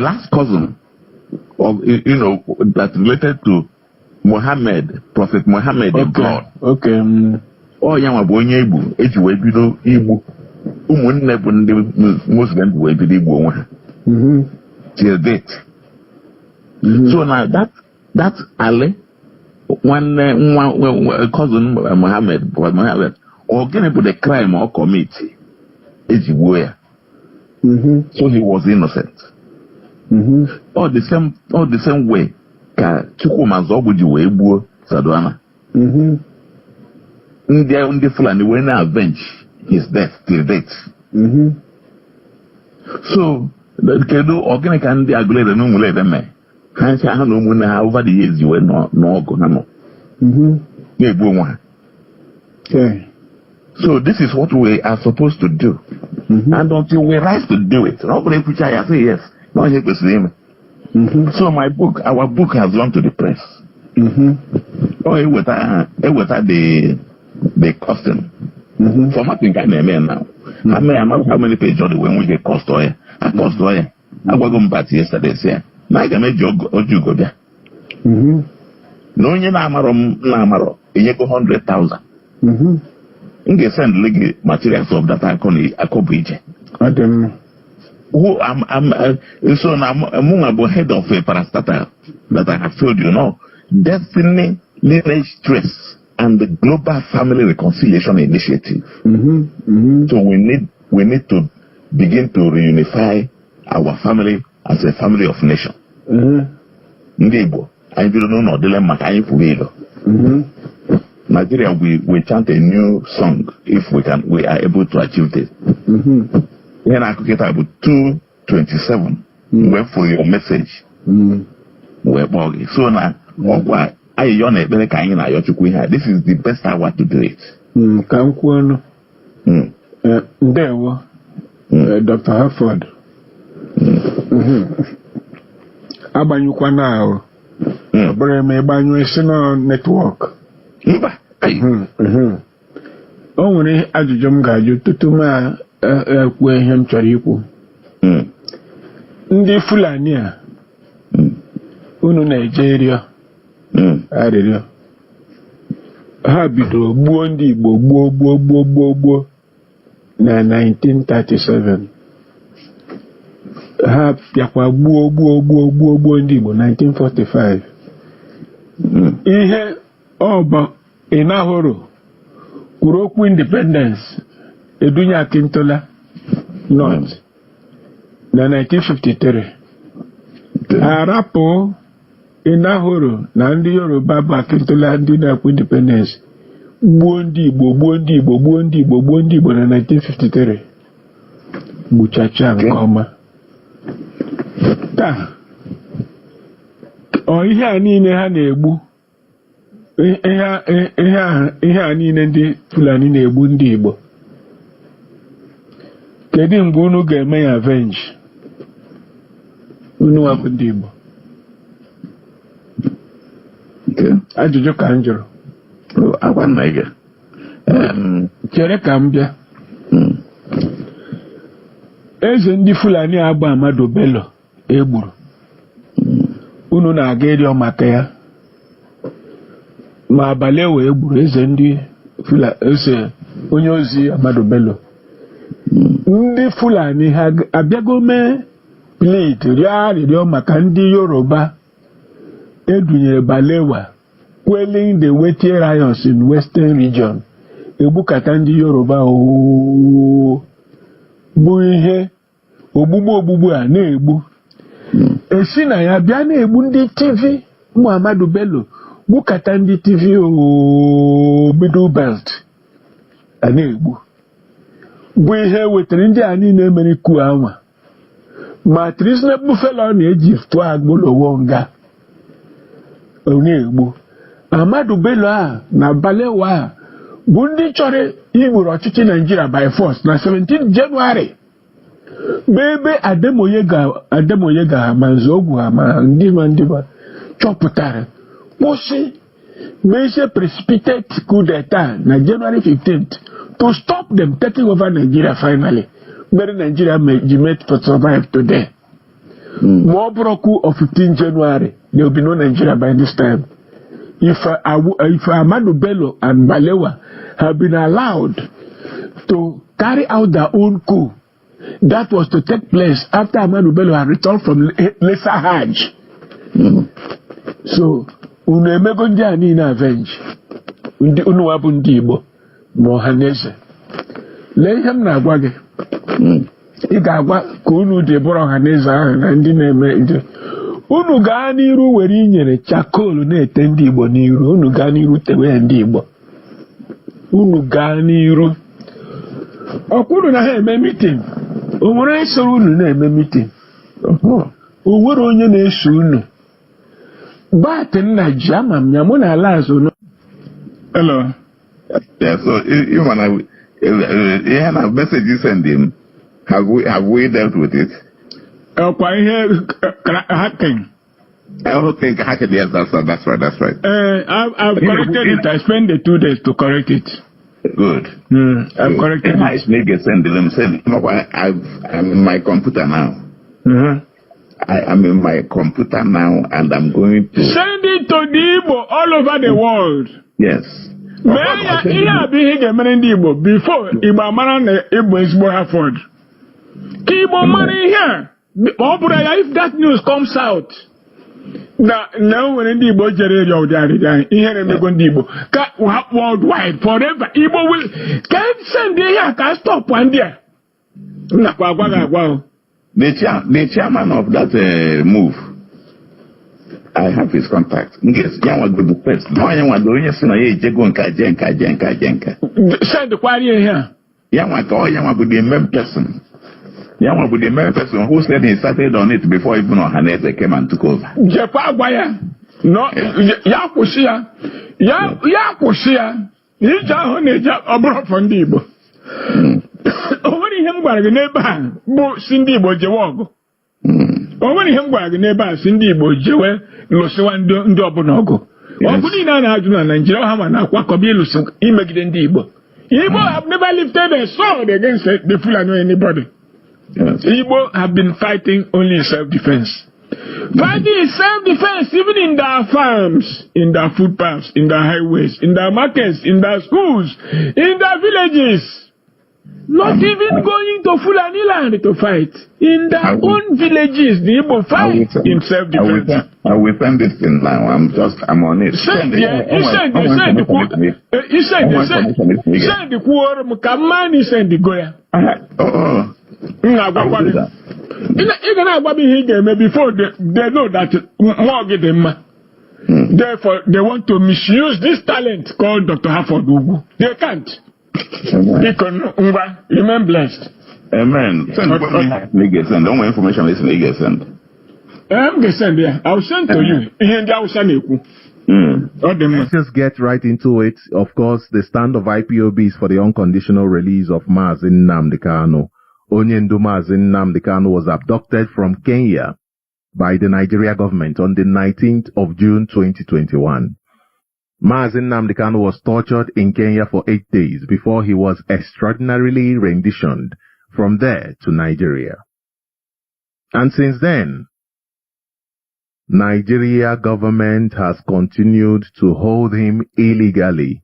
last cousin of that related to Muhammad, Prophet Muhammad in blood. Oh, young Abonye Ibu, Ejuebido Ibu, Muslim Webidibu till date. So now that Ali, one cousin Muhammad, or getting the crime or committee, Ejuwe. So he was innocent. All the same way, Chukuma Zobuji Webu Sadwana. Ndi Fulani when I avenge his death till date. So the Kedu organic and the Aguleda no mule them. Hansa Hano Muna over the years you were no Gonamo. So this is what we are supposed to do. And until we rise to do it, nobody preach I say yes. No help us name. So our book has gone to the press. Oh, it was the custom. Formatting kind of man now. I mean, I'm not how many pages when we get cost oil. I cost oil. I was going back yesterday. Say, I can make you go there. No, you're not Namaro. You go 100,000. You can send legal materials of that I bridge. I don't know. Who I'm so I'm among head of a parastatal that I have told you now. Destiny, lineage trace, and the Global Family Reconciliation Initiative. So we need to begin to reunify our family as a family of nation. Ndebo, I don't know dilemma I Nigeria, we chant a new song if we are able to achieve this. Then I could get about 2:27. Wait for your message. We're boggy. So now, this is the best hour to do it. There were Dr. Harford. Abanyukwa now. Breme Banyu network. O nwere ajụjụ m ga-ajụ tutu m ekwu ihe m chọrọ ikwu. Ndị Fulani a unu Nigeria arịrịọ ha bidoro gbuo ndị Igbo gbuo na 1937. Ha bịakwa gbuo ndị Igbo 1945. Ihe ọba ịnahụrụ kwuru okwu independence Edunya Akintola North na 1953. Arapụ ịnahụrụ na ndị Yoruba bụ Akintola ndị na-ekwu independence gbuo ndị Igbo na 1953. Gbuchacha nke ọma. Taa ihe a niile ha na-egbu ihe a niile ndị Fulani na-egbu ndị Igbo, kedu mgbe unu ga-eme ya avenge unu wapụ ndị Igbo? Ajụjụ ka m jụrụ. Chere ka m bịa. Eze ndị Fulani abụ Amadu Bello egburu, unu na-aga ịrịọ maka ya, ma abalị wee gburu eze ndị eze onye ozi Amadu Bello. Ndị Fulani ha abịago mee plead rịọ arịrịọ maka ndị Yoruba edunyere Balewa quelling the weighty riots in Western region. Egbukata ndị Yoruba bụ ihe ogbugbu a na-egbu esi na ya bịa na-egbu ndị TV Muhammadu Bello gbukata ndị TV Middle Belt a na-egbu bụ ihe wetara ndị a niile mere ku anwa ma treasonable fellow na-eji tụọ agbolowo nga ọ na-egbu Ahmadu Bello a na Balewa a bụ ndị chọrọ igburu ọchịchị Nigeria by force na 17 January ebe Ademoye ga ma Nzogwu ha ma ndị chọpụtara kwụsị mee precipitate coup d'etat na January 15th to stop them taking over Nigeria finally. Mere Nigeria may survive today. More coup of 15 January, there will be no Nigeria by this time. If Ahmadu Bello and Balewa have been allowed to carry out their own coup, that was to take place after Ahmadu Bello had returned from Lesser Hajj. So, unu emego ndị a niile avenge. Unu wabụ ndị Igbo ma ọhaneze. Lee ihe m na-agwa gị. Ị ga-agwa ka unu dị bụrụ ọhaneze ahụ na ndị na-eme ndị. Unu gaa n'iru were inyere chakolu na-ete ndị Igbo n'iru. Unu gaa n'iru tewe ndị Igbo. Unu gaa n'iru. Ọkwụrụ na ha eme meeting. O nwere esoro unu na-eme meeting. O nwere onye na-eso unu. But na jama mnyamu na lazo no. Hello. Yeah, so you wanna a message you send him. Have we dealt with it? Hacking. I don't think hacking. Yes, that's right. I've corrected it. I spent the 2 days to correct it. Good. I've corrected it. I send them. I'm in my computer now. I am in my computer now, and I'm going to send it to the Igbo all over the world. Yes. Before Igbo Mara Igbo is more afford. Igbo money here. If that news comes out, now when the Igbo Jerry here worldwide forever, Igbo will can't send here, can't stop one day. The chairman of that move, I have his contact. Yes, Yawa go to first. No, Yawa do yes na ye jenka. Send the query here. Yawa go the main person. Yawa be the main person who said he started on it before even Ohaneze came and took over. Jepagwaya. No, Yakushia. Yakushia. Ija honeja abro from the Igbo. Only him gwara gị n'ebe a bụ si ndị Igbo jewe ọgụ. Only him gwara gị n'ebe a si ndị Igbo jewe lụsịwa ndị ọbụla ọgụ. Ọgụ niile a na-ajụ na Nigeria ha ma na-akwakọba ịlụsị imegide ndị Igbo. Igbo have never lifted a sword against the Fulani or anybody. Yes. Igbo have been fighting only in self-defense. Fighting in self-defense even in their farms, in their footpaths, in their highways, in their markets, in their schools, in their villages. Not even going to Fulani land to fight. In their own villages, the Igbo fight in self-defense. I will send this thing now. I'm on it. Send the quorum. Kamani send the Goya. Before they know that more get them. Therefore, they want to misuse this talent called Dr. Harford Ugu. They can't. Remain blessed. Amen. Send all my information is send. I'll send to you. Let's just get right into it. Of course, the stand of IPOB is for the unconditional release of Mazi Nnamdi Kanu. Onyendu Mazi Nnamdi Kanu was abducted from Kenya by the Nigeria government on the 19th of June 2021. Mazi Nnamdi Kanu was tortured in Kenya for 8 days before he was extraordinarily renditioned from there to Nigeria. And since then, Nigeria government has continued to hold him illegally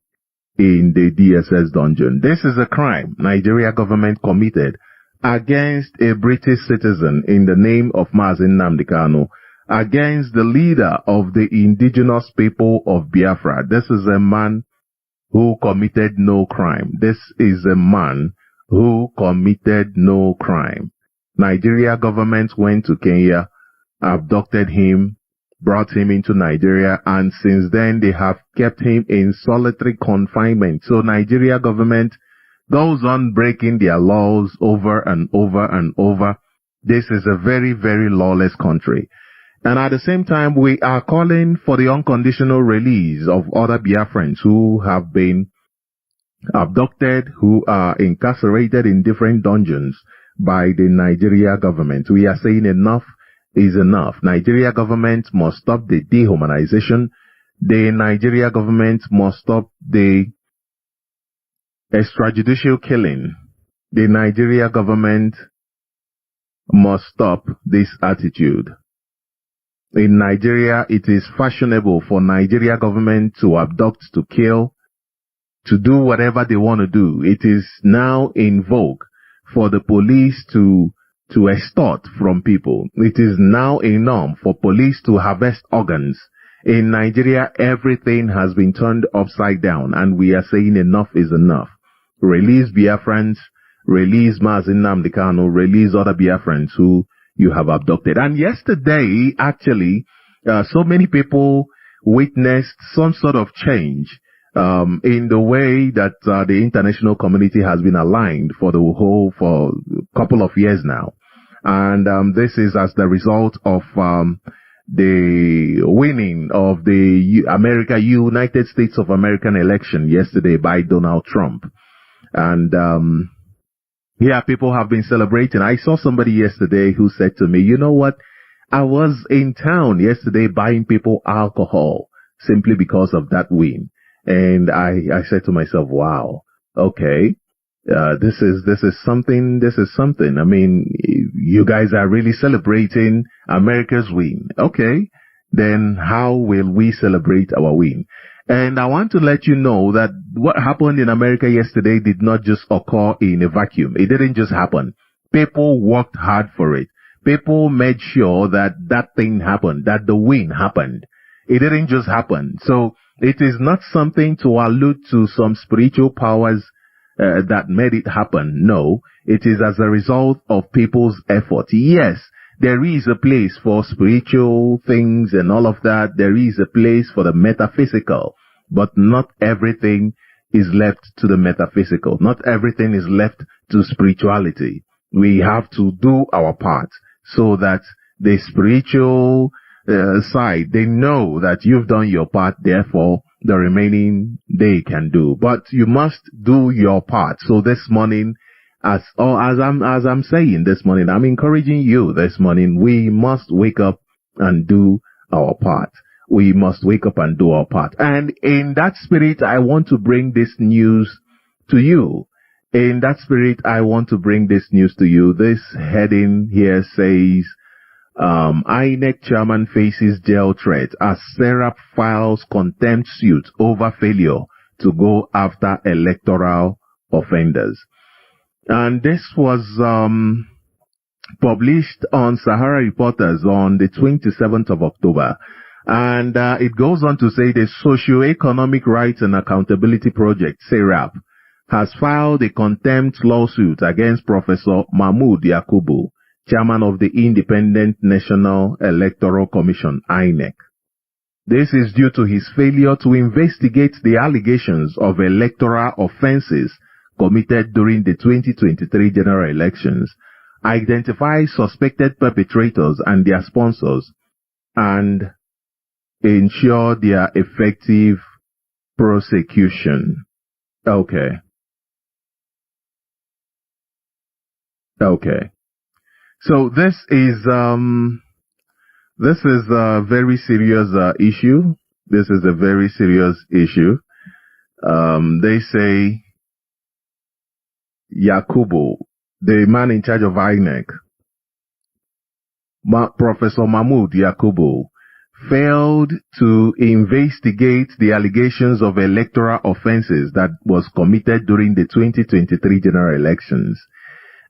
in the DSS dungeon. This is a crime Nigeria government committed against a British citizen in the name of Mazi Nnamdi Kanu, against the leader of the indigenous people of Biafra. This is a man who committed no crime. This is a man who committed no crime. Nigeria government went to Kenya, abducted him, brought him into Nigeria, and since then they have kept him in solitary confinement. So Nigeria government goes on breaking their laws over and over and over. This is a very, very lawless country. And at the same time, we are calling for the unconditional release of other Biafrans who have been abducted, who are incarcerated in different dungeons by the Nigeria government. We are saying enough is enough. Nigeria government must stop the dehumanization. The Nigeria government must stop the extrajudicial killing. The Nigeria government must stop this attitude. In Nigeria, it is fashionable for Nigeria government to abduct, to kill, to do whatever they want to do. It is now in vogue for the police to extort from people. It is now a norm for police to harvest organs. In Nigeria, everything has been turned upside down, and we are saying enough is enough. Release Biafrans, release Mazi Nnamdi Kanu, release other Biafrans who you have abducted. And yesterday, actually, so many people witnessed some sort of change in the way that the international community has been aligned for a couple of years now. And this is as the result of the winning of the United States of American election yesterday by Donald Trump. And yeah, people have been celebrating. I saw somebody yesterday who said to me, you know what? I was in town yesterday buying people alcohol simply because of that win. And I said to myself, wow, okay. This is something. I mean, you guys are really celebrating America's win. Okay. Then how will we celebrate our win? And I want to let you know that what happened in America yesterday did not just occur in a vacuum. It didn't just happen. People worked hard for it. People made sure that that thing happened, that the win happened. It didn't just happen. So it is not something to allude to some spiritual powers that made it happen. No, it is as a result of people's effort. Yes, there is a place for spiritual things and all of that. There is a place for the metaphysical, but not everything is left to the metaphysical. Not everything is left to spirituality. We have to do our part so that the spiritual side, they know that you've done your part, therefore the remaining they can do. But you must do your part. So this morning, as I'm saying this morning, I'm encouraging you this morning, we must wake up and do our part. We must wake up and do our part. And in that spirit, I want to bring this news to you. In that spirit, I want to bring this news to you. This heading here says, INEC chairman faces jail threat as Sept files contempt suit over failure to go after electoral offenders. And this was published on Sahara Reporters on the 27th of October. And it goes on to say the Socio-Economic Rights and Accountability Project, Sept, has filed a contempt lawsuit against Professor Mahmoud Yakubu, chairman of the Independent National Electoral Commission, INEC. This is due to his failure to investigate the allegations of electoral offenses committed during the 2023 general elections, identify suspected perpetrators and their sponsors, and ensure their effective prosecution. Okay. So this is a very serious issue. This is a very serious issue. They say Yakubu, the man in charge of INEC, Professor Mahmoud Yakubu, failed to investigate the allegations of electoral offenses that was committed during the 2023 general elections.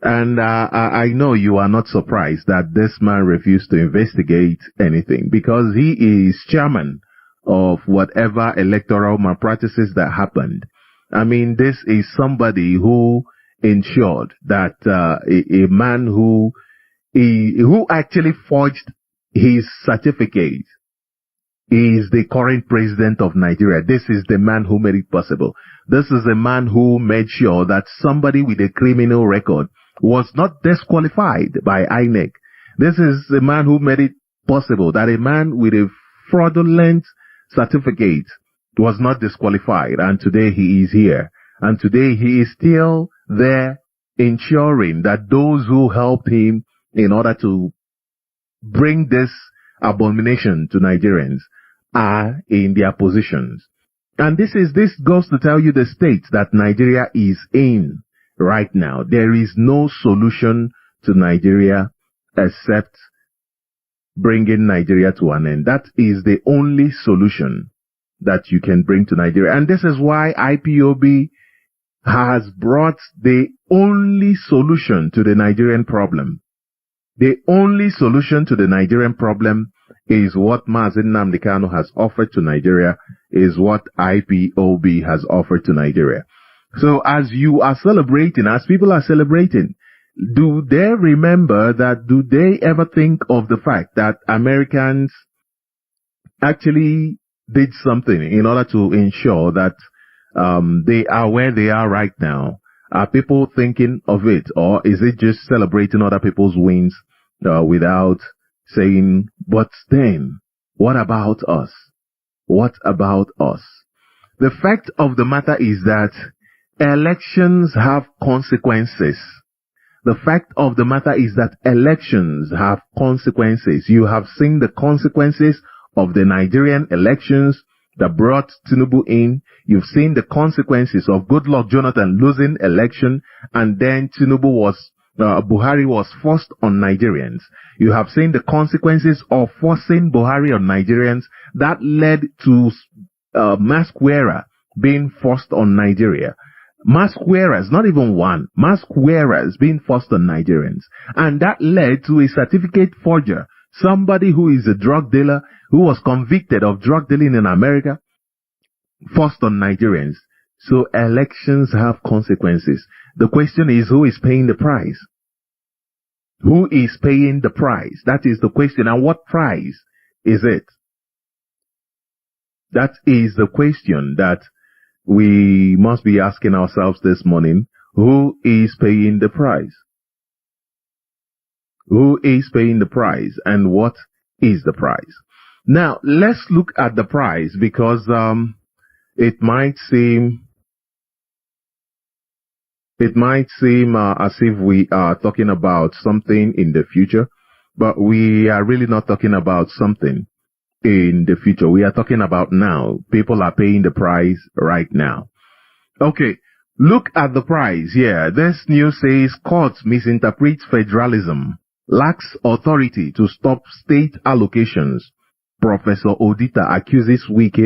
And I know you are not surprised that this man refused to investigate anything, because he is chairman of whatever electoral malpractices that happened. I mean, this is somebody who ensured that a man who who actually forged his certificate is the current president of Nigeria. This is the man who made it possible. This is the man who made sure that somebody with a criminal record was not disqualified by INEC. This is the man who made it possible that a man with a fraudulent certificate was not disqualified, and today he is here. And today he is still there ensuring that those who helped him in order to bring this abomination to Nigerians are in their positions. And this goes to tell you the state that Nigeria is in right now. There is no solution to Nigeria except bringing Nigeria to an end. That is the only solution that you can bring to Nigeria. And this is why IPOB has brought the only solution to the Nigerian problem. The only solution to the Nigerian problem is what Mazi Nnamdi Kanu has offered to Nigeria, is what IPOB has offered to Nigeria. So as you are celebrating, as people are celebrating, do they remember that, do they ever think of the fact that Americans actually did something in order to ensure that they are where they are right now? Are people thinking of it, or is it just celebrating other people's wins without saying, but then, what about us? What about us? The fact of the matter is that elections have consequences. The fact of the matter is that elections have consequences. You have seen the consequences of the Nigerian elections that brought Tinubu in. You've seen the consequences of Goodluck Jonathan losing election, and then Buhari was forced on Nigerians. You have seen the consequences of forcing Buhari on Nigerians that led to mask wearer being forced on Nigeria. Mask wearers, not even one, mask wearers being forced on Nigerians. And that led to a certificate forger, somebody who is a drug dealer, who was convicted of drug dealing in America, forced on Nigerians. So elections have consequences. The question is, who is paying the price? Who is paying the price? That is the question. And what price is it? That is the question that we must be asking ourselves this morning. Who is paying the price? Who is paying the price, and what is the price? Now, let's look at the price, because it might seem as if we are talking about something in the future, but we are really not talking about something in the future. We are talking about now. People are paying the price right now. Okay, look at the price here. This news says courts misinterpret federalism, lacks authority to stop state allocations. Professor Odita accuses Wike